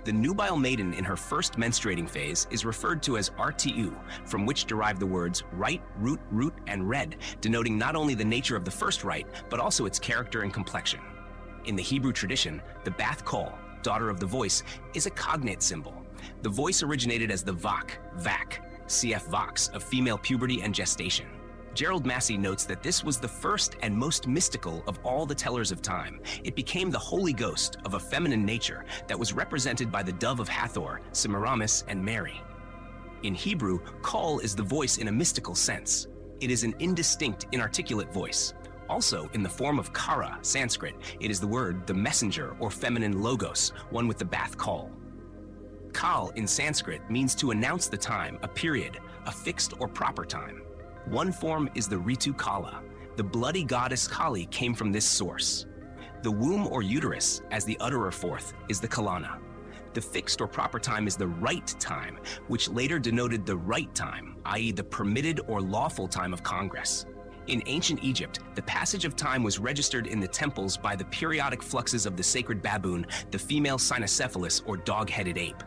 The nubile maiden in her first menstruating phase is referred to as Rtu, from which derive the words right, root, and red, denoting not only the nature of the first rite, but also its character and complexion. In the Hebrew tradition, the Bath Kol, daughter of the voice, is a cognate symbol. The voice originated as the Vak, cf. Vox, of female puberty and gestation. Gerald Massey notes that this was the first and most mystical of all the tellers of time. It became the Holy Ghost of a feminine nature that was represented by the dove of Hathor, Semiramis, and Mary. In Hebrew, Kol is the voice in a mystical sense. It is an indistinct, inarticulate voice. Also, in the form of Kara, Sanskrit, it is the word, the messenger, or feminine logos, one with the Bath Kal. Kal in Sanskrit means to announce the time, a period, a fixed or proper time. One form is the Ritu Kala. The bloody goddess Kali came from this source. The womb or uterus, as the utterer forth, is the Kalana. The fixed or proper time is the right time, which later denoted the right time, i.e. the permitted or lawful time of congress. In ancient Egypt, the passage of time was registered in the temples by the periodic fluxes of the sacred baboon, the female cynocephalus or dog-headed ape.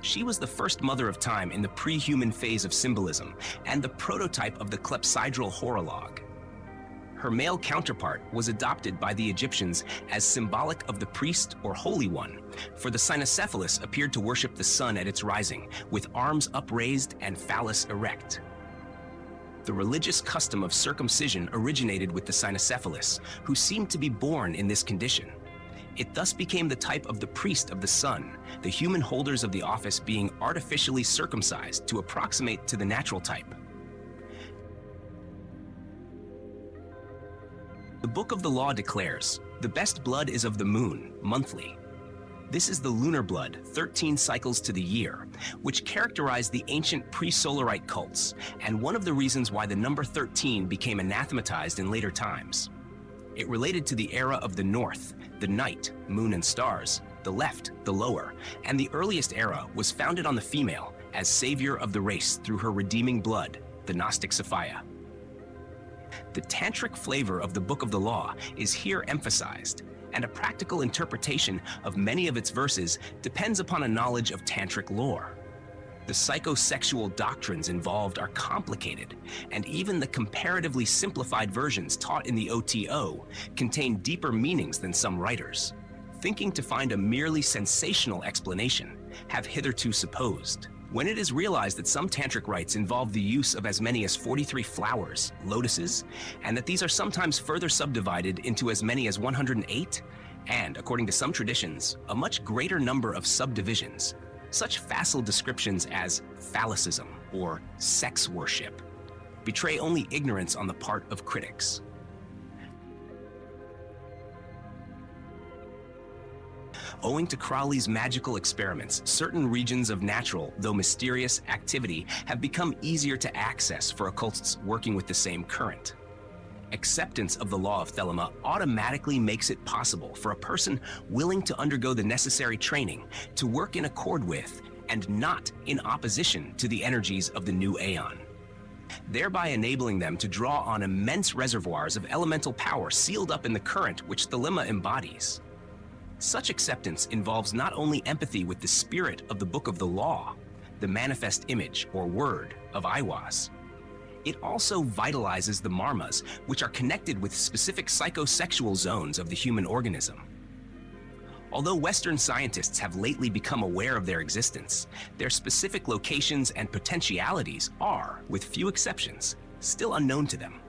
She was the first mother of time in the pre-human phase of symbolism and the prototype of the clepsydral horologe. Her male counterpart was adopted by the Egyptians as symbolic of the priest or holy one, for the cynocephalus appeared to worship the sun at its rising, with arms upraised and phallus erect. The religious custom of circumcision originated with the cynocephalus, who seemed to be born in this condition. It thus became the type of the priest of the sun, the human holders of the office being artificially circumcised to approximate to the natural type. The Book of the Law declares, "The best blood is of the moon, monthly." This is the lunar blood, 13 cycles to the year, which characterized the ancient pre-Solarite cults, and one of the reasons why the number 13 became anathematized in later times. It related to the era of the north, the night, moon and stars, the left, the lower, and the earliest era was founded on the female as savior of the race through her redeeming blood, the Gnostic Sophia. The tantric flavor of the Book of the Law is here emphasized, and a practical interpretation of many of its verses depends upon a knowledge of tantric lore. The psychosexual doctrines involved are complicated, and even the comparatively simplified versions taught in the OTO contain deeper meanings than some writers, thinking to find a merely sensational explanation, have hitherto supposed. When it is realized that some tantric rites involve the use of as many as 43 flowers, lotuses, and that these are sometimes further subdivided into as many as 108, and, according to some traditions, a much greater number of subdivisions, such facile descriptions as phallicism or sex worship betray only ignorance on the part of critics. Owing to Crowley's magical experiments, certain regions of natural, though mysterious, activity have become easier to access for occultists working with the same current. Acceptance of the law of Thelema automatically makes it possible for a person willing to undergo the necessary training to work in accord with and not in opposition to the energies of the new aeon, thereby enabling them to draw on immense reservoirs of elemental power sealed up in the current which Thelema embodies. Such acceptance involves not only empathy with the spirit of the Book of the Law, the manifest image or word of Aiwass, it also vitalizes the marmas, which are connected with specific psychosexual zones of the human organism. Although Western scientists have lately become aware of their existence, their specific locations and potentialities are, with few exceptions, still unknown to them.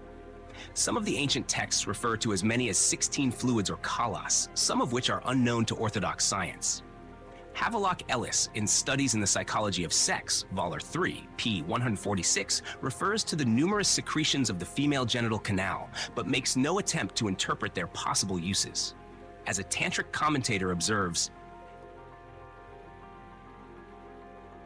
Some of the ancient texts refer to as many as 16 fluids or kalas, some of which are unknown to orthodox science. Havelock Ellis, in Studies in the Psychology of Sex, Vol. 3, p. 146, refers to the numerous secretions of the female genital canal, but makes no attempt to interpret their possible uses. As a tantric commentator observes,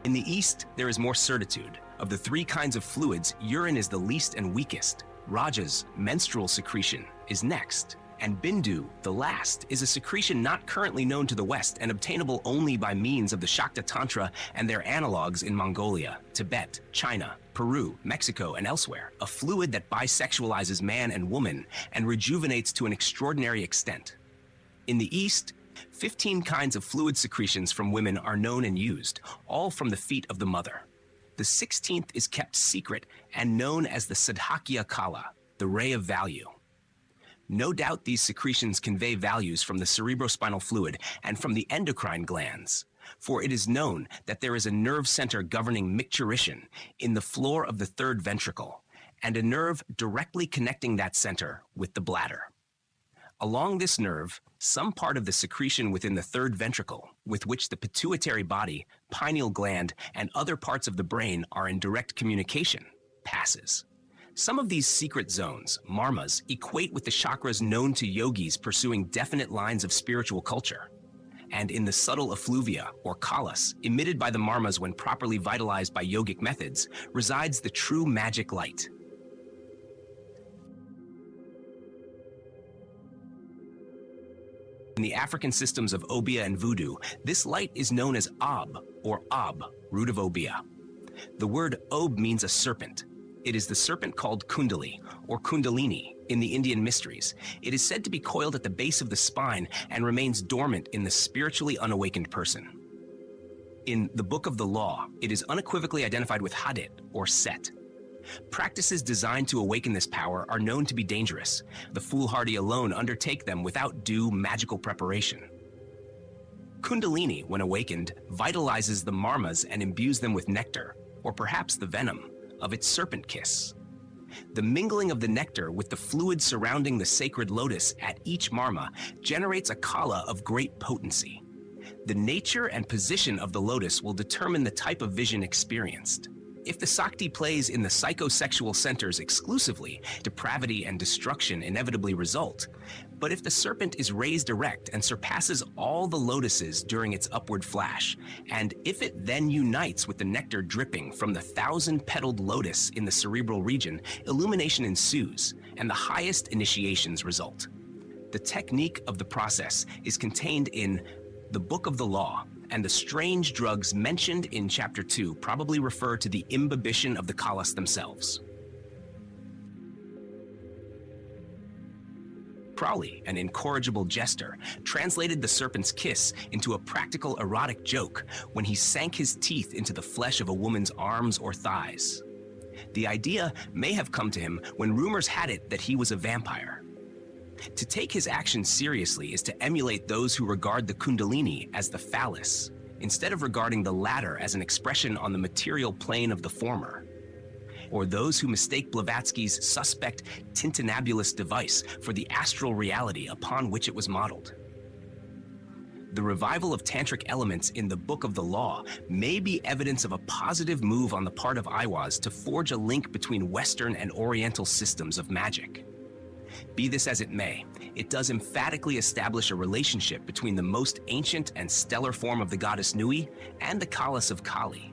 "In the East, there is more certitude. Of the three kinds of fluids, urine is the least and weakest. Rajas, menstrual secretion, is next, and Bindu, the last, is a secretion not currently known to the West and obtainable only by means of the Shakta Tantra and their analogues in Mongolia, Tibet, China, Peru, Mexico, and elsewhere, a fluid that bisexualizes man and woman and rejuvenates to an extraordinary extent. In the East, 15 kinds of fluid secretions from women are known and used, all from the feet of the mother. The 16th is kept secret and known as the Sadhakya Kala, the ray of value. No doubt these secretions convey values from the cerebrospinal fluid and from the endocrine glands, for it is known that there is a nerve center governing micturition in the floor of the third ventricle, and a nerve directly connecting that center with the bladder. Along this nerve, some part of the secretion within the third ventricle, with which the pituitary body, pineal gland, and other parts of the brain are in direct communication, passes. Some of these secret zones, marmas, equate with the chakras known to yogis pursuing definite lines of spiritual culture. And in the subtle effluvia, or kalas, emitted by the marmas when properly vitalized by yogic methods, resides the true magic light. In the African systems of Obia and Voodoo, this light is known as Ob, or Ob, root of Obia. The word Ob means a serpent. It is the serpent called Kundali, or Kundalini, in the Indian mysteries. It is said to be coiled at the base of the spine and remains dormant in the spiritually unawakened person. In the Book of the Law, it is unequivocally identified with Hadit, or Set. Practices designed to awaken this power are known to be dangerous. The foolhardy alone undertake them without due magical preparation. Kundalini, when awakened, vitalizes the marmas and imbues them with nectar, or perhaps the venom, of its serpent kiss. The mingling of the nectar with the fluid surrounding the sacred lotus at each marma generates a kala of great potency. The nature and position of the lotus will determine the type of vision experienced. If the Sakti plays in the psychosexual centers exclusively, depravity and destruction inevitably result. But if the serpent is raised erect and surpasses all the lotuses during its upward flash, and if it then unites with the nectar dripping from the 1,000-petaled lotus in the cerebral region, illumination ensues, and the highest initiations result. The technique of the process is contained in the Book of the Law, and the strange drugs mentioned in Chapter 2 probably refer to the imbibition of the kalas themselves. Crowley, an incorrigible jester, translated the serpent's kiss into a practical erotic joke when he sank his teeth into the flesh of a woman's arms or thighs. The idea may have come to him when rumors had it that he was a vampire. To take his actions seriously is to emulate those who regard the Kundalini as the phallus, instead of regarding the latter as an expression on the material plane of the former, or those who mistake Blavatsky's suspect tintinnabulous device for the astral reality upon which it was modeled. The revival of tantric elements in the Book of the Law may be evidence of a positive move on the part of Aiwaz to forge a link between Western and Oriental systems of magic. Be this as it may, it does emphatically establish a relationship between the most ancient and stellar form of the goddess Nui and the Kalas of Kali.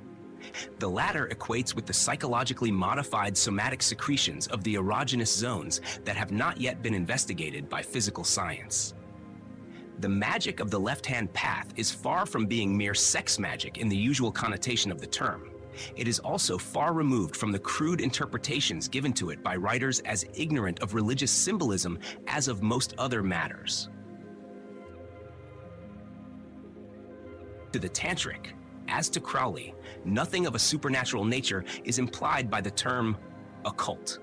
The latter equates with the psychologically modified somatic secretions of the erogenous zones that have not yet been investigated by physical science. The magic of the left-hand path is far from being mere sex magic in the usual connotation of the term. It is also far removed from the crude interpretations given to it by writers as ignorant of religious symbolism as of most other matters. To the tantric, as to Crowley, nothing of a supernatural nature is implied by the term occult.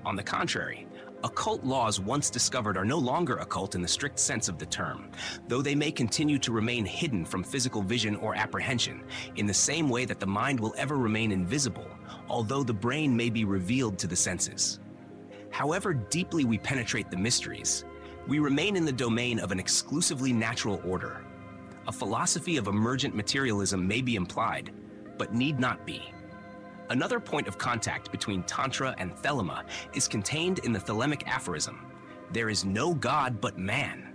On the contrary, occult laws once discovered are no longer occult in the strict sense of the term, though they may continue to remain hidden from physical vision or apprehension, in the same way that the mind will ever remain invisible, although the brain may be revealed to the senses. However deeply we penetrate the mysteries, we remain in the domain of an exclusively natural order. A philosophy of emergent materialism may be implied, but need not be. Another point of contact between Tantra and Thelema is contained in the Thelemic aphorism, "There is no God but man."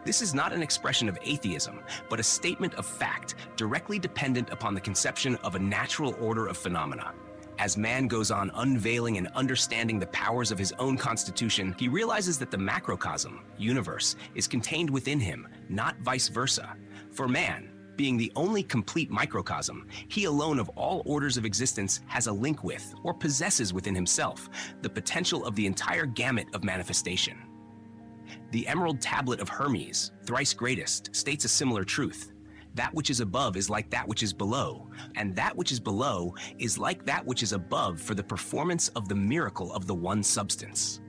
This is not an expression of atheism, but a statement of fact directly dependent upon the conception of a natural order of phenomena. As man goes on unveiling and understanding the powers of his own constitution, he realizes that the macrocosm, universe, is contained within him, not vice versa. For man, being the only complete microcosm, he alone of all orders of existence has a link with, or possesses within himself, the potential of the entire gamut of manifestation. The Emerald Tablet of Hermes, thrice greatest, states a similar truth. That which is above is like that which is below, and that which is below is like that which is above for the performance of the miracle of the one substance.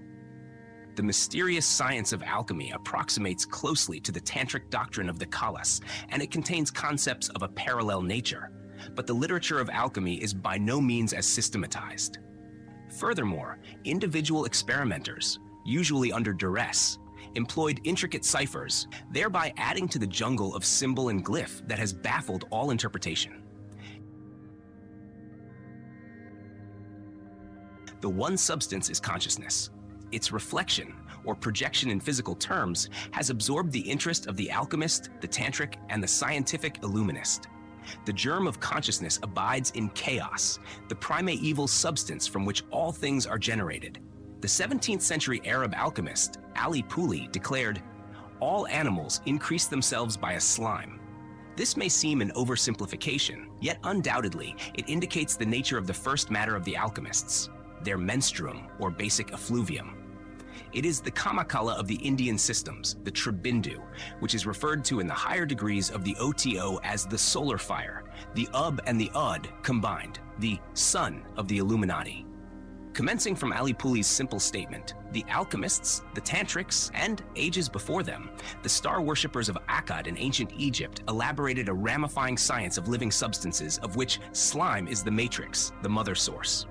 The mysterious science of alchemy approximates closely to the tantric doctrine of the Kalas, and it contains concepts of a parallel nature, but the literature of alchemy is by no means as systematized. Furthermore, individual experimenters, usually under duress, employed intricate ciphers, thereby adding to the jungle of symbol and glyph that has baffled all interpretation. The one substance is consciousness. Its reflection, or projection in physical terms, has absorbed the interest of the alchemist, the tantric, and the scientific illuminist. The germ of consciousness abides in chaos, the primeval substance from which all things are generated. The 17th century Arab alchemist, Ali Puli, declared, all animals increase themselves by a slime. This may seem an oversimplification, yet undoubtedly it indicates the nature of the first matter of the alchemists, their menstruum or basic effluvium. It is the Kamakala of the Indian systems, the Tribindu, which is referred to in the higher degrees of the OTO as the solar fire, the Ub and the Ud combined, the sun of the Illuminati. Commencing from Ali Puli's simple statement, the alchemists, the tantrics, and ages before them, the star worshippers of Akkad in ancient Egypt elaborated a ramifying science of living substances of which slime is the matrix, the mother source.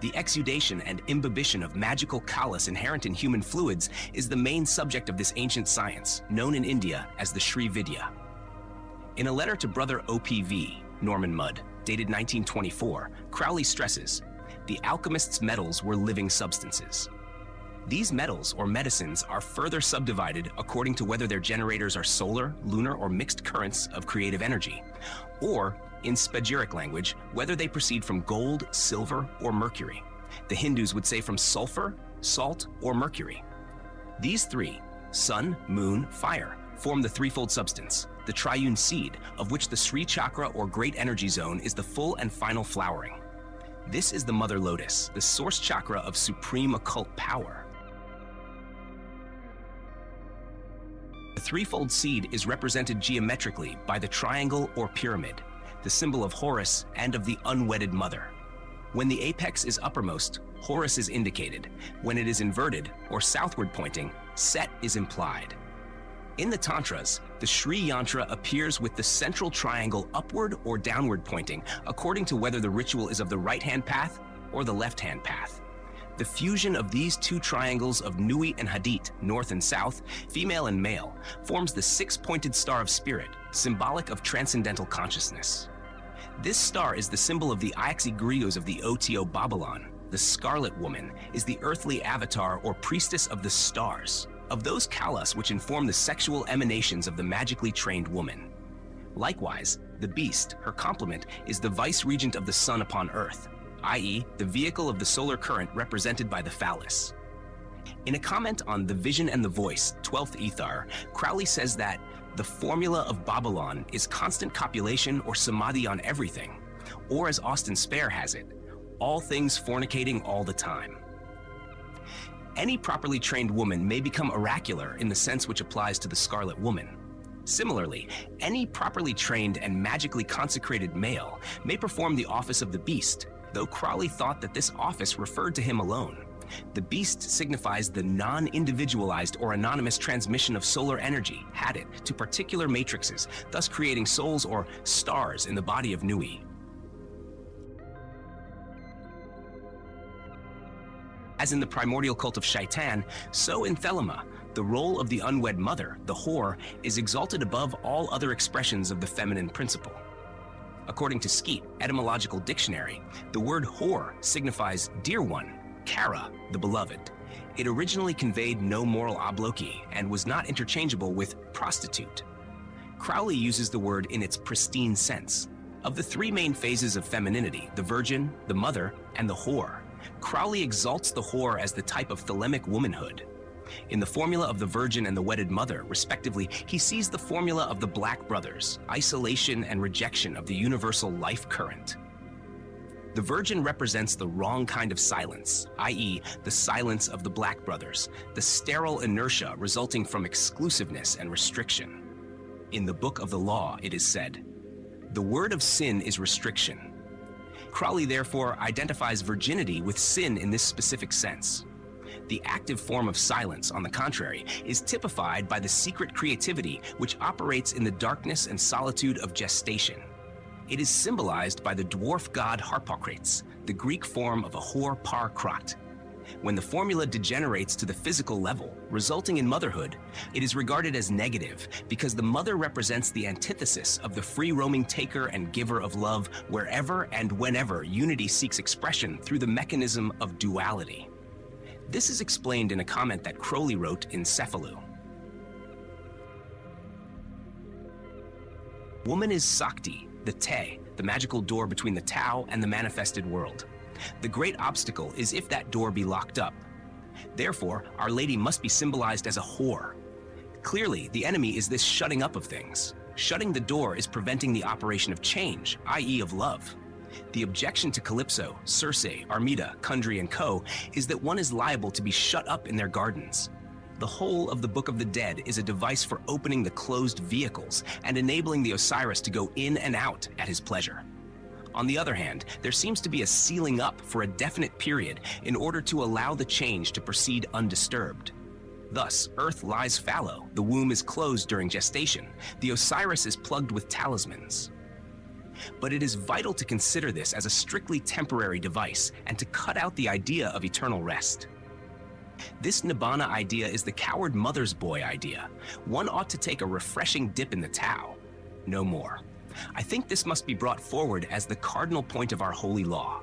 The exudation and imbibition of magical kalas inherent in human fluids is the main subject of this ancient science, known in India as the Sri Vidya. In a letter to brother OPV, Norman Mudd, dated 1924, Crowley stresses, the alchemists' metals were living substances. These metals, or medicines, are further subdivided according to whether their generators are solar, lunar, or mixed currents of creative energy, or, in spagyric language, whether they proceed from gold, silver, or mercury. The Hindus would say from sulfur, salt, or mercury. These three, sun, moon, fire, form the threefold substance, the triune seed, of which the Sri Chakra or Great Energy Zone is the full and final flowering. This is the Mother Lotus, the source chakra of supreme occult power. The threefold seed is represented geometrically by the triangle or pyramid, the symbol of Hórus and of the unwedded mother. When the apex is uppermost, Hórus is indicated. When it is inverted or southward pointing, Set is implied. In the Tantras, the Sri Yantra appears with the central triangle upward or downward pointing, according to whether the ritual is of the right-hand path or the left-hand path. The fusion of these two triangles of Nui and Hadit, north and south, female and male, forms the six-pointed star of spirit, symbolic of transcendental consciousness. This star is the symbol of the Ayaxi-Grigos of the OTO Babylon. The Scarlet Woman is the earthly avatar or priestess of the stars, of those kalas which inform the sexual emanations of the magically trained woman. Likewise, the beast, her complement, is the vice-regent of the sun upon earth, i.e., the vehicle of the solar current represented by the phallus. In a comment on The Vision and the Voice, 12th Ethar, Crowley says that the formula of Babylon is constant copulation or samadhi on everything, or as Austin Spare has it, all things fornicating all the time. Any properly trained woman may become oracular in the sense which applies to the Scarlet Woman. Similarly, any properly trained and magically consecrated male may perform the office of the beast, though Crowley thought that this office referred to him alone. The beast signifies the non-individualized or anonymous transmission of solar energy, had it, to particular matrices, thus creating souls or stars in the body of Nui. As in the primordial cult of Shaitan, so in Thelema, the role of the unwed mother, the whore, is exalted above all other expressions of the feminine principle. According to Skeet, Etymological Dictionary, the word whore signifies dear one, Kara, the beloved. It originally conveyed no moral obloquy and was not interchangeable with prostitute. Crowley uses the word in its pristine sense. Of the three main phases of femininity, the virgin, the mother, and the whore, Crowley exalts the whore as the type of thelemic womanhood. In the formula of the virgin and the wedded mother, respectively, he sees the formula of the Black Brothers, isolation and rejection of the universal life current. The virgin represents the wrong kind of silence, i.e., the silence of the Black Brothers, the sterile inertia resulting from exclusiveness and restriction. In the Book of the Law, it is said, "The word of sin is restriction." Crowley therefore identifies virginity with sin in this specific sense. The active form of silence, on the contrary, is typified by the secret creativity which operates in the darkness and solitude of gestation. It is symbolized by the dwarf god Harpocrates, the Greek form of a whore par krat. When the formula degenerates to the physical level, resulting in motherhood, it is regarded as negative because the mother represents the antithesis of the free-roaming taker and giver of love wherever and whenever unity seeks expression through the mechanism of duality. This is explained in a comment that Crowley wrote in Cephalou. Woman is Sakti, the Te, the magical door between the Tao and the manifested world. The great obstacle is if that door be locked up. Therefore, Our Lady must be symbolized as a whore. Clearly, the enemy is this shutting up of things. Shutting the door is preventing the operation of change, i.e. of love. The objection to Calypso, Circe, Armida, Kundry, and co. is that one is liable to be shut up in their gardens. The whole of the Book of the Dead is a device for opening the closed vehicles and enabling the Osiris to go in and out at his pleasure. On the other hand, there seems to be a sealing up for a definite period in order to allow the change to proceed undisturbed. Thus, Earth lies fallow, the womb is closed during gestation, the Osiris is plugged with talismans. But it is vital to consider this as a strictly temporary device and to cut out the idea of eternal rest. This Nibbana idea is the coward mother's boy idea. One ought to take a refreshing dip in the Tao. No more. I think this must be brought forward as the cardinal point of our holy law.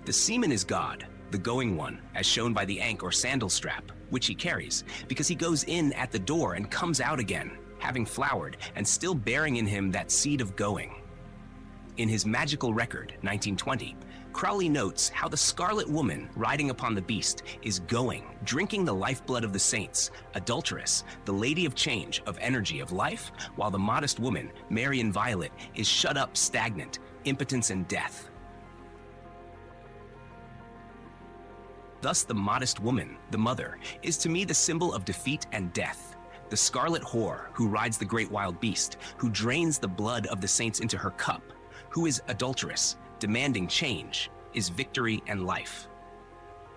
The semen is God, the going one, as shown by the ankh or sandal strap, which he carries, because he goes in at the door and comes out again, having flowered and still bearing in him that seed of going. In his Magical Record, 1920, Crowley notes how the Scarlet Woman riding upon the beast is going, drinking the lifeblood of the saints, adulteress, the lady of change, of energy, of life, while the modest woman, Marian Violet, is shut up stagnant, impotence and death. Thus the modest woman, the mother, is to me the symbol of defeat and death. The scarlet whore who rides the great wild beast, who drains the blood of the saints into her cup, who is adulteress, demanding change, is victory and life.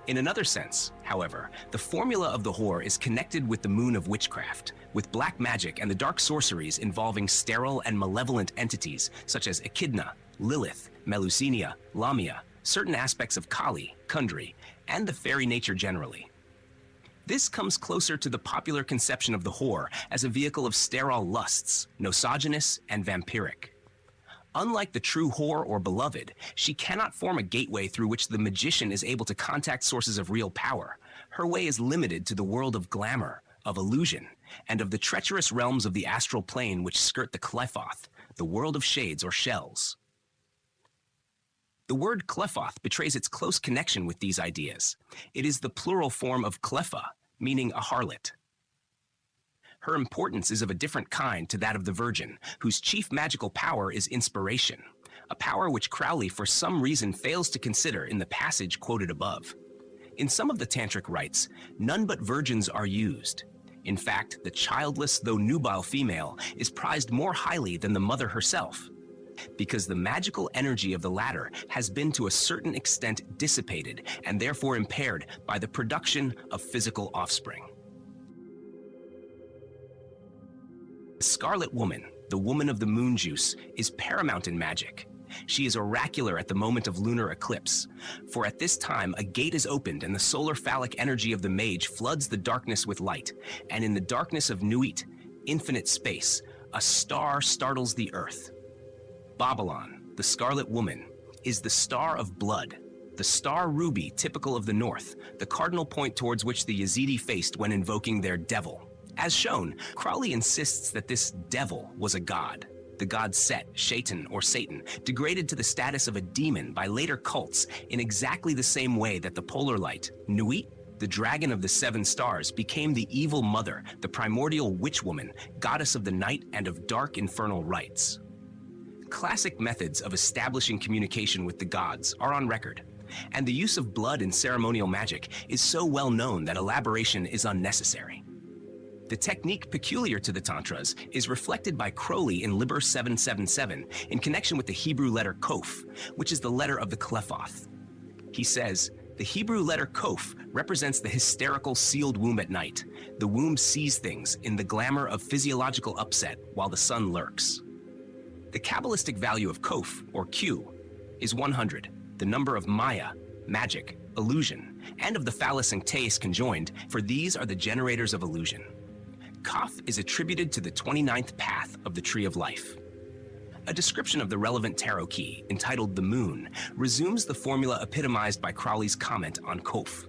In another sense, however, the formula of the whore is connected with the moon of witchcraft, with black magic and the dark sorceries involving sterile and malevolent entities such as Echidna, Lilith, Melusina, Lamia, certain aspects of Kali, Kundry, and the fairy nature generally. This comes closer to the popular conception of the whore as a vehicle of sterile lusts, nosogynous and vampiric. Unlike the true whore or beloved, she cannot form a gateway through which the magician is able to contact sources of real power. Her way is limited to the world of glamour, of illusion, and of the treacherous realms of the astral plane which skirt the Qliphoth, the world of shades or shells. The word Qliphoth betrays its close connection with these ideas. It is the plural form of Qlipha, meaning a harlot. Her importance is of a different kind to that of the Virgin, whose chief magical power is inspiration, a power which Crowley for some reason fails to consider in the passage quoted above. In some of the tantric rites, none but virgins are used. In fact, the childless though nubile female is prized more highly than the mother herself, because the magical energy of the latter has been to a certain extent dissipated and therefore impaired by the production of physical offspring. The Scarlet Woman, the woman of the moon juice, is paramount in magic. She is oracular at the moment of lunar eclipse, for at this time a gate is opened and the solar phallic energy of the mage floods the darkness with light, and in the darkness of Nuit, infinite space, a star startles the earth. Babylon, the Scarlet Woman, is the star of blood, the star ruby typical of the north, the cardinal point towards which the Yazidi faced when invoking their devil. As shown, Crowley insists that this devil was a god. The god Set, Shaitan, or Satan, degraded to the status of a demon by later cults in exactly the same way that the polar light, Nuit, the dragon of the seven stars, became the evil mother, the primordial witch woman, goddess of the night and of dark infernal rites. Classic methods of establishing communication with the gods are on record, and the use of blood in ceremonial magic is so well known that elaboration is unnecessary. The technique peculiar to the Tantras is reflected by Crowley in Liber 777 in connection with the Hebrew letter Kof, which is the letter of the Qliphoth. He says, the Hebrew letter Kof represents the hysterical sealed womb at night. The womb sees things in the glamour of physiological upset while the sun lurks. The Kabbalistic value of Kof, or Q, is 100, the number of Maya, magic, illusion, and of the phallus and teis conjoined, for these are the generators of illusion. Kaf is attributed to the 29th path of the Tree of Life. A description of the relevant tarot key, entitled The Moon, resumes the formula epitomized by Crowley's comment on Kof.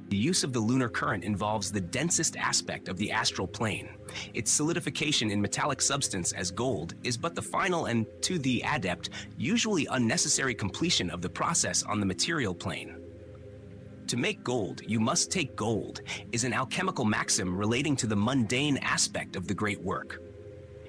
The use of the lunar current involves the densest aspect of the astral plane. Its solidification in metallic substance as gold is but the final and, to the adept, usually unnecessary completion of the process on the material plane. To make gold, you must take gold is an alchemical maxim relating to the mundane aspect of the great work.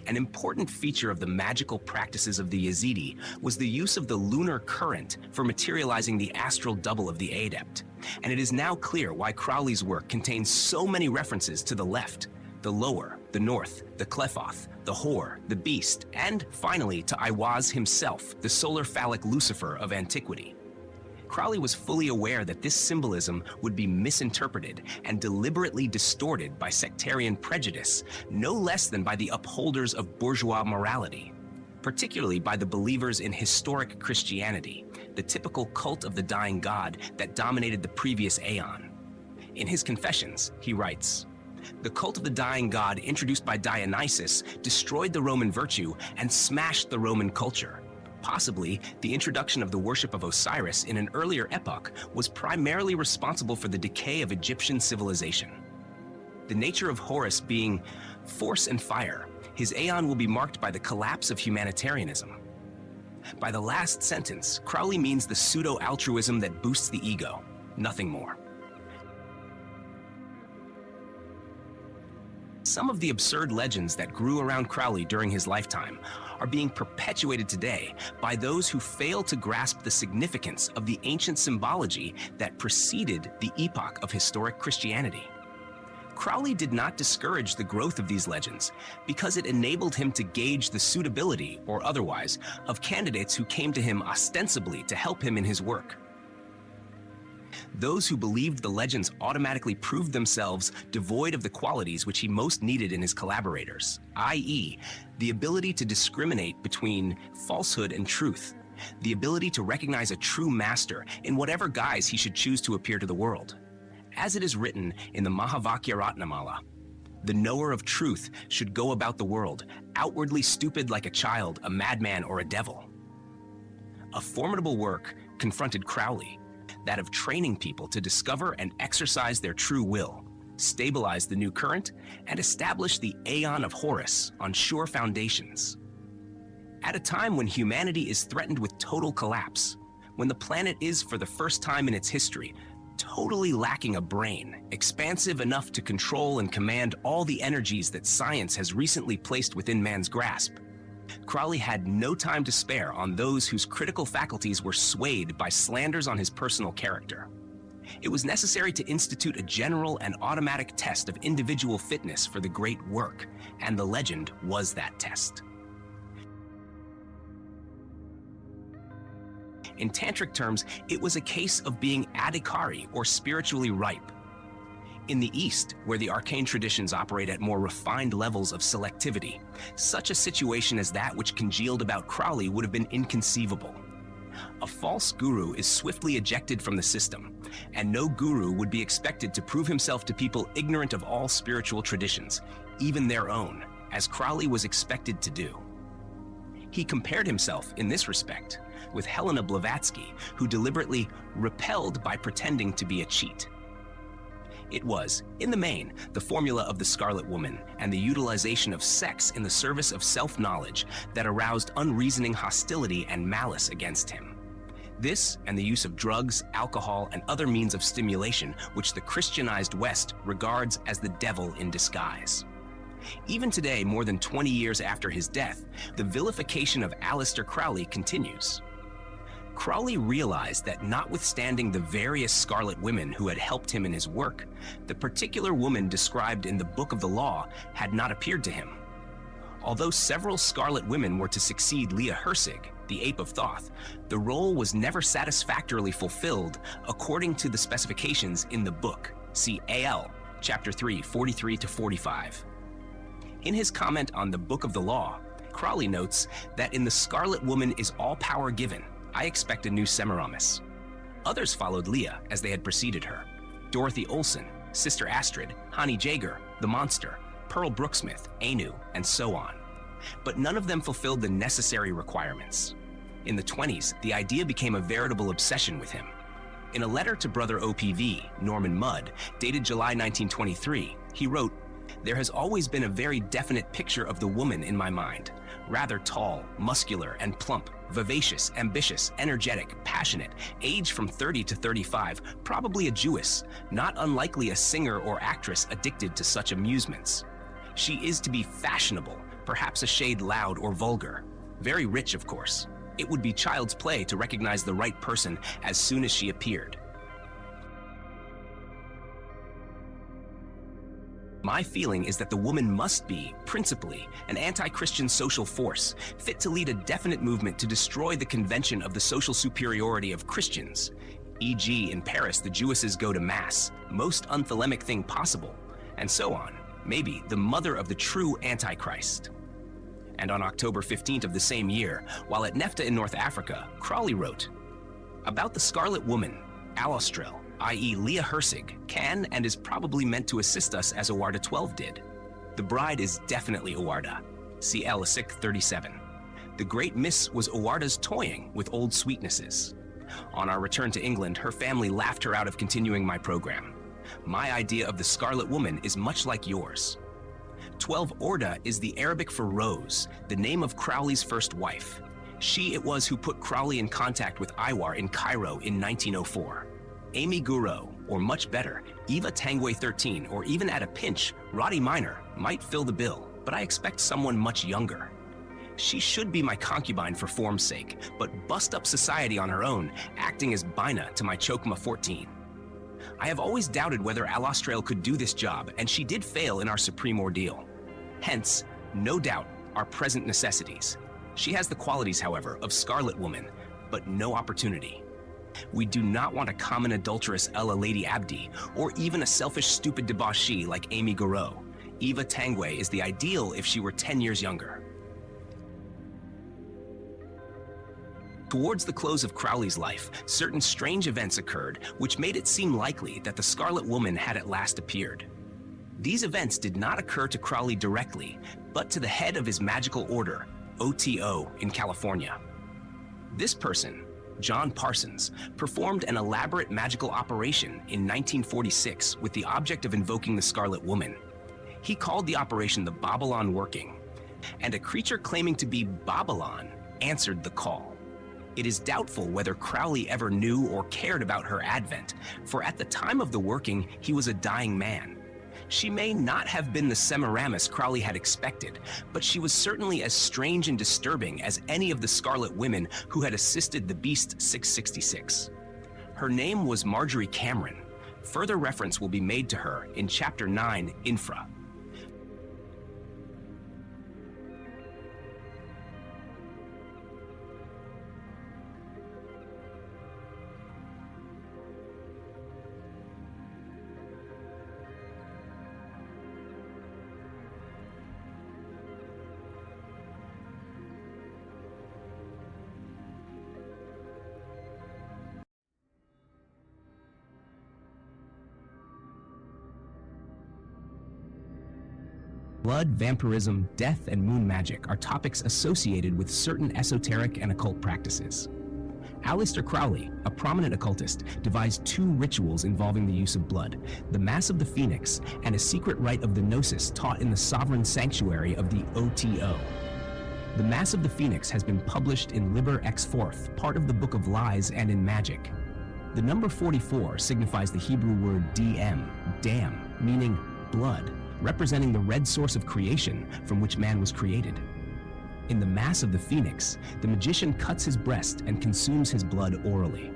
An important feature of the magical practices of the Yazidi was the use of the lunar current for materializing the astral double of the adept. And it is now clear why Crowley's work contains so many references to the left, the lower, the north, the Qliphoth, the Hor, the beast, and finally to Aiwaz himself, the solar phallic Lucifer of antiquity. Crowley was fully aware that this symbolism would be misinterpreted and deliberately distorted by sectarian prejudice, no less than by the upholders of bourgeois morality, particularly by the believers in historic Christianity, the typical cult of the dying god that dominated the previous aeon. In his Confessions, he writes, "The cult of the dying god introduced by Dionysus destroyed the Roman virtue and smashed the Roman culture. Possibly, the introduction of the worship of Osiris in an earlier epoch was primarily responsible for the decay of Egyptian civilization. The nature of Hórus being force and fire, his aeon will be marked by the collapse of humanitarianism." By the last sentence, Crowley means the pseudo-altruism that boosts the ego, nothing more. Some of the absurd legends that grew around Crowley during his lifetime are being perpetuated today by those who fail to grasp the significance of the ancient symbology that preceded the epoch of historic Christianity. Crowley did not discourage the growth of these legends because it enabled him to gauge the suitability, or otherwise, of candidates who came to him ostensibly to help him in his work. Those who believed the legends automatically proved themselves devoid of the qualities which he most needed in his collaborators, i.e., the ability to discriminate between falsehood and truth, the ability to recognize a true master in whatever guise he should choose to appear to the world. As it is written in the Mahavakya Ratnamala, "The knower of truth should go about the world, outwardly stupid like a child, a madman, or a devil." A formidable work confronted Crowley, that of training people to discover and exercise their true will, stabilize the new current, and establish the Aeon of Hórus on sure foundations. At a time when humanity is threatened with total collapse, when the planet is, for the first time in its history, totally lacking a brain, expansive enough to control and command all the energies that science has recently placed within man's grasp, Crowley had no time to spare on those whose critical faculties were swayed by slanders on his personal character. It was necessary to institute a general and automatic test of individual fitness for the great work, and the legend was that test. In tantric terms, it was a case of being adhikari, or spiritually ripe. In the East, where the arcane traditions operate at more refined levels of selectivity, such a situation as that which congealed about Crowley would have been inconceivable. A false guru is swiftly ejected from the system, and no guru would be expected to prove himself to people ignorant of all spiritual traditions, even their own, as Crowley was expected to do. He compared himself, in this respect, with Helena Blavatsky, who deliberately repelled by pretending to be a cheat. It was, in the main, the formula of the Scarlet Woman and the utilization of sex in the service of self-knowledge that aroused unreasoning hostility and malice against him. This, and the use of drugs, alcohol, and other means of stimulation which the Christianized West regards as the devil in disguise. Even today, more than 20 years after his death, the vilification of Aleister Crowley continues. Crowley realized that notwithstanding the various Scarlet Women who had helped him in his work, the particular woman described in the Book of the Law had not appeared to him. Although several Scarlet Women were to succeed Leah Hersig, the Ape of Thoth, the role was never satisfactorily fulfilled according to the specifications in the book. See AL, Chapter 3, 43-45. In his comment on the Book of the Law, Crowley notes that in the Scarlet Woman is all power given. I expect a new Semiramis. Others followed Leah as they had preceded her. Dorothy Olsen, Sister Astrid, Hani Jaeger, the Monster, Pearl Brooksmith, Anu, and so on. But none of them fulfilled the necessary requirements. In the 20s, the idea became a veritable obsession with him. In a letter to brother OPV, Norman Mudd, dated July 1923, he wrote, There has always been a very definite picture of the woman in my mind. Rather tall, muscular, and plump, vivacious, ambitious, energetic, passionate, age from 30 to 35, probably a Jewess, not unlikely a singer or actress addicted to such amusements. She is to be fashionable, perhaps a shade loud or vulgar. Very rich, of course. It would be child's play to recognize the right person as soon as she appeared. My feeling is that the woman must be, principally, an anti-Christian social force, fit to lead a definite movement to destroy the convention of the social superiority of Christians. E.g., in Paris, the Jewesses go to Mass, most unthelemic thing possible, and so on. Maybe the mother of the true Antichrist. And on October 15th of the same year, while at Nefta in North Africa, Crowley wrote, "About the Scarlet Woman, Alastrel, i.e. Leah Hersig, can and is probably meant to assist us as Awarda 12 did. The bride is definitely Awarda. See Elisik 37. The great miss was Awarda's toying with old sweetnesses. On our return to England, her family laughed her out of continuing my program. My idea of the Scarlet Woman is much like yours. 12 Orda is the Arabic for rose, the name of Crowley's first wife. She it was who put Crowley in contact with Iwar in Cairo in 1904. Amy Gouraud, or much better, Eva Tanguay 13, or even at a pinch, Roddy Minor, might fill the bill, but I expect someone much younger. She should be my concubine for form's sake, but bust up society on her own, acting as Bina to my Chokma 14. I have always doubted whether Alastrel could do this job, and she did fail in our supreme ordeal. Hence, no doubt, our present necessities. She has the qualities, however, of Scarlet Woman, but no opportunity. We do not want a common adulteress Ella Lady Abdi, or even a selfish, stupid debauchee like Amy Gouraud. Eva Tanguay is the ideal if she were 10 years younger." Towards the close of Crowley's life, certain strange events occurred which made it seem likely that the Scarlet Woman had at last appeared. These events did not occur to Crowley directly, but to the head of his magical order, OTO, in California. This person, John Parsons, performed an elaborate magical operation in 1946 with the object of invoking the Scarlet Woman. He called the operation the Babylon Working, and a creature claiming to be Babylon answered the call. It is doubtful whether Crowley ever knew or cared about her advent, for at the time of the working, he was a dying man. She may not have been the Semiramis Crowley had expected, but she was certainly as strange and disturbing as any of the Scarlet Women who had assisted the Beast 666. Her name was Marjorie Cameron. Further reference will be made to her in Chapter 9, Infra. Blood, vampirism, death, and moon magic are topics associated with certain esoteric and occult practices. Aleister Crowley, a prominent occultist, devised 2 rituals involving the use of blood, the Mass of the Phoenix and a secret rite of the Gnosis taught in the sovereign sanctuary of the OTO. The Mass of the Phoenix has been published in Liber Ex Forth, part of the Book of Lies, and in Magic. The number 44 signifies the Hebrew word dam, meaning blood, representing the red source of creation from which man was created. In the Mass of the Phoenix, the magician cuts his breast and consumes his blood orally.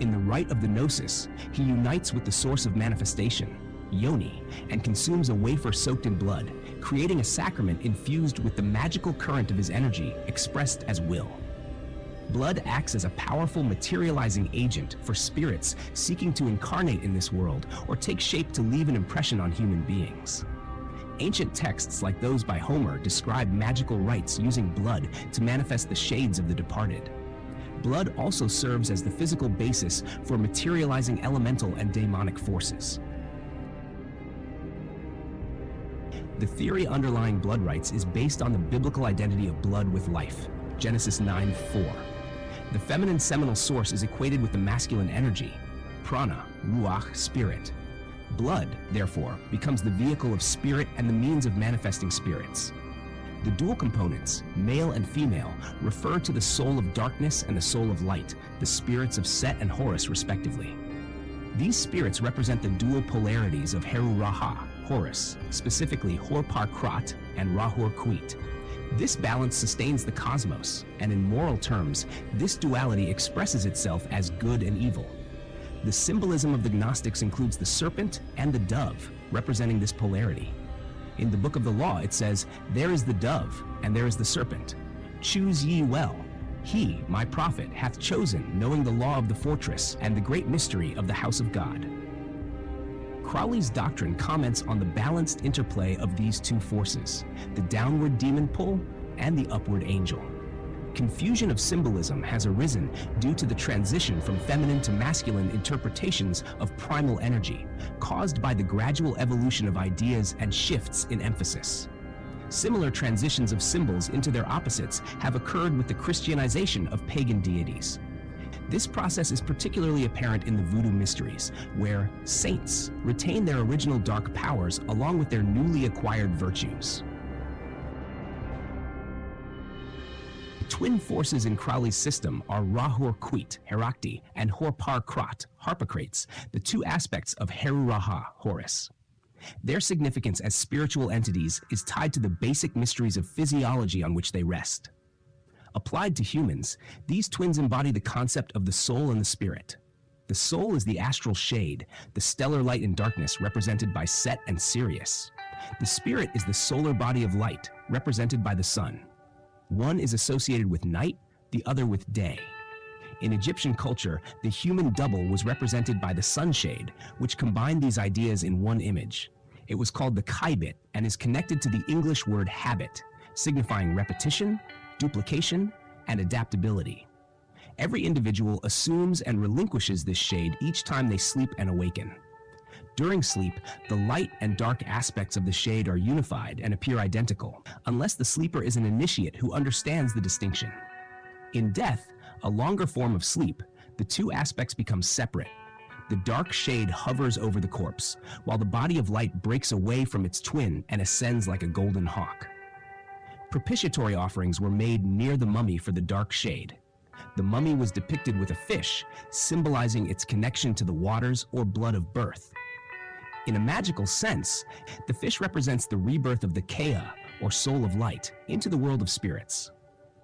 In the rite of the Gnosis, he unites with the source of manifestation, Yoni, and consumes a wafer soaked in blood, creating a sacrament infused with the magical current of his energy expressed as will. Blood acts as a powerful materializing agent for spirits seeking to incarnate in this world or take shape to leave an impression on human beings. Ancient texts like those by Homer describe magical rites using blood to manifest the shades of the departed. Blood also serves as the physical basis for materializing elemental and demonic forces. The theory underlying blood rites is based on the biblical identity of blood with life, Genesis 9:4. The feminine seminal source is equated with the masculine energy, prana, ruach, spirit. Blood, therefore, becomes the vehicle of spirit and the means of manifesting spirits. The dual components, male and female, refer to the soul of darkness and the soul of light, the spirits of Set and Horus, respectively. These spirits represent the dual polarities of Heru-Raha, Horus, specifically Hor-Par-Krat and Rahor-Kuit. This balance sustains the cosmos, and in moral terms, this duality expresses itself as good and evil. The symbolism of the Gnostics includes the serpent and the dove, representing this polarity. In the Book of the Law, it says, "There is the dove, and there is the serpent. Choose ye well. He, my prophet, hath chosen, knowing the law of the fortress and the great mystery of the house of God." Crowley's doctrine comments on the balanced interplay of these two forces, the downward demon pull and the upward angel. Confusion of symbolism has arisen due to the transition from feminine to masculine interpretations of primal energy, caused by the gradual evolution of ideas and shifts in emphasis. Similar transitions of symbols into their opposites have occurred with the Christianization of pagan deities. This process is particularly apparent in the Voodoo mysteries, where saints retain their original dark powers along with their newly acquired virtues. Twin forces in Crowley's system are Rahor-Kuit, Herakti, and Hor-Par-Krat, Harpocrates, the two aspects of Heru-Raha, Horus. Their significance as spiritual entities is tied to the basic mysteries of physiology on which they rest. Applied to humans, these twins embody the concept of the soul and the spirit. The soul is the astral shade, the stellar light and darkness represented by Set and Sirius. The spirit is the solar body of light, represented by the sun. One is associated with night, the other with day. In Egyptian culture, the human double was represented by the sunshade, which combined these ideas in one image. It was called the kaibit and is connected to the English word habit, signifying repetition, duplication, and adaptability. Every individual assumes and relinquishes this shade each time they sleep and awaken. During sleep, the light and dark aspects of the shade are unified and appear identical, unless the sleeper is an initiate who understands the distinction. In death, a longer form of sleep, the two aspects become separate. The dark shade hovers over the corpse, while the body of light breaks away from its twin and ascends like a golden hawk. Propitiatory offerings were made near the mummy for the dark shade. The mummy was depicted with a fish, symbolizing its connection to the waters or blood of birth. In a magical sense, the fish represents the rebirth of the Kea, or soul of light, into the world of spirits.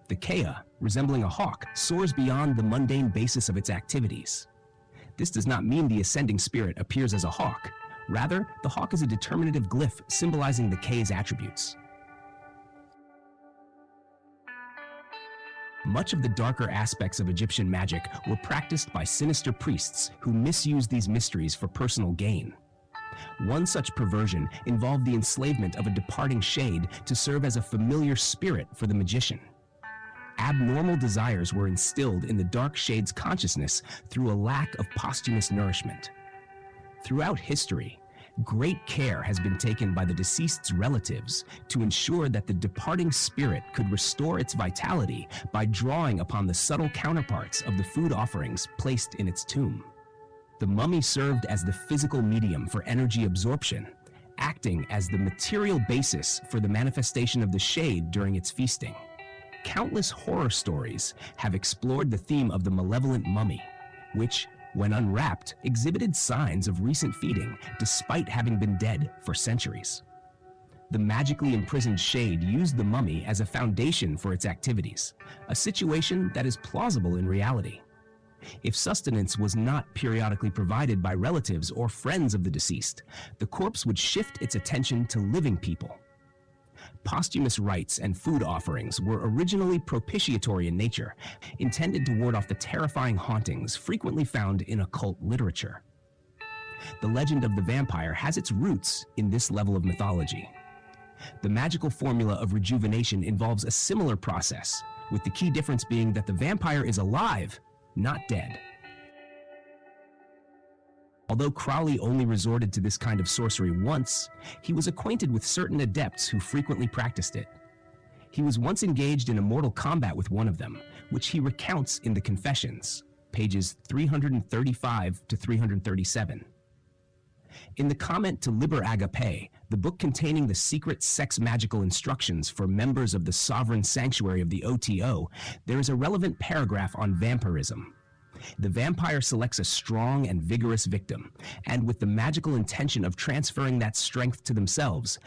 The Kea, resembling a hawk, soars beyond the mundane basis of its activities. This does not mean the ascending spirit appears as a hawk. Rather, the hawk is a determinative glyph symbolizing the Kea's attributes. Much of the darker aspects of Egyptian magic were practiced by sinister priests who misused these mysteries for personal gain. One such perversion involved the enslavement of a departing shade to serve as a familiar spirit for the magician. Abnormal desires were instilled in the dark shade's consciousness through a lack of posthumous nourishment. Throughout history, great care has been taken by the deceased's relatives to ensure that the departing spirit could restore its vitality by drawing upon the subtle counterparts of the food offerings placed in its tomb. The mummy served as the physical medium for energy absorption, acting as the material basis for the manifestation of the shade during its feasting. Countless horror stories have explored the theme of the malevolent mummy, which, when unwrapped, exhibited signs of recent feeding despite having been dead for centuries. The magically imprisoned shade used the mummy as a foundation for its activities, a situation that is plausible in reality. If sustenance was not periodically provided by relatives or friends of the deceased, the corpse would shift its attention to living people. Posthumous rites and food offerings were originally propitiatory in nature, intended to ward off the terrifying hauntings frequently found in occult literature. The legend of the vampire has its roots in this level of mythology. The magical formula of rejuvenation involves a similar process, with the key difference being that the vampire is alive, not dead. Although Crowley only resorted to this kind of sorcery once, he was acquainted with certain adepts who frequently practiced it. He was once engaged in a mortal combat with one of them, which he recounts in the Confessions, pages 335 to 337. In the comment to Liber Agape, the book containing the secret sex magical instructions for members of the sovereign sanctuary of the OTO, there is a relevant paragraph on vampirism. The vampire selects a strong and vigorous victim, and with the magical intention of transferring that strength to themselves,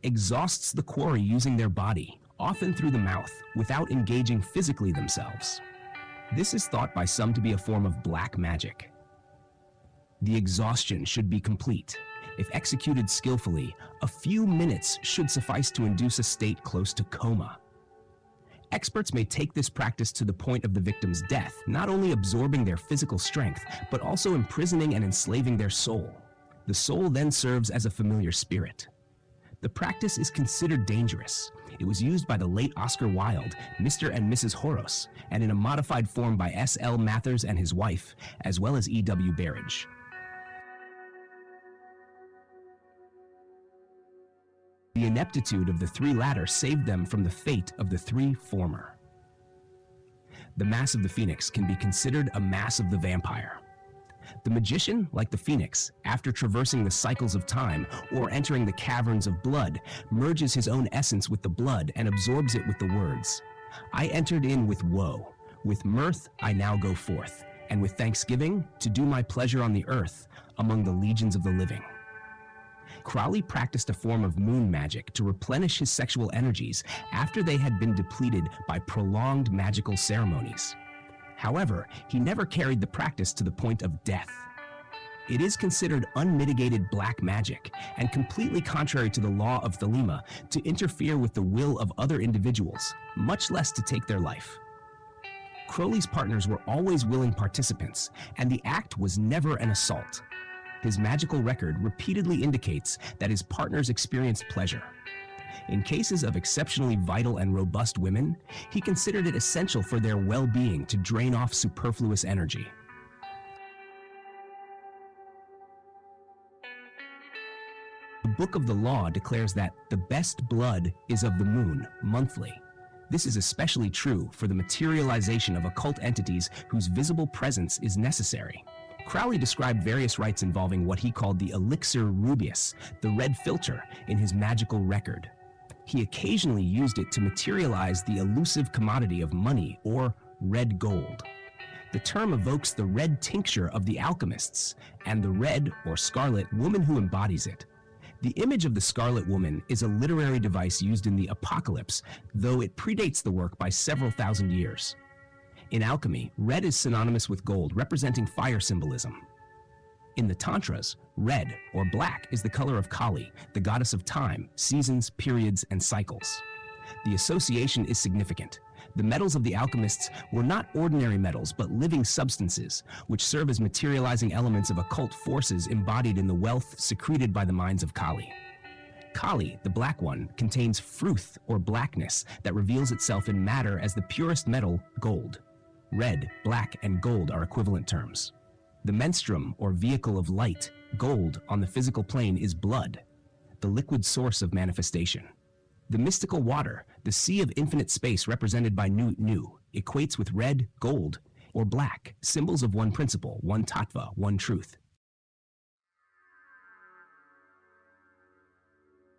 exhausts the quarry using their body, often through the mouth, without engaging physically themselves. This is thought by some to be a form of black magic. The exhaustion should be complete. If executed skillfully, a few minutes should suffice to induce a state close to coma. Experts may take this practice to the point of the victim's death, not only absorbing their physical strength, but also imprisoning and enslaving their soul. The soul then serves as a familiar spirit. The practice is considered dangerous. It was used by the late Oscar Wilde, Mr. and Mrs. Hórus, and in a modified form by S.L. Mathers and his wife, as well as E.W. Berridge. The ineptitude of the three latter saved them from the fate of the three former. The Mass of the Phoenix can be considered a mass of the vampire. The magician, like the phoenix, after traversing the cycles of time or entering the caverns of blood, merges his own essence with the blood and absorbs it with the words, "I entered in with woe. With mirth I now go forth, and with thanksgiving to do my pleasure on the earth among the legions of the living." Crowley practiced a form of moon magic to replenish his sexual energies after they had been depleted by prolonged magical ceremonies. However, he never carried the practice to the point of death. It is considered unmitigated black magic and completely contrary to the law of Thelema to interfere with the will of other individuals, much less to take their life. Crowley's partners were always willing participants, and the act was never an assault. His magical record repeatedly indicates that his partners experienced pleasure. In cases of exceptionally vital and robust women, he considered it essential for their well-being to drain off superfluous energy. The Book of the Law declares that the best blood is of the moon, monthly. This is especially true for the materialization of occult entities whose visible presence is necessary. Crowley described various rites involving what he called the elixir rubeus, the red filter, in his magical record. He occasionally used it to materialize the elusive commodity of money, or red gold. The term evokes the red tincture of the alchemists, and the red, or scarlet, woman who embodies it. The image of the Scarlet Woman is a literary device used in the Apocalypse, though it predates the work by several thousand years. In alchemy, red is synonymous with gold, representing fire symbolism. In the Tantras, red, or black, is the color of Kali, the goddess of time, seasons, periods, and cycles. The association is significant. The metals of the alchemists were not ordinary metals, but living substances, which serve as materializing elements of occult forces embodied in the wealth secreted by the minds of Kali. Kali, the black one, contains fruth, or blackness, that reveals itself in matter as the purest metal, gold. Red, black, and gold are equivalent terms. The menstruum, or vehicle of light, gold, on the physical plane is blood, the liquid source of manifestation. The mystical water, the sea of infinite space represented by Nu, equates with red, gold, or black, symbols of one principle, one tattva, one truth.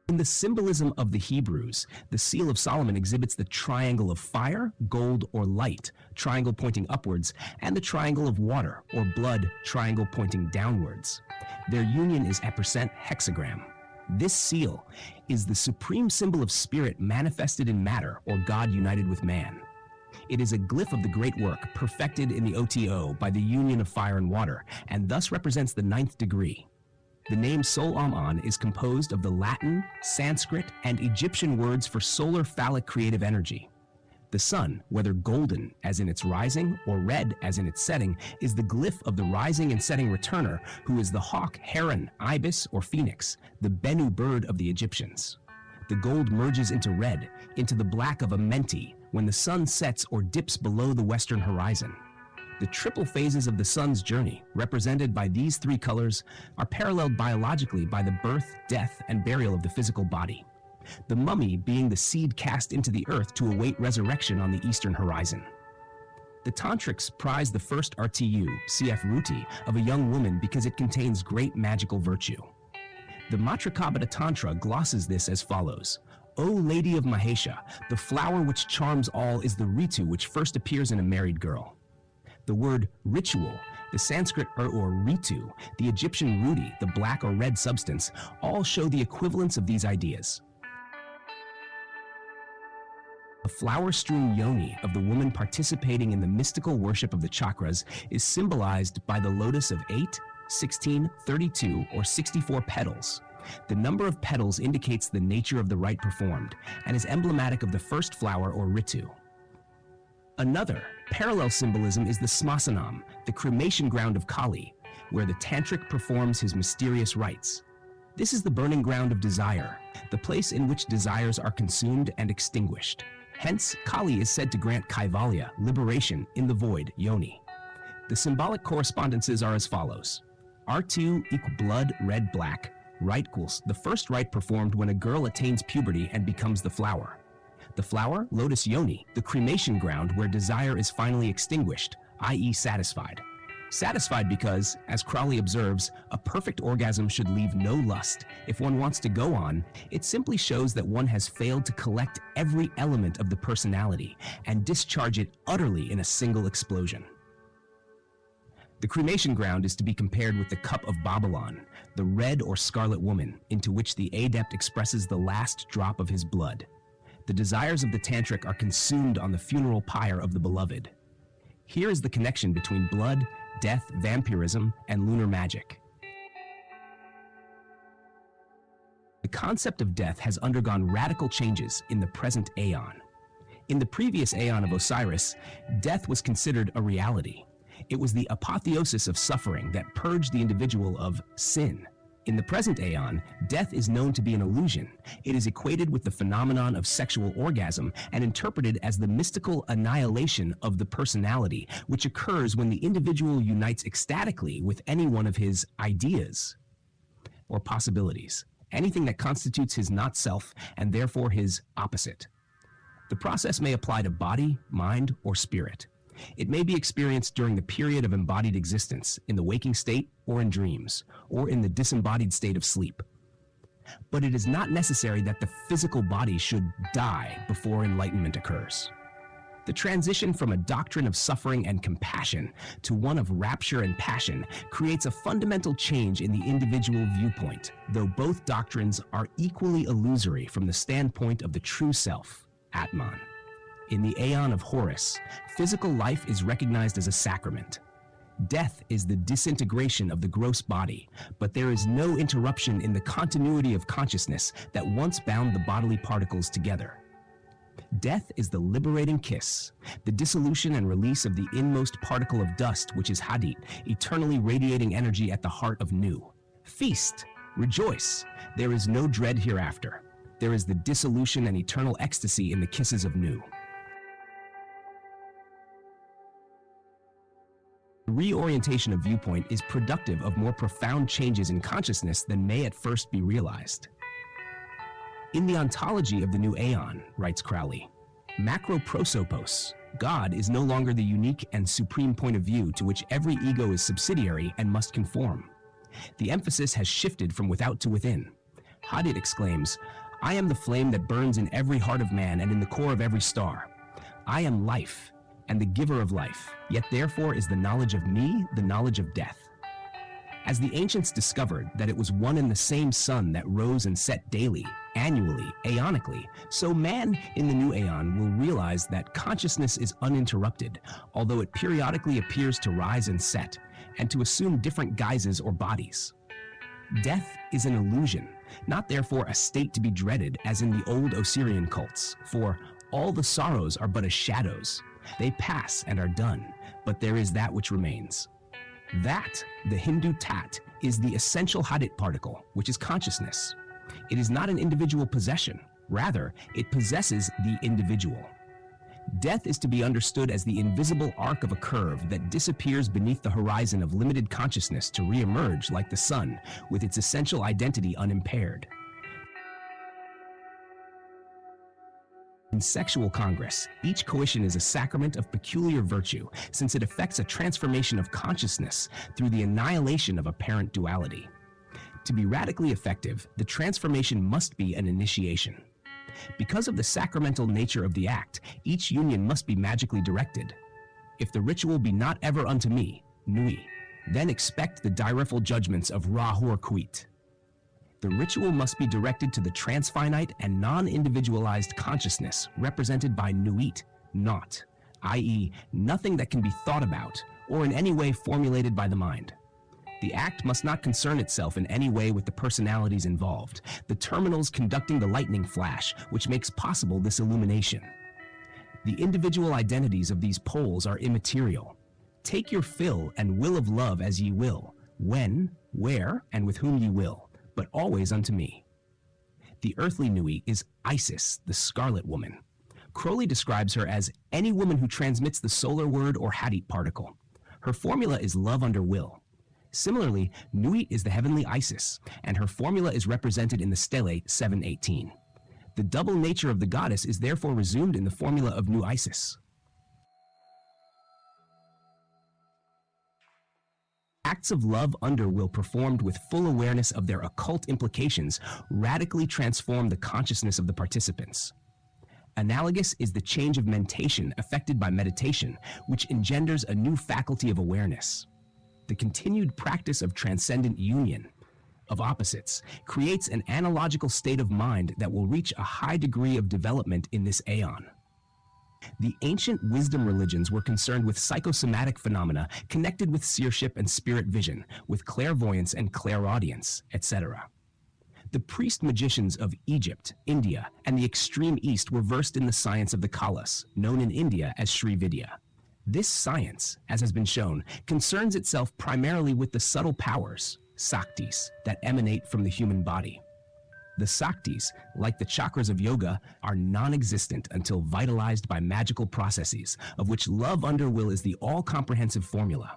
In the symbolism of the Hebrews, the Seal of Solomon exhibits the triangle of fire, gold, or light, triangle pointing upwards, and the triangle of water, or blood, triangle pointing downwards. Their union is a percent hexagram. This seal is the supreme symbol of spirit manifested in matter, or God united with man. It is a glyph of the great work perfected in the OTO by the union of fire and water, and thus represents the 9th degree. The name Sol Am is composed of the Latin, Sanskrit, and Egyptian words for solar phallic creative energy. The sun, whether golden as in its rising or red as in its setting, is the glyph of the rising and setting returner, who is the hawk, heron, ibis, or phoenix, the Bennu bird of the Egyptians. The gold merges into red, into the black of a menti, when the sun sets or dips below the western horizon. The triple phases of the sun's journey, represented by these three colors, are paralleled biologically by the birth, death, and burial of the physical body. The mummy being the seed cast into the earth to await resurrection on the eastern horizon. The Tantrics prize the first RTU, CF Ruti, of a young woman because it contains great magical virtue. The Matrikabhata Tantra glosses this as follows. O Lady of Mahesha, the flower which charms all is the Ritu which first appears in a married girl. The word ritual, the Sanskrit or Ritu, the Egyptian Rudi, the black or red substance, all show the equivalence of these ideas. The flower-strewn yoni of the woman participating in the mystical worship of the chakras is symbolized by the lotus of 8, 16, 32, or 64 petals. The number of petals indicates the nature of the rite performed and is emblematic of the first flower or ritu. Another parallel symbolism is the smasanam, the cremation ground of Kali, where the tantric performs his mysterious rites. This is the burning ground of desire, the place in which desires are consumed and extinguished. Hence, Kali is said to grant kaivalya, liberation, in the void, yoni. The symbolic correspondences are as follows. R2 equal blood, red, black. Rite equals the first rite performed when a girl attains puberty and becomes the flower. The flower, lotus yoni, the cremation ground where desire is finally extinguished, i.e. satisfied. Satisfied because, as Crowley observes, a perfect orgasm should leave no lust. If one wants to go on, it simply shows that one has failed to collect every element of the personality and discharge it utterly in a single explosion. The cremation ground is to be compared with the cup of Babylon, the red or scarlet woman, into which the adept expresses the last drop of his blood. The desires of the tantric are consumed on the funeral pyre of the beloved. Here is the connection between blood, death, vampirism, and lunar magic. The concept of death has undergone radical changes in the present aeon. In the previous aeon of Osiris, death was considered a reality. It was the apotheosis of suffering that purged the individual of sin. In the present aeon, death is known to be an illusion. It is equated with the phenomenon of sexual orgasm and interpreted as the mystical annihilation of the personality, which occurs when the individual unites ecstatically with any one of his ideas or possibilities, anything that constitutes his not-self and therefore his opposite. The process may apply to body, mind, or spirit. It may be experienced during the period of embodied existence, in the waking state or in dreams, or in the disembodied state of sleep. But it is not necessary that the physical body should die before enlightenment occurs. The transition from a doctrine of suffering and compassion to one of rapture and passion creates a fundamental change in the individual viewpoint, though both doctrines are equally illusory from the standpoint of the true self, Atman. In the Aeon of Hórus, physical life is recognized as a sacrament. Death is the disintegration of the gross body, but there is no interruption in the continuity of consciousness that once bound the bodily particles together. Death is the liberating kiss, the dissolution and release of the inmost particle of dust, which is Hadit, eternally radiating energy at the heart of Nu. Feast, rejoice, there is no dread hereafter. There is the dissolution and eternal ecstasy in the kisses of Nu. Reorientation of viewpoint is productive of more profound changes in consciousness than may at first be realized. In the ontology of the new aeon, writes Crowley, macroprosopos, God is no longer the unique and supreme point of view to which every ego is subsidiary and must conform. The emphasis has shifted from without to within. Hadit exclaims, I am the flame that burns in every heart of man and in the core of every star. I am life and the giver of life, yet therefore is the knowledge of me the knowledge of death. As the ancients discovered that it was one and the same sun that rose and set daily, annually, aeonically, so man in the new aeon will realize that consciousness is uninterrupted, although it periodically appears to rise and set, and to assume different guises or bodies. Death is an illusion, not therefore a state to be dreaded as in the old Osirian cults, for all the sorrows are but as shadows. They pass and are done, but there is that which remains. That, the Hindu Tat, is the essential Hadit particle, which is consciousness. It is not an individual possession. Rather, it possesses the individual. Death is to be understood as the invisible arc of a curve that disappears beneath the horizon of limited consciousness to re-emerge like the sun, with its essential identity unimpaired. In sexual congress, each coition is a sacrament of peculiar virtue, since it effects a transformation of consciousness through the annihilation of apparent duality. To be radically effective, the transformation must be an initiation. Because of the sacramental nature of the act, each union must be magically directed. If the ritual be not ever unto me, nui, then expect the direful judgments of Ra-Hor Kuit. The ritual must be directed to the transfinite and non-individualized consciousness represented by nuit, naught, i.e., nothing that can be thought about or in any way formulated by the mind. The act must not concern itself in any way with the personalities involved, the terminals conducting the lightning flash, which makes possible this illumination. The individual identities of these poles are immaterial. Take your fill and will of love as ye will, when, where, and with whom ye will, but always unto me. The earthly Nui is Isis, the Scarlet Woman. Crowley describes her as any woman who transmits the solar word or Hadith particle. Her formula is love under will. Similarly, Nuit is the heavenly Isis, and her formula is represented in the stele 718. The double nature of the goddess is therefore resumed in the formula of New Isis. Acts of love under will performed with full awareness of their occult implications radically transform the consciousness of the participants. Analogous is the change of mentation affected by meditation, which engenders a new faculty of awareness. The continued practice of transcendent union of opposites creates an analogical state of mind that will reach a high degree of development in this aeon. The ancient wisdom religions were concerned with psychosomatic phenomena connected with seership and spirit vision, with clairvoyance and clairaudience, etc. The priest magicians of Egypt, India, and the extreme East were versed in the science of the Kalas, known in India as Sri Vidya. This science, as has been shown, concerns itself primarily with the subtle powers, Saktis, that emanate from the human body. The Saktis, like the chakras of yoga, are non-existent until vitalized by magical processes, of which love under will is the all-comprehensive formula.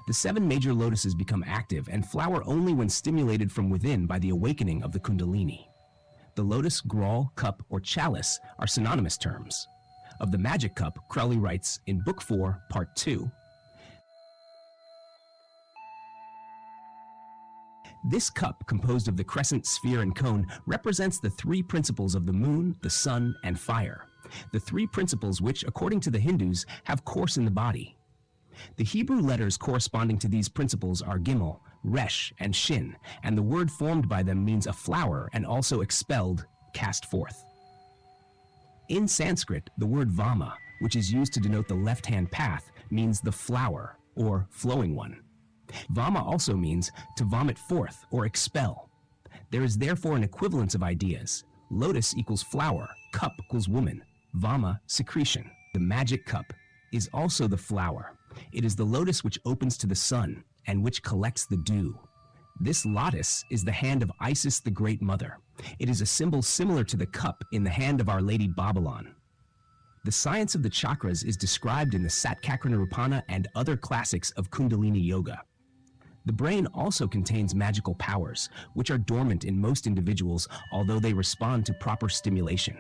The 7 major lotuses become active and flower only when stimulated from within by the awakening of the Kundalini. The lotus, grawl, cup, or chalice are synonymous terms. Of the magic cup, Crowley writes in Book 4, Part 2, "This cup, composed of the crescent, sphere, and cone, represents the 3 principles of the moon, the sun, and fire, the 3 principles which, according to the Hindus, have course in the body. The Hebrew letters corresponding to these principles are Gimel, Resh, and Shin, and the word formed by them means a flower and also expelled, cast forth. In Sanskrit, the word Vama, which is used to denote the left-hand path, means the flower, or flowing one. Vama also means to vomit forth or expel. There is therefore an equivalence of ideas. Lotus equals flower, cup equals woman, Vama, secretion. The magic cup is also the flower. It is the lotus which opens to the sun and which collects the dew. This lotus is the hand of Isis, the Great Mother. It is a symbol similar to the cup in the hand of Our Lady Babylon. The science of the chakras is described in the Satkakrana and other classics of Kundalini Yoga. The brain also contains magical powers, which are dormant in most individuals, although they respond to proper stimulation.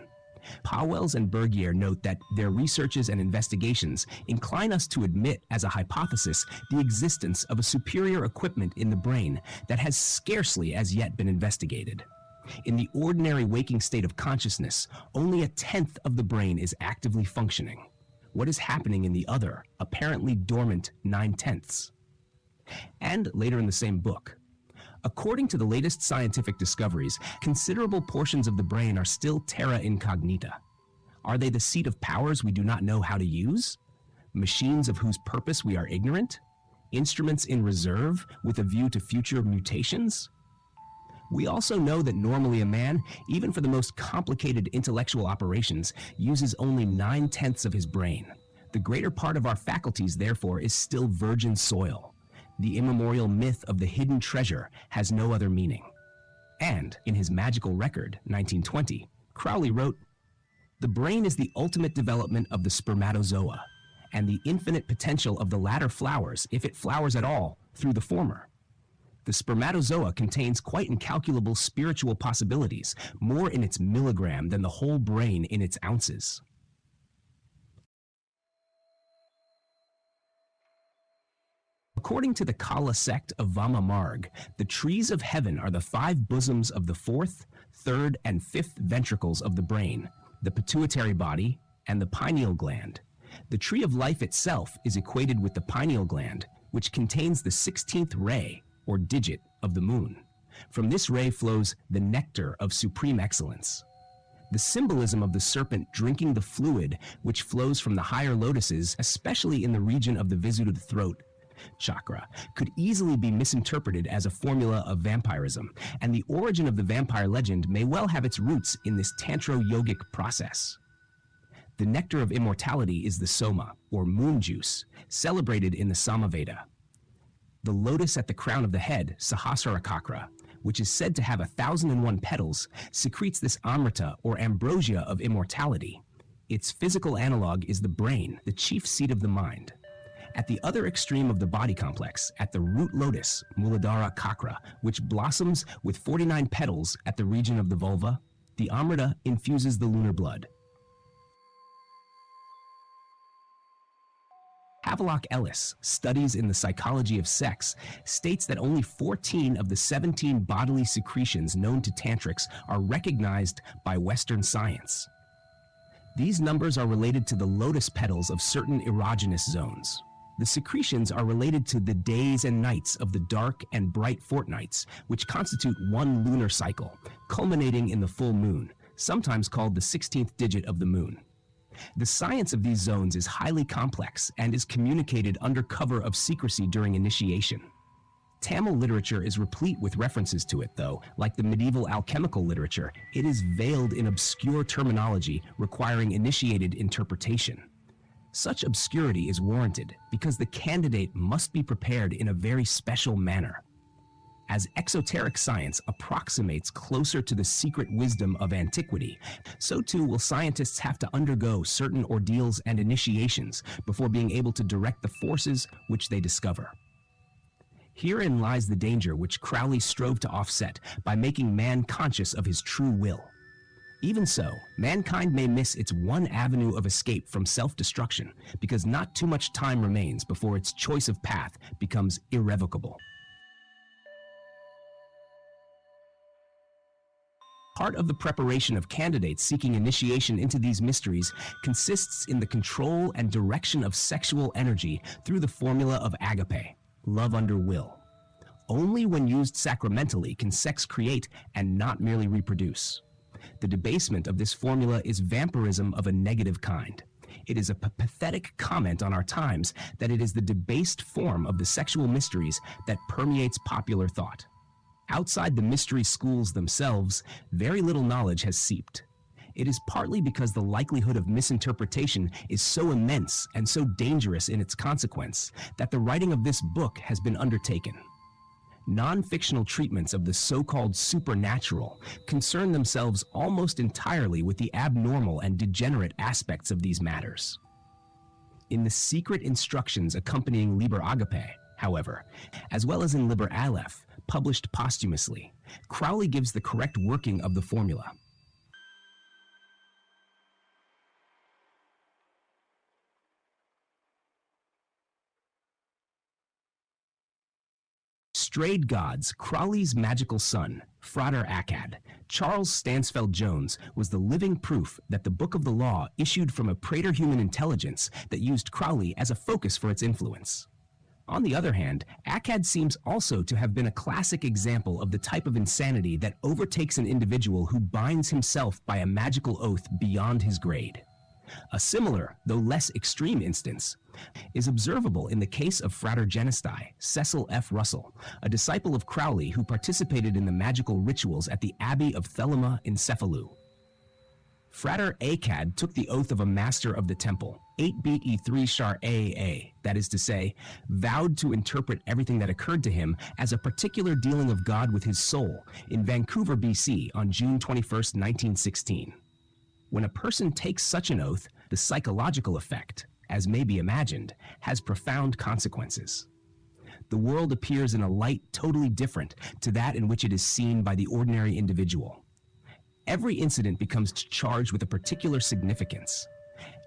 Powells and Bergier note that their researches and investigations incline us to admit as a hypothesis the existence of a superior equipment in the brain that has scarcely as yet been investigated. In the ordinary waking state of consciousness, only 1/10 of the brain is actively functioning. What is happening in the other, apparently dormant 9/10? And later in the same book, according to the latest scientific discoveries, considerable portions of the brain are still terra incognita. Are they the seat of powers we do not know how to use? Machines of whose purpose we are ignorant? Instruments in reserve with a view to future mutations? We also know that normally a man, even for the most complicated intellectual operations, uses only 9/10 of his brain. The greater part of our faculties, therefore, is still virgin soil. The immemorial myth of the hidden treasure has no other meaning. And in his Magical Record, 1920, Crowley wrote, "The brain is the ultimate development of the spermatozoa, and the infinite potential of the latter flowers, if it flowers at all, through the former. The spermatozoa contains quite incalculable spiritual possibilities, more in its milligram than the whole brain in its ounces. According to the Kala sect of Vama Marg, the trees of heaven are the 5 bosoms of the 4th, 3rd, and 5th ventricles of the brain, the pituitary body, and the pineal gland. The tree of life itself is equated with the pineal gland, which contains the 16th ray, or digit, of the moon. From this ray flows the nectar of supreme excellence. The symbolism of the serpent drinking the fluid which flows from the higher lotuses, especially in the region of the Visuddha throat chakra, could easily be misinterpreted as a formula of vampirism, and the origin of the vampire legend may well have its roots in this tantro-yogic process. The nectar of immortality is the soma, or moon juice, celebrated in the Samaveda. The lotus at the crown of the head, Sahasrara, which is said to have 1,001 petals, secretes this amrita, or ambrosia of immortality. Its physical analog is the brain, the chief seat of the mind. At the other extreme of the body complex, at the root lotus, Muladhara Kakra, which blossoms with 49 petals at the region of the vulva, the amrita infuses the lunar blood. Havelock Ellis, Studies in the Psychology of Sex, states that only 14 of the 17 bodily secretions known to tantrics are recognized by Western science. These numbers are related to the lotus petals of certain erogenous zones. The secretions are related to the days and nights of the dark and bright fortnights, which constitute one lunar cycle, culminating in the full moon, sometimes called the 16th digit of the moon. The science of these zones is highly complex and is communicated under cover of secrecy during initiation. Tamil literature is replete with references to it, though, like the medieval alchemical literature, it is veiled in obscure terminology requiring initiated interpretation. Such obscurity is warranted because the candidate must be prepared in a very special manner. As exoteric science approximates closer to the secret wisdom of antiquity, so too will scientists have to undergo certain ordeals and initiations before being able to direct the forces which they discover. Herein lies the danger which Crowley strove to offset by making man conscious of his true will. Even so, mankind may miss its one avenue of escape from self-destruction because not too much time remains before its choice of path becomes irrevocable. Part of the preparation of candidates seeking initiation into these mysteries consists in the control and direction of sexual energy through the formula of agape, love under will. Only when used sacramentally can sex create and not merely reproduce. The debasement of this formula is vampirism of a negative kind. It is a pathetic comment on our times that it is the debased form of the sexual mysteries that permeates popular thought. Outside the mystery schools themselves, very little knowledge has seeped. It is partly because the likelihood of misinterpretation is so immense and so dangerous in its consequence that the writing of this book has been undertaken. Non-fictional treatments of the so-called supernatural concern themselves almost entirely with the abnormal and degenerate aspects of these matters. In the secret instructions accompanying Liber Agape, however, as well as in Liber Aleph, published posthumously, Crowley gives the correct working of the formula. Strayed Gods, Crowley's magical son, Frater Akkad, Charles Stansfeld Jones, was the living proof that the Book of the Law issued from a praeter-human intelligence that used Crowley as a focus for its influence. On the other hand, Akkad seems also to have been a classic example of the type of insanity that overtakes an individual who binds himself by a magical oath beyond his grade. A similar, though less extreme instance, is observable in the case of Frater Genestai, Cecil F. Russell, a disciple of Crowley who participated in the magical rituals at the Abbey of Thelema in Cefalù. Frater Akkad took the oath of a master of the temple, 8BE3 Shar AA, that is to say, vowed to interpret everything that occurred to him as a particular dealing of God with his soul in Vancouver, BC on June 21, 1916. When a person takes such an oath, the psychological effect, as may be imagined, has profound consequences. the world appears in a light totally different to that in which it is seen by the ordinary individual. Every incident becomes charged with a particular significance.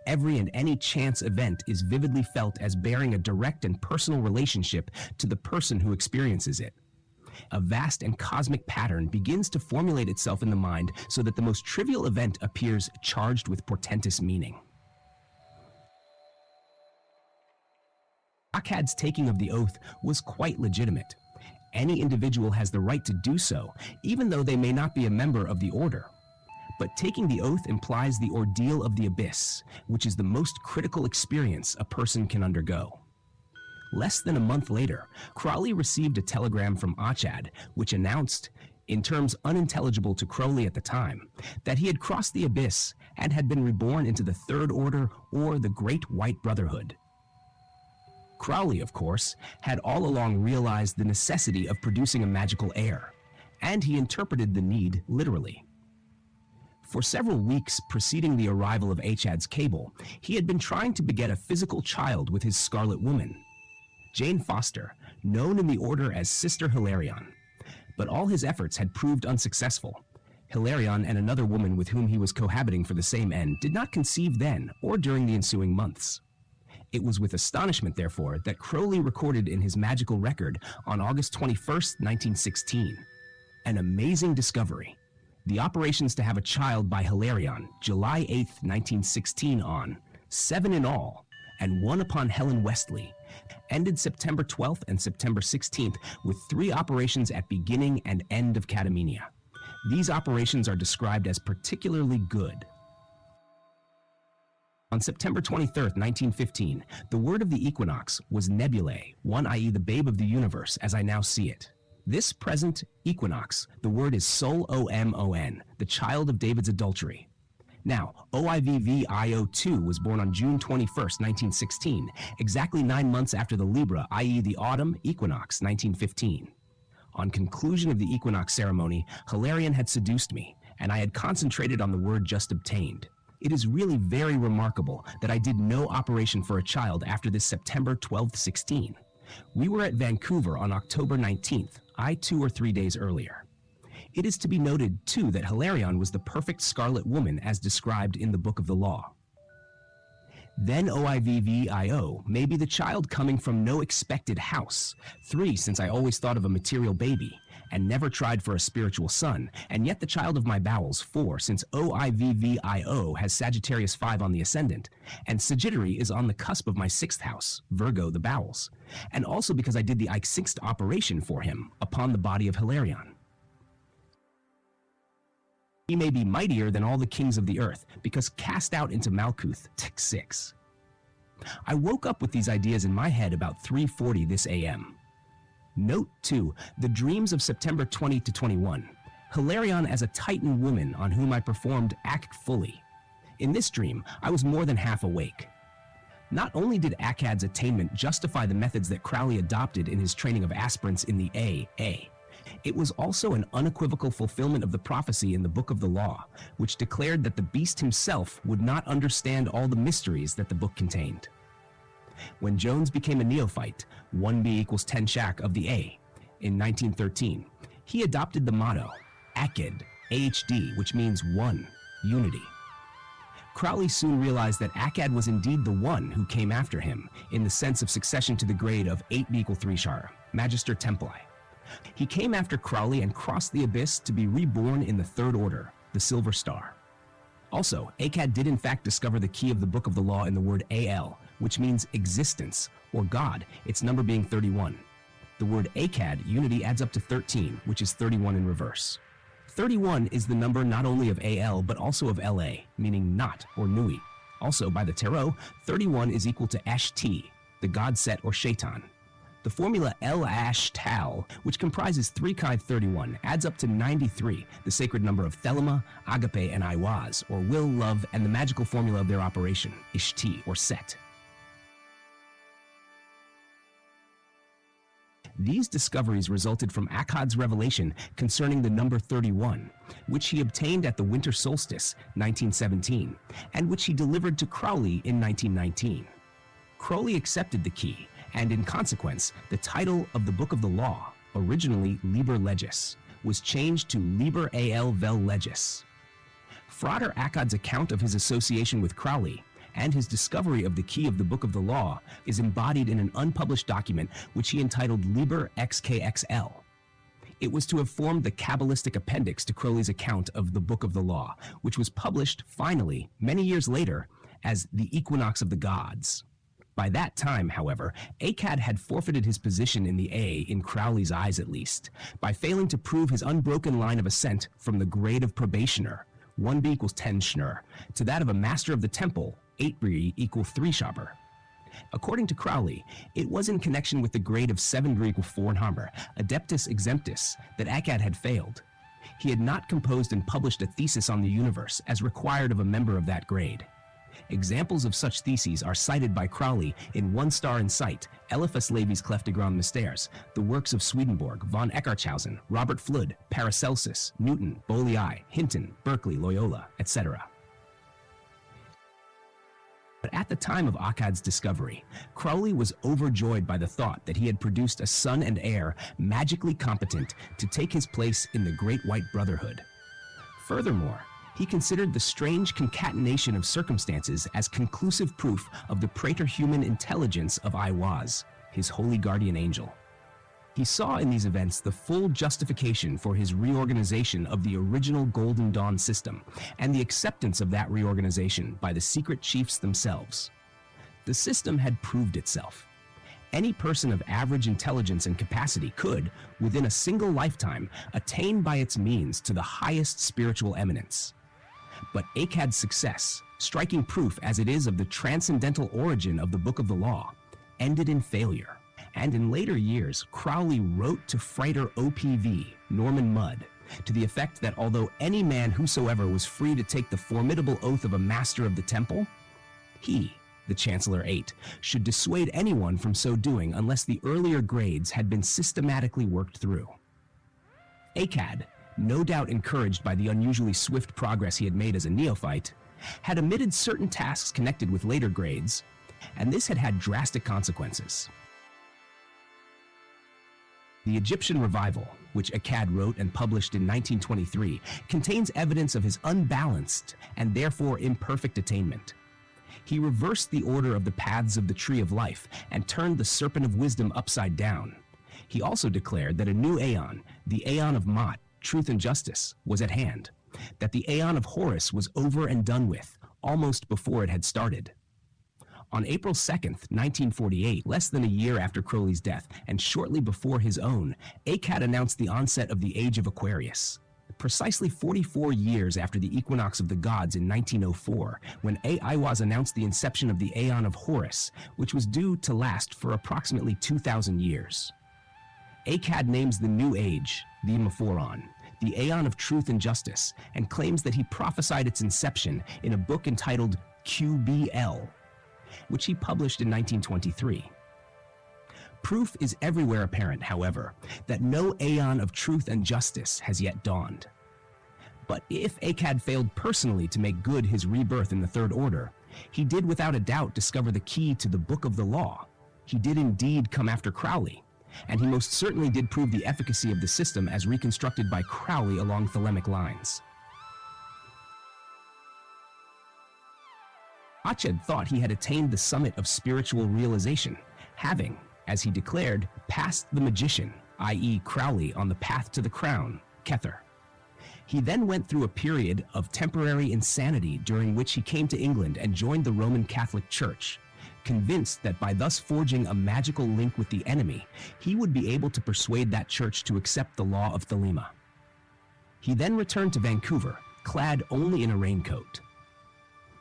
Every and any chance event is vividly felt as bearing a direct and personal relationship to the person who experiences it. A vast and cosmic pattern begins to formulate itself in the mind so that the most trivial event appears charged with portentous meaning. Akkad's taking of the oath was quite legitimate. Any individual has the right to do so, even though they may not be a member of the order. But taking the oath implies the ordeal of the abyss, which is the most critical experience a person can undergo. Less than a month later, Crowley received a telegram from Akkad, which announced, in terms unintelligible to Crowley at the time, that he had crossed the abyss and had been reborn into the Third Order or the Great White Brotherhood. Crowley, of course, had all along realized the necessity of producing a magical heir, and he interpreted the need literally. For several weeks preceding the arrival of Akkad's cable, he had been trying to beget a physical child with his Scarlet Woman, Jane Foster, known in the order as Sister Hilarion. But all his efforts had proved unsuccessful. Hilarion and another woman with whom he was cohabiting for the same end did not conceive then or during the ensuing months. It was with astonishment, therefore, that Crowley recorded in his magical record on August 21st, 1916, an amazing discovery. The operations to have a child by Hilarion, July 8th, 1916 on, 7 in all, and 1 upon Helen Westley, ended September 12th and September 16th with 3 operations at beginning and end of catamenia. These operations are described as particularly good. On September 23rd, 1915, the word of the equinox was nebulae, one i.e. the babe of the universe as I now see it. This present equinox, the word is Sol Omon, the child of David's adultery. Now, OIVVIO2 was born on June 21st, 1916, exactly 9 months after the Libra, i.e. the autumn equinox, 1915. On conclusion of the equinox ceremony, Hilarion had seduced me, and I had concentrated on the word just obtained. It is really very remarkable that I did no operation for a child after this September 12th, 16. We were at Vancouver on October 19th, I 2 or 3 days earlier. It is to be noted, too, that Hilarion was the perfect Scarlet Woman as described in the Book of the Law. Then OIVVIO may be the child coming from no expected house, 3 since I always thought of a material baby, and never tried for a spiritual son, and yet the child of my bowels, 4 since OIVVIO has Sagittarius 5 on the ascendant, and Sagittary is on the cusp of my 6th house, Virgo the bowels, and also because I did the I6th operation for him upon the body of Hilarion. He may be mightier than all the kings of the earth, because cast out into Malkuth, tick 6. I woke up with these ideas in my head about 3:40 this a.m. Note, too, the dreams of September 20 to 21. Hilarion as a Titan woman on whom I performed act fully. In this dream, I was more than half awake. Not only did Akkad's attainment justify the methods that Crowley adopted in his training of aspirants in the AA, it was also an unequivocal fulfillment of the prophecy in the Book of the Law, which declared that the beast himself would not understand all the mysteries that the book contained. When Jones became a neophyte, 1B equals 10 Shak of the A, in 1913, he adopted the motto, Akkad, AHD, which means one, unity. Crowley soon realized that Akkad was indeed the one who came after him, in the sense of succession to the grade of 8B equal 3 Shar, Magister Templi. He came after Crowley and crossed the abyss to be reborn in the Third Order, the Silver Star. Also, Akkad did in fact discover the key of the Book of the Law in the word AL, which means existence, or God, its number being 31. The word Akkad, unity, adds up to 13, which is 31 in reverse. 31 is the number not only of AL, but also of LA, meaning not or Nui. Also, by the Tarot, 31 is equal to Ash-T, the God set or Shaitan. The formula El-Ash-Tal, which comprises 3 Chi 31, adds up to 93, the sacred number of Thelema, Agape, and Iwaz, or will, love, and the magical formula of their operation, Ish-T, or Set. These discoveries resulted from Akkad's revelation concerning the number 31, which he obtained at the winter solstice, 1917, and which he delivered to Crowley in 1919. Crowley accepted the key, and in consequence, the title of the Book of the Law, originally Liber Legis, was changed to Liber al vel Legis. Frater Akkad's account of his association with Crowley and his discovery of the key of the Book of the Law is embodied in an unpublished document which he entitled Liber XKXL. It was to have formed the Kabbalistic appendix to Crowley's account of the Book of the Law, which was published, finally, many years later, as the Equinox of the Gods. By that time, however, Akkad had forfeited his position in the A, in Crowley's eyes at least, by failing to prove his unbroken line of ascent from the grade of probationer, 1b equals 10 schnur, to that of a master of the temple, 8b equal 3 schaber. According to Crowley, it was in connection with the grade of 7b equal 4 hammer, adeptus exemptus, that Akkad had failed. He had not composed and published a thesis on the universe as required of a member of that grade. Examples of such theses are cited by Crowley in One Star in Sight, Eliphas Levi's Clef de Grand Mystères, the works of Swedenborg, von Eckartshausen, Robert Flood, Paracelsus, Newton, Bolyai, Hinton, Berkeley, Loyola, etc. But at the time of Akkad's discovery, Crowley was overjoyed by the thought that he had produced a son and heir magically competent to take his place in the Great White Brotherhood. Furthermore, he considered the strange concatenation of circumstances as conclusive proof of the praeterhuman intelligence of Aiwaz, his holy guardian angel. He saw in these events the full justification for his reorganization of the original Golden Dawn system and the acceptance of that reorganization by the secret chiefs themselves. The system had proved itself. Any person of average intelligence and capacity could, within a single lifetime, attain by its means to the highest spiritual eminence. But Akkad's success, striking proof as it is of the transcendental origin of the Book of the Law, ended in failure. And in later years, Crowley wrote to Frater OPV, Norman Mudd, to the effect that although any man whosoever was free to take the formidable oath of a master of the temple, he, the Chancellor 8, should dissuade anyone from so doing unless the earlier grades had been systematically worked through. Akkad, no doubt encouraged by the unusually swift progress he had made as a neophyte, had omitted certain tasks connected with later grades, and this had had drastic consequences. The Egyptian Revival, which Akkad wrote and published in 1923, contains evidence of his unbalanced and therefore imperfect attainment. He reversed the order of the paths of the Tree of Life and turned the Serpent of Wisdom upside down. He also declared that a new Aeon, the Aeon of Ma'at, Truth and Justice, was at hand, that the Aeon of Hórus was over and done with, almost before it had started. On April 2nd, 1948, less than a year after Crowley's death, and shortly before his own, Akkad announced the onset of the Age of Aquarius. Precisely 44 years after the Equinox of the Gods in 1904, when Aiwaz announced the inception of the Aeon of Hórus, which was due to last for approximately 2,000 years. Akkad names the new age, the Imaphoron, the Aeon of Truth and Justice, and claims that he prophesied its inception in a book entitled QBL, which he published in 1923. Proof is everywhere apparent, however, that no Aeon of Truth and Justice has yet dawned. But if Akkad failed personally to make good his rebirth in the Third Order, he did without a doubt discover the key to the Book of the Law. He did indeed come after Crowley, and he most certainly did prove the efficacy of the system as reconstructed by Crowley along Thelemic lines. Akkad thought he had attained the summit of spiritual realization, having, as he declared, passed the magician, i.e. Crowley, on the path to the crown, Kether. He then went through a period of temporary insanity during which he came to England and joined the Roman Catholic Church, convinced that by thus forging a magical link with the enemy, he would be able to persuade that church to accept the law of Thelema. He then returned to Vancouver, clad only in a raincoat.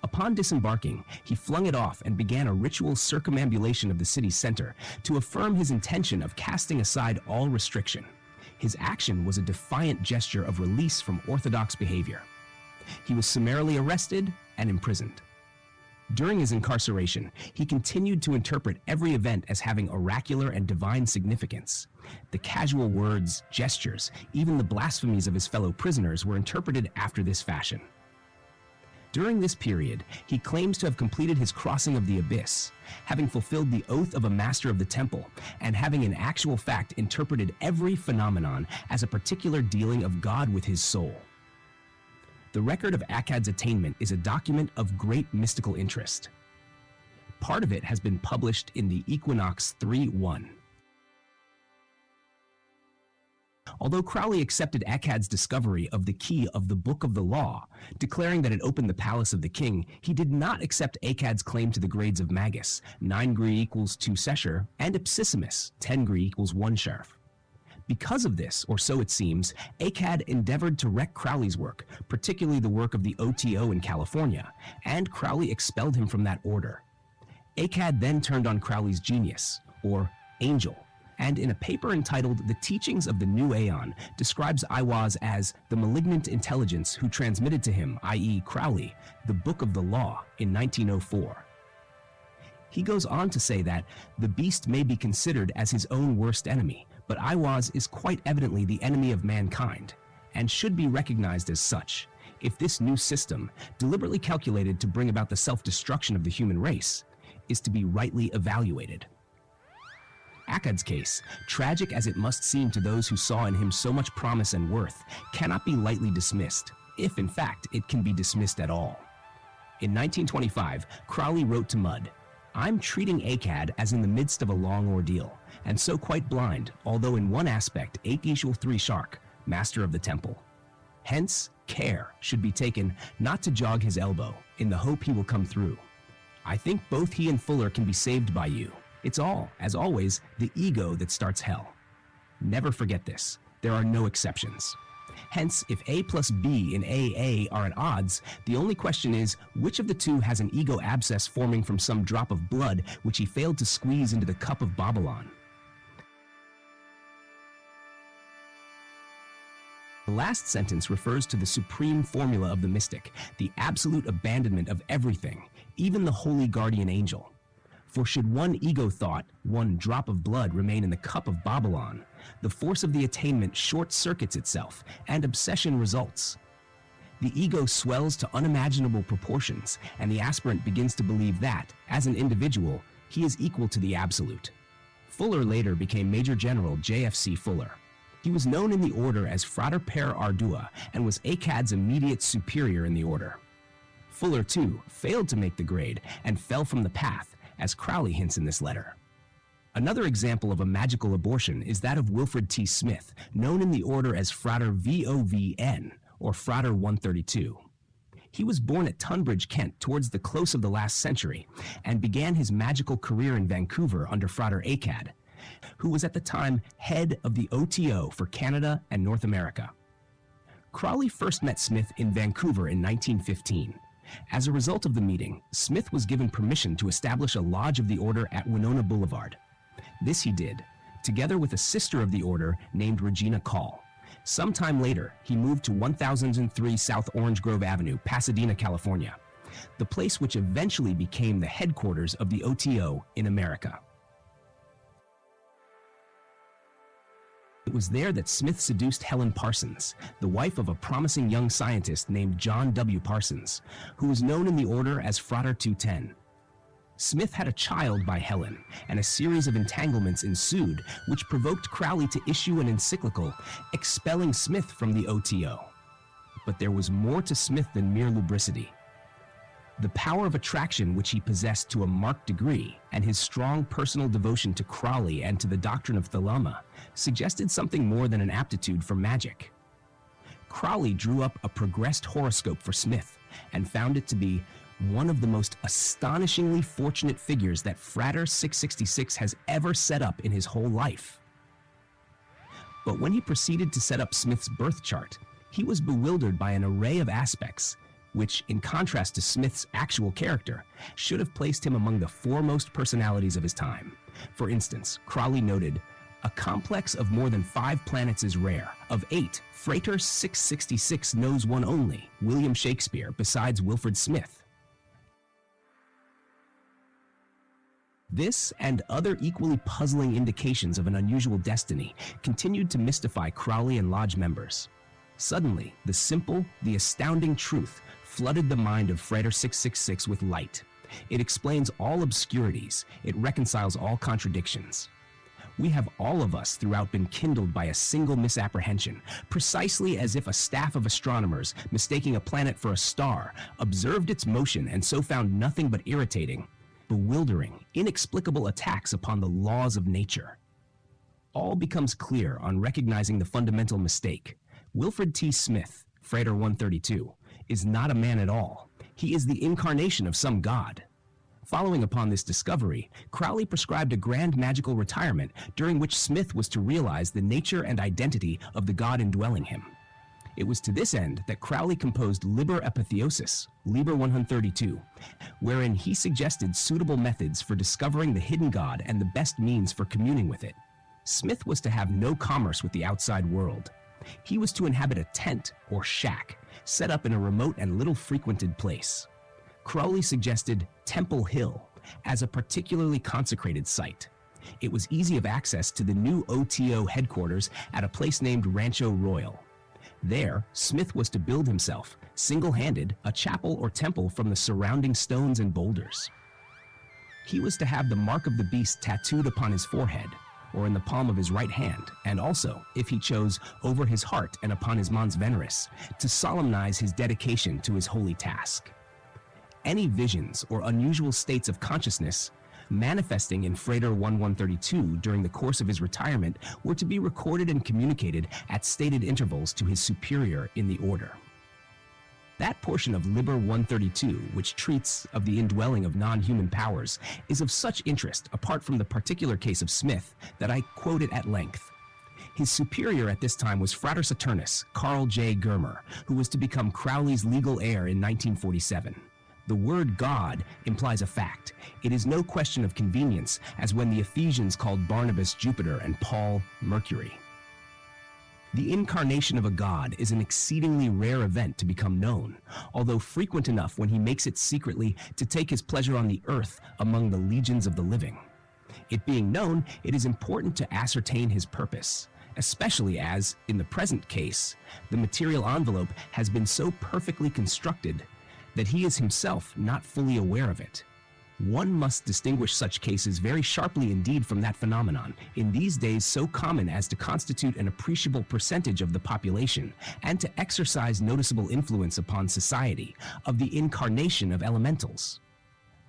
Upon disembarking, he flung it off and began a ritual circumambulation of the city's center to affirm his intention of casting aside all restriction. His action was a defiant gesture of release from orthodox behavior. He was summarily arrested and imprisoned. During his incarceration, he continued to interpret every event as having oracular and divine significance. The casual words, gestures, even the blasphemies of his fellow prisoners were interpreted after this fashion. During this period, he claims to have completed his crossing of the abyss, having fulfilled the oath of a master of the temple, and having in actual fact interpreted every phenomenon as a particular dealing of God with his soul. The record of Akkad's attainment is a document of great mystical interest. Part of it has been published in the Equinox 3:1. Although Crowley accepted Akkad's discovery of the key of the Book of the Law, declaring that it opened the palace of the king, he did not accept Akkad's claim to the grades of Magus, 9 gri equals 2 sesher, and Ipsissimus, 10 gri equals 1 sharf. Because of this, or so it seems, Akkad endeavored to wreck Crowley's work, particularly the work of the OTO in California, and Crowley expelled him from that order. Akkad then turned on Crowley's genius, or angel, and in a paper entitled The Teachings of the New Aeon, describes Aiwaz as the malignant intelligence who transmitted to him, i.e. Crowley, the Book of the Law in 1904. He goes on to say that the beast may be considered as his own worst enemy, but Aiwaz is quite evidently the enemy of mankind, and should be recognized as such, if this new system, deliberately calculated to bring about the self-destruction of the human race, is to be rightly evaluated. Akkad's case, tragic as it must seem to those who saw in him so much promise and worth, cannot be lightly dismissed, if in fact it can be dismissed at all. In 1925, Crowley wrote to Mudd, "I'm treating Akkad as in the midst of a long ordeal, and so quite blind, although in one aspect 8-3 shark, master of the temple. Hence, care should be taken not to jog his elbow, in the hope he will come through. I think both he and Fuller can be saved by you. It's all, as always, the ego that starts hell. Never forget this. There are no exceptions. Hence, if A plus B in AA are at odds, the only question is, which of the two has an ego abscess forming from some drop of blood which he failed to squeeze into the cup of Babylon?" The last sentence refers to the supreme formula of the mystic, the absolute abandonment of everything, even the holy guardian angel. For should one ego thought, one drop of blood remain in the cup of Babylon, the force of the attainment short-circuits itself, and obsession results. The ego swells to unimaginable proportions, and the aspirant begins to believe that, as an individual, he is equal to the absolute. Fuller later became Major General JFC Fuller. He was known in the order as Frater Per Ardua, and was Akkad's immediate superior in the order. Fuller, too, failed to make the grade, and fell from the path, as Crowley hints in this letter. Another example of a magical abortion is that of Wilfred T. Smith, known in the order as Frater VOVN, or Frater 132. He was born at Tunbridge, Kent, towards the close of the last century, and began his magical career in Vancouver under Frater Akkad, who was at the time head of the OTO for Canada and North America. Crowley first met Smith in Vancouver in 1915. As a result of the meeting, Smith was given permission to establish a lodge of the order at Winona Boulevard. This he did, together with a sister of the order named Regina Call. Sometime later, he moved to 1003 South Orange Grove Avenue, Pasadena, California, the place which eventually became the headquarters of the OTO in America. It was there that Smith seduced Helen Parsons, the wife of a promising young scientist named John W. Parsons, who was known in the order as Frater 210. Smith had a child by Helen, and a series of entanglements ensued, which provoked Crowley to issue an encyclical expelling Smith from the OTO. But there was more to Smith than mere lubricity. The power of attraction which he possessed to a marked degree, and his strong personal devotion to Crowley and to the doctrine of Thelema, suggested something more than an aptitude for magic. Crowley drew up a progressed horoscope for Smith, and found it to be one of the most astonishingly fortunate figures that Frater 666 has ever set up in his whole life. But when he proceeded to set up Smith's birth chart, he was bewildered by an array of aspects, which, in contrast to Smith's actual character, should have placed him among the foremost personalities of his time. For instance, Crowley noted, "A complex of more than 5 planets is rare. Of 8, Frater 666 knows one only, William Shakespeare, besides Wilfred Smith." This and other equally puzzling indications of an unusual destiny continued to mystify Crowley and lodge members. Suddenly, the simple, the astounding truth flooded the mind of Frater 666 with light. It explains all obscurities. It reconciles all contradictions. We have all of us throughout been kindled by a single misapprehension, precisely as if a staff of astronomers, mistaking a planet for a star, observed its motion and so found nothing but irritating, bewildering, inexplicable attacks upon the laws of nature. All becomes clear on recognizing the fundamental mistake. Wilfred T. Smith, Frater 132, is not a man at all. He is the incarnation of some god. Following upon this discovery, Crowley prescribed a grand magical retirement during which Smith was to realize the nature and identity of the god indwelling him. It was to this end that Crowley composed Liber Apotheosis, Liber 132, wherein he suggested suitable methods for discovering the hidden god and the best means for communing with it. Smith was to have no commerce with the outside world. He was to inhabit a tent or shack, set up in a remote and little frequented place. Crowley suggested Temple Hill as a particularly consecrated site. It was easy of access to the new OTO headquarters at a place named Rancho Royal. There, Smith was to build himself, single-handed, a chapel or temple from the surrounding stones and boulders. He was to have the mark of the beast tattooed upon his forehead, or in the palm of his right hand, and also, if he chose, over his heart and upon his mons veneris, to solemnize his dedication to his holy task. Any visions or unusual states of consciousness manifesting in Frater 1132 during the course of his retirement were to be recorded and communicated at stated intervals to his superior in the order. That portion of Liber 132, which treats of the indwelling of non-human powers, is of such interest, apart from the particular case of Smith, that I quote it at length. His superior at this time was Frater Saturnus, Carl J. Germer, who was to become Crowley's legal heir in 1947. The word God implies a fact. It is no question of convenience, as when the Ephesians called Barnabas Jupiter and Paul Mercury. The incarnation of a god is an exceedingly rare event to become known, although frequent enough when he makes it secretly to take his pleasure on the earth among the legions of the living. It being known, it is important to ascertain his purpose, especially as, in the present case, the material envelope has been so perfectly constructed that he is himself not fully aware of it. One must distinguish such cases very sharply indeed from that phenomenon, in these days so common as to constitute an appreciable percentage of the population, and to exercise noticeable influence upon society, of the incarnation of elementals.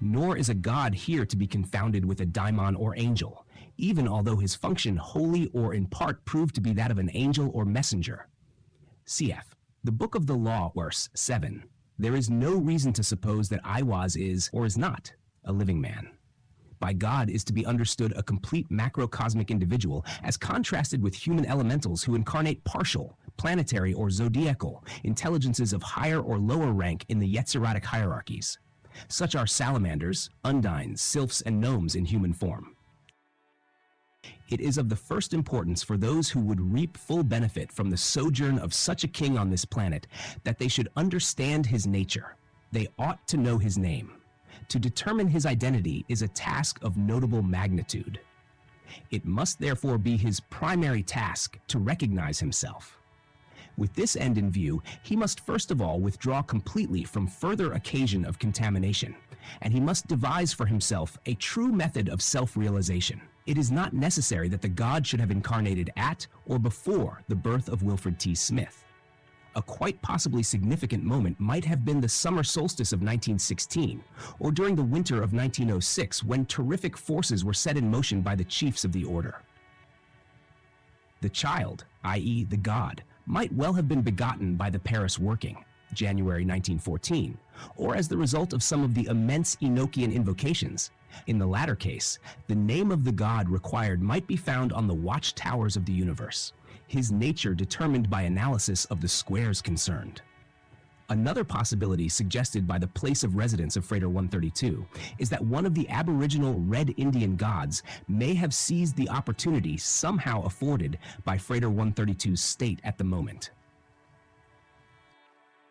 Nor is a god here to be confounded with a daimon or angel, even although his function wholly or in part proved to be that of an angel or messenger. Cf. The Book of the Law, verse 7. There is no reason to suppose that Iwaz is, or is not, a living man. By God is to be understood a complete macrocosmic individual as contrasted with human elementals who incarnate partial, planetary, or zodiacal intelligences of higher or lower rank in the Yetziratic hierarchies. Such are salamanders, undines, sylphs, and gnomes in human form. It is of the first importance for those who would reap full benefit from the sojourn of such a king on this planet that they should understand his nature. They ought to know his name. To determine his identity is a task of notable magnitude. It must therefore be his primary task to recognize himself. With this end in view, he must first of all withdraw completely from further occasion of contamination, and he must devise for himself a true method of self-realization. It is not necessary that the god should have incarnated at or before the birth of Wilfred T. Smith. A quite possibly significant moment might have been the summer solstice of 1916, or during the winter of 1906, when terrific forces were set in motion by the chiefs of the order. The child, i.e. the god, might well have been begotten by the Paris working, January 1914, or as the result of some of the immense Enochian invocations. In the latter case, the name of the god required might be found on the watchtowers of the universe, his nature determined by analysis of the squares concerned. Another possibility suggested by the place of residence of Frater 132 is that one of the aboriginal Red Indian gods may have seized the opportunity somehow afforded by Frater 132's state at the moment.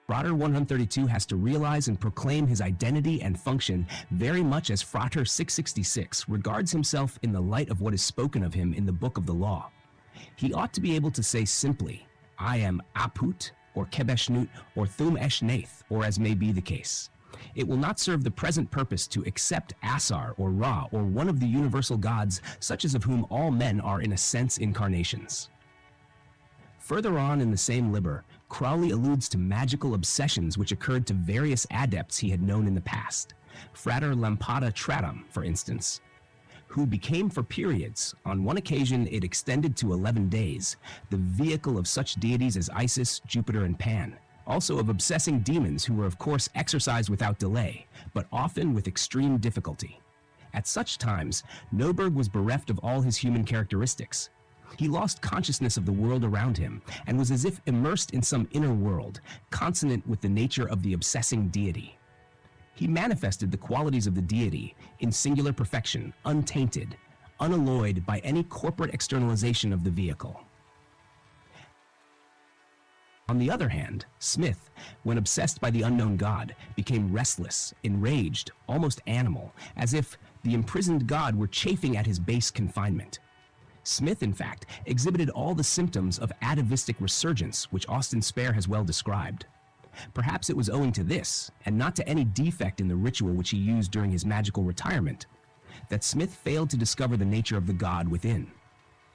Frater 132 has to realize and proclaim his identity and function very much as Frater 666 regards himself in the light of what is spoken of him in the Book of the Law. He ought to be able to say simply, I am Aput, or Kebeshnut, or Thum Eshnath, or as may be the case. It will not serve the present purpose to accept Asar or Ra or one of the universal gods, such as of whom all men are in a sense incarnations. Further on in the same liber, Crowley alludes to magical obsessions which occurred to various adepts he had known in the past, Frater Lampada Tratum, for instance, who became for periods, on one occasion it extended to 11 days, the vehicle of such deities as Isis, Jupiter, and Pan, also of obsessing demons who were of course exorcised without delay, but often with extreme difficulty. At such times, Neuberg was bereft of all his human characteristics. He lost consciousness of the world around him and was as if immersed in some inner world, consonant with the nature of the obsessing deity. He manifested the qualities of the deity in singular perfection, untainted, unalloyed by any corporate externalization of the vehicle. On the other hand, Smith, when obsessed by the unknown god, became restless, enraged, almost animal, as if the imprisoned god were chafing at his base confinement. Smith, in fact, exhibited all the symptoms of atavistic resurgence, which Austin Spare has well described. Perhaps it was owing to this, and not to any defect in the ritual which he used during his magical retirement, that Smith failed to discover the nature of the god within.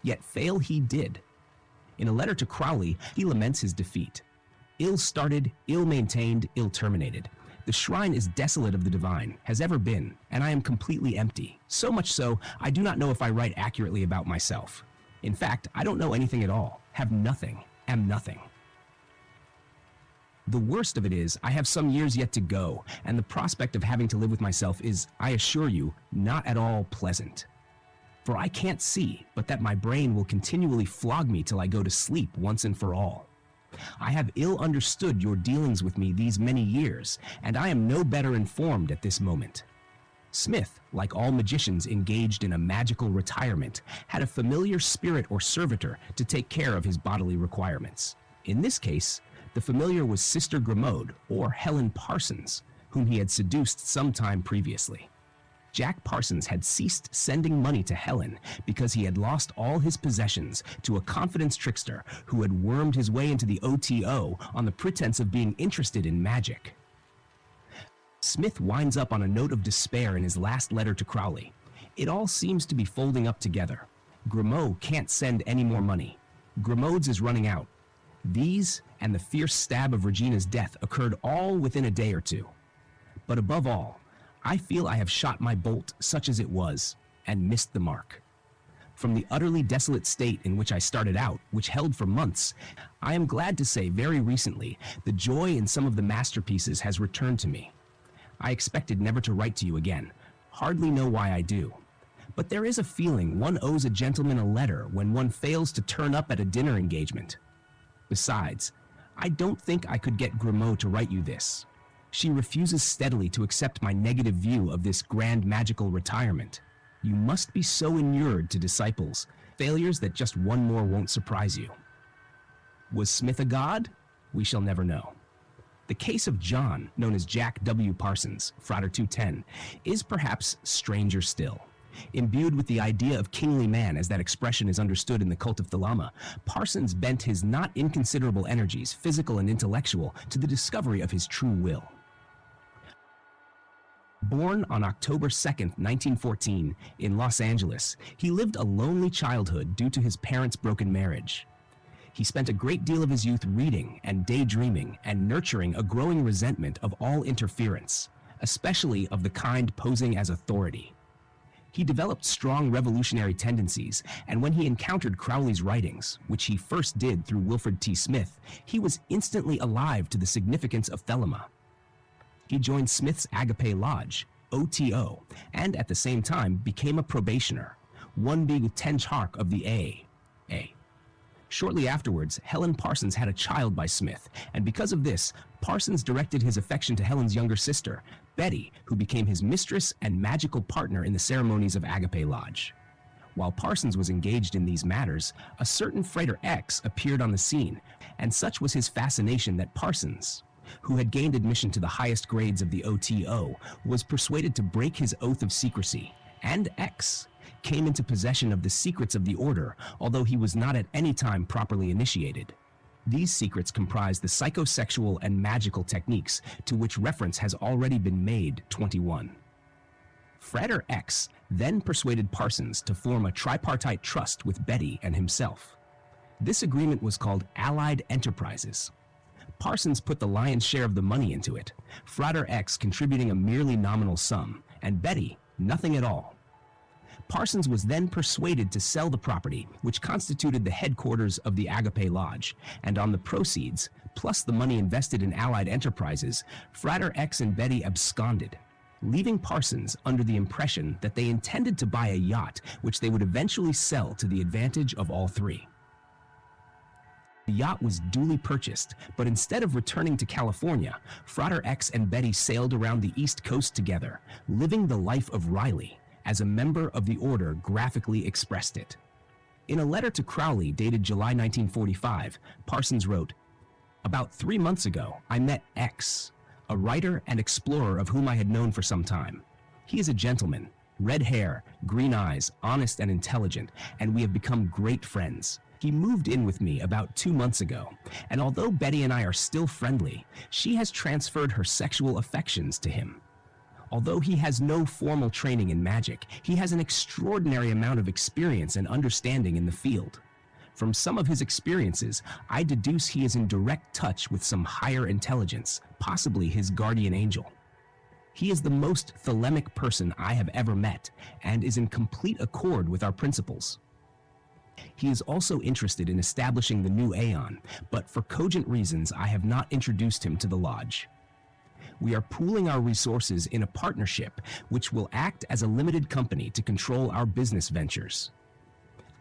Yet fail he did. In a letter to Crowley, he laments his defeat. Ill started, ill maintained, ill terminated. The shrine is desolate of the divine, has ever been, and I am completely empty. So much so, I do not know if I write accurately about myself. In fact, I don't know anything at all, have nothing, am nothing. The worst of it is, I have some years yet to go, and the prospect of having to live with myself is, I assure you, not at all pleasant. For I can't see, but that my brain will continually flog me till I go to sleep once and for all. I have ill understood your dealings with me these many years, and I am no better informed at this moment. Smith, like all magicians engaged in a magical retirement, had a familiar spirit or servitor to take care of his bodily requirements. In this case, the familiar was Sister Grimaud, or Helen Parsons, whom he had seduced some time previously. Jack Parsons had ceased sending money to Helen because he had lost all his possessions to a confidence trickster who had wormed his way into the OTO on the pretense of being interested in magic. Smith winds up on a note of despair in his last letter to Crowley. It all seems to be folding up together. Grimaud can't send any more money. Grimaud's is running out. These and the fierce stab of Regina's death occurred all within a day or two. But above all, I feel I have shot my bolt, such as it was, and missed the mark. From the utterly desolate state in which I started out, which held for months, I am glad to say very recently the joy in some of the masterpieces has returned to me. I expected never to write to you again, hardly know why I do. But there is a feeling one owes a gentleman a letter when one fails to turn up at a dinner engagement. Besides, I don't think I could get Grimaud to write you this. She refuses steadily to accept my negative view of this grand magical retirement. You must be so inured to disciples, failures that just one more won't surprise you. Was Smith a god? We shall never know. The case of John, known as Jack W. Parsons, Frater 210, is perhaps stranger still. Imbued with the idea of kingly man as that expression is understood in the cult of Thelema, Parsons bent his not inconsiderable energies, physical and intellectual, to the discovery of his true will. Born on October 2nd, 1914, in Los Angeles, he lived a lonely childhood due to his parents' broken marriage. He spent a great deal of his youth reading and daydreaming and nurturing a growing resentment of all interference, especially of the kind posing as authority. He developed strong revolutionary tendencies, and when he encountered Crowley's writings, which he first did through Wilfred T. Smith, he was instantly alive to the significance of Thelema. He joined Smith's Agape Lodge, OTO, and at the same time became a probationer, one being Tench Hark of the A. Shortly afterwards, Helen Parsons had a child by Smith, and because of this, Parsons directed his affection to Helen's younger sister, Betty, who became his mistress and magical partner in the ceremonies of Agape Lodge. While Parsons was engaged in these matters, a certain Frater X appeared on the scene, and such was his fascination that Parsons, who had gained admission to the highest grades of the OTO, was persuaded to break his oath of secrecy, and X came into possession of the secrets of the order, although he was not at any time properly initiated. These secrets comprise the psychosexual and magical techniques to which reference has already been made. 21. Frater X then persuaded Parsons to form a tripartite trust with Betty and himself. This agreement was called Allied Enterprises. Parsons put the lion's share of the money into it, Frater X contributing a merely nominal sum, and Betty nothing at all. Parsons was then persuaded to sell the property, which constituted the headquarters of the Agape Lodge, and on the proceeds, plus the money invested in Allied Enterprises, Frater X and Betty absconded, leaving Parsons under the impression that they intended to buy a yacht, which they would eventually sell to the advantage of all three. The yacht was duly purchased, but instead of returning to California, Frater X and Betty sailed around the East Coast together, living the life of Riley, as a member of the order graphically expressed it. In a letter to Crowley dated July 1945, Parsons wrote, "About 3 months ago, I met X, a writer and explorer of whom I had known for some time. He is a gentleman, red hair, green eyes, honest and intelligent, and we have become great friends. He moved in with me about 2 months ago, and although Betty and I are still friendly, she has transferred her sexual affections to him. Although he has no formal training in magic, he has an extraordinary amount of experience and understanding in the field. From some of his experiences, I deduce he is in direct touch with some higher intelligence, possibly his guardian angel. He is the most thelemic person I have ever met, and is in complete accord with our principles. He is also interested in establishing the new Aeon, but for cogent reasons I have not introduced him to the Lodge. We are pooling our resources in a partnership which will act as a limited company to control our business ventures.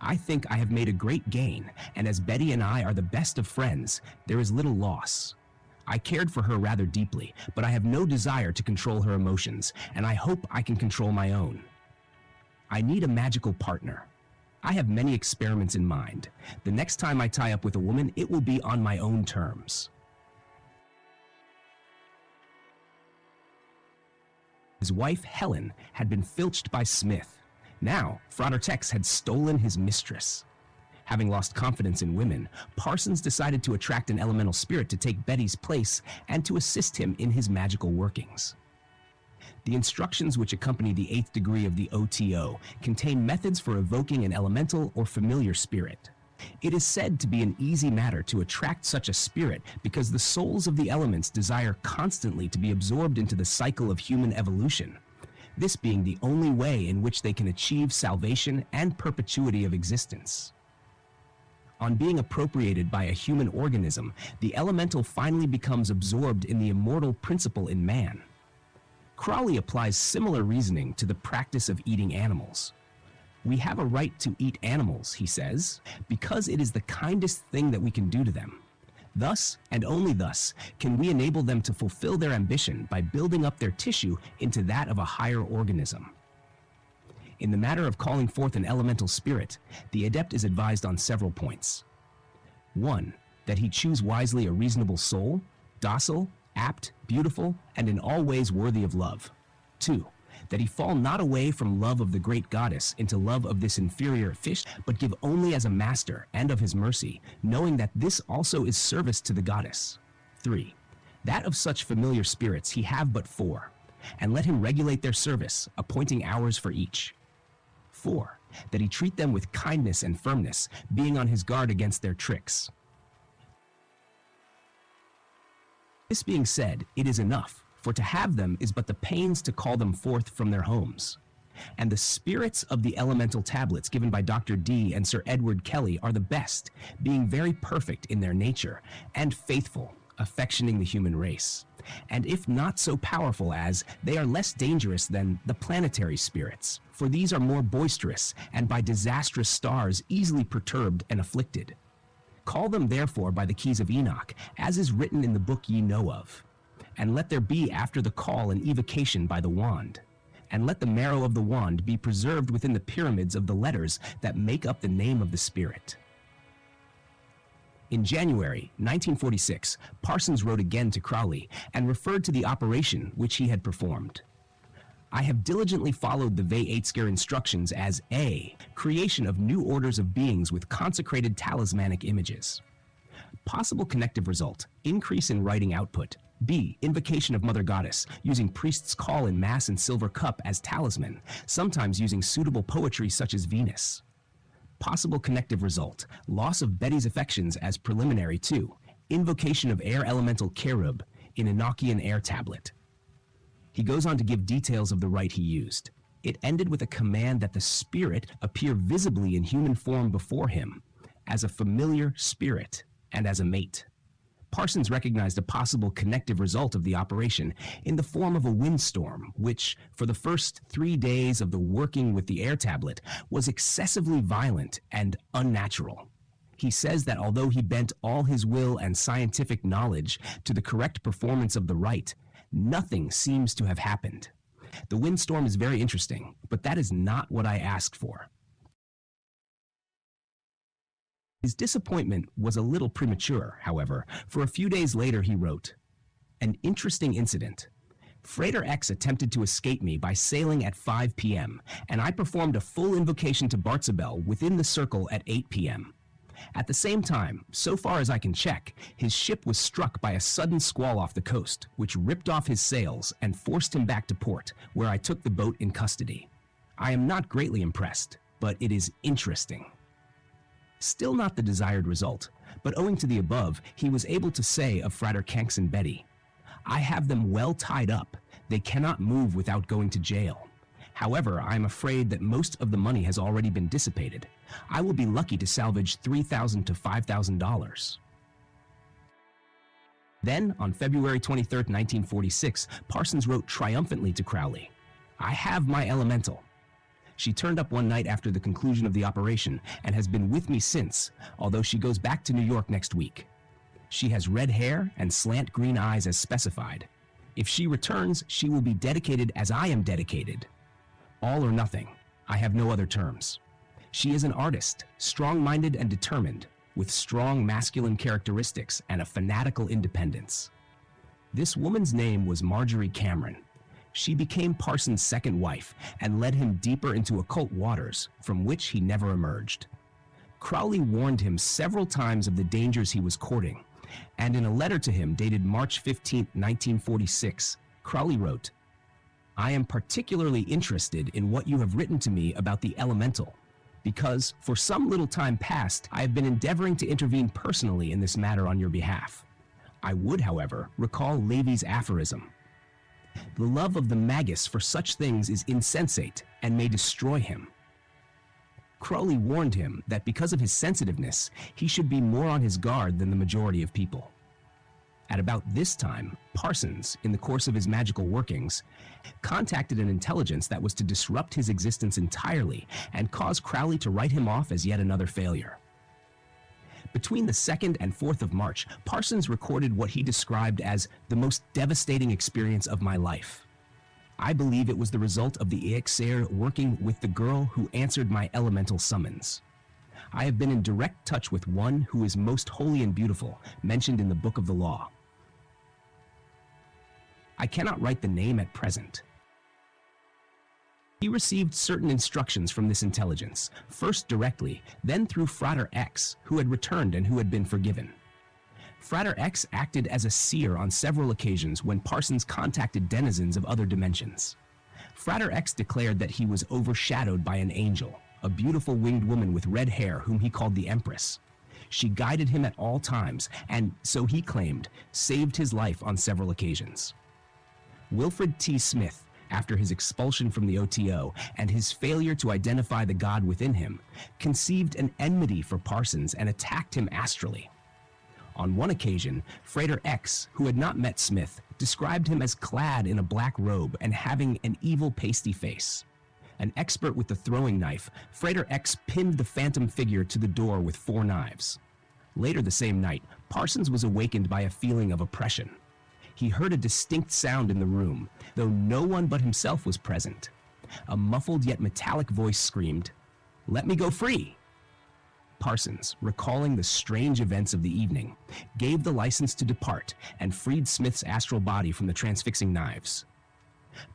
I think I have made a great gain, and as Betty and I are the best of friends, there is little loss. I cared for her rather deeply, but I have no desire to control her emotions, and I hope I can control my own. I need a magical partner. I have many experiments in mind. The next time I tie up with a woman, it will be on my own terms." His wife, Helen, had been filched by Smith. Now, Frater X had stolen his mistress. Having lost confidence in women, Parsons decided to attract an elemental spirit to take Betty's place and to assist him in his magical workings. The instructions which accompany the 8th degree of the OTO contain methods for evoking an elemental or familiar spirit. It is said to be an easy matter to attract such a spirit because the souls of the elements desire constantly to be absorbed into the cycle of human evolution, this being the only way in which they can achieve salvation and perpetuity of existence. On being appropriated by a human organism, the elemental finally becomes absorbed in the immortal principle in man. Crowley applies similar reasoning to the practice of eating animals. We have a right to eat animals, he says, because it is the kindest thing that we can do to them. Thus, and only thus, can we enable them to fulfill their ambition by building up their tissue into that of a higher organism. In the matter of calling forth an elemental spirit, the adept is advised on several points. 1. That he choose wisely a reasonable soul, docile, apt, beautiful, and in all ways worthy of love. 2. That he fall not away from love of the great goddess into love of this inferior fish, but give only as a master and of his mercy, knowing that this also is service to the goddess. 3. That of such familiar spirits he have but 4, and let him regulate their service, appointing hours for each. 4. That he treat them with kindness and firmness, being on his guard against their tricks. This being said, it is enough, for to have them is but the pains to call them forth from their homes. And the spirits of the elemental tablets given by Dr. D and Sir Edward Kelly are the best, being very perfect in their nature, and faithful, affectioning the human race. And if not so powerful as, they are less dangerous than the planetary spirits, for these are more boisterous, and by disastrous stars easily perturbed and afflicted. Call them therefore by the keys of Enoch, as is written in the book ye know of. And let there be after the call an evocation by the wand. And let the marrow of the wand be preserved within the pyramids of the letters that make up the name of the spirit. In January 1946, Parsons wrote again to Crowley and referred to the operation which he had performed. I have diligently followed the Ve-8-Scare instructions as A, creation of new orders of beings with consecrated talismanic images. Possible connective result, increase in writing output. B, invocation of Mother Goddess, using priest's call in Mass and silver cup as talisman, sometimes using suitable poetry such as Venus. Possible connective result, loss of Betty's affections as preliminary to invocation of air elemental Cherub in Enochian air tablet. He goes on to give details of the rite he used. It ended with a command that the spirit appear visibly in human form before him, as a familiar spirit and as a mate. Parsons recognized a possible connective result of the operation in the form of a windstorm, which, for the first 3 days of the working with the air tablet, was excessively violent and unnatural. He says that although he bent all his will and scientific knowledge to the correct performance of the rite, nothing seems to have happened. The windstorm is very interesting, but that is not what I asked for. His disappointment was a little premature, however, for a few days later he wrote, "An interesting incident. Freighter X attempted to escape me by sailing at 5 p.m., and I performed a full invocation to Bartzabel within the circle at 8 p.m. At the same time, so far as I can check, his ship was struck by a sudden squall off the coast, which ripped off his sails and forced him back to port, where I took the boat in custody. I am not greatly impressed, but it is interesting." Still not the desired result, but owing to the above, he was able to say of Frater Kanks and Betty, "I have them well tied up. They cannot move without going to jail. However, I am afraid that most of the money has already been dissipated. I will be lucky to salvage $3,000 to $5,000. Then, on February 23, 1946, Parsons wrote triumphantly to Crowley, "I have my elemental. She turned up one night after the conclusion of the operation and has been with me since, although she goes back to New York next week. She has red hair and slant green eyes as specified. If she returns, she will be dedicated as I am dedicated. All or nothing. I have no other terms. She is an artist, strong-minded and determined, with strong masculine characteristics and a fanatical independence." This woman's name was Marjorie Cameron. She became Parsons' second wife and led him deeper into occult waters from which he never emerged. Crowley warned him several times of the dangers he was courting, and in a letter to him dated March 15, 1946, Crowley wrote, "I am particularly interested in what you have written to me about the elemental, because for some little time past I have been endeavoring to intervene personally in this matter on your behalf. I would, however, recall Levy's aphorism, 'The love of the magus for such things is insensate and may destroy him.'" Crowley warned him that because of his sensitiveness, he should be more on his guard than the majority of people. At about this time, Parsons, in the course of his magical workings, contacted an intelligence that was to disrupt his existence entirely and cause Crowley to write him off as yet another failure. Between the 2nd and 4th of March, Parsons recorded what he described as the most devastating experience of my life. I believe it was the result of the Ixer working with the girl who answered my elemental summons. I have been in direct touch with one who is most holy and beautiful, mentioned in the Book of the Law. I cannot write the name at present. He received certain instructions from this intelligence, first directly, then through Frater X, who had returned and who had been forgiven. Frater X acted as a seer on several occasions when Parsons contacted denizens of other dimensions. Frater X declared that he was overshadowed by an angel, a beautiful winged woman with red hair whom he called the Empress. She guided him at all times and, so he claimed, saved his life on several occasions. Wilfred T. Smith, after his expulsion from the OTO and his failure to identify the God within him, conceived an enmity for Parsons and attacked him astrally. On one occasion, Frater X, who had not met Smith, described him as clad in a black robe and having an evil pasty face. An expert with the throwing knife, Frater X pinned the phantom figure to the door with 4 knives. Later the same night, Parsons was awakened by a feeling of oppression. He heard a distinct sound in the room, though no one but himself was present. A muffled yet metallic voice screamed, "Let me go free!" Parsons, recalling the strange events of the evening, gave the license to depart and freed Smith's astral body from the transfixing knives.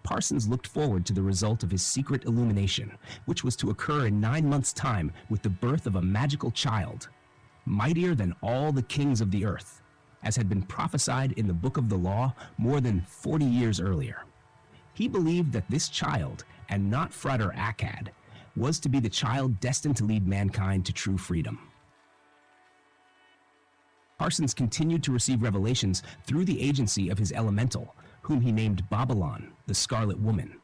Parsons looked forward to the result of his secret illumination, which was to occur in 9 months' time with the birth of a magical child. mightier than all the kings of the earth, as had been prophesied in the Book of the Law more than 40 years earlier. He believed that this child, and not Frater Akkad, was to be the child destined to lead mankind to true freedom. Parsons continued to receive revelations through the agency of his elemental, whom he named Babylon, the Scarlet Woman.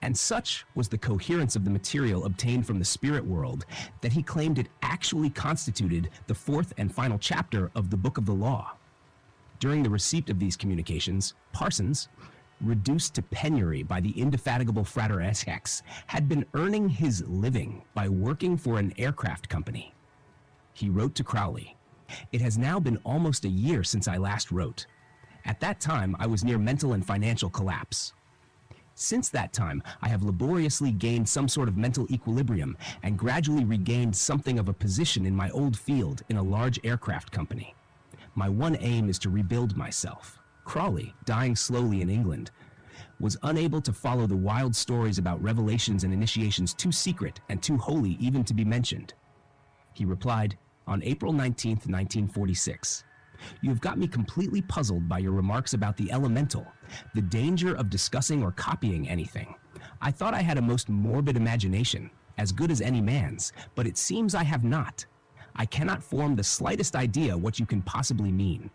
And such was the coherence of the material obtained from the spirit world that he claimed it actually constituted the fourth and final chapter of the Book of the Law. During the receipt of these communications, Parsons, reduced to penury by the indefatigable Frater Essex, had been earning his living by working for an aircraft company. He wrote to Crowley, "It has now been almost a year since I last wrote. At that time, I was near mental and financial collapse. Since that time, I have laboriously gained some sort of mental equilibrium and gradually regained something of a position in my old field in a large aircraft company. My one aim is to rebuild myself." Crawley, dying slowly in England, was unable to follow the wild stories about revelations and initiations too secret and too holy even to be mentioned. He replied, on April 19, 1946, "You have got me completely puzzled by your remarks about the elemental, the danger of discussing or copying anything. I thought I had a most morbid imagination, as good as any man's, but it seems I have not. I cannot form the slightest idea what you can possibly mean."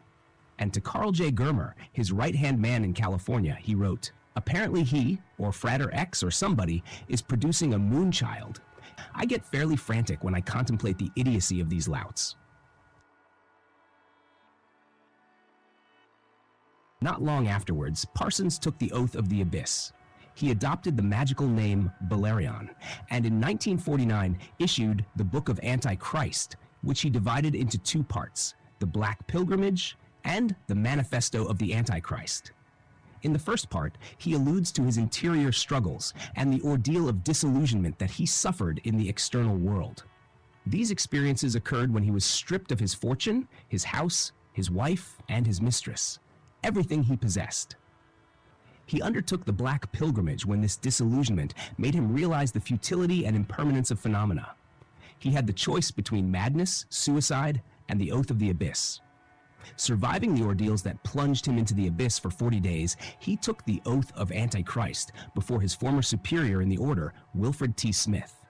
And to Carl J. Germer, his right-hand man in California, he wrote, "Apparently he, or Frater X or somebody, is producing a moonchild. I get fairly frantic when I contemplate the idiocy of these louts." Not long afterwards, Parsons took the oath of the abyss. He adopted the magical name Belerion, and in 1949 issued the Book of Antichrist, which he divided into two parts, the Black Pilgrimage and the Manifesto of the Antichrist. In the first part, he alludes to his interior struggles and the ordeal of disillusionment that he suffered in the external world. These experiences occurred when he was stripped of his fortune, his house, his wife, and his mistress, everything he possessed. He undertook the Black Pilgrimage when this disillusionment made him realize the futility and impermanence of phenomena. He had the choice between madness, suicide, and the oath of the abyss. Surviving the ordeals that plunged him into the abyss for 40 days, he took the oath of Antichrist before his former superior in the order, Wilfred T. Smith.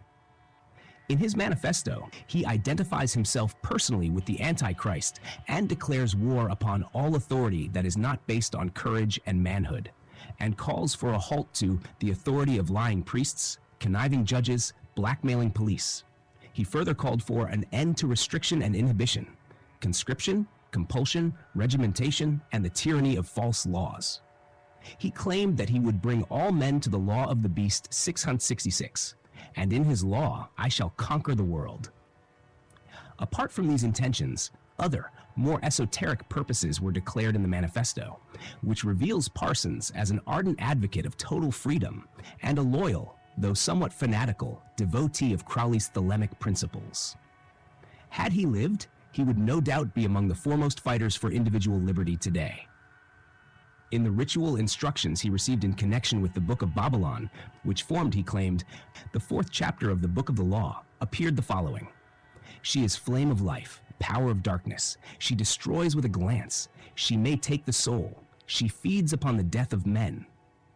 In his manifesto, he identifies himself personally with the Antichrist and declares war upon all authority that is not based on courage and manhood, and calls for a halt to the authority of lying priests, conniving judges, blackmailing police. He further called for an end to restriction and inhibition, conscription, compulsion, regimentation, and the tyranny of false laws. He claimed that he would bring all men to the law of the beast 666, and in his law I shall conquer the world. Apart from these intentions, other, more esoteric purposes were declared in the manifesto, which reveals Parsons as an ardent advocate of total freedom and a loyal, though somewhat fanatical, devotee of Crowley's thelemic principles. Had he lived, he would no doubt be among the foremost fighters for individual liberty today. In the ritual instructions he received in connection with the Book of Babylon, which formed, he claimed, the fourth chapter of the Book of the Law, appeared the following: "She is flame of life, power of darkness. She destroys with a glance. She may take the soul. She feeds upon the death of men.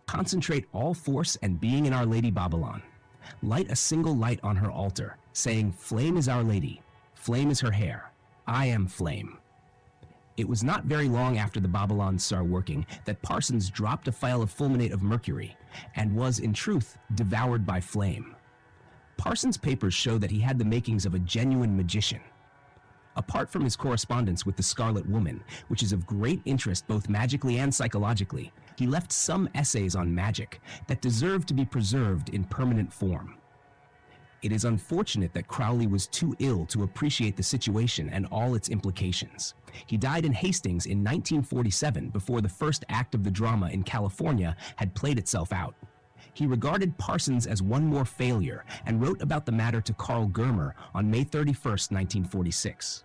Concentrate all force and being in Our Lady Babylon. Light a single light on her altar, saying, 'Flame is Our Lady. Flame is her hair. I am flame.'" It was not very long after the Babylons started working that Parsons dropped a phial of fulminate of mercury and was, in truth, devoured by flame. Parsons' papers show that he had the makings of a genuine magician. Apart from his correspondence with the Scarlet Woman, which is of great interest both magically and psychologically, he left some essays on magic that deserve to be preserved in permanent form. It is unfortunate that Crowley was too ill to appreciate the situation and all its implications. He died in Hastings in 1947 before the first act of the drama in California had played itself out. He regarded Parsons as one more failure and wrote about the matter to Carl Germer on May 31, 1946.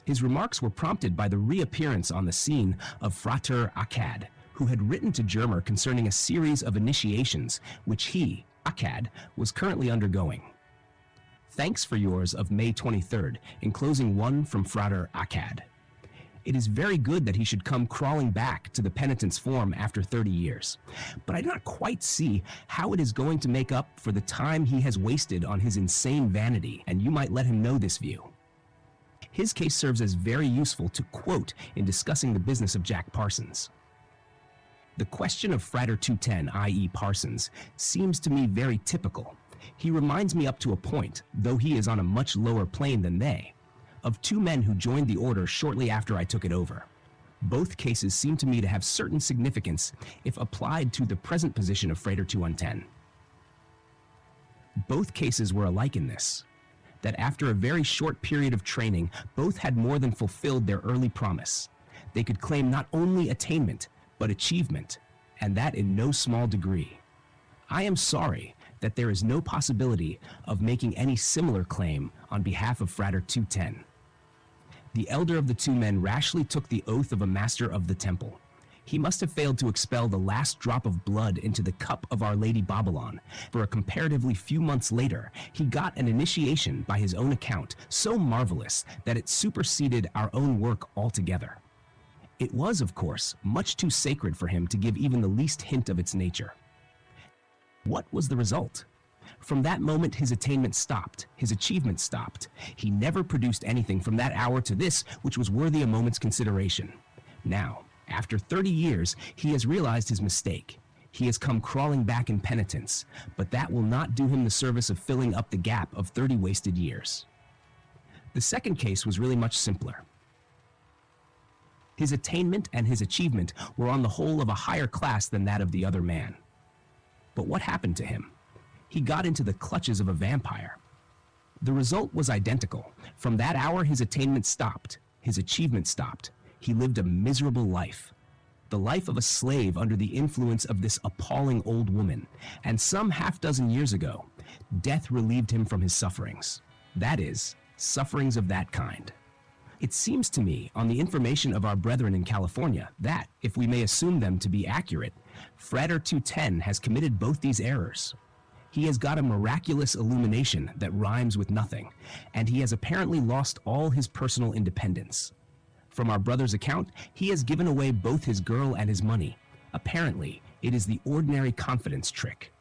His remarks were prompted by the reappearance on the scene of Frater Akkad, who had written to Germer concerning a series of initiations which he, Akkad, was currently undergoing. Thanks for yours of May 23rd, enclosing one from Frater Akkad. It is very good that he should come crawling back to the penitent's form after 30 years. But I do not quite see how it is going to make up for the time he has wasted on his insane vanity, and you might let him know this view. His case serves as very useful to quote in discussing the business of Jack Parsons. The question of Frater 210, i.e. Parsons, seems to me very typical. He reminds me up to a point, though he is on a much lower plane than they, of two men who joined the order shortly after I took it over. Both cases seem to me to have certain significance if applied to the present position of Frater 210. Both cases were alike in this, that after a very short period of training, both had more than fulfilled their early promise. They could claim not only attainment, but achievement, and that in no small degree. I am sorry that there is no possibility of making any similar claim on behalf of Frater 210. The elder of the two men rashly took the oath of a master of the temple. He must have failed to expel the last drop of blood into the cup of Our Lady Babylon, for a comparatively few months later, he got an initiation by his own account so marvelous that it superseded our own work altogether. It was, of course, much too sacred for him to give even the least hint of its nature. What was the result? From that moment his attainment stopped, his achievement stopped. He never produced anything from that hour to this which was worthy a moment's consideration. Now, after 30 years, he has realized his mistake. He has come crawling back in penitence, but that will not do him the service of filling up the gap of 30 wasted years. The second case was really much simpler. His attainment and his achievement were on the whole of a higher class than that of the other man. But what happened to him? He got into the clutches of a vampire. The result was identical. From that hour his attainment stopped, his achievement stopped. He lived a miserable life. The life of a slave under the influence of this appalling old woman. And some half-dozen years ago, death relieved him from his sufferings. That is, sufferings of that kind. It seems to me, on the information of our brethren in California, that, if we may assume them to be accurate, Frater 210 has committed both these errors. He has got a miraculous illumination that rhymes with nothing, and he has apparently lost all his personal independence. From our brother's account, he has given away both his girl and his money. Apparently, it is the ordinary confidence trick.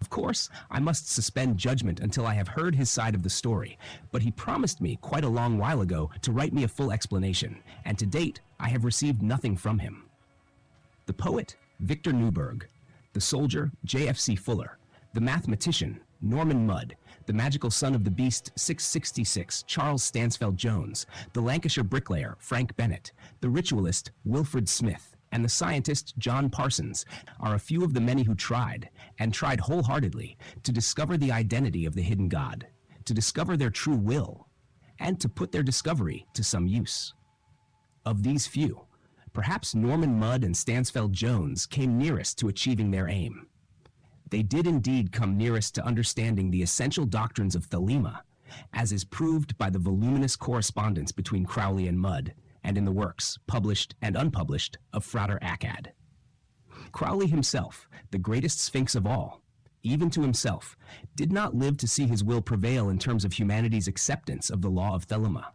Of course, I must suspend judgment until I have heard his side of the story, but he promised me quite a long while ago to write me a full explanation, and to date, I have received nothing from him. The poet, Victor Newberg; the soldier, J.F.C. Fuller; the mathematician, Norman Mudd; the magical son of the beast, 666, Charles Stansfeld Jones; the Lancashire bricklayer, Frank Bennett; the ritualist, Wilfred Smith; and the scientist, John Parsons, are a few of the many who tried, and tried wholeheartedly, to discover the identity of the hidden God, to discover their true will, and to put their discovery to some use. Of these few, perhaps Norman Mudd and Stansfeld Jones came nearest to achieving their aim. They did indeed come nearest to understanding the essential doctrines of Thelema, as is proved by the voluminous correspondence between Crowley and Mudd, and in the works, published and unpublished, of Frater Akkad. Crowley himself, the greatest sphinx of all, even to himself, did not live to see his will prevail in terms of humanity's acceptance of the law of Thelema.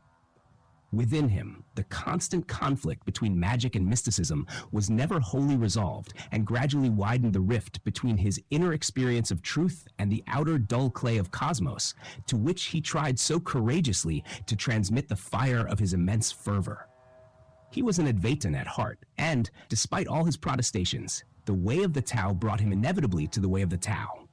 Within him, the constant conflict between magic and mysticism was never wholly resolved, and gradually widened the rift between his inner experience of truth and the outer dull clay of cosmos, to which he tried so courageously to transmit the fire of his immense fervor. He was an Advaitin at heart, and, despite all his protestations, the way of the Tao brought him inevitably to the way of the Tao.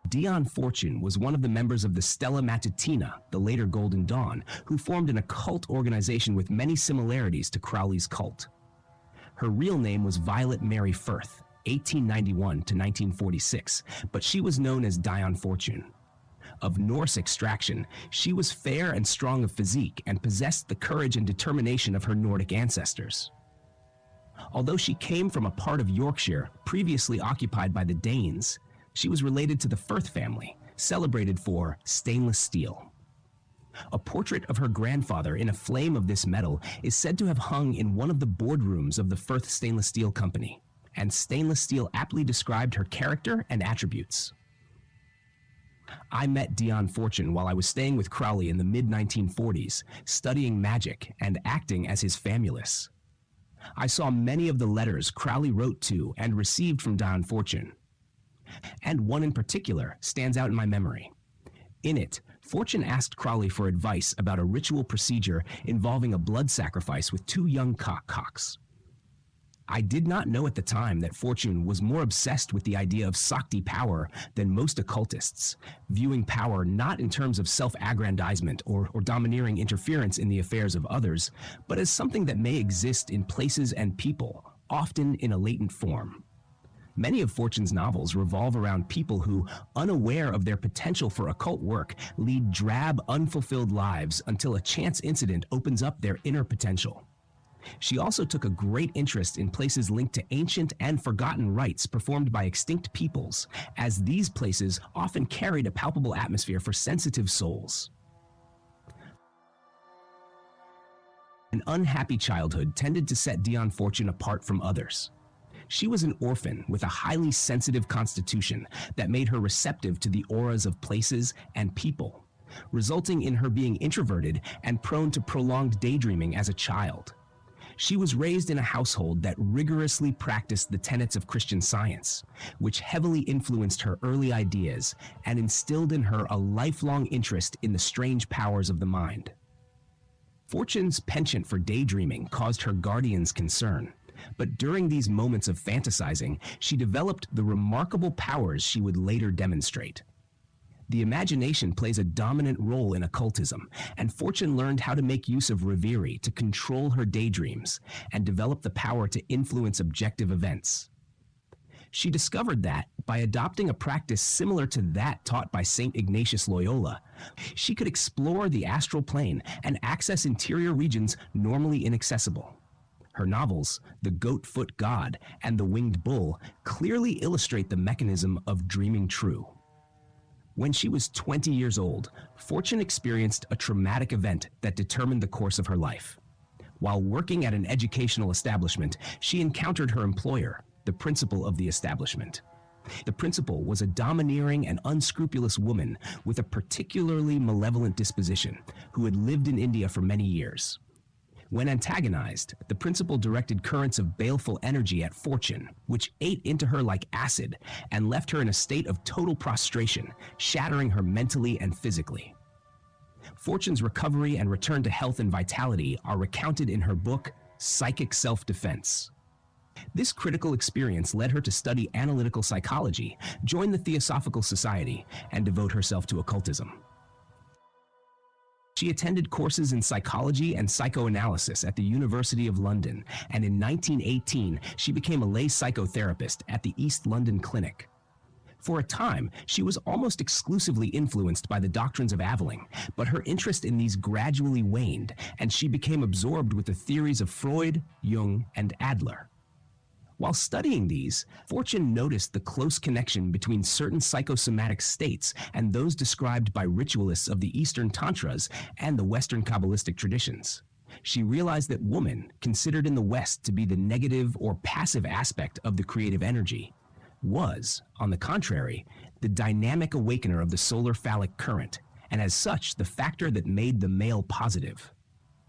Dion Fortune was one of the members of the Stella Matutina, the later Golden Dawn, who formed an occult organization with many similarities to Crowley's cult. Her real name was Violet Mary Firth, 1891 to 1946, but she was known as Dion Fortune. Of Norse extraction, she was fair and strong of physique and possessed the courage and determination of her Nordic ancestors. Although she came from a part of Yorkshire previously occupied by the Danes, she was related to the Firth family, celebrated for stainless steel. A portrait of her grandfather in a flame of this metal is said to have hung in one of the boardrooms of the Firth Stainless Steel Company, and stainless steel aptly described her character and attributes. I met Dion Fortune while I was staying with Crowley in the mid-1940s, studying magic and acting as his famulus. I saw many of the letters Crowley wrote to and received from Dion Fortune, and one in particular stands out in my memory. In it, Fortune asked Crowley for advice about a ritual procedure involving a blood sacrifice with two young cocks. I did not know at the time that Fortune was more obsessed with the idea of Sakti power than most occultists, viewing power not in terms of self-aggrandizement or domineering interference in the affairs of others, but as something that may exist in places and people, often in a latent form. Many of Fortune's novels revolve around people who, unaware of their potential for occult work, lead drab, unfulfilled lives until a chance incident opens up their inner potential. She also took a great interest in places linked to ancient and forgotten rites performed by extinct peoples, as these places often carried a palpable atmosphere for sensitive souls. An unhappy childhood tended to set Dion Fortune apart from others. She was an orphan with a highly sensitive constitution that made her receptive to the auras of places and people, resulting in her being introverted and prone to prolonged daydreaming as a child. She was raised in a household that rigorously practiced the tenets of Christian Science, which heavily influenced her early ideas and instilled in her a lifelong interest in the strange powers of the mind. Fortune's penchant for daydreaming caused her guardians concern, but during these moments of fantasizing, she developed the remarkable powers she would later demonstrate. The imagination plays a dominant role in occultism, and Fortune learned how to make use of reverie to control her daydreams and develop the power to influence objective events. She discovered that, by adopting a practice similar to that taught by St. Ignatius Loyola, she could explore the astral plane and access interior regions normally inaccessible. Her novels, The Goat-Foot God and The Winged Bull, clearly illustrate the mechanism of dreaming true. When she was 20 years old, Fortune experienced a traumatic event that determined the course of her life. While working at an educational establishment, she encountered her employer, the principal of the establishment. The principal was a domineering and unscrupulous woman with a particularly malevolent disposition who had lived in India for many years. When antagonized, the principal directed currents of baleful energy at Fortune, which ate into her like acid and left her in a state of total prostration, shattering her mentally and physically. Fortune's recovery and return to health and vitality are recounted in her book, Psychic Self-Defense. This critical experience led her to study analytical psychology, join the Theosophical Society, and devote herself to occultism. She attended courses in psychology and psychoanalysis at the University of London, and in 1918, she became a lay psychotherapist at the East London Clinic. For a time, she was almost exclusively influenced by the doctrines of Aveling, but her interest in these gradually waned, and she became absorbed with the theories of Freud, Jung, and Adler. While studying these, Fortune noticed the close connection between certain psychosomatic states and those described by ritualists of the Eastern Tantras and the Western Kabbalistic traditions. She realized that woman, considered in the West to be the negative or passive aspect of the creative energy, was, on the contrary, the dynamic awakener of the solar phallic current, and as such, the factor that made the male positive.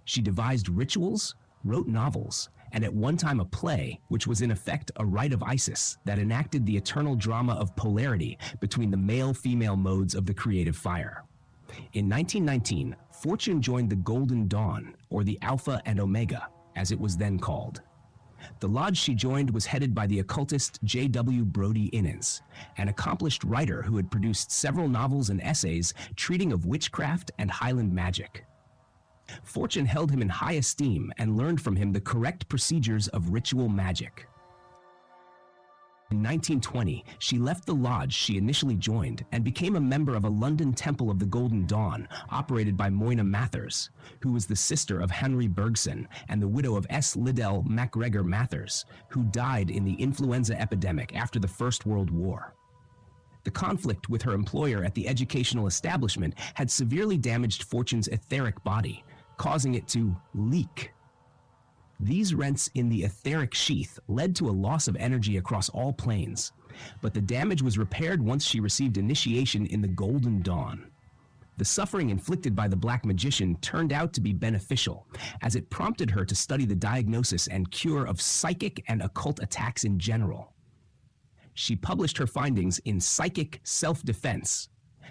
She devised rituals, wrote novels, and at one time a play, which was in effect a rite of Isis that enacted the eternal drama of polarity between the male-female modes of the creative fire. In 1919, Fortune joined the Golden Dawn, or the Alpha and Omega, as it was then called. The lodge she joined was headed by the occultist J.W. Brodie Inness, an accomplished writer who had produced several novels and essays treating of witchcraft and Highland magic. Fortune held him in high esteem and learned from him the correct procedures of ritual magic. In 1920, she left the lodge she initially joined and became a member of a London Temple of the Golden Dawn operated by Moyna Mathers, who was the sister of Henry Bergson and the widow of S. Liddell MacGregor Mathers, who died in the influenza epidemic after the First World War. The conflict with her employer at the educational establishment had severely damaged Fortune's etheric body, causing it to leak. These rents in the etheric sheath led to a loss of energy across all planes, but the damage was repaired once she received initiation in the Golden Dawn. The suffering inflicted by the Black Magician turned out to be beneficial, as it prompted her to study the diagnosis and cure of psychic and occult attacks in general. She published her findings in Psychic Self-Defense,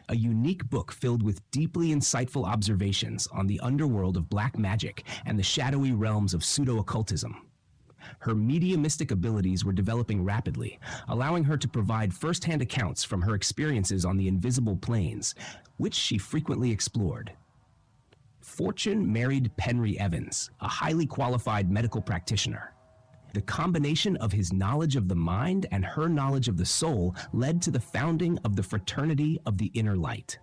a unique book filled with deeply insightful observations on the underworld of black magic and the shadowy realms of pseudo-occultism. Her mediumistic abilities were developing rapidly, allowing her to provide first-hand accounts from her experiences on the invisible planes, which she frequently explored. Fortune married Penry Evans, a highly qualified medical practitioner. The combination of his knowledge of the mind and her knowledge of the soul led to the founding of the Fraternity of the Inner Light.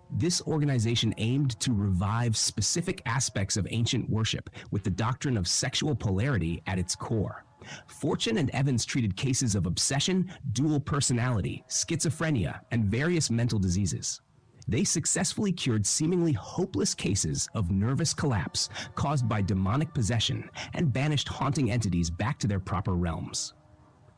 This organization aimed to revive specific aspects of ancient worship with the doctrine of sexual polarity at its core. Fortune and Evans treated cases of obsession, dual personality, schizophrenia, and various mental diseases. They successfully cured seemingly hopeless cases of nervous collapse caused by demonic possession and banished haunting entities back to their proper realms.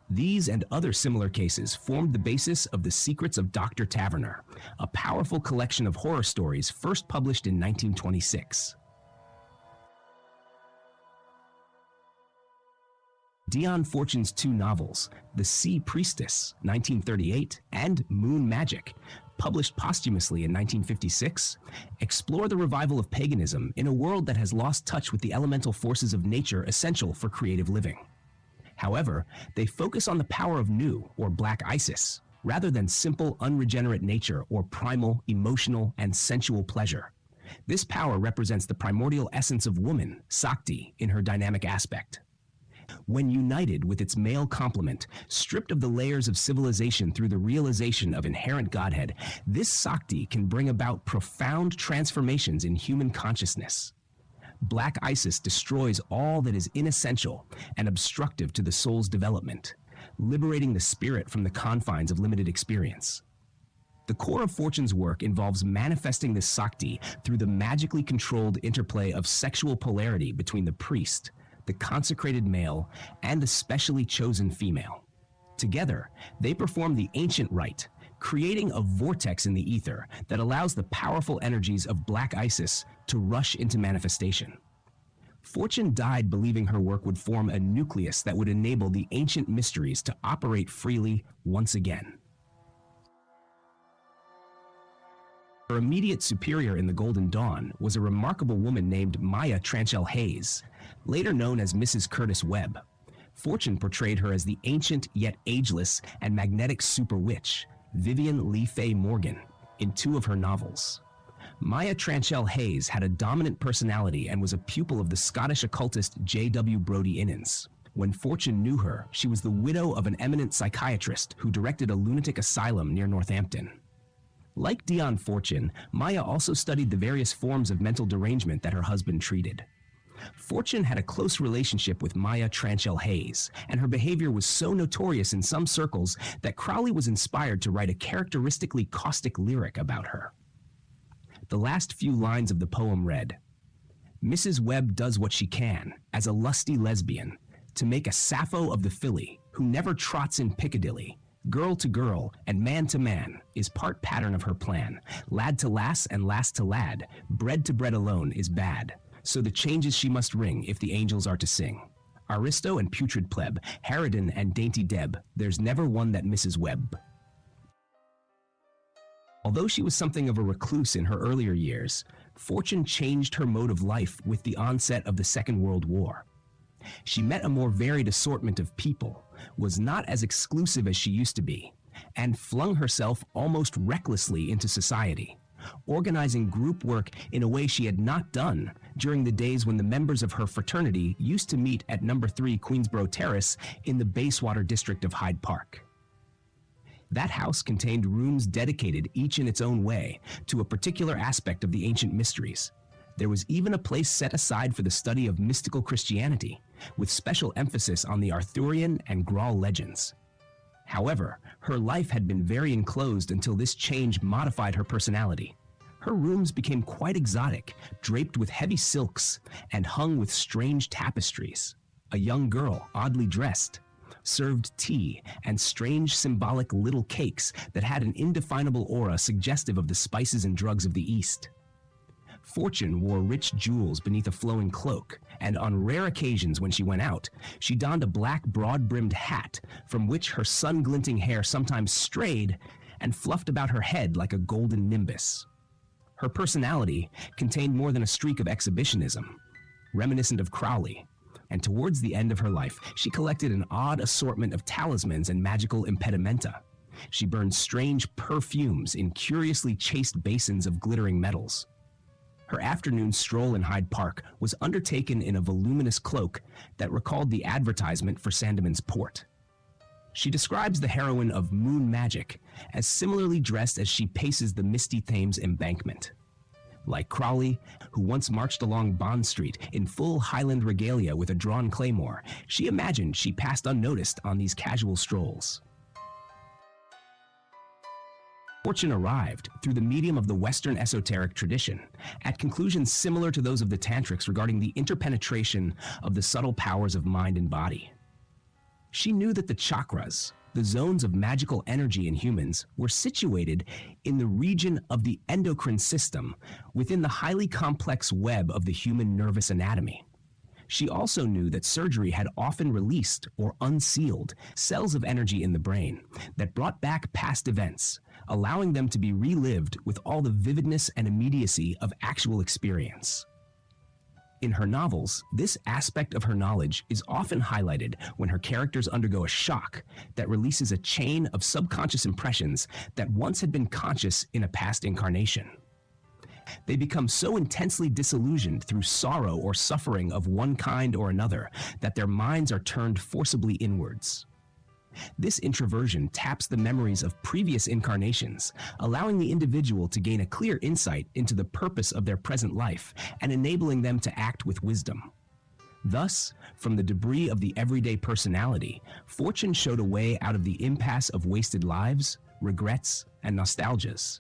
These and other similar cases formed the basis of The Secrets of Dr. Taverner, a powerful collection of horror stories first published in 1926. Dion Fortune's two novels, The Sea Priestess, 1938, and Moon Magic, published posthumously in 1956, explore the revival of paganism in a world that has lost touch with the elemental forces of nature essential for creative living. However, they focus on the power of Nu, or Black Isis, rather than simple unregenerate nature or primal, emotional, and sensual pleasure. This power represents the primordial essence of woman, Sakti, in her dynamic aspect. When united with its male complement, stripped of the layers of civilization through the realization of inherent godhead, this Sakti can bring about profound transformations in human consciousness. Black Isis destroys all that is inessential and obstructive to the soul's development, liberating the spirit from the confines of limited experience. The core of Fortune's work involves manifesting this Sakti through the magically controlled interplay of sexual polarity between the priest, the consecrated male, and the specially chosen female. Together, they perform the ancient rite, creating a vortex in the ether that allows the powerful energies of Black Isis to rush into manifestation. Fortune died believing her work would form a nucleus that would enable the ancient mysteries to operate freely once again. Her immediate superior in the Golden Dawn was a remarkable woman named Maya Tranchell Hayes, later known as Mrs. Curtis Webb. Fortune portrayed her as the ancient yet ageless and magnetic super witch, Vivian Lee Fay Morgan, in two of her novels. Maya Tranchell Hayes had a dominant personality and was a pupil of the Scottish occultist J.W. Brodie Innans. When Fortune knew her, she was the widow of an eminent psychiatrist who directed a lunatic asylum near Northampton. Like Dion Fortune, Maya also studied the various forms of mental derangement that her husband treated. Fortune had a close relationship with Maya Tranchell Hayes, and her behavior was so notorious in some circles that Crowley was inspired to write a characteristically caustic lyric about her. The last few lines of the poem read, "Mrs. Webb does what she can, as a lusty lesbian, to make a Sappho of the filly, who never trots in Piccadilly. Girl to girl and man to man is part pattern of her plan. Lad to lass and lass to lad, bread to bread alone is bad. So the changes she must ring if the angels are to sing. Aristo and putrid pleb, harridan and dainty deb, there's never one that Mrs. Webb." Although she was something of a recluse in her earlier years, Fortune changed her mode of life with the onset of the Second World War. She met a more varied assortment of people, was not as exclusive as she used to be, and flung herself almost recklessly into society, organizing group work in a way she had not done during the days when the members of her fraternity used to meet at No. 3 Queensborough Terrace in the Bayswater district of Hyde Park. That house contained rooms dedicated, each in its own way, to a particular aspect of the ancient mysteries. There was even a place set aside for the study of mystical Christianity, with special emphasis on the Arthurian and Graal legends. However, her life had been very enclosed until this change modified her personality. Her rooms became quite exotic, draped with heavy silks and hung with strange tapestries. A young girl, oddly dressed, served tea and strange symbolic little cakes that had an indefinable aura suggestive of the spices and drugs of the East. Fortune wore rich jewels beneath a flowing cloak, and on rare occasions when she went out, she donned a black broad-brimmed hat from which her sun-glinting hair sometimes strayed and fluffed about her head like a golden nimbus. Her personality contained more than a streak of exhibitionism, reminiscent of Crowley, and towards the end of her life, she collected an odd assortment of talismans and magical impedimenta. She burned strange perfumes in curiously chased basins of glittering metals. Her afternoon stroll in Hyde Park was undertaken in a voluminous cloak that recalled the advertisement for Sandeman's Port. She describes the heroine of Moon Magic as similarly dressed as she paces the misty Thames embankment. Like Crowley, who once marched along Bond Street in full Highland regalia with a drawn claymore, she imagined she passed unnoticed on these casual strolls. Fortune arrived, through the medium of the Western esoteric tradition, at conclusions similar to those of the Tantrics regarding the interpenetration of the subtle powers of mind and body. She knew that the chakras, the zones of magical energy in humans, were situated in the region of the endocrine system within the highly complex web of the human nervous anatomy. She also knew that surgery had often released or unsealed cells of energy in the brain that brought back past events, allowing them to be relived with all the vividness and immediacy of actual experience. In her novels, this aspect of her knowledge is often highlighted when her characters undergo a shock that releases a chain of subconscious impressions that once had been conscious in a past incarnation. They become so intensely disillusioned through sorrow or suffering of one kind or another that their minds are turned forcibly inwards. This introversion taps the memories of previous incarnations, allowing the individual to gain a clear insight into the purpose of their present life and enabling them to act with wisdom. Thus, from the debris of the everyday personality, Fortune showed a way out of the impasse of wasted lives, regrets, and nostalgias,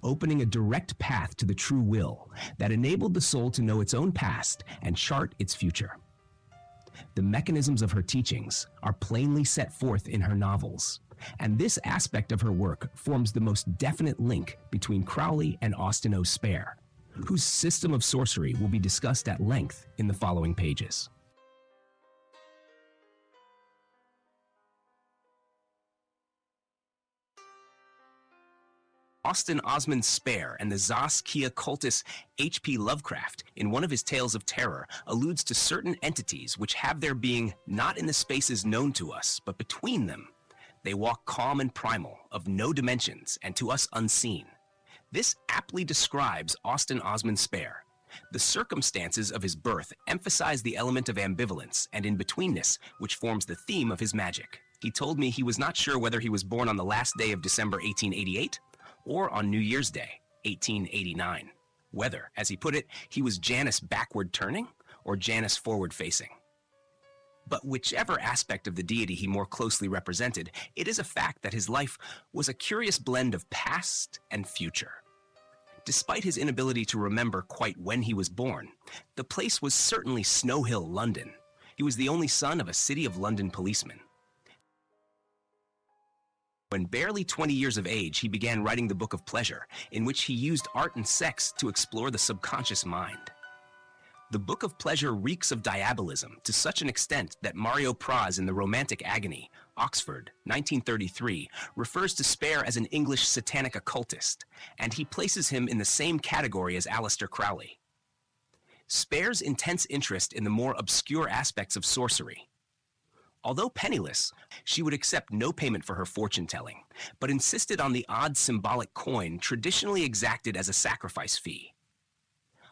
opening a direct path to the true will that enabled the soul to know its own past and chart its future. The mechanisms of her teachings are plainly set forth in her novels, and this aspect of her work forms the most definite link between Crowley and Austin O. Spare, whose system of sorcery will be discussed at length in the following pages. Austin Osman Spare and the Zos Kia cultist H.P. Lovecraft, in one of his tales of terror, alludes to certain entities which have their being not in the spaces known to us, but between them. They walk calm and primal, of no dimensions, and to us unseen. This aptly describes Austin Osman Spare. The circumstances of his birth emphasize the element of ambivalence and in-betweenness, which forms the theme of his magic. He told me he was not sure whether he was born on the last day of December 1888, or on New Year's Day, 1889. Whether, as he put it, he was Janus backward turning or Janus forward facing. But whichever aspect of the deity he more closely represented, it is a fact that his life was a curious blend of past and future. Despite his inability to remember quite when he was born, the place was certainly Snow Hill, London. He was the only son of a City of London policeman. When barely 20 years of age, he began writing the Book of Pleasure, in which he used art and sex to explore the subconscious mind. The Book of Pleasure reeks of diabolism to such an extent that Mario Praz in The Romantic Agony, Oxford, 1933, refers to Spare as an English satanic occultist, and he places him in the same category as Aleister Crowley. Spare's intense interest in the more obscure aspects of sorcery. Although penniless, she would accept no payment for her fortune-telling, but insisted on the odd symbolic coin traditionally exacted as a sacrifice fee.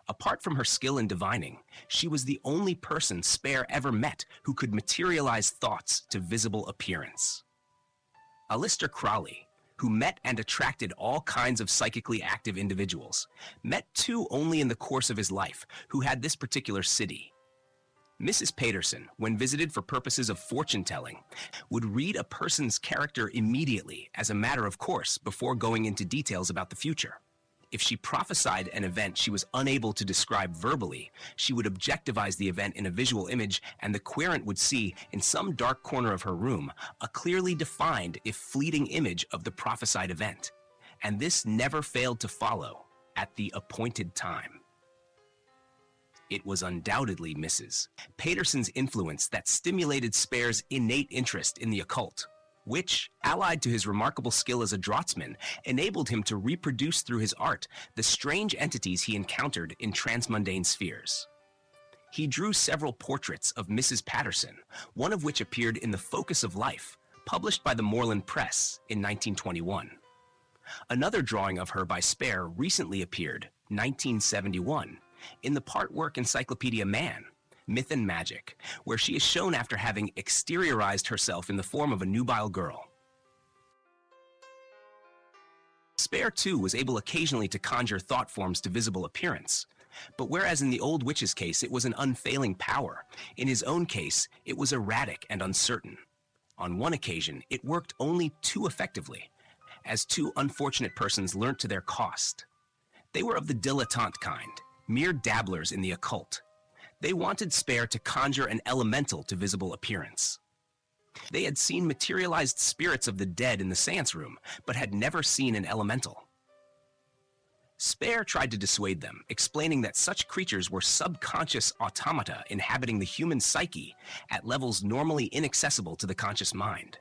Apart from her skill in divining, she was the only person Spare ever met who could materialize thoughts to visible appearance. Aleister Crowley, who met and attracted all kinds of psychically active individuals, met two only in the course of his life who had this particular siddhi. Mrs. Paterson, when visited for purposes of fortune-telling, would read a person's character immediately as a matter of course before going into details about the future. If she prophesied an event she was unable to describe verbally, she would objectivize the event in a visual image, and the querent would see, in some dark corner of her room, a clearly defined, if fleeting, image of the prophesied event. And this never failed to follow at the appointed time. It was undoubtedly Mrs. Paterson's influence that stimulated Spare's innate interest in the occult, which, allied to his remarkable skill as a draughtsman, enabled him to reproduce through his art the strange entities he encountered in transmundane spheres. He drew several portraits of Mrs. Paterson, one of which appeared in The Focus of Life, published by the Moreland Press in 1921. Another drawing of her by Spare recently appeared, 1971, in the part-work encyclopedia Man, Myth and Magic, where she is shown after having exteriorized herself in the form of a nubile girl. Spare, too, was able occasionally to conjure thought forms to visible appearance. But whereas in the old witch's case it was an unfailing power, in his own case it was erratic and uncertain. On one occasion, it worked only too effectively, as two unfortunate persons learnt to their cost. They were of the dilettante kind, mere dabblers in the occult. They wanted Spare to conjure an elemental to visible appearance. They had seen materialized spirits of the dead in the seance room, but had never seen an elemental. Spare tried to dissuade them, explaining that such creatures were subconscious automata inhabiting the human psyche at levels normally inaccessible to the conscious mind.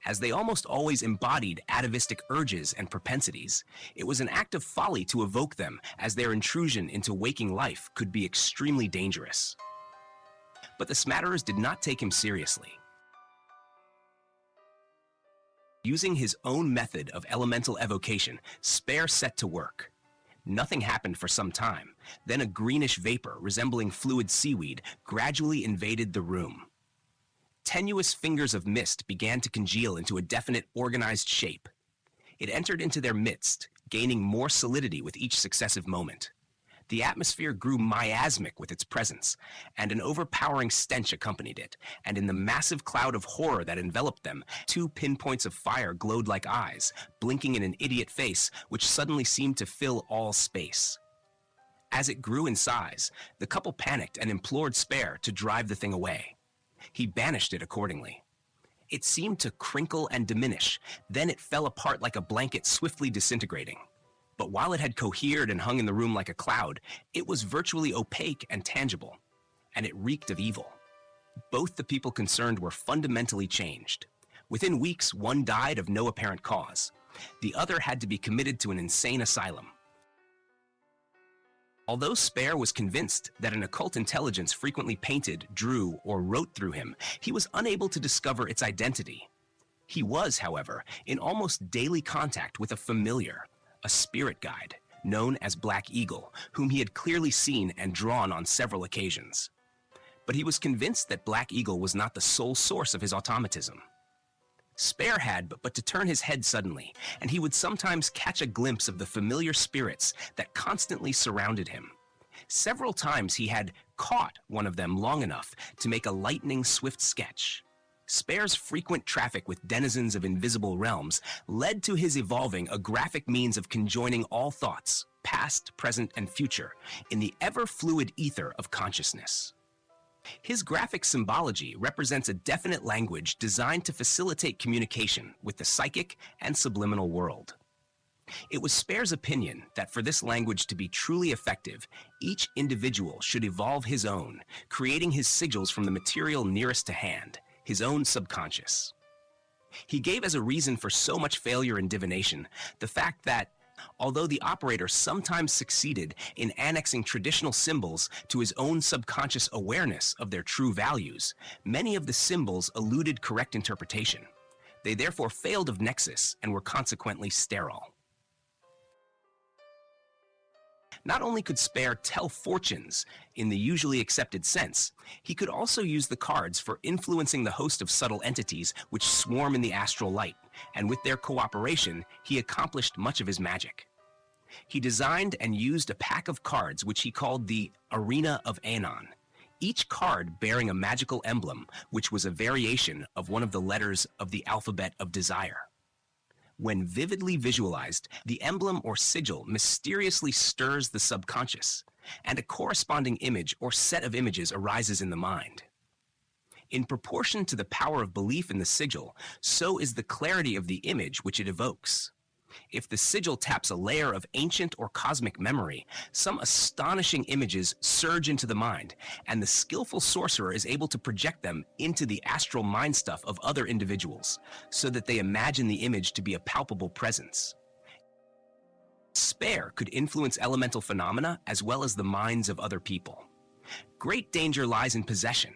As they almost always embodied atavistic urges and propensities, it was an act of folly to evoke them, as their intrusion into waking life could be extremely dangerous. But the smatterers did not take him seriously. Using his own method of elemental evocation, Spare set to work. Nothing happened for some time. Then a greenish vapor resembling fluid seaweed gradually invaded the room. Tenuous fingers of mist began to congeal into a definite organized shape. It entered into their midst, gaining more solidity with each successive moment. The atmosphere grew miasmic with its presence, and an overpowering stench accompanied it, and in the massive cloud of horror that enveloped them, two pinpoints of fire glowed like eyes, blinking in an idiot face which suddenly seemed to fill all space. As it grew in size, the couple panicked and implored Spare to drive the thing away. He banished it accordingly. It seemed to crinkle and diminish, then it fell apart like a blanket swiftly disintegrating. But while it had cohered and hung in the room like a cloud, it was virtually opaque and tangible, and it reeked of evil. Both the people concerned were fundamentally changed. Within weeks, one died of no apparent cause. The other had to be committed to an insane asylum. Although Spare was convinced that an occult intelligence frequently painted, drew, or wrote through him, he was unable to discover its identity. He was, however, in almost daily contact with a familiar, a spirit guide, known as Black Eagle, whom he had clearly seen and drawn on several occasions. But he was convinced that Black Eagle was not the sole source of his automatism. Spare had but to turn his head suddenly, and he would sometimes catch a glimpse of the familiar spirits that constantly surrounded him. Several times he had caught one of them long enough to make a lightning-swift sketch. Spare's frequent traffic with denizens of invisible realms led to his evolving a graphic means of conjoining all thoughts, past, present, and future, in the ever-fluid ether of consciousness. His graphic symbology represents a definite language designed to facilitate communication with the psychic and subliminal world. It was Spare's opinion that for this language to be truly effective, each individual should evolve his own, creating his sigils from the material nearest to hand, his own subconscious. He gave as a reason for so much failure in divination the fact that, although the operator sometimes succeeded in annexing traditional symbols to his own subconscious awareness of their true values, many of the symbols eluded correct interpretation. They therefore failed of nexus and were consequently sterile. Not only could Spare tell fortunes in the usually accepted sense, he could also use the cards for influencing the host of subtle entities which swarm in the astral light, and with their cooperation, he accomplished much of his magic. He designed and used a pack of cards which he called the Arena of Anon. each card bearing a magical emblem, which was a variation of one of the letters of the alphabet of desire. When vividly visualized, the emblem or sigil mysteriously stirs the subconscious, and a corresponding image or set of images arises in the mind. In proportion to the power of belief in the sigil, so is the clarity of the image which it evokes. If the sigil taps a layer of ancient or cosmic memory, some astonishing images surge into the mind, and the skillful sorcerer is able to project them into the astral mind stuff of other individuals, so that they imagine the image to be a palpable presence. Spare could influence elemental phenomena as well as the minds of other people. Great danger lies in possession,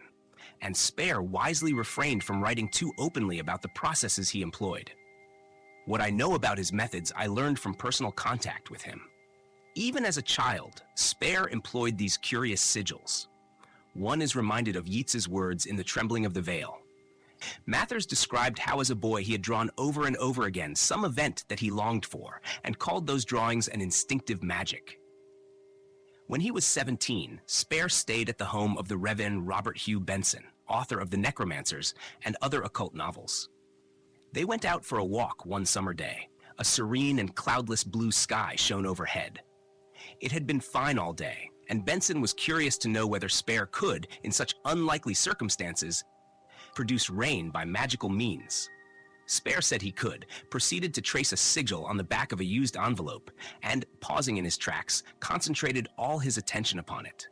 and Spare wisely refrained from writing too openly about the processes he employed. What I know about his methods I learned from personal contact with him. Even as a child, Spare employed these curious sigils. One is reminded of Yeats's words in The Trembling of the Veil. Mathers described how as a boy he had drawn over and over again some event that he longed for, and called those drawings an instinctive magic. When he was 17, Spare stayed at the home of the Reverend Robert Hugh Benson, author of The Necromancers and other occult novels. They went out for a walk one summer day. A serene and cloudless blue sky shone overhead. It had been fine all day, and Benson was curious to know whether Spare could, in such unlikely circumstances, produce rain by magical means. Spare said he could, proceeded to trace a sigil on the back of a used envelope, and, pausing in his tracks, concentrated all his attention upon it.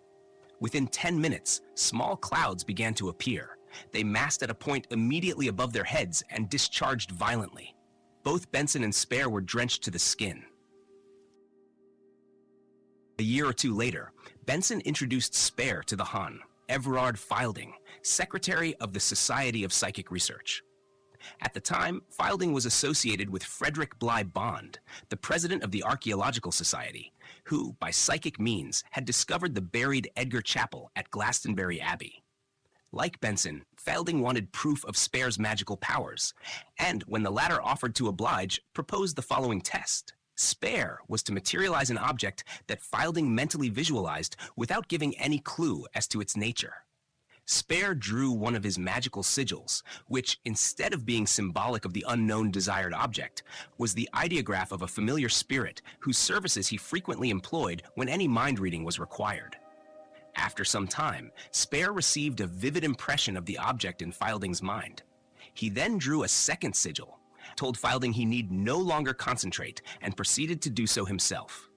Within 10 minutes, small clouds began to appear. They massed at a point immediately above their heads and discharged violently. Both Benson and Spare were drenched to the skin. A year or two later, Benson introduced Spare to the Hon, Everard Fielding, secretary of the Society of Psychic Research. At the time, Fielding was associated with Frederick Bligh Bond, the president of the Archaeological Society, who, by psychic means, had discovered the buried Edgar Chapel at Glastonbury Abbey. Like Benson, Fielding wanted proof of Spare's magical powers, and when the latter offered to oblige, proposed the following test. Spare was to materialize an object that Fielding mentally visualized without giving any clue as to its nature. Spare drew one of his magical sigils, which, instead of being symbolic of the unknown desired object, was the ideograph of a familiar spirit whose services he frequently employed when any mind reading was required. After some time, Spare received a vivid impression of the object in Fielding's mind. He then drew a second sigil, told Fielding he need no longer concentrate, and proceeded to do so himself.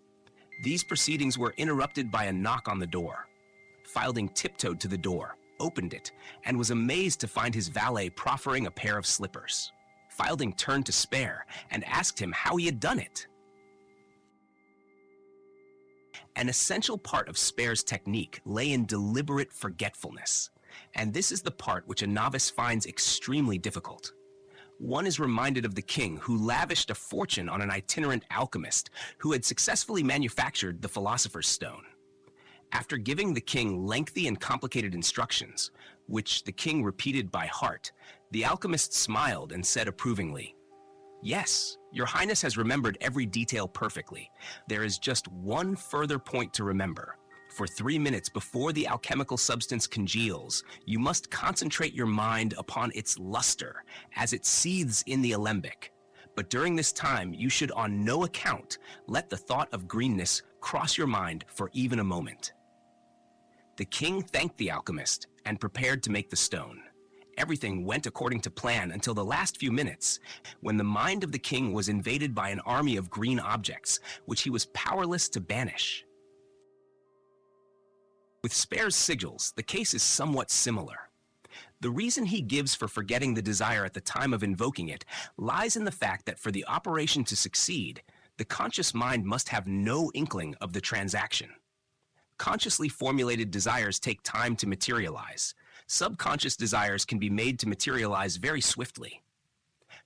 These proceedings were interrupted by a knock on the door. Fielding tiptoed to the door, opened it, and was amazed to find his valet proffering a pair of slippers. Fielding turned to Spare and asked him how he had done it. An essential part of Spare's technique lay in deliberate forgetfulness, and this is the part which a novice finds extremely difficult. One is reminded of the king who lavished a fortune on an itinerant alchemist who had successfully manufactured the Philosopher's Stone. After giving the king lengthy and complicated instructions, which the king repeated by heart, the alchemist smiled and said approvingly, "Yes, your highness has remembered every detail perfectly. There is just one further point to remember. For 3 minutes before the alchemical substance congeals, you must concentrate your mind upon its luster as it seethes in the alembic. But during this time, you should on no account let the thought of greenness cross your mind for even a moment." The king thanked the alchemist and prepared to make the stone. Everything went according to plan until the last few minutes, when the mind of the king was invaded by an army of green objects, which he was powerless to banish. With Spare's sigils, the case is somewhat similar. The reason he gives for forgetting the desire at the time of invoking it lies in the fact that for the operation to succeed, the conscious mind must have no inkling of the transaction. Consciously formulated desires take time to materialize. Subconscious desires can be made to materialize very swiftly.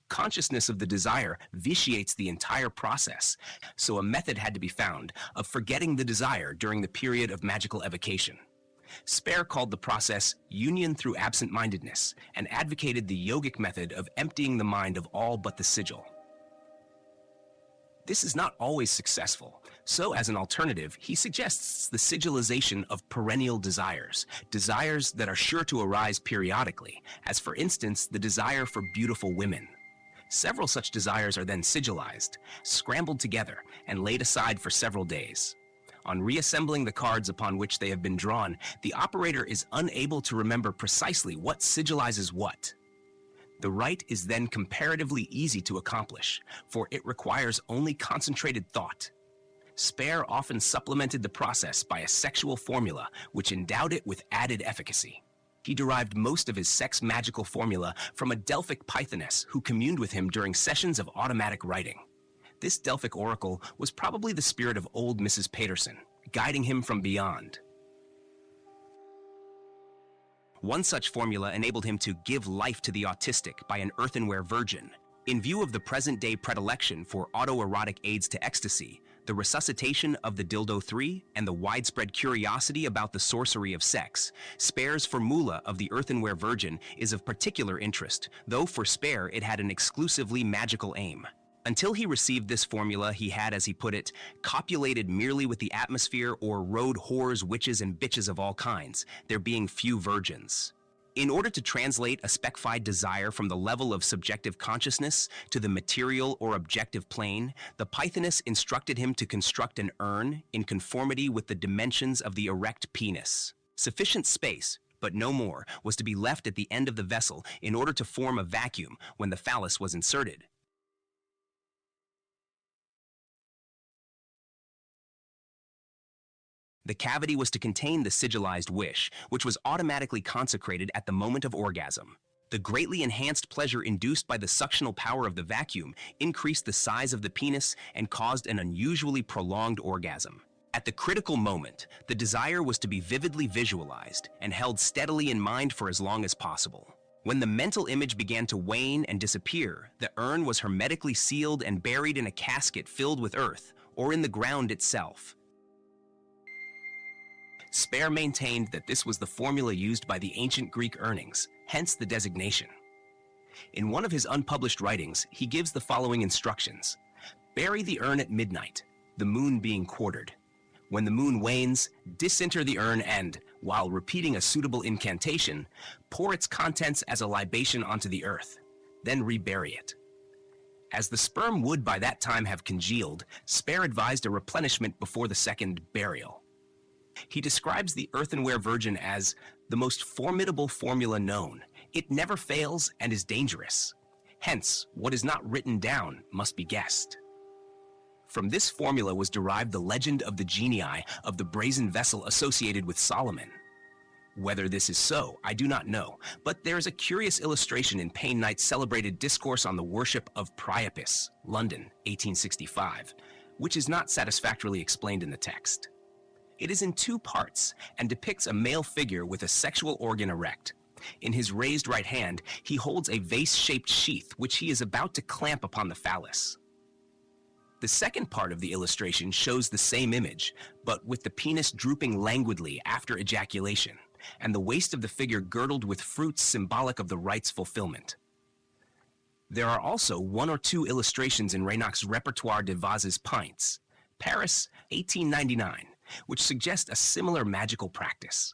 Consciousness of the desire vitiates the entire process, so a method had to be found of forgetting the desire during the period of magical evocation. Spare called the process union through absent-mindedness and advocated the yogic method of emptying the mind of all but the sigil. This is not always successful, so as an alternative, he suggests the sigilization of perennial desires, desires that are sure to arise periodically, as for instance, the desire for beautiful women. Several such desires are then sigilized, scrambled together, and laid aside for several days. On reassembling the cards upon which they have been drawn, the operator is unable to remember precisely what sigilizes what. The rite is then comparatively easy to accomplish, for it requires only concentrated thought. Spare often supplemented the process by a sexual formula which endowed it with added efficacy. He derived most of his sex magical formula from a Delphic pythoness who communed with him during sessions of automatic writing. This Delphic oracle was probably the spirit of old Mrs. Paterson, guiding him from beyond. One such formula enabled him to give life to the autistic by an earthenware virgin. In view of the present-day predilection for autoerotic aids to ecstasy, the resuscitation of the dildo 3, and the widespread curiosity about the sorcery of sex, Spare's formula of the earthenware virgin is of particular interest, though for Spare it had an exclusively magical aim. Until he received this formula, he had, as he put it, copulated merely with the atmosphere or rode whores, witches, and bitches of all kinds, there being few virgins. In order to translate a specified desire from the level of subjective consciousness to the material or objective plane, the Pythoness instructed him to construct an urn in conformity with the dimensions of the erect penis. Sufficient space, but no more, was to be left at the end of the vessel in order to form a vacuum when the phallus was inserted. The cavity was to contain the sigilized wish, which was automatically consecrated at the moment of orgasm. The greatly enhanced pleasure induced by the suctional power of the vacuum increased the size of the penis and caused an unusually prolonged orgasm. At the critical moment, the desire was to be vividly visualized and held steadily in mind for as long as possible. When the mental image began to wane and disappear, the urn was hermetically sealed and buried in a casket filled with earth, or in the ground itself. Spare maintained that this was the formula used by the ancient Greek urnings, hence the designation. In one of his unpublished writings, he gives the following instructions. Bury the urn at midnight, the moon being quartered. When the moon wanes, disinter the urn and, while repeating a suitable incantation, pour its contents as a libation onto the earth, then rebury it. As the sperm would by that time have congealed, Spare advised a replenishment before the second burial. He describes the earthenware virgin as the most formidable formula known. It never fails and is dangerous. Hence, what is not written down must be guessed. From this formula was derived the legend of the genii of the brazen vessel associated with Solomon. Whether this is so, I do not know, but there is a curious illustration in Payne Knight's celebrated Discourse on the Worship of Priapus, London, 1865, which is not satisfactorily explained in the text. It is in two parts and depicts a male figure with a sexual organ erect. In his raised right hand, he holds a vase-shaped sheath which he is about to clamp upon the phallus. The second part of the illustration shows the same image, but with the penis drooping languidly after ejaculation, and the waist of the figure girdled with fruits symbolic of the rite's fulfillment. There are also one or two illustrations in Reynoc's Repertoire des Vases Peints, Paris, 1899, which suggest a similar magical practice.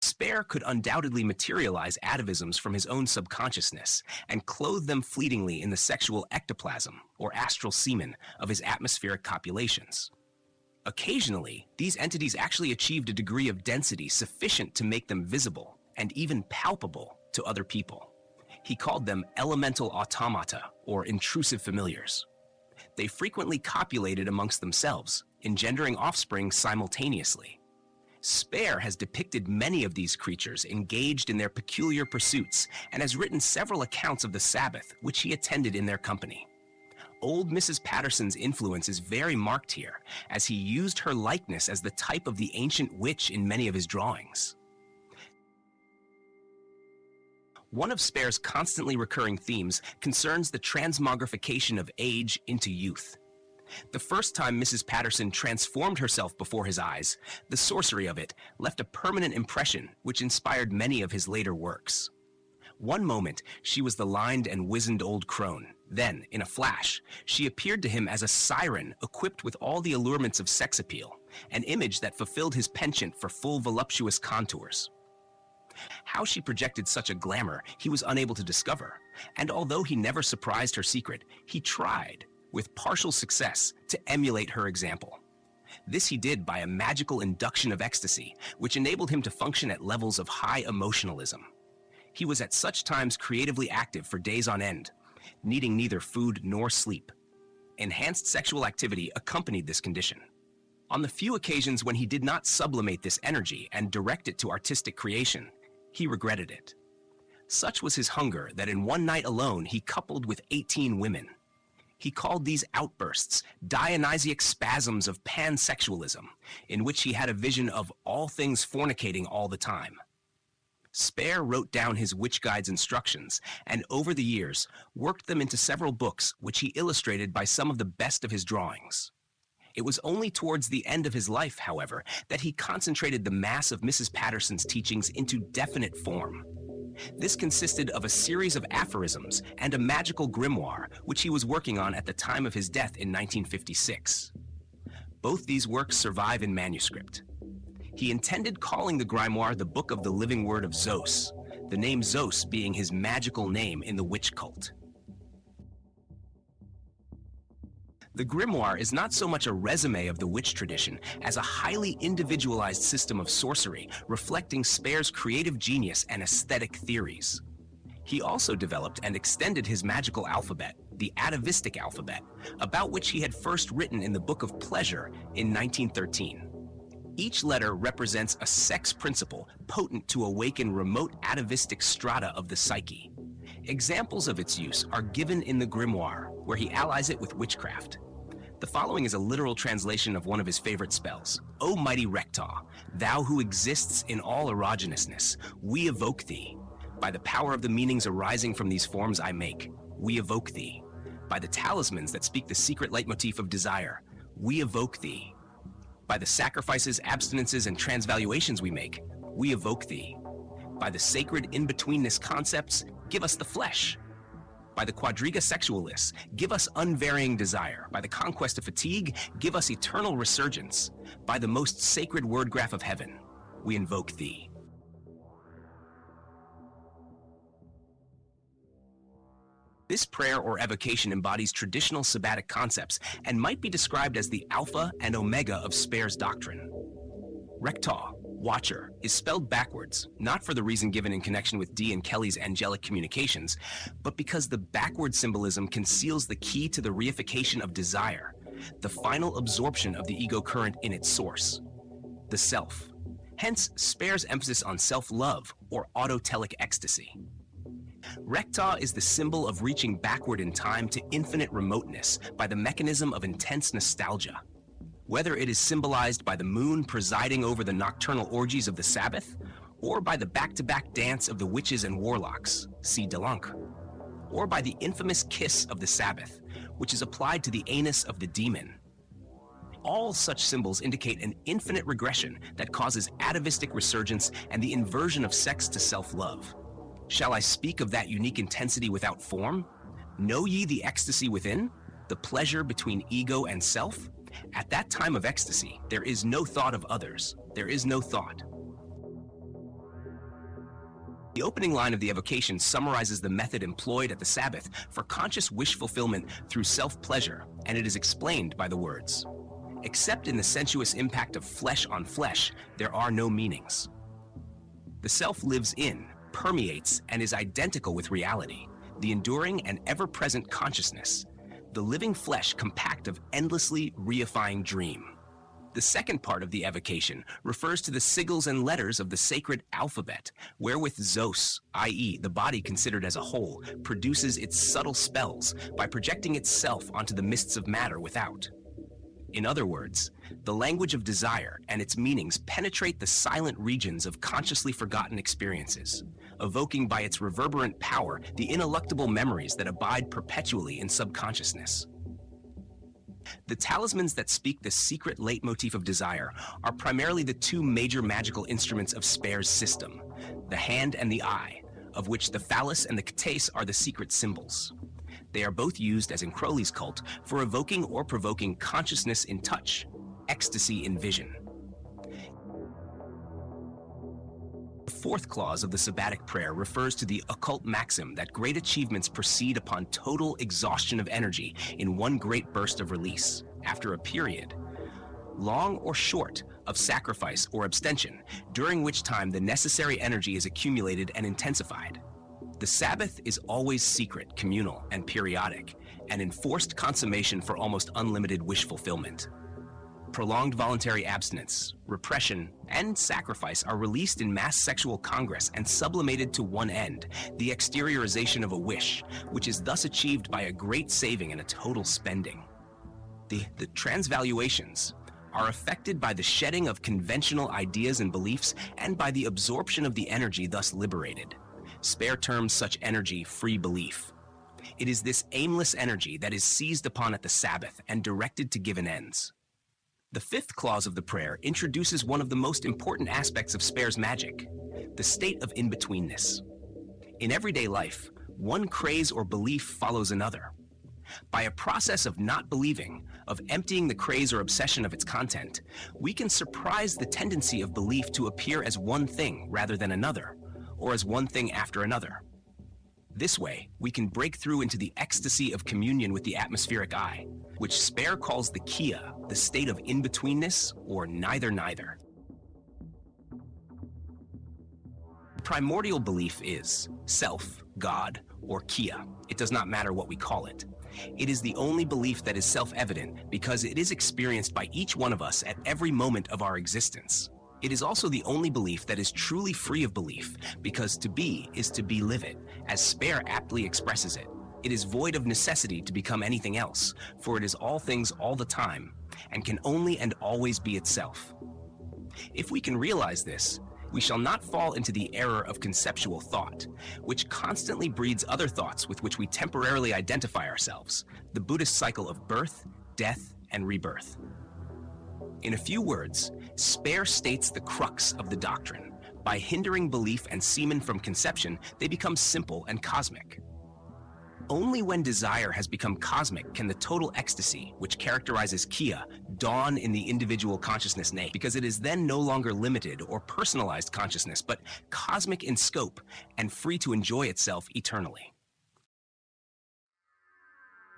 Spare could undoubtedly materialize atavisms from his own subconsciousness and clothe them fleetingly in the sexual ectoplasm, or astral semen, of his atmospheric copulations. Occasionally, these entities actually achieved a degree of density sufficient to make them visible and even palpable to other people. He called them elemental automata, or intrusive familiars. They frequently copulated amongst themselves, engendering offspring simultaneously. Spare has depicted many of these creatures engaged in their peculiar pursuits and has written several accounts of the Sabbath which he attended in their company. Old Mrs. Patterson's influence is very marked here, as he used her likeness as the type of the ancient witch in many of his drawings. One of Spare's constantly recurring themes concerns the transmogrification of age into youth. The first time Mrs. Patterson transformed herself before his eyes, the sorcery of it left a permanent impression which inspired many of his later works. One moment, she was the lined and wizened old crone. Then, in a flash, she appeared to him as a siren equipped with all the allurements of sex appeal, an image that fulfilled his penchant for full voluptuous contours. How she projected such a glamour, he was unable to discover, and although he never surprised her secret, he tried, with partial success, to emulate her example. This he did by a magical induction of ecstasy, which enabled him to function at levels of high emotionalism. He was at such times creatively active for days on end, needing neither food nor sleep. Enhanced sexual activity accompanied this condition. On the few occasions when he did not sublimate this energy and direct it to artistic creation, he regretted it. Such was his hunger that in one night alone he coupled with 18 women. He called these outbursts Dionysiac spasms of pansexualism, in which he had a vision of all things fornicating all the time. Spare wrote down his witch guide's instructions, and over the years, worked them into several books which he illustrated by some of the best of his drawings. It was only towards the end of his life, however, that he concentrated the mass of Mrs. Patterson's teachings into definite form. This consisted of a series of aphorisms and a magical grimoire, which he was working on at the time of his death in 1956. Both these works survive in manuscript. He intended calling the grimoire the Book of the Living Word of Zeus, the name Zeus being his magical name in the witch cult. The grimoire is not so much a resume of the witch tradition as a highly individualized system of sorcery reflecting Spare's creative genius and aesthetic theories. He also developed and extended his magical alphabet, the atavistic alphabet, about which he had first written in the Book of Pleasure in 1913. Each letter represents a sex principle potent to awaken remote atavistic strata of the psyche. Examples of its use are given in the grimoire, where he allies it with witchcraft. The following is a literal translation of one of his favorite spells. O mighty Rectaw, thou who exists in all erogeousness, we evoke thee. By the power of the meanings arising from these forms I make, we evoke thee. By the talismans that speak the secret leitmotif of desire, we evoke thee. By the sacrifices, abstinences, and transvaluations we make, we evoke thee. By the sacred in-betweenness concepts, give us the flesh. By the quadriga sexualis, give us unvarying desire. By the conquest of fatigue, give us eternal resurgence. By the most sacred word graph of heaven, we invoke thee. This prayer or evocation embodies traditional sabbatic concepts and might be described as the alpha and omega of Spare's doctrine. Rectaw, watcher, is spelled backwards, not for the reason given in connection with Dee and Kelly's angelic communications, but because the backward symbolism conceals the key to the reification of desire, the final absorption of the ego current in its source, the self. Hence, Spare's emphasis on self-love or autotelic ecstasy. Rectaw is the symbol of reaching backward in time to infinite remoteness by the mechanism of intense nostalgia. Whether it is symbolized by the moon presiding over the nocturnal orgies of the Sabbath, or by the back-to-back dance of the witches and warlocks, see Delunk, or by the infamous kiss of the Sabbath, which is applied to the anus of the demon. All such symbols indicate an infinite regression that causes atavistic resurgence and the inversion of sex to self-love. Shall I speak of that unique intensity without form? Know ye the ecstasy within, the pleasure between ego and self? At that time of ecstasy, there is no thought of others. There is no thought. The opening line of the evocation summarizes the method employed at the Sabbath for conscious wish fulfillment through self-pleasure, and it is explained by the words, "Except in the sensuous impact of flesh on flesh, there are no meanings." The self lives in, permeates, and is identical with reality, the enduring and ever-present consciousness, the living flesh compact of endlessly reifying dream. The second part of the evocation refers to the sigils and letters of the sacred alphabet, wherewith Zeus, i.e. the body considered as a whole, produces its subtle spells by projecting itself onto the mists of matter without. In other words, the language of desire and its meanings penetrate the silent regions of consciously forgotten experiences, evoking by its reverberant power the ineluctable memories that abide perpetually in subconsciousness. The talismans that speak the secret leitmotif of desire are primarily the two major magical instruments of Spare's system, the hand and the eye, of which the phallus and the ktes are the secret symbols. They are both used, as in Crowley's cult, for evoking or provoking consciousness in touch, ecstasy in vision. The fourth clause of the Sabbatic prayer refers to the occult maxim that great achievements proceed upon total exhaustion of energy in one great burst of release, after a period, long or short, of sacrifice or abstention, during which time the necessary energy is accumulated and intensified. The Sabbath is always secret, communal, and periodic, an enforced consummation for almost unlimited wish fulfillment. Prolonged voluntary abstinence, repression, and sacrifice are released in mass sexual congress and sublimated to one end, the exteriorization of a wish, which is thus achieved by a great saving and a total spending. The transvaluations are affected by the shedding of conventional ideas and beliefs and by the absorption of the energy thus liberated. Spare terms such energy free belief. It is this aimless energy that is seized upon at the Sabbath and directed to given ends. The fifth clause of the prayer introduces one of the most important aspects of Spare's magic, the state of in-betweenness. In everyday life, one craze or belief follows another. By a process of not believing, of emptying the craze or obsession of its content, we can surprise the tendency of belief to appear as one thing rather than another, or as one thing after another. This way, we can break through into the ecstasy of communion with the atmospheric eye, which Spare calls the Kia, the state of in-betweenness, or neither-neither. Primordial belief is self, God, or Kia. It does not matter what we call it. It is the only belief that is self-evident because it is experienced by each one of us at every moment of our existence. It is also the only belief that is truly free of belief, because to be is to be live it, as Spare aptly expresses it. It is void of necessity to become anything else, for it is all things all the time, and can only and always be itself. If we can realize this, we shall not fall into the error of conceptual thought, which constantly breeds other thoughts with which we temporarily identify ourselves, the Buddhist cycle of birth, death, and rebirth. In a few words, Spare states the crux of the doctrine. By hindering belief and semen from conception, they become simple and cosmic. Only when desire has become cosmic can the total ecstasy, which characterizes Kia, dawn in the individual consciousness naked, because it is then no longer limited or personalized consciousness, but cosmic in scope and free to enjoy itself eternally.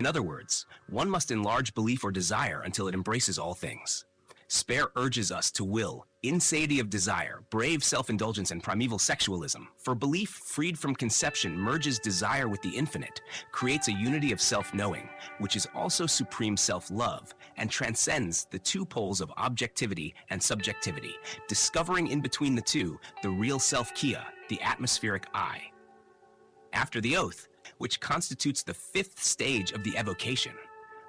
In other words, one must enlarge belief or desire until it embraces all things. Spare urges us to will, insatiety of desire, brave self-indulgence, and primeval sexualism. For belief freed from conception merges desire with the infinite, creates a unity of self-knowing, which is also supreme self-love, and transcends the two poles of objectivity and subjectivity, discovering in between the two the real self-Kia, the atmospheric I. After the oath, which constitutes the fifth stage of the evocation,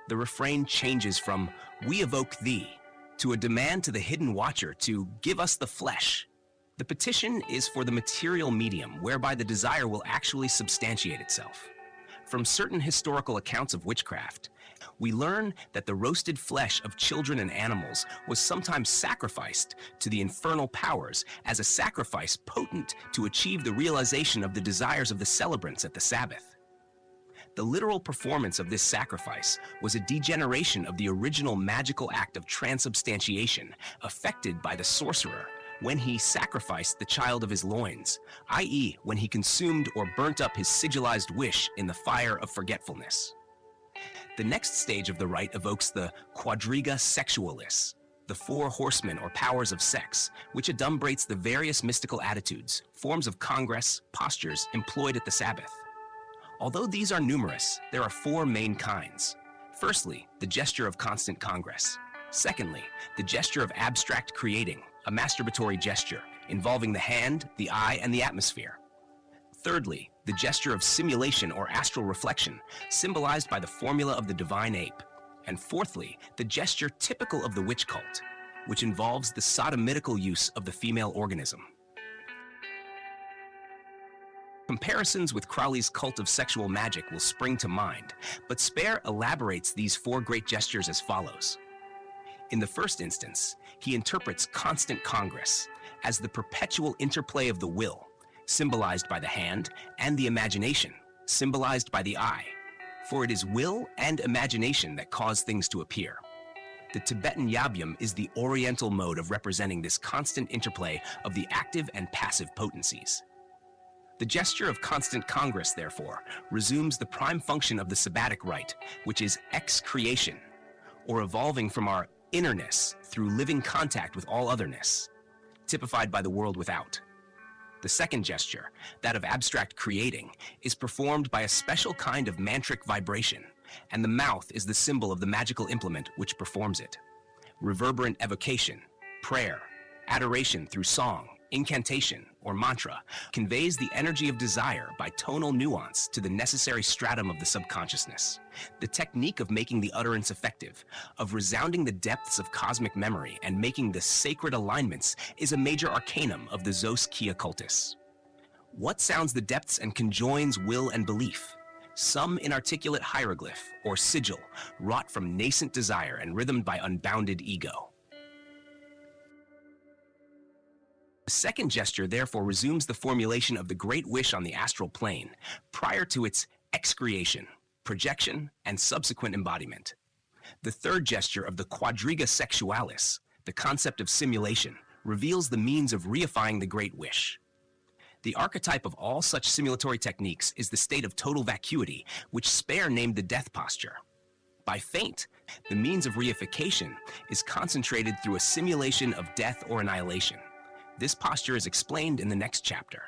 the refrain changes from "we evoke thee" to a demand to the hidden watcher to give us the flesh. The petition is for the material medium whereby the desire will actually substantiate itself. From certain historical accounts of witchcraft, we learn that the roasted flesh of children and animals was sometimes sacrificed to the infernal powers as a sacrifice potent to achieve the realization of the desires of the celebrants at the Sabbath. The literal performance of this sacrifice was a degeneration of the original magical act of transubstantiation effected by the sorcerer when he sacrificed the child of his loins, i.e., when he consumed or burnt up his sigillized wish in the fire of forgetfulness. The next stage of the rite evokes the quadriga sexualis, the four horsemen or powers of sex, which adumbrates the various mystical attitudes, forms of congress, postures employed at the Sabbath. Although these are numerous, there are four main kinds. Firstly, the gesture of constant congress. Secondly, the gesture of abstract creating, a masturbatory gesture involving the hand, the eye, and the atmosphere. Thirdly, the gesture of simulation or astral reflection, symbolized by the formula of the divine ape. And fourthly, the gesture typical of the witch cult, which involves the sodomitical use of the female organism. Comparisons with Crowley's cult of sexual magic will spring to mind, but Spare elaborates these four great gestures as follows. In the first instance, he interprets constant congress as the perpetual interplay of the will, symbolized by the hand, and the imagination, symbolized by the eye. For it is will and imagination that cause things to appear. The Tibetan Yabyum is the oriental mode of representing this constant interplay of the active and passive potencies. The gesture of constant congress, therefore, resumes the prime function of the sabbatic rite, which is excreation, or evolving from our innerness through living contact with all otherness, typified by the world without. The second gesture, that of abstract creating, is performed by a special kind of mantric vibration, and the mouth is the symbol of the magical implement which performs it. Reverberant evocation, prayer, adoration through song, incantation, or mantra conveys the energy of desire by tonal nuance to the necessary stratum of the subconsciousness. The technique of making the utterance effective, of resounding the depths of cosmic memory and making the sacred alignments is a major arcanum of the Zos Kia cultus. What sounds the depths and conjoins will and belief? Some inarticulate hieroglyph or sigil wrought from nascent desire and rhythmed by unbounded ego. The second gesture therefore resumes the formulation of the great wish on the astral plane prior to its excreation, projection, and subsequent embodiment. The third gesture of the quadriga sexualis, the concept of simulation, reveals the means of reifying the great wish. The archetype of all such simulatory techniques is the state of total vacuity, which Speer named the death posture. By feint, the means of reification is concentrated through a simulation of death or annihilation. This posture is explained in the next chapter.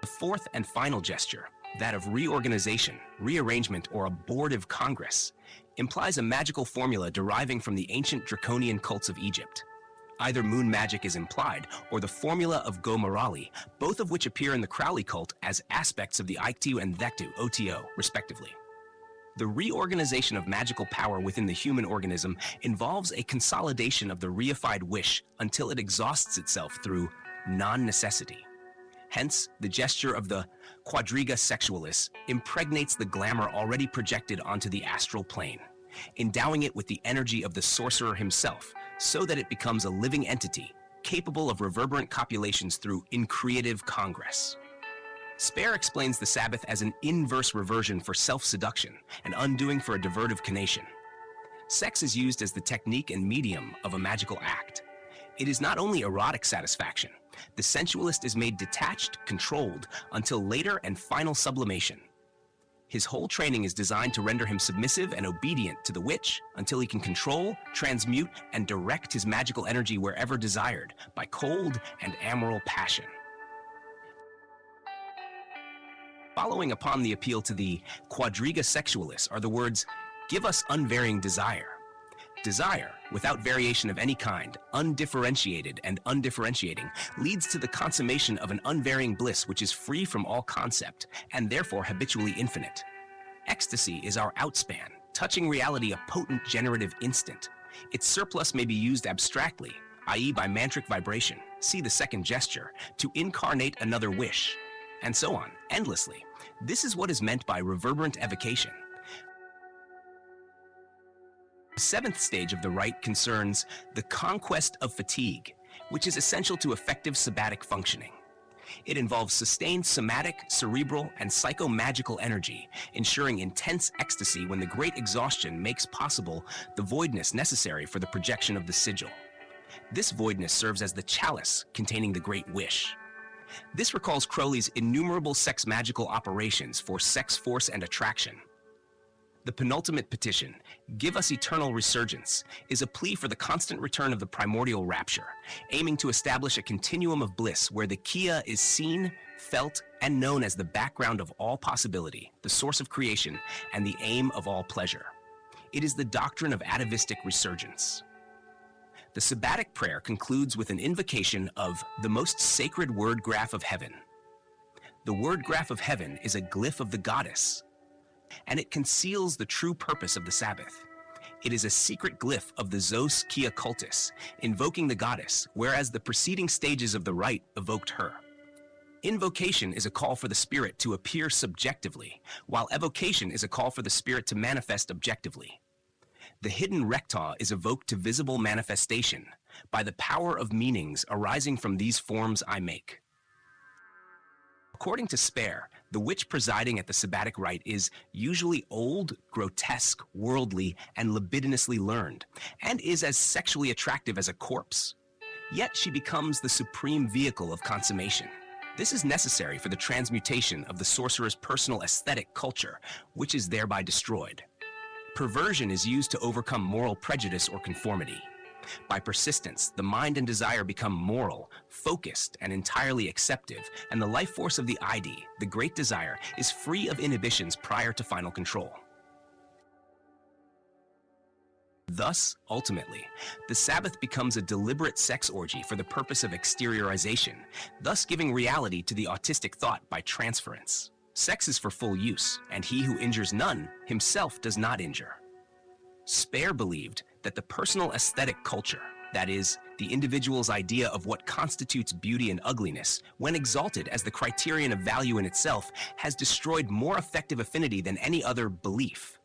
The fourth and final gesture, that of reorganization, rearrangement, or abortive congress, implies a magical formula deriving from the ancient draconian cults of Egypt. Either moon magic is implied, or the formula of Go Morali, both of which appear in the Crowley cult as aspects of the Aiktu and Thektu, OTO, respectively. The reorganization of magical power within the human organism involves a consolidation of the reified wish until it exhausts itself through non-necessity. Hence, the gesture of the quadriga sexualis impregnates the glamour already projected onto the astral plane, endowing it with the energy of the sorcerer himself, so that it becomes a living entity, capable of reverberant copulations through increative congress. Speer explains the Sabbath as an inverse reversion for self-seduction and undoing for a divertive conation. Sex is used as the technique and medium of a magical act. It is not only erotic satisfaction. The sensualist is made detached, controlled, until later and final sublimation. His whole training is designed to render him submissive and obedient to the witch until he can control, transmute, and direct his magical energy wherever desired by cold and amoral passion. Following upon the appeal to the quadriga sexualis are the words, "Give us unvarying desire." Desire, without variation of any kind, undifferentiated and undifferentiating, leads to the consummation of an unvarying bliss which is free from all concept, and therefore habitually infinite. Ecstasy is our outspan, touching reality a potent generative instant. Its surplus may be used abstractly, i.e. by mantric vibration, see the second gesture, to incarnate another wish, and so on, endlessly. This is what is meant by reverberant evocation. The seventh stage of the rite concerns the conquest of fatigue, which is essential to effective sabbatic functioning. It involves sustained somatic, cerebral, and psychomagical energy, ensuring intense ecstasy when the great exhaustion makes possible the voidness necessary for the projection of the sigil. This voidness serves as the chalice containing the great wish. This recalls Crowley's innumerable sex magical operations for sex force and attraction. The penultimate petition, "Give us eternal resurgence," is a plea for the constant return of the primordial rapture, aiming to establish a continuum of bliss where the Kia is seen, felt, and known as the background of all possibility, the source of creation, and the aim of all pleasure. It is the doctrine of atavistic resurgence. The sabbatic prayer concludes with an invocation of the most sacred word graph of heaven. The word graph of heaven is a glyph of the goddess, and it conceals the true purpose of the Sabbath. It is a secret glyph of the Zos Kia cultus, invoking the goddess, whereas the preceding stages of the rite evoked her. Invocation is a call for the spirit to appear subjectively, while evocation is a call for the spirit to manifest objectively. The hidden rectaw is evoked to visible manifestation, by the power of meanings arising from these forms I make. According to Spare, the witch presiding at the sabbatic rite is usually old, grotesque, worldly, and libidinously learned, and is as sexually attractive as a corpse. Yet she becomes the supreme vehicle of consummation. This is necessary for the transmutation of the sorcerer's personal aesthetic culture, which is thereby destroyed. Perversion is used to overcome moral prejudice or conformity. By persistence, the mind and desire become moral, focused, and entirely acceptive, and the life force of the ID, the great desire, is free of inhibitions prior to final control. Thus, ultimately, the Sabbath becomes a deliberate sex orgy for the purpose of exteriorization, thus giving reality to the autistic thought by transference. Sex is for full use, and he who injures none himself does not injure. Spare believed that the personal aesthetic culture, that is, the individual's idea of what constitutes beauty and ugliness, when exalted as the criterion of value in itself, has destroyed more effective affinity than any other belief.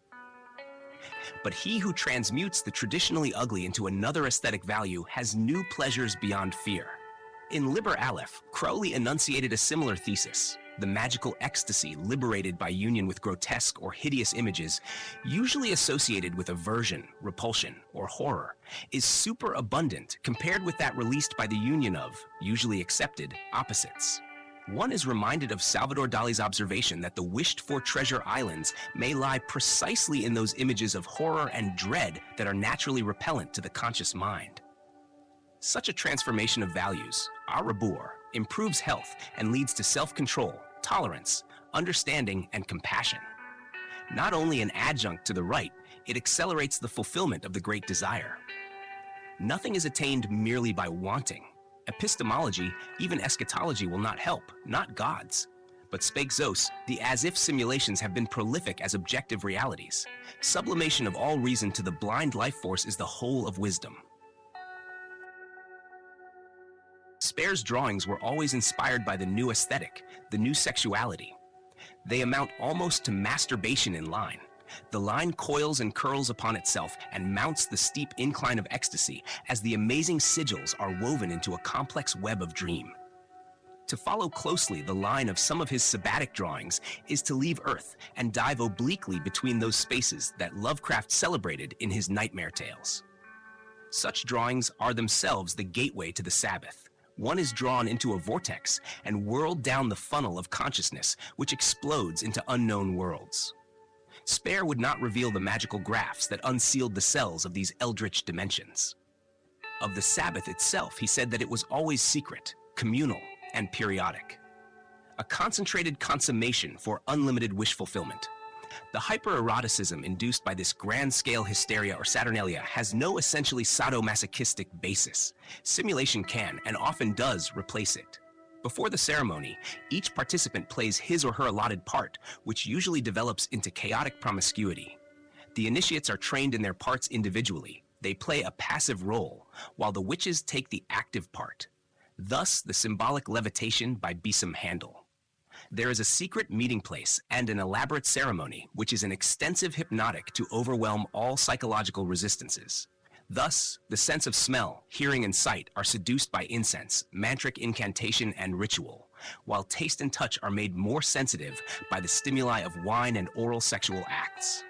But he who transmutes the traditionally ugly into another aesthetic value has new pleasures beyond fear. In Liber Aleph, Crowley enunciated a similar thesis. The magical ecstasy liberated by union with grotesque or hideous images, usually associated with aversion, repulsion, or horror, is superabundant compared with that released by the union of, usually accepted, opposites. One is reminded of Salvador Dali's observation that the wished-for treasure islands may lie precisely in those images of horror and dread that are naturally repellent to the conscious mind. Such a transformation of values, Arabur, improves health and leads to self-control, tolerance, understanding, and compassion. Not only an adjunct to the rite, it accelerates the fulfillment of the great desire. Nothing is attained merely by wanting. Epistemology, even eschatology, will not help, not God's. But spake Zos, the as-if simulations have been prolific as objective realities. Sublimation of all reason to the blind life force is the whole of wisdom. Spare's drawings were always inspired by the new aesthetic, the new sexuality. They amount almost to masturbation in line. The line coils and curls upon itself and mounts the steep incline of ecstasy as the amazing sigils are woven into a complex web of dream. To follow closely the line of some of his sabbatic drawings is to leave Earth and dive obliquely between those spaces that Lovecraft celebrated in his nightmare tales. Such drawings are themselves the gateway to the Sabbath. One is drawn into a vortex and whirled down the funnel of consciousness, which explodes into unknown worlds. Spare would not reveal the magical graphs that unsealed the cells of these eldritch dimensions. Of the Sabbath itself, he said that it was always secret, communal, and periodic. A concentrated consummation for unlimited wish fulfillment. The hypereroticism induced by this grand-scale hysteria or saturnalia has no essentially sadomasochistic basis. Simulation can, and often does, replace it. Before the ceremony, each participant plays his or her allotted part, which usually develops into chaotic promiscuity. The initiates are trained in their parts individually. They play a passive role, while the witches take the active part. Thus, the symbolic levitation by besom handle. There is a secret meeting place and an elaborate ceremony, which is an extensive hypnotic to overwhelm all psychological resistances. Thus, the sense of smell, hearing, and sight are seduced by incense, mantric incantation, and ritual, while taste and touch are made more sensitive by the stimuli of wine and oral sexual acts.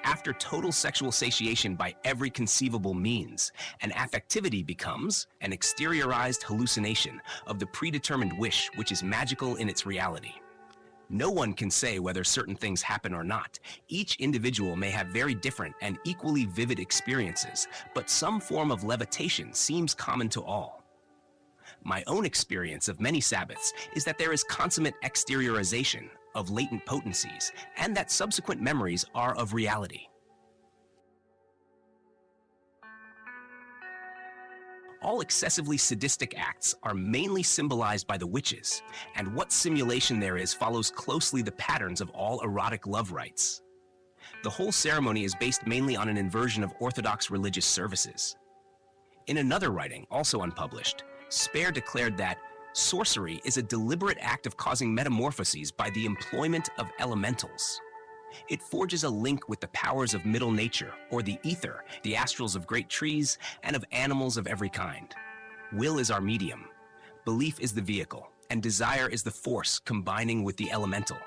After total sexual satiation by every conceivable means, an affectivity becomes an exteriorized hallucination of the predetermined wish, which is magical in its reality. No one can say whether certain things happen or not. Each individual may have very different and equally vivid experiences, but some form of levitation seems common to all. My own experience of many Sabbaths is that there is consummate exteriorization of latent potencies, and that subsequent memories are of reality. All excessively sadistic acts are mainly symbolized by the witches, and what simulation there is follows closely the patterns of all erotic love rites. The whole ceremony is based mainly on an inversion of orthodox religious services. In another writing, also unpublished, Spare declared that sorcery is a deliberate act of causing metamorphoses by the employment of elementals. It forges a link with the powers of middle nature, or the ether, the astrals of great trees, and of animals of every kind. Will is our medium. Belief is the vehicle, and desire is the force combining with the elemental.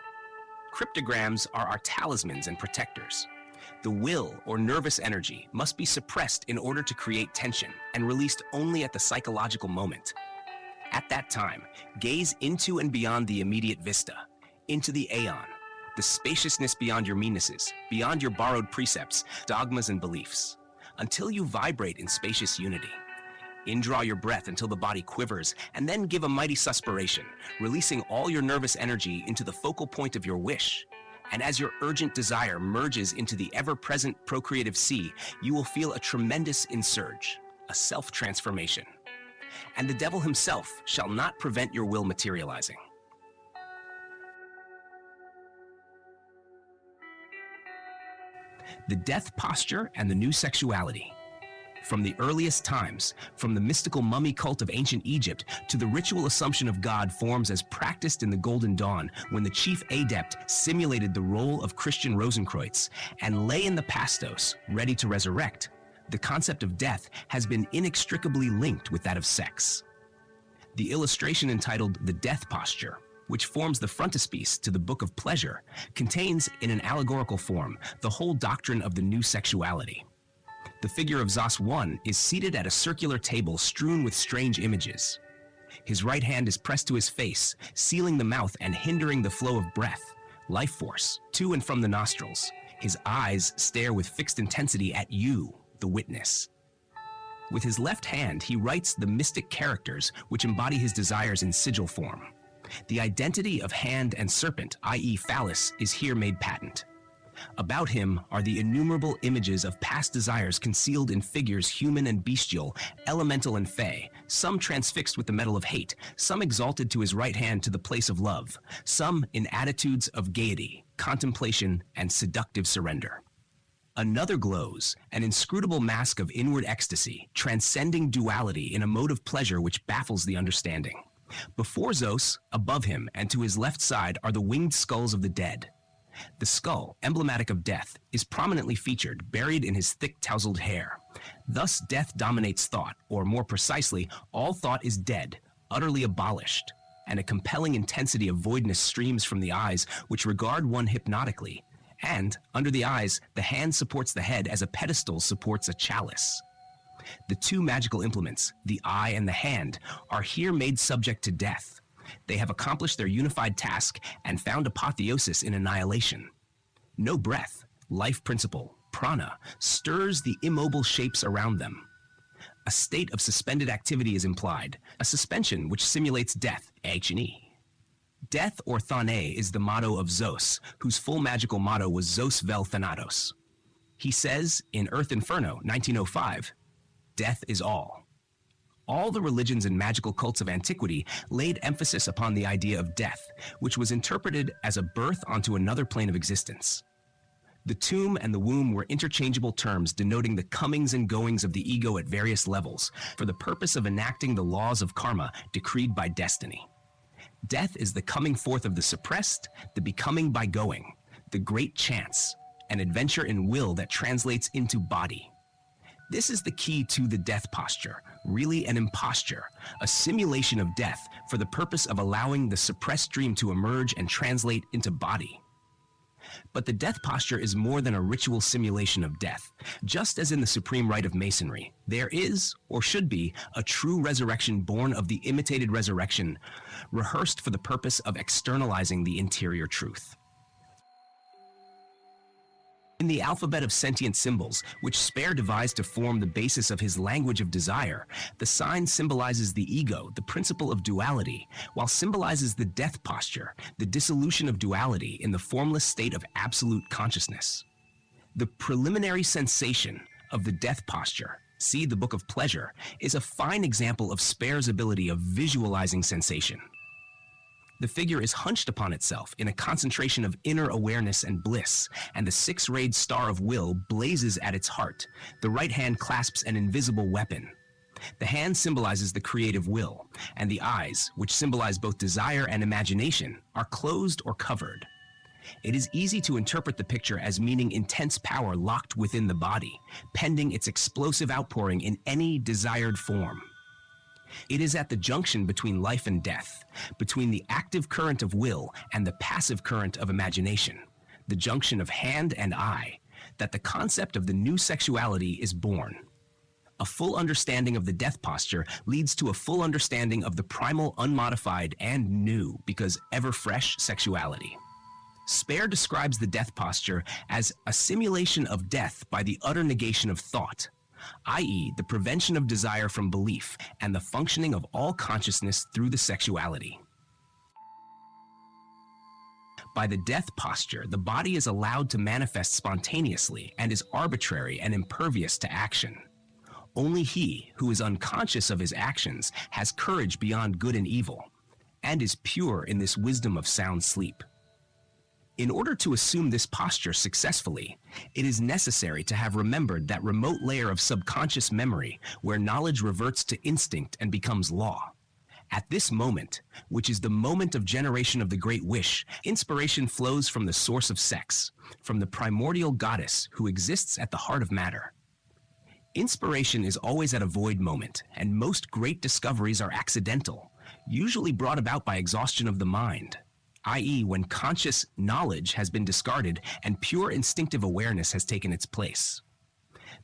Cryptograms are our talismans and protectors. The will, or nervous energy, must be suppressed in order to create tension and released only at the psychological moment. At that time, gaze into and beyond the immediate vista, into the aeon, the spaciousness beyond your meannesses, beyond your borrowed precepts, dogmas, and beliefs, until you vibrate in spacious unity. Indraw your breath until the body quivers, and then give a mighty suspiration, releasing all your nervous energy into the focal point of your wish. And as your urgent desire merges into the ever-present procreative sea, you will feel a tremendous insurge, a self-transformation. And the devil himself shall not prevent your will materializing. The death posture and the new sexuality. From the earliest times, from the mystical mummy cult of ancient Egypt to the ritual assumption of God forms as practiced in the Golden Dawn when the chief adept simulated the role of Christian Rosenkreutz and lay in the pastos, ready to resurrect, the concept of death has been inextricably linked with that of sex. The illustration entitled The Death Posture, which forms the frontispiece to the Book of Pleasure, contains in an allegorical form the whole doctrine of the new sexuality. The figure of Zos I is seated at a circular table strewn with strange images. His right hand is pressed to his face, sealing the mouth and hindering the flow of breath, life force, to and from the nostrils. His eyes stare with fixed intensity at you, the witness. With his left hand, he writes the mystic characters which embody his desires in sigil form. The identity of hand and serpent, i.e. phallus, is here made patent. About him are the innumerable images of past desires concealed in figures human and bestial, elemental and fey, some transfixed with the metal of hate, some exalted to his right hand to the place of love, some in attitudes of gaiety, contemplation, and seductive surrender. Another glows, an inscrutable mask of inward ecstasy, transcending duality in a mode of pleasure which baffles the understanding. Before Zos, above him, and to his left side are the winged skulls of the dead. The skull, emblematic of death, is prominently featured, buried in his thick tousled hair. Thus death dominates thought, or more precisely, all thought is dead, utterly abolished, and a compelling intensity of voidness streams from the eyes which regard one hypnotically, and, under the eyes, the hand supports the head as a pedestal supports a chalice. The two magical implements, the eye and the hand, are here made subject to death. They have accomplished their unified task and found apotheosis in annihilation. No breath, life principle, prana, stirs the immobile shapes around them. A state of suspended activity is implied, a suspension which simulates death, H&E. Death or Thane is the motto of Zos, whose full magical motto was Zos vel Thanatos. He says, in Earth Inferno, 1905, death is all. All the religions and magical cults of antiquity laid emphasis upon the idea of death, which was interpreted as a birth onto another plane of existence. The tomb and the womb were interchangeable terms denoting the comings and goings of the ego at various levels for the purpose of enacting the laws of karma decreed by destiny. Death is the coming forth of the suppressed, the becoming by going, the great chance, an adventure in will that translates into body. This is the key to the death posture, really an imposture, a simulation of death for the purpose of allowing the suppressed dream to emerge and translate into body. But the death posture is more than a ritual simulation of death. Just as in the supreme rite of masonry, there is, or should be, a true resurrection born of the imitated resurrection, rehearsed for the purpose of externalizing the interior truth. In the alphabet of sentient symbols, which Spare devised to form the basis of his language of desire, the sign symbolizes the ego, the principle of duality, while symbolizes the death posture, the dissolution of duality in the formless state of absolute consciousness. The preliminary sensation of the death posture, see the Book of Pleasure, is a fine example of Spare's ability of visualizing sensation. The figure is hunched upon itself in a concentration of inner awareness and bliss, and the six-rayed star of will blazes at its heart. The right hand clasps an invisible weapon. The hand symbolizes the creative will, and the eyes, which symbolize both desire and imagination, are closed or covered. It is easy to interpret the picture as meaning intense power locked within the body, pending its explosive outpouring in any desired form. It is at the junction between life and death, between the active current of will and the passive current of imagination, the junction of hand and eye, that the concept of the new sexuality is born. A full understanding of the death posture leads to a full understanding of the primal, unmodified, and new, because ever-fresh sexuality. Speer describes the death posture as a simulation of death by the utter negation of thought, i.e., the prevention of desire from belief and the functioning of all consciousness through the sexuality. By the death posture, the body is allowed to manifest spontaneously and is arbitrary and impervious to action. Only he who is unconscious of his actions has courage beyond good and evil, and is pure in this wisdom of sound sleep. In order to assume this posture successfully, it is necessary to have remembered that remote layer of subconscious memory where knowledge reverts to instinct and becomes law. At this moment, which is the moment of generation of the great wish, inspiration flows from the source of sex, from the primordial goddess who exists at the heart of matter. Inspiration is always at a void moment, and most great discoveries are accidental, usually brought about by exhaustion of the mind, i.e., when conscious knowledge has been discarded and pure instinctive awareness has taken its place.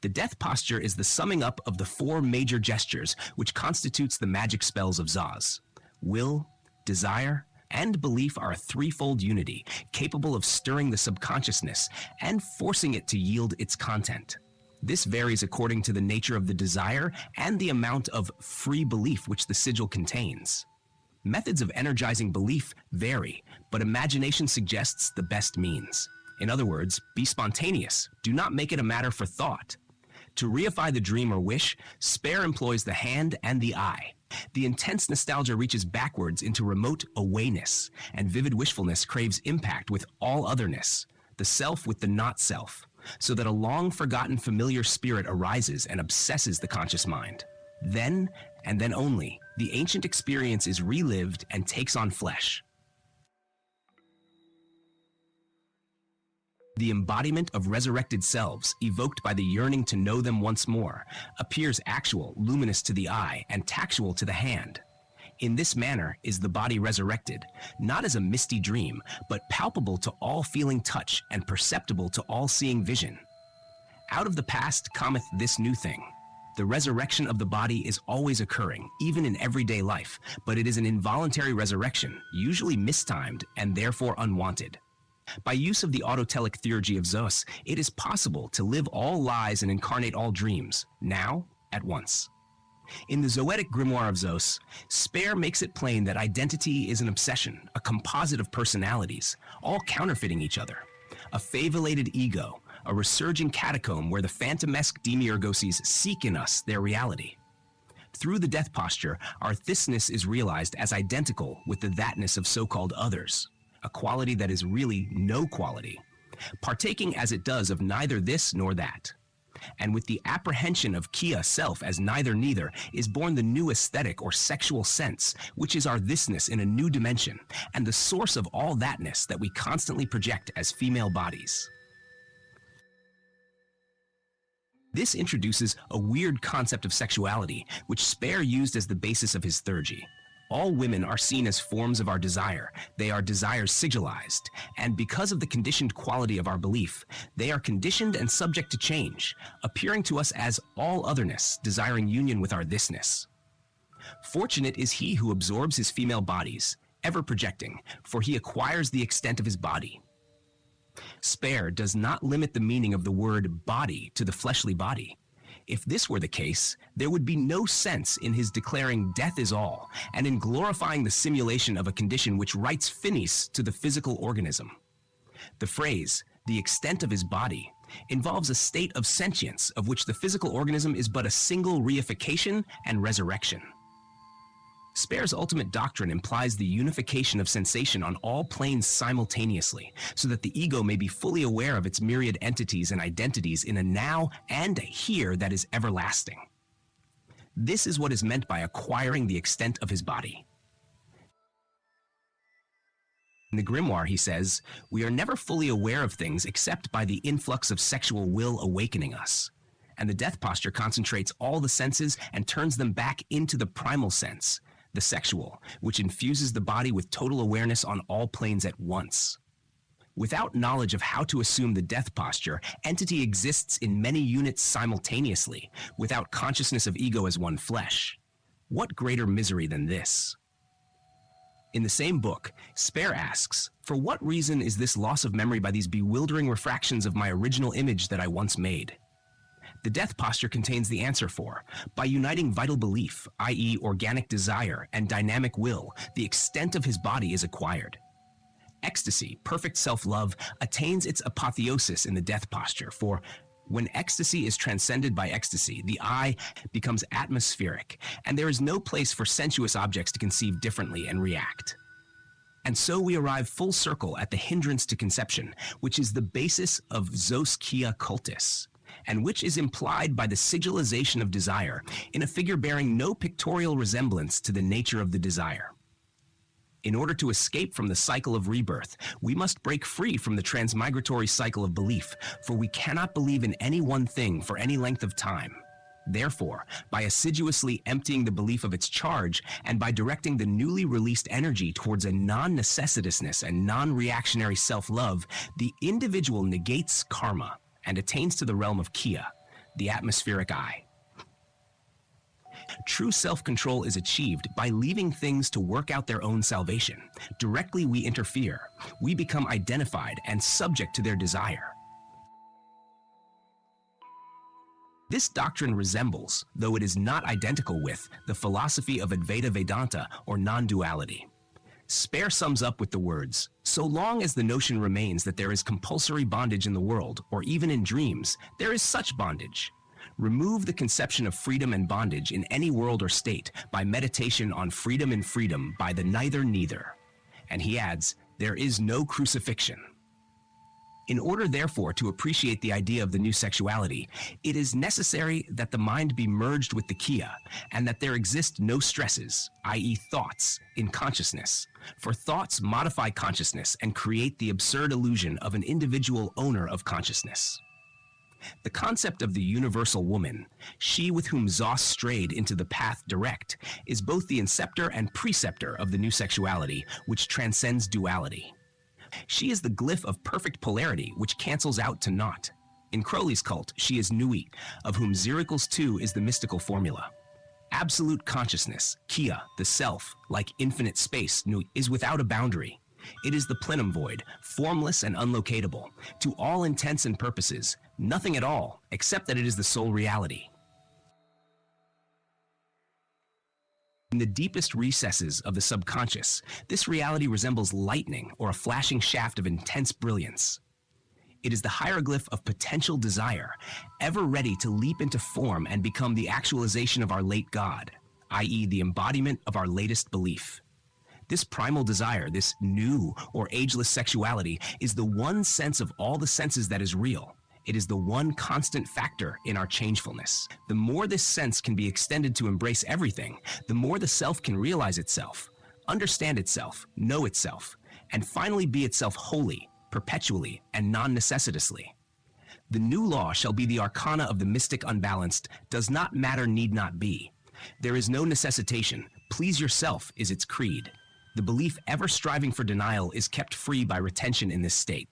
The death posture is the summing up of the four major gestures which constitutes the magic spells of Zaz. Will, desire, and belief are a threefold unity, capable of stirring the subconsciousness and forcing it to yield its content. This varies according to the nature of the desire and the amount of free belief which the sigil contains. Methods of energizing belief vary, but imagination suggests the best means. In other words, be spontaneous. Do not make it a matter for thought. To reify the dream or wish, Speer employs the hand and the eye. The intense nostalgia reaches backwards into remote awayness, and vivid wishfulness craves impact with all otherness, the self with the not-self, so that a long-forgotten familiar spirit arises and obsesses the conscious mind. Then, and then only, the ancient experience is relived and takes on flesh. The embodiment of resurrected selves, evoked by the yearning to know them once more, appears actual, luminous to the eye, and tactual to the hand. In this manner is the body resurrected, not as a misty dream, but palpable to all feeling touch and perceptible to all seeing vision. Out of the past cometh this new thing. The resurrection of the body is always occurring, even in everyday life, but it is an involuntary resurrection, usually mistimed and therefore unwanted. By use of the autotelic theurgy of Zos, it is possible to live all lies and incarnate all dreams, now, at once. In the Zoetic grimoire of Zos, Speer makes it plain that identity is an obsession, a composite of personalities, all counterfeiting each other. A favelated ego, a resurging catacomb where the phantomesque demiurgoses seek in us their reality. Through the death posture, our thisness is realized as identical with the thatness of so-called others, a quality that is really no quality, partaking as it does of neither this nor that. And with the apprehension of Kia self as neither is born the new aesthetic or sexual sense, which is our thisness in a new dimension, and the source of all thatness that we constantly project as female bodies. This introduces a weird concept of sexuality, which Speer used as the basis of his theurgy. All women are seen as forms of our desire. They are desires sigilized, and because of the conditioned quality of our belief, they are conditioned and subject to change, appearing to us as all otherness, desiring union with our thisness. Fortunate is he who absorbs his female bodies, ever projecting, for he acquires the extent of his body. Speer does not limit the meaning of the word body to the fleshly body. If this were the case, there would be no sense in his declaring death is all, and in glorifying the simulation of a condition which writes finis to the physical organism. The phrase, the extent of his body, involves a state of sentience of which the physical organism is but a single reification and resurrection. Speer's ultimate doctrine implies the unification of sensation on all planes simultaneously, so that the ego may be fully aware of its myriad entities and identities in a now and a here that is everlasting. This is what is meant by acquiring the extent of his body. In the grimoire, he says, we are never fully aware of things except by the influx of sexual will awakening us. And the death posture concentrates all the senses and turns them back into the primal sense, the sexual, which infuses the body with total awareness on all planes at once. Without knowledge of how to assume the death posture, entity exists in many units simultaneously, without consciousness of ego as one flesh. What greater misery than this? In the same book, Spare asks, for what reason is this loss of memory by these bewildering refractions of my original image that I once made? The death posture contains the answer for, by uniting vital belief, i.e. organic desire, and dynamic will, the extent of his body is acquired. Ecstasy, perfect self-love, attains its apotheosis in the death posture, for when ecstasy is transcended by ecstasy, the I becomes atmospheric, and there is no place for sensuous objects to conceive differently and react. And so we arrive full circle at the hindrance to conception, which is the basis of Zos Kia cultus, and which is implied by the sigilization of desire in a figure bearing no pictorial resemblance to the nature of the desire. In order to escape from the cycle of rebirth, we must break free from the transmigratory cycle of belief, for we cannot believe in any one thing for any length of time. Therefore, by assiduously emptying the belief of its charge and by directing the newly released energy towards a non-necessitousness and non-reactionary self-love, the individual negates karma and attains to the realm of Kia, the atmospheric I. True self-control is achieved by leaving things to work out their own salvation. Directly we interfere. We become identified and subject to their desire. This doctrine resembles, though it is not identical with, the philosophy of Advaita Vedanta or non-duality. Spare sums up with the words, so long as the notion remains that there is compulsory bondage in the world, or even in dreams, there is such bondage. Remove the conception of freedom and bondage in any world or state by meditation on freedom and freedom by the neither. And he adds, there is no crucifixion. In order, therefore, to appreciate the idea of the new sexuality, it is necessary that the mind be merged with the Kia, and that there exist no stresses, i.e. thoughts, in consciousness. For thoughts modify consciousness and create the absurd illusion of an individual owner of consciousness. The concept of the universal woman, she with whom Zos strayed into the path direct, is both the inceptor and preceptor of the new sexuality, which transcends duality. She is the glyph of perfect polarity, which cancels out to naught. In Crowley's cult, she is Nui, of whom 0=2 is the mystical formula. Absolute consciousness, Kia, the self, like infinite space, Nui, is without a boundary. It is the plenum void, formless and unlocatable. To all intents and purposes, nothing at all, except that it is the sole reality. In the deepest recesses of the subconscious, this reality resembles lightning or a flashing shaft of intense brilliance. It is the hieroglyph of potential desire, ever ready to leap into form and become the actualization of our late God, i.e. the embodiment of our latest belief. This primal desire, this new or ageless sexuality, is the one sense of all the senses that is real. It is the one constant factor in our changefulness. The more this sense can be extended to embrace everything, the more the self can realize itself, understand itself, know itself, and finally be itself wholly, perpetually, and non-necessitously. The new law shall be the arcana of the mystic unbalanced, does not matter, need not be. There is no necessitation, please yourself is its creed. The belief ever striving for denial is kept free by retention in this state.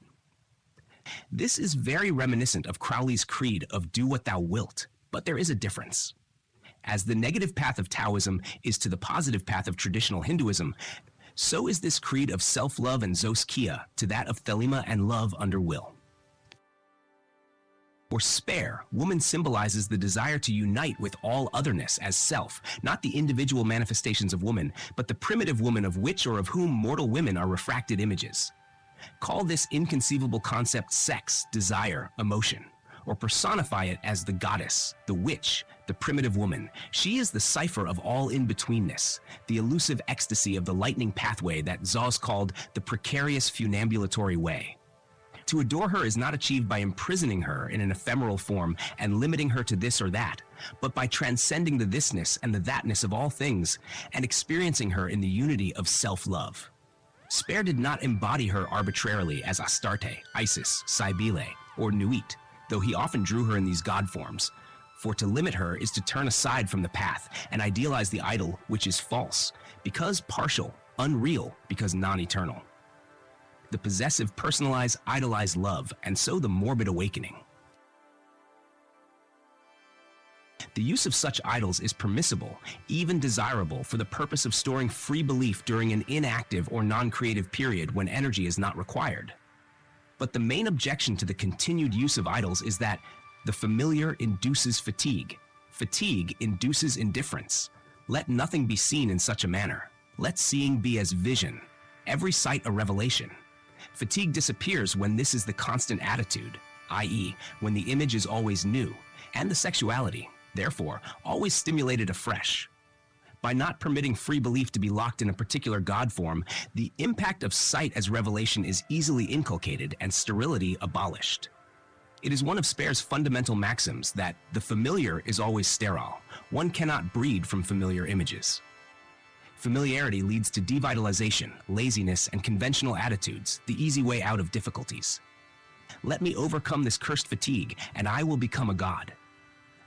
This is very reminiscent of Crowley's creed of do what thou wilt, but there is a difference. As the negative path of Taoism is to the positive path of traditional Hinduism, so is this creed of self-love and Zos Kia to that of Thelema and love under will. For Spare, woman symbolizes the desire to unite with all otherness as self, not the individual manifestations of woman, but the primitive woman of which or of whom mortal women are refracted images. Call this inconceivable concept sex, desire, emotion, or personify it as the goddess, the witch, the primitive woman. She is the cipher of all in-betweenness, the elusive ecstasy of the lightning pathway that Zos called the precarious funambulatory way. To adore her is not achieved by imprisoning her in an ephemeral form and limiting her to this or that, but by transcending the thisness and the thatness of all things and experiencing her in the unity of self-love. Spare did not embody her arbitrarily as Astarte, Isis, Cybele, or Nuit, though he often drew her in these god forms. For to limit her is to turn aside from the path and idealize the idol, which is false, because partial, unreal, because non-eternal. The possessive personalize, idolize love, and so the morbid awakening. The use of such idols is permissible, even desirable, for the purpose of storing free belief during an inactive or non-creative period when energy is not required. But the main objection to the continued use of idols is that the familiar induces fatigue. Fatigue induces indifference. Let nothing be seen in such a manner. Let seeing be as vision, every sight a revelation. Fatigue disappears when this is the constant attitude, i.e., when the image is always new, and the sexuality, therefore, always stimulated afresh. By not permitting free belief to be locked in a particular god form, the impact of sight as revelation is easily inculcated and sterility abolished. It is one of Spare's fundamental maxims that the familiar is always sterile. One cannot breed from familiar images. Familiarity leads to devitalization, laziness, and conventional attitudes, the easy way out of difficulties. Let me overcome this cursed fatigue, and I will become a god.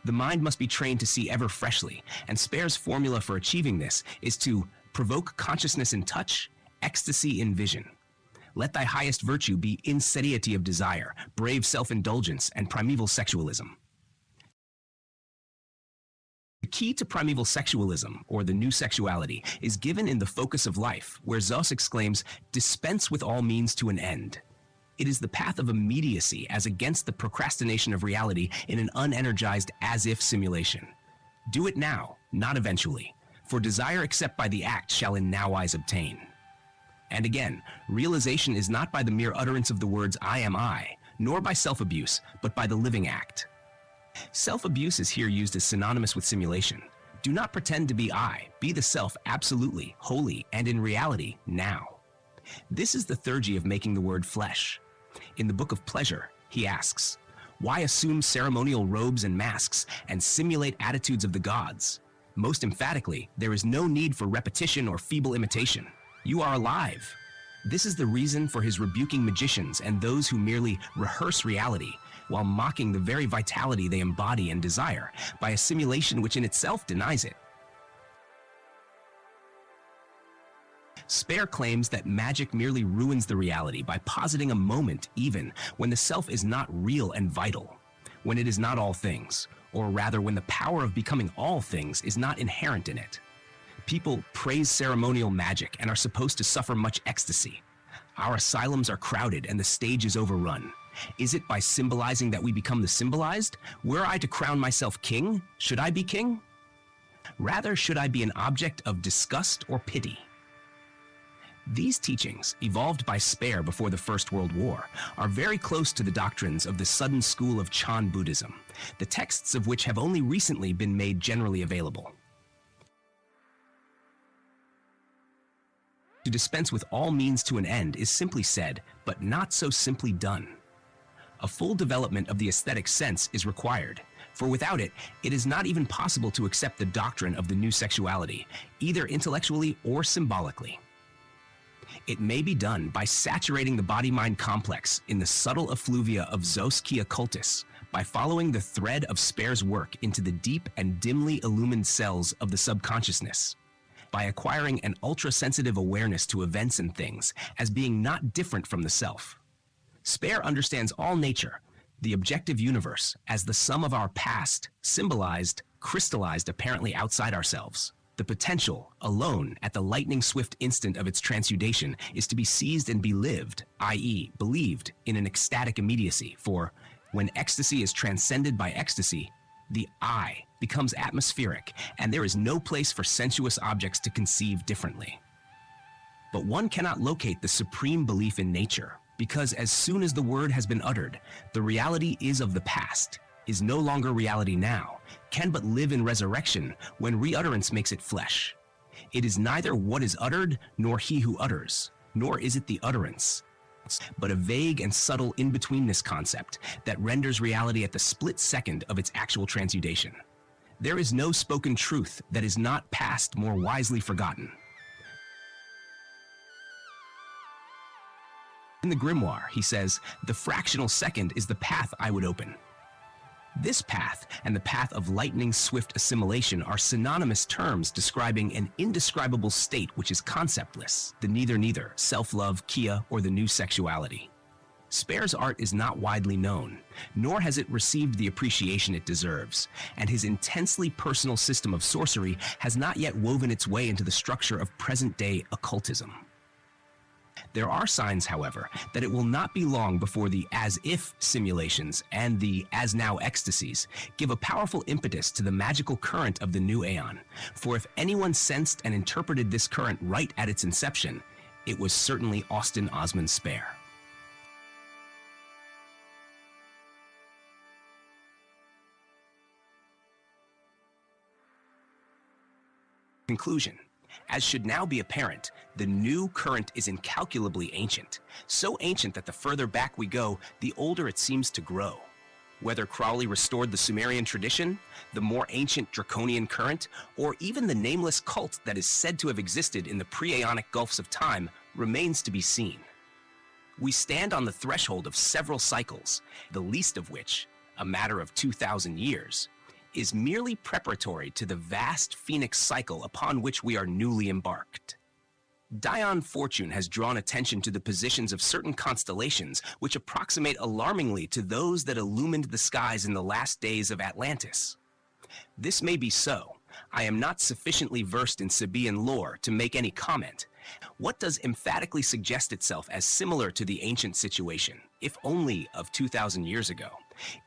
The mind must be trained to see ever freshly, and Spare's formula for achieving this is to provoke consciousness in touch, ecstasy in vision. Let thy highest virtue be insatiety of desire, brave self-indulgence, and primeval sexualism. The key to primeval sexualism, or the new sexuality, is given in the focus of life, where Zeus exclaims, "Dispense with all means to an end." It is the path of immediacy as against the procrastination of reality in an unenergized as-if simulation. Do it now, not eventually, for desire except by the act shall in nowise obtain. And again, realization is not by the mere utterance of the words "I am I," nor by self-abuse, but by the living act. Self-abuse is here used as synonymous with simulation. Do not pretend to be I, be the self absolutely, wholly, and in reality, now. This is the theurgy of making the word flesh. In the Book of Pleasure, he asks, "Why assume ceremonial robes and masks and simulate attitudes of the gods? Most emphatically, there is no need for repetition or feeble imitation. You are alive." This is the reason for his rebuking magicians and those who merely rehearse reality, while mocking the very vitality they embody and desire by a simulation which in itself denies it. Spare claims that magic merely ruins the reality by positing a moment even when the self is not real and vital, when it is not all things, or rather when the power of becoming all things is not inherent in it. People praise ceremonial magic and are supposed to suffer much ecstasy. Our asylums are crowded and the stage is overrun. Is it by symbolizing that we become the symbolized? Were I to crown myself king, should I be king? Rather, should I be an object of disgust or pity? These teachings, evolved by Spare before the First World War, are very close to the doctrines of the Sudden School of Chan Buddhism, the texts of which have only recently been made generally available. To dispense with all means to an end is simply said, but not so simply done. A full development of the aesthetic sense is required, for without it, it is not even possible to accept the doctrine of the new sexuality, either intellectually or symbolically. It may be done by saturating the body-mind complex in the subtle effluvia of Zos Ki Occultus, by following the thread of Spare's work into the deep and dimly illumined cells of the subconsciousness, by acquiring an ultra-sensitive awareness to events and things as being not different from the self. Spare understands all nature, the objective universe, as the sum of our past, symbolized, crystallized apparently outside ourselves. The potential, alone, at the lightning-swift instant of its transudation, is to be seized and be lived, i.e., believed, in an ecstatic immediacy, for when ecstasy is transcended by ecstasy, the I becomes atmospheric, and there is no place for sensuous objects to conceive differently. But one cannot locate the supreme belief in nature, because as soon as the word has been uttered, the reality is of the past, is no longer reality now, can but live in resurrection when reutterance makes it flesh. It is neither what is uttered, nor he who utters, nor is it the utterance, but a vague and subtle in-betweenness concept that renders reality at the split second of its actual transudation. There is no spoken truth that is not past more wisely forgotten. In the grimoire, he says, "The fractional second is the path I would open." This path and the path of lightning-swift assimilation are synonymous terms describing an indescribable state which is conceptless, the neither-neither, self-love, kia, or the new sexuality. Spare's art is not widely known, nor has it received the appreciation it deserves, and his intensely personal system of sorcery has not yet woven its way into the structure of present-day occultism. There are signs, however, that it will not be long before the as-if simulations and the as-now ecstasies give a powerful impetus to the magical current of the new aeon, for if anyone sensed and interpreted this current right at its inception, it was certainly Austin Osman Spare. Conclusion. As should now be apparent, the new current is incalculably ancient, so ancient that the further back we go, the older it seems to grow. Whether Crowley restored the Sumerian tradition, the more ancient draconian current, or even the nameless cult that is said to have existed in the pre-Aeonic gulfs of time remains to be seen. We stand on the threshold of several cycles, the least of which, a matter of 2,000 years, is merely preparatory to the vast phoenix cycle upon which we are newly embarked. Dion Fortune has drawn attention to the positions of certain constellations which approximate alarmingly to those that illumined the skies in the last days of Atlantis. This may be so. I am not sufficiently versed in Sabaean lore to make any comment. What does emphatically suggest itself as similar to the ancient situation, if only of 2,000 years ago,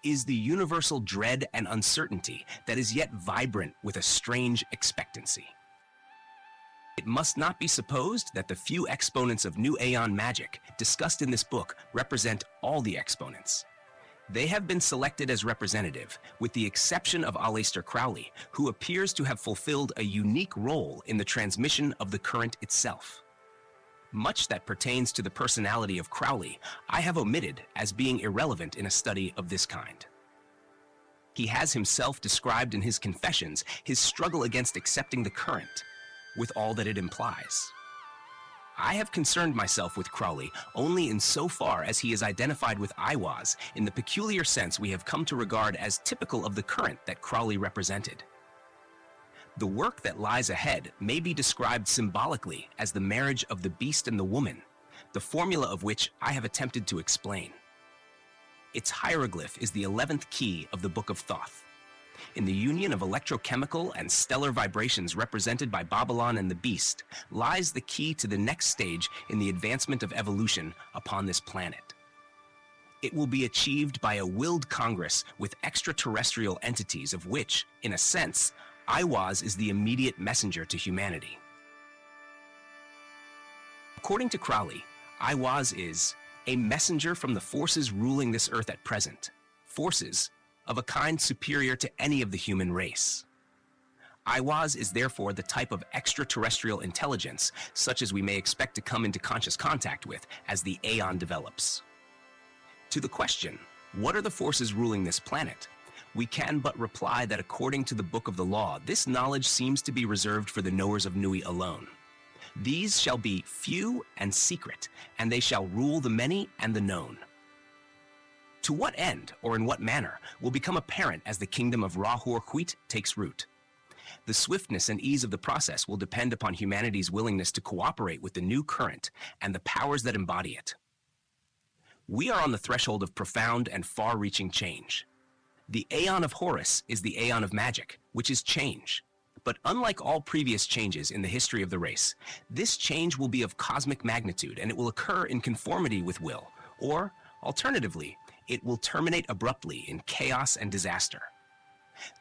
is the universal dread and uncertainty that is yet vibrant with a strange expectancy. It must not be supposed that the few exponents of New Aeon magic discussed in this book represent all the exponents. They have been selected as representative, with the exception of Aleister Crowley, who appears to have fulfilled a unique role in the transmission of the current itself. Much that pertains to the personality of Crowley, I have omitted as being irrelevant in a study of this kind. He has himself described in his Confessions his struggle against accepting the current, with all that it implies. I have concerned myself with Crowley only insofar as he is identified with Aiwaz in the peculiar sense we have come to regard as typical of the current that Crowley represented. The work that lies ahead may be described symbolically as the marriage of the beast and the woman, the formula of which I have attempted to explain. Its hieroglyph is the 11th key of the Book of Thoth. In the union of electrochemical and stellar vibrations represented by Babylon and the beast lies the key to the next stage in the advancement of evolution upon this planet. It will be achieved by a willed congress with extraterrestrial entities of which, in a sense, Aiwaz is the immediate messenger to humanity. According to Crowley, Aiwaz is a messenger from the forces ruling this earth at present, forces of a kind superior to any of the human race. Aiwaz is therefore the type of extraterrestrial intelligence such as we may expect to come into conscious contact with as the Aeon develops. To the question, what are the forces ruling this planet? We can but reply that according to the Book of the Law, this knowledge seems to be reserved for the knowers of Nui alone. These shall be few and secret, and they shall rule the many and the known. To what end, or in what manner, will become apparent as the kingdom of Ra-Hoor-Khuit takes root. The swiftness and ease of the process will depend upon humanity's willingness to cooperate with the new current and the powers that embody it. We are on the threshold of profound and far-reaching change. The Aeon of Hórus is the Aeon of magic, which is change. But unlike all previous changes in the history of the race, this change will be of cosmic magnitude and it will occur in conformity with will, or, alternatively, it will terminate abruptly in chaos and disaster.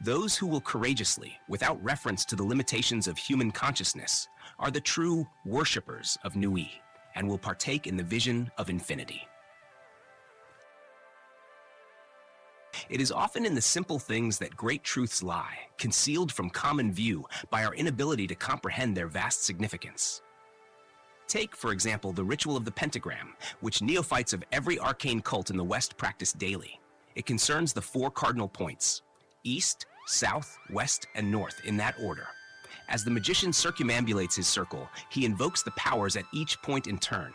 Those who will courageously, without reference to the limitations of human consciousness, are the true worshippers of Nui and will partake in the vision of infinity. It is often in the simple things that great truths lie, concealed from common view by our inability to comprehend their vast significance. Take, for example, the ritual of the pentagram, which neophytes of every arcane cult in the West practice daily. It concerns the 4 cardinal points: east, south, west, and north, in that order. As the magician circumambulates his circle, he invokes the powers at each point in turn.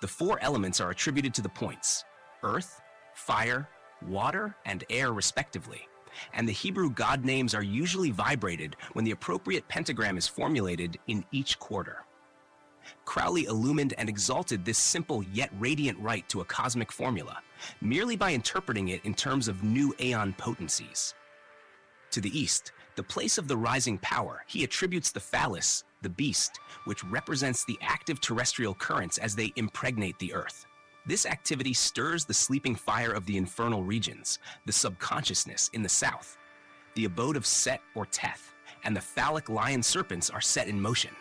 The 4 elements are attributed to the points: earth, fire, water, and air respectively, and the Hebrew god names are usually vibrated when the appropriate pentagram is formulated in each quarter. Crowley illumined and exalted this simple yet radiant rite to a cosmic formula, merely by interpreting it in terms of new aeon potencies. To the east, the place of the rising power, he attributes the phallus, the beast, which represents the active terrestrial currents as they impregnate the earth. This activity stirs the sleeping fire of the infernal regions, the subconsciousness in the south. The abode of Set or Teth, and the phallic lion serpents are set in motion.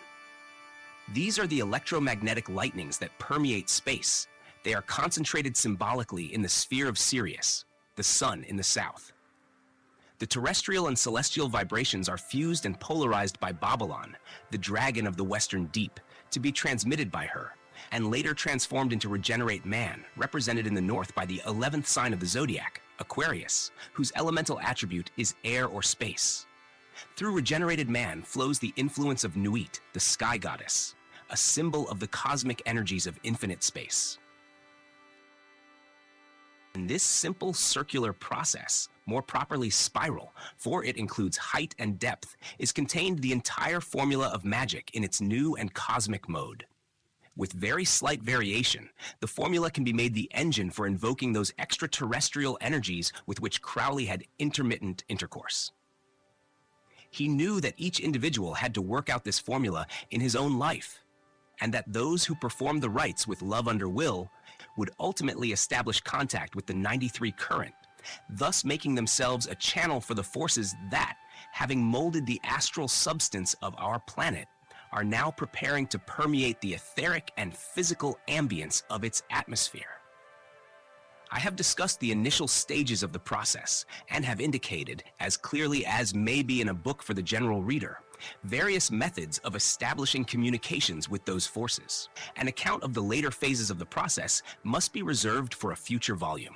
These are the electromagnetic lightnings that permeate space. They are concentrated symbolically in the sphere of Sirius, the sun in the south. The terrestrial and celestial vibrations are fused and polarized by Babylon, the dragon of the western deep, to be transmitted by her, and later transformed into regenerate man, represented in the north by the 11th sign of the zodiac, Aquarius, whose elemental attribute is air or space. Through regenerated man flows the influence of Nuit, the sky goddess, a symbol of the cosmic energies of infinite space. In this simple circular process, more properly spiral, for it includes height and depth, is contained the entire formula of magic in its new and cosmic mode. With very slight variation, the formula can be made the engine for invoking those extraterrestrial energies with which Crowley had intermittent intercourse. He knew that each individual had to work out this formula in his own life, and that those who performed the rites with love under will would ultimately establish contact with the 93 current, thus making themselves a channel for the forces that, having molded the astral substance of our planet, are now preparing to permeate the etheric and physical ambience of its atmosphere. I have discussed the initial stages of the process and have indicated, as clearly as may be in a book for the general reader, various methods of establishing communications with those forces. An account of the later phases of the process must be reserved for a future volume.